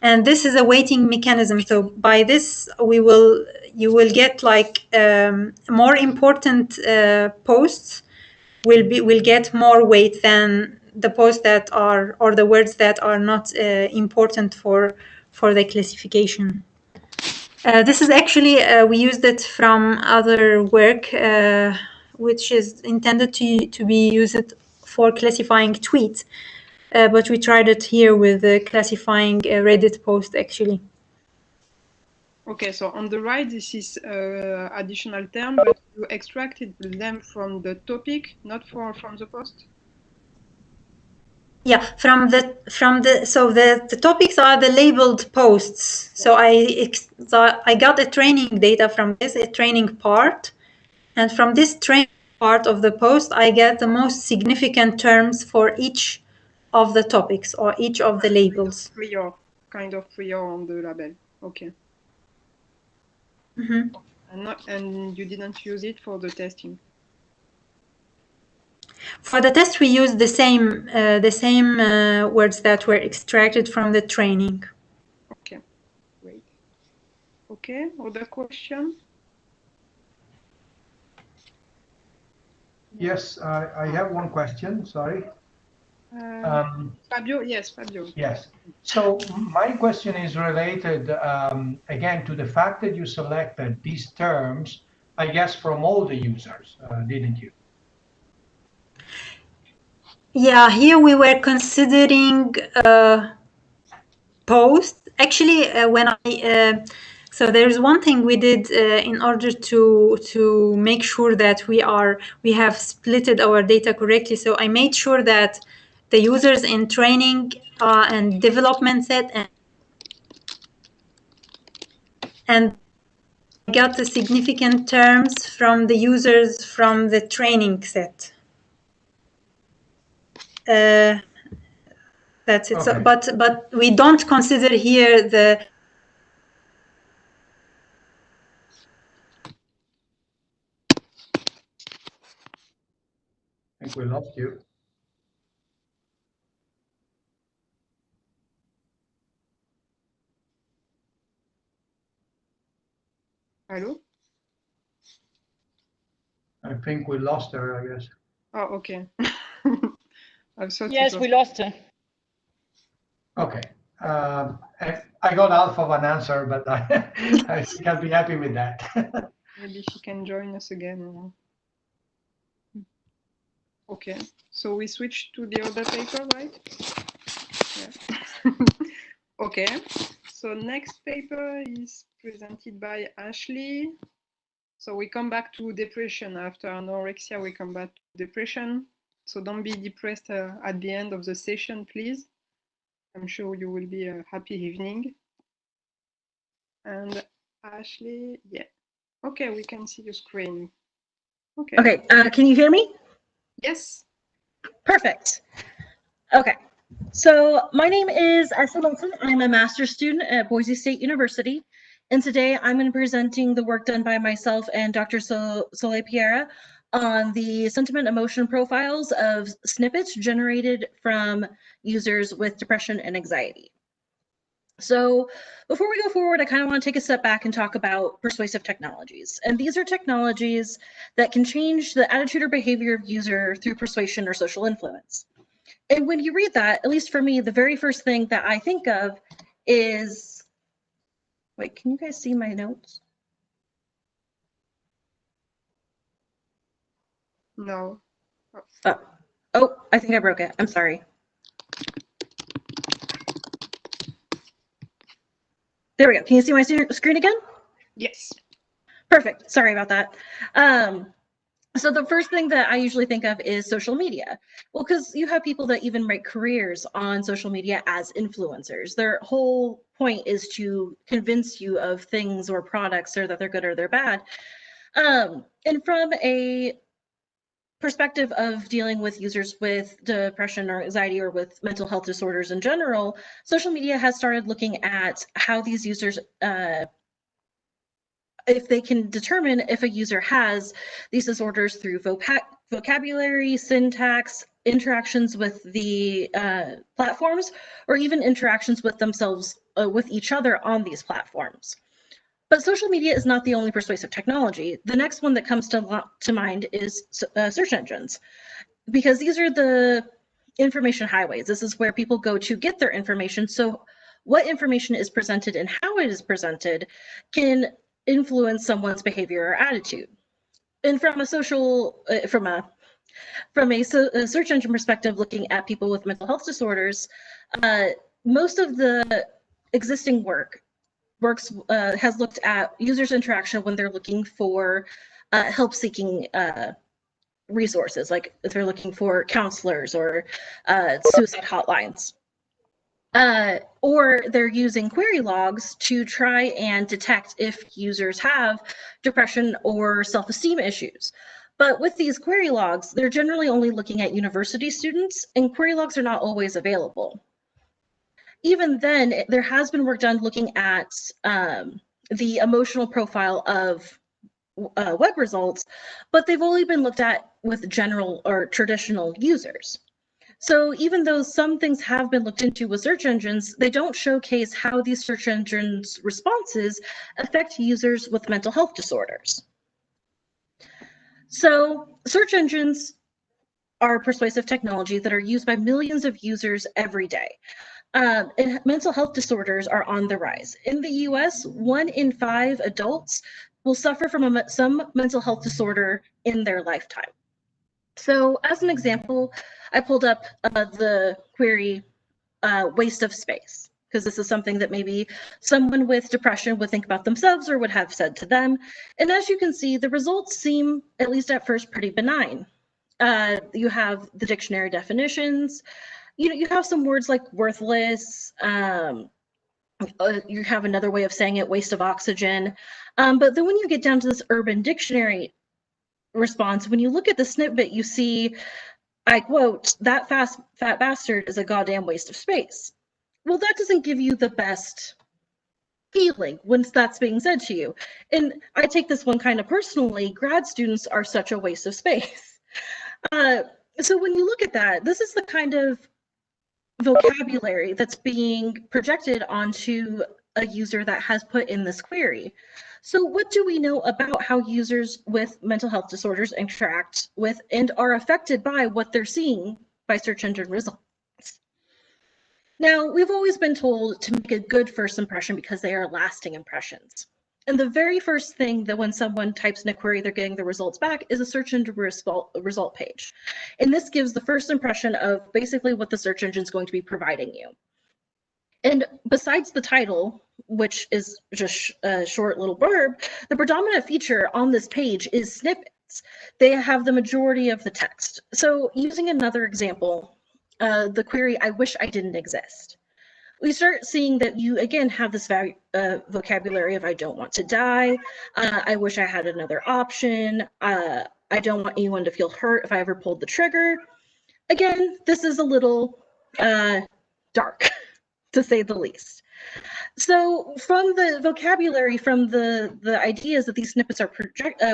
And this is a weighting mechanism. So by this, you will get like more important posts will get more weight than the posts that are, or the words that are not important for the classification. This is actually we used it from other work, which is intended to be used for classifying tweets. But we tried it here with classifying a Reddit post, actually. Okay, so on the right, this is additional term, but you extracted them from the topic, not from the post? Yeah, from the so the topics are the labeled posts. So I got the training data from this, a training part, and from this training part of the post, I get the most significant terms for each of the topics or each of the labels. Kind of prior on the label. Okay. Mm-hmm. And you didn't use it for the testing? For the test, we used the same words that were extracted from the training. Okay, great. Okay, other question? Yes, I have one question, sorry. Fabio, yes, Fabio. Yes. So my question is related, again, to the fact that you selected these terms, I guess, from all the users, didn't you? Yeah, here we were considering posts. Actually, when I so there's one thing we did in order to make sure that we have splitted our data correctly. So I made sure that the users in training and development set and got the significant terms from the users from the training set. That's it. Okay. So, but we don't consider here the. I think we lost you. Hello? I think we lost her, I guess. Oh, okay. Yes, we lost her. Okay. I got half of an answer, but I think I'll be happy with that. Maybe she can join us again. Okay, so we switch to the other paper, right? Yeah. Okay, so next paper is presented by Ashley. So we come back to depression. After anorexia, we come back to depression. So don't be depressed at the end of the session, please. I'm sure you will be a happy evening. And Ashley, yeah. Okay, we can see your screen. Okay. Okay, can you hear me? Yes. Perfect. Okay, so my name is Ashley Wilson. I'm a master's student at Boise State University. And today I'm going to be presenting the work done by myself and Dr. Soleil Pierre on the sentiment emotion profiles of snippets generated from users with depression and anxiety. So before we go forward, I kind of want to take a step back and talk about persuasive technologies. And these are technologies that can change the attitude or behavior of user through persuasion or social influence. And when you read that, at least for me, the very first thing that I think of is, wait, can you guys see my notes? No. Oh, I think I broke it. I'm sorry. There we go. Can you see my screen again? Yes. Perfect. Sorry about that. So the first thing that I usually think of is social media. Well, because you have people that even make careers on social media as influencers. Their whole point is to convince you of things or products, or that they're good or they're bad. And from a perspective of dealing with users with depression or anxiety or with mental health disorders in general, social media has started looking at how these users, if they can determine if a user has these disorders through vocabulary, syntax, interactions with the platforms, or even interactions with themselves, with each other on these platforms. But social media is not the only persuasive technology. The next one that comes to mind is search engines, because these are the information highways. This is where people go to get their information. So what information is presented and how it is presented can influence someone's behavior or attitude. And from a social, from a search engine perspective, looking at people with mental health disorders, most of the existing works has looked at users' interaction when they're looking for help-seeking resources, like if they're looking for counselors or suicide hotlines. Or they're using query logs to try and detect if users have depression or self-esteem issues. But with these query logs, they're generally only looking at university students, and query logs are not always available. Even then, there has been work done looking at the emotional profile of web results, but they've only been looked at with general or traditional users. So even though some things have been looked into with search engines, they don't showcase how these search engines' responses affect users with mental health disorders. So search engines are persuasive technology that are used by millions of users every day. And mental health disorders are on the rise. In the US, 1 in 5 adults will suffer from some mental health disorder in their lifetime. So as an example, I pulled up the query waste of space, because this is something that maybe someone with depression would think about themselves or would have said to them. And as you can see, the results seem, at least at first, pretty benign. You have the dictionary definitions. You have some words like worthless. You have another way of saying it, waste of oxygen. But then when you get down to this Urban Dictionary response, when you look at the snippet, you see, I quote, "That fat bastard is a goddamn waste of space." Well, that doesn't give you the best feeling when that's being said to you. And I take this one kind of personally. Grad students are such a waste of space. So when you look at that, this is the kind of vocabulary that's being projected onto a user that has put in this query. So what do we know about how users with mental health disorders interact with and are affected by what they're seeing by search engine results? Now, we've always been told to make a good first impression because they are lasting impressions. And the very first thing that when someone types in a query, they're getting the results back is a search engine result page. And this gives the first impression of basically what the search engine is going to be providing you. And besides the title, which is just a short little blurb, the predominant feature on this page is snippets. snippets. They have the majority of the text. So using another example, the query, I wish I didn't exist. We start seeing that you, again, have this vocabulary of I don't want to die, I wish I had another option, I don't want anyone to feel hurt if I ever pulled the trigger. Again, this is a little dark, to say the least. So from the vocabulary, from the ideas that these snippets are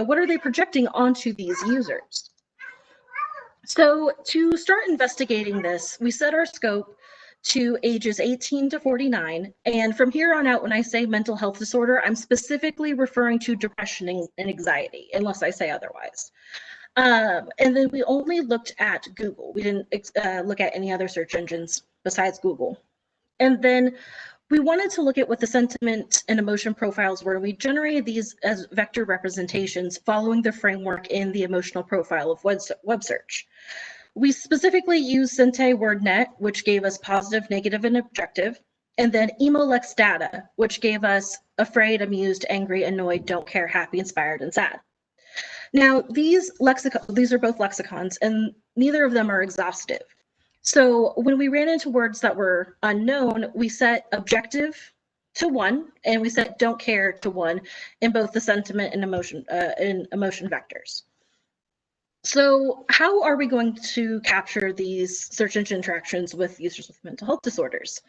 what are they projecting onto these users? So to start investigating this, we set our scope to ages 18 to 49. And from here on out, when I say mental health disorder, I'm specifically referring to depression and anxiety, unless I say otherwise. And then we only looked at Google. We didn't look at any other search engines besides Google. And then we wanted to look at what the sentiment and emotion profiles were. We generated these as vector representations following the framework in the emotional profile of web search. We specifically used Sente WordNet, which gave us positive, negative, and objective, and then Emolex data, which gave us afraid, amused, angry, annoyed, don't care, happy, inspired, and sad. Now, these are both lexicons, and neither of them are exhaustive. So when we ran into words that were unknown, we set objective to 1, and we set don't care to 1 in both the sentiment and emotion vectors. So how are we going to capture these search engine interactions with users with mental health disorders?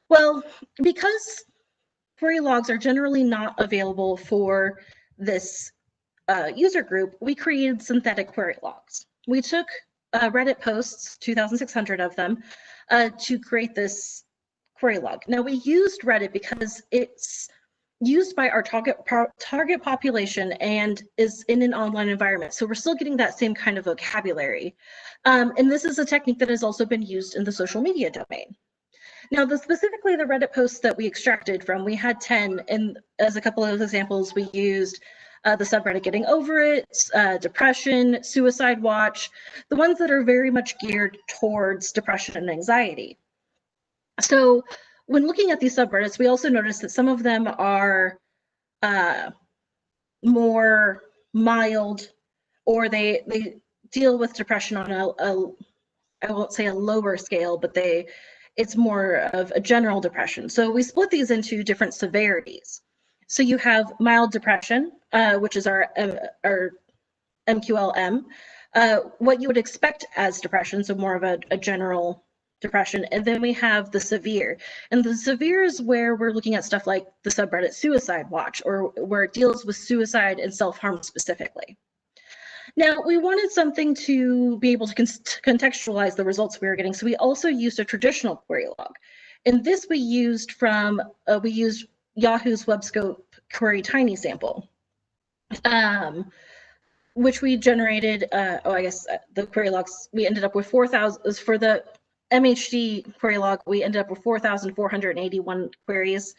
Well, because query logs are generally not available for this user group, we created synthetic query logs. We took Reddit posts, 2,600 of them, to create this query log. Now, we used Reddit because it's used by our target population and is in an online environment. So we're still getting that same kind of vocabulary. And this is a technique that has also been used in the social media domain. Now, specifically the Reddit posts that we extracted from, we had 10, and as a couple of examples, we used the subreddit Getting Over It, depression, suicide watch, the ones that are very much geared towards depression and anxiety. So when looking at these subreddits, we also noticed that some of them are more mild, or they deal with depression on I won't say a lower scale, but it's more of a general depression. So we split these into different severities. So you have mild depression, which is our MQLM, what you would expect as depression, so more of a general depression. And then we have the severe. And the severe is where we're looking at stuff like the subreddit Suicide Watch, or where it deals with suicide and self-harm specifically. Now, we wanted something to be able to contextualize the results we were getting, so we also used a traditional query log. And this we used from, we used Yahoo's WebScope query tiny sample, which we generated, the query logs, we ended up with 4,000, for the MHD query log, we ended up with 4,481 queries,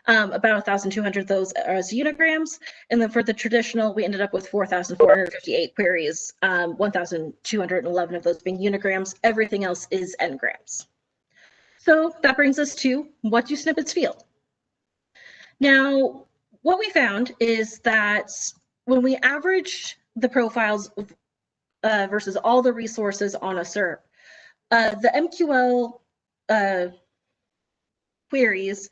about 1,200 of those as unigrams. And then for the traditional, we ended up with 4,458 queries, 1,211 of those being unigrams. Everything else is n-grams. So that brings us to, what do snippets feel? Now, what we found is that when we averaged the profiles versus all the resources on a SERP, the MQL queries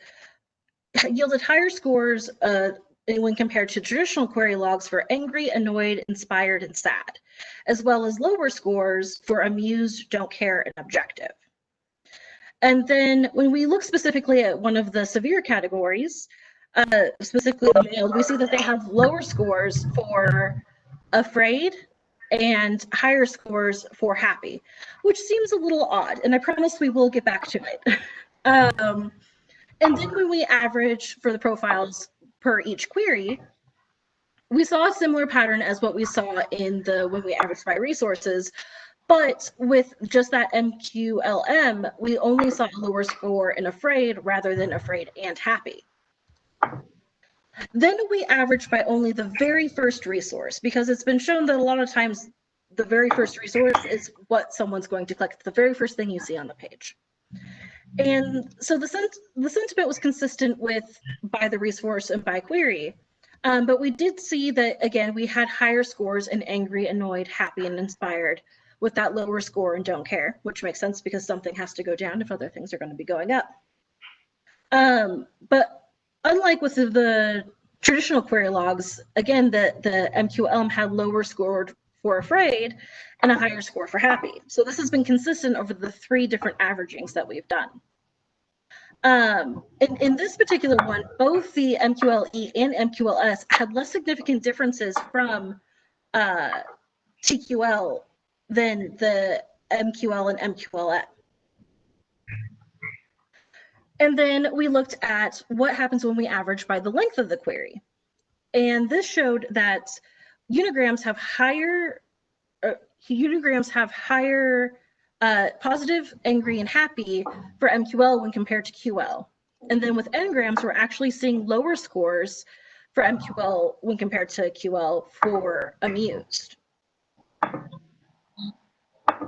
yielded higher scores when compared to traditional query logs for angry, annoyed, inspired, and sad, as well as lower scores for amused, don't care, and objective. And then when we look specifically at one of the severe categories, specifically the male, we see that they have lower scores for afraid and higher scores for happy, which seems a little odd, and I promise we will get back to it. And then when we average for the profiles per each query, we saw a similar pattern as what we saw in when we averaged by resources, but with just that MQLM, we only saw a lower score in afraid rather than afraid and happy. Then we averaged by only the very first resource, because it's been shown that a lot of times the very first resource is what someone's going to click. It's the very first thing you see on the page. And so the sentiment was consistent with by the resource and by query. But we did see that, again, we had higher scores in angry, annoyed, happy, and inspired, with that lower score in don't care, which makes sense because something has to go down if other things are going to be going up. But unlike with the traditional query logs, again, the MQLM had lower scored for afraid and a higher score for happy. So this has been consistent over the 3 different averagings that we've done. In this particular one, both the MQLE and MQLS had less significant differences from TQL than the MQL and MQLN. And then we looked at what happens when we average by the length of the query. And this showed that unigrams have higher positive, angry, and happy for MQL when compared to QL. And then with n-grams, we're actually seeing lower scores for MQL when compared to QL for amused.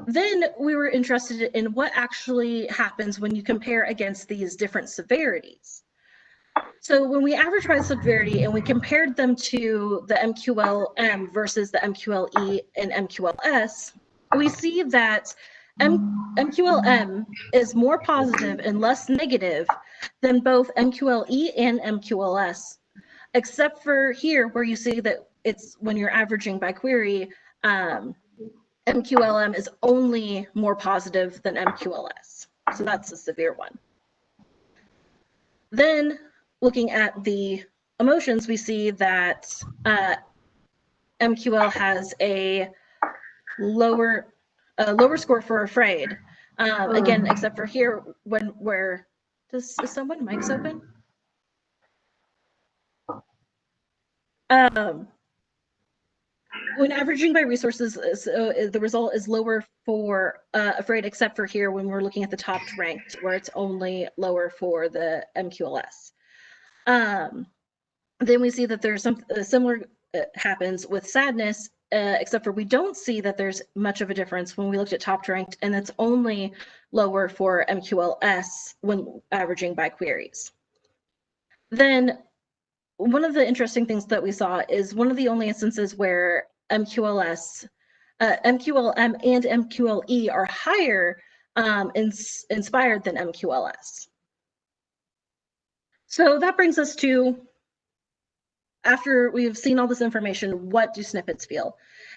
Then we were interested in what actually happens when you compare against these different severities. So when we averaged by severity and we compared them to the MQLM versus the MQLE and MQLS, we see that MQLM is more positive and less negative than both MQLE and MQLS, except for here where you see that it's when you're averaging by query, MQLM is only more positive than MQLS. So that's a severe one. Then looking at the emotions, we see that MQL has a lower score for afraid. Again, except for here where is someone mic's open? When averaging by resources, the result is lower for afraid, except for here when we're looking at the top ranked, where it's only lower for the MQLS. Then we see that there's some similar happens with sadness, except for we don't see that there's much of a difference when we looked at top ranked, and it's only lower for MQLS when averaging by queries. Then one of the interesting things that we saw is one of the only instances where MQLM and MQLE are higher inspired than MQLS. So that brings us to, after we've seen all this information, what do snippets feel?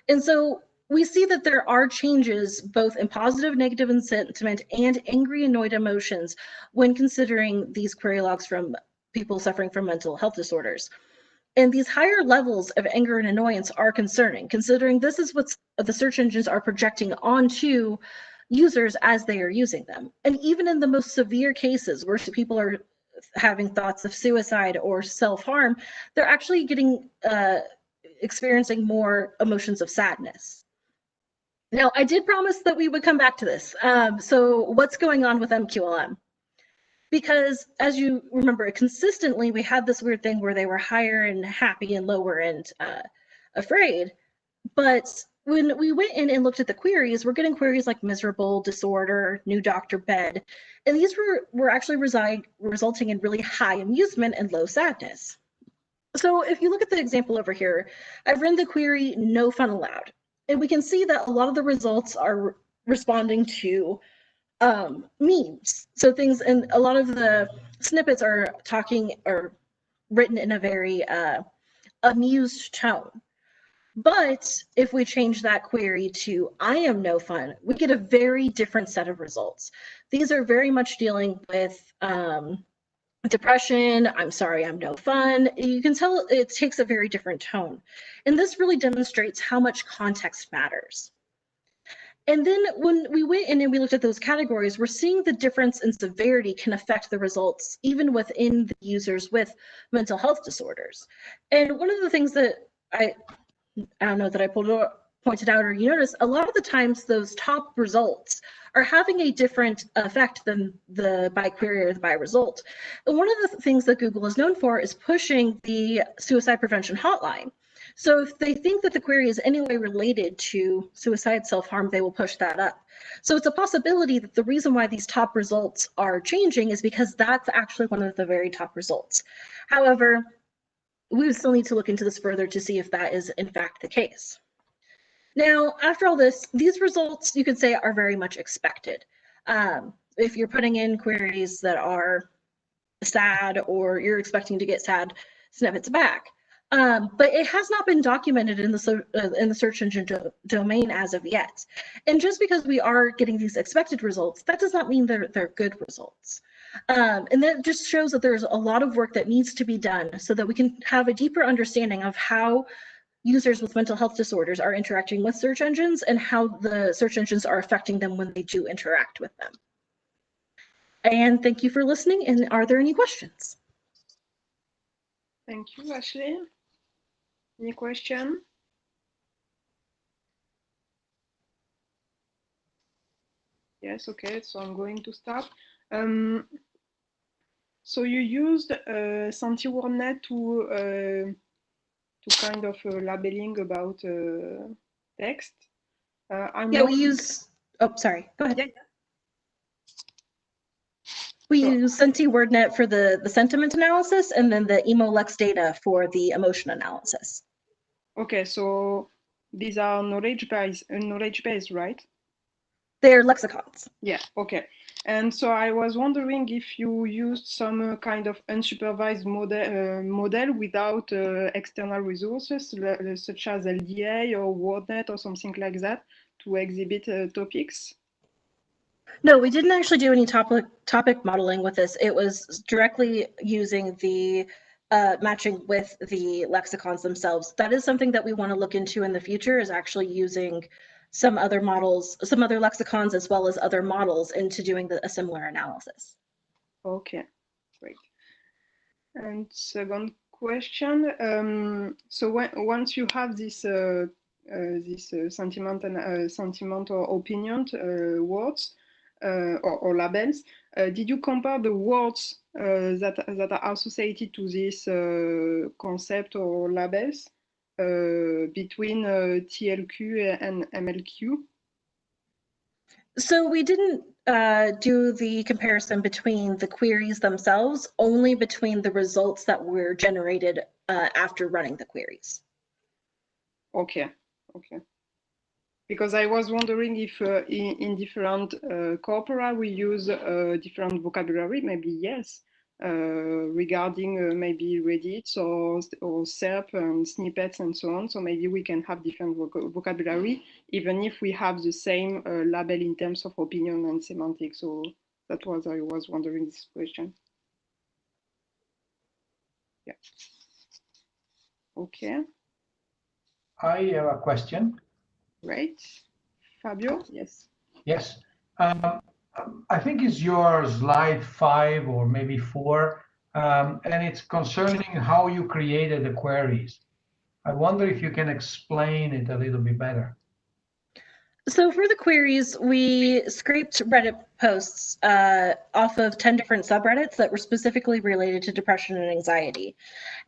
And so we see that there are changes both in positive, negative sentiment and angry, annoyed emotions when considering these query logs from people suffering from mental health disorders. And these higher levels of anger and annoyance are concerning, considering this is what the search engines are projecting onto users as they are using them. And even in the most severe cases where people are having thoughts of suicide or self-harm, they're actually experiencing more emotions of sadness. Now, I did promise that we would come back to this. So what's going on with MQLM? Because as you remember, consistently, we had this weird thing where they were higher and happy and lower and afraid. But when we went in and looked at the queries, we're getting queries like miserable, disorder, new doctor, bed. And these were actually resulting in really high amusement and low sadness. So if you look at the example over here, I've run the query no fun allowed. And we can see that a lot of the results are responding to memes. So things, and a lot of the snippets are talking or written in a very amused tone. But if we change that query to I am no fun, we get a very different set of results. These are very much dealing with depression, I'm sorry, I'm no fun. You can tell it takes a very different tone. And this really demonstrates how much context matters. And then when we went in and we looked at those categories, we're seeing the difference in severity can affect the results even within the users with mental health disorders. And one of the things that I don't know that I pointed out or you notice, a lot of the times those top results are having a different effect than the by query or the by result. And one of the things that Google is known for is pushing the suicide prevention hotline. So if they think that the query is any way related to suicide, self-harm, they will push that up. So it's a possibility that the reason why these top results are changing is because that's actually one of the very top results. However, we would still need to look into this further to see if that is in fact the case. Now, after all this, these results you could say are very much expected. If you're putting in queries that are sad or you're expecting to get sad snippets back. But it has not been documented in the search engine domain as of yet. And just because we are getting these expected results, that does not mean they're good results. And that just shows that there's a lot of work that needs to be done so that we can have a deeper understanding of how users with mental health disorders are interacting with search engines and how the search engines are affecting them when they do interact with them. And thank you for listening. And are there any questions? Thank you, Ashley. Any question? Yes, okay, so I'm going to start. So you used SentiWordNet to kind of labeling about text. Yeah, we use, oh, sorry, go ahead. Yeah. We use SentiWordNet for the sentiment analysis and then the Emolex data for the emotion analysis. Okay, so these are knowledge base, right? They're lexicons. Yeah, okay. And so I was wondering if you used some kind of unsupervised model without external resources, such as LDA or WordNet or something like that, to exhibit topics? No, we didn't actually do any topic modeling with this. It was directly using the matching with the lexicons themselves. That is something that we want to look into in the future, is actually using some other models, some other lexicons, as well as other models into doing a similar analysis. Okay, great. And second question, so once you have this sentiment or opinion words or labels, did you compare the words that are associated to this concept or labels between TLQ and MLQ? So we didn't do the comparison between the queries themselves, only between the results that were generated after running the queries. Okay, okay. Because I was wondering if in different corpora we use different vocabulary, maybe yes, regarding maybe Reddit or SERP and snippets and so on. So maybe we can have different vocabulary, even if we have the same label in terms of opinion and semantics. So that was, I was wondering this question. Yeah. Okay. I have a question. Great. Fabio, yes. Yes. I think it's your slide 5 or maybe 4, and it's concerning how you created the queries. I wonder if you can explain it a little bit better. So for the queries, we scraped Reddit posts off of 10 different subreddits that were specifically related to depression and anxiety.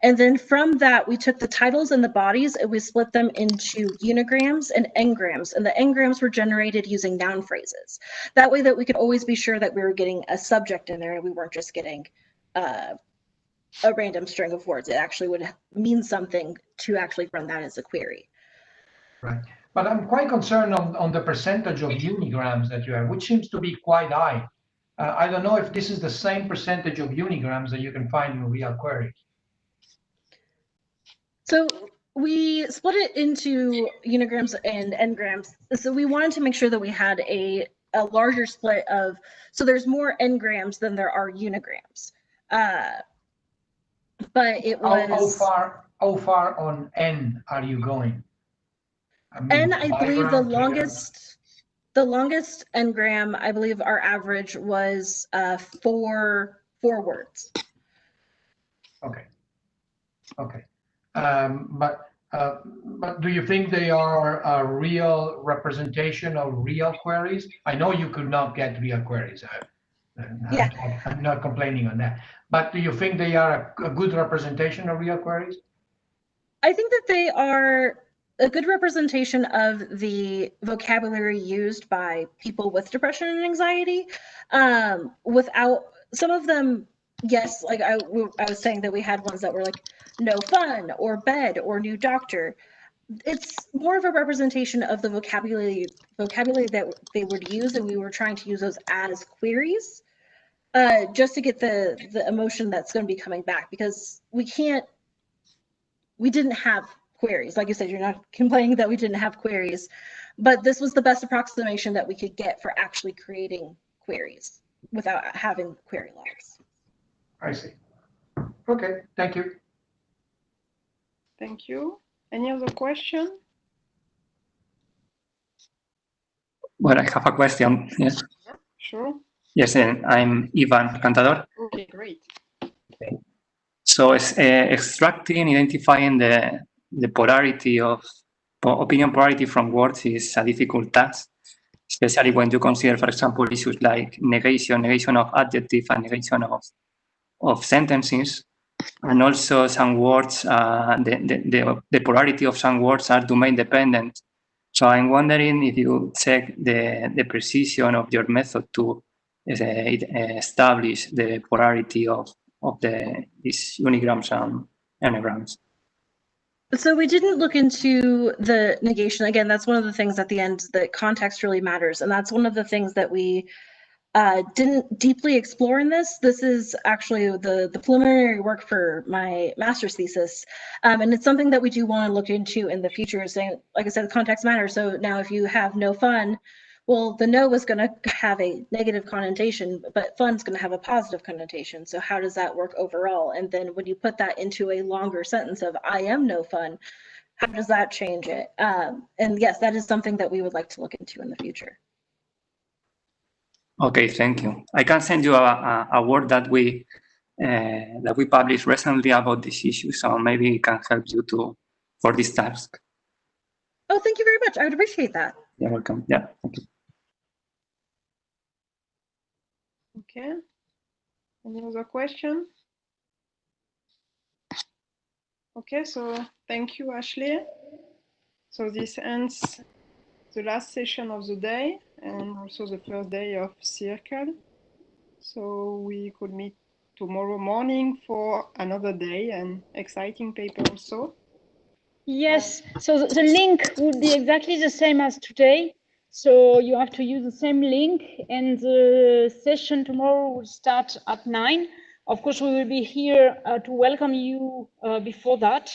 And then from that, we took the titles and the bodies and we split them into unigrams and n-grams. And the n-grams were generated using noun phrases. That way that we could always be sure that we were getting a subject in there and we weren't just getting a random string of words. It actually would mean something to actually run that as a query. Right. But I'm quite concerned on the percentage of unigrams that you have, which seems to be quite high. I don't know if this is the same percentage of unigrams that you can find in real queries. So we split it into unigrams and n-grams. So we wanted to make sure that we had a larger split of, so there's more n-grams than there are unigrams. But it was... How far on n are you going? And I believe the longest n-gram, I believe our average was 4 words. Okay. Okay. But do you think they are a real representation of real queries? I know you could not get real queries. I'm not complaining on that. But do you think they are a good representation of real queries? I think that they are a good representation of the vocabulary used by people with depression and anxiety. Without some of them, yes, like I was saying that we had ones that were like no fun or bed or new doctor. It's more of a representation of the vocabulary that they would use, and we were trying to use those as queries, just to get the emotion that's going to be coming back, because we didn't have queries. Like you said, you're not complaining that we didn't have queries, but this was the best approximation that we could get for actually creating queries without having query logs. I see. Okay, thank you. Thank you. Any other question? Well, I have a question. Yes. Sure. Yes, I'm Ivan Cantador. Okay, great. Okay. So extracting, identifying the polarity of opinion polarity from words is a difficult task, especially when you consider, for example, issues like negation of adjective and negation of sentences. And also some words, the polarity of some words are domain dependent. So I'm wondering if you check the precision of your method to establish the polarity of these unigrams and anagrams. So we didn't look into the negation. Again, that's one of the things at the end, that context really matters. And that's one of the things that we didn't deeply explore in this. This is actually the preliminary work for my master's thesis. And it's something that we do want to look into in the future, saying, like I said, context matters. So now if you have no fun, well, the no is going to have a negative connotation, but fun is going to have a positive connotation. So how does that work overall? And then when you put that into a longer sentence of I am no fun, how does that change it? And yes, that is something that we would like to look into in the future. Okay, thank you. I can send you a word that we published recently about this issue, so maybe it can help you for this task. Oh, thank you very much. I would appreciate that. You're welcome. Yeah, thank you. Okay. Any other question? Okay, so thank you, Ashley. So this ends the last session of the day and also the first day of Circle. So we could meet tomorrow morning for another day and exciting paper also. Yes, so the link would be exactly the same as today. So you have to use the same link, and the session tomorrow will start at 9. Of course, we will be here to welcome you before that.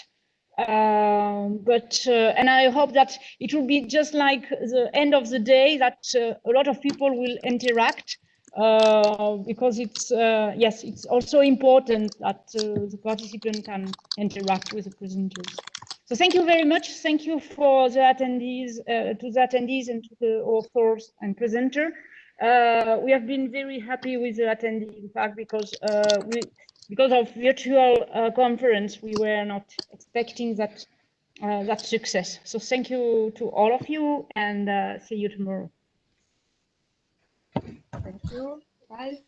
And I hope that it will be just like the end of the day, that a lot of people will interact, because it's yes, it's also important that the participant can interact with the presenters. So thank you very much. Thank you for the attendees, and to the authors and presenter. We have been very happy with the attendees, in fact, because of virtual conference, we were not expecting that success. So thank you to all of you, and see you tomorrow. Thank you. Bye.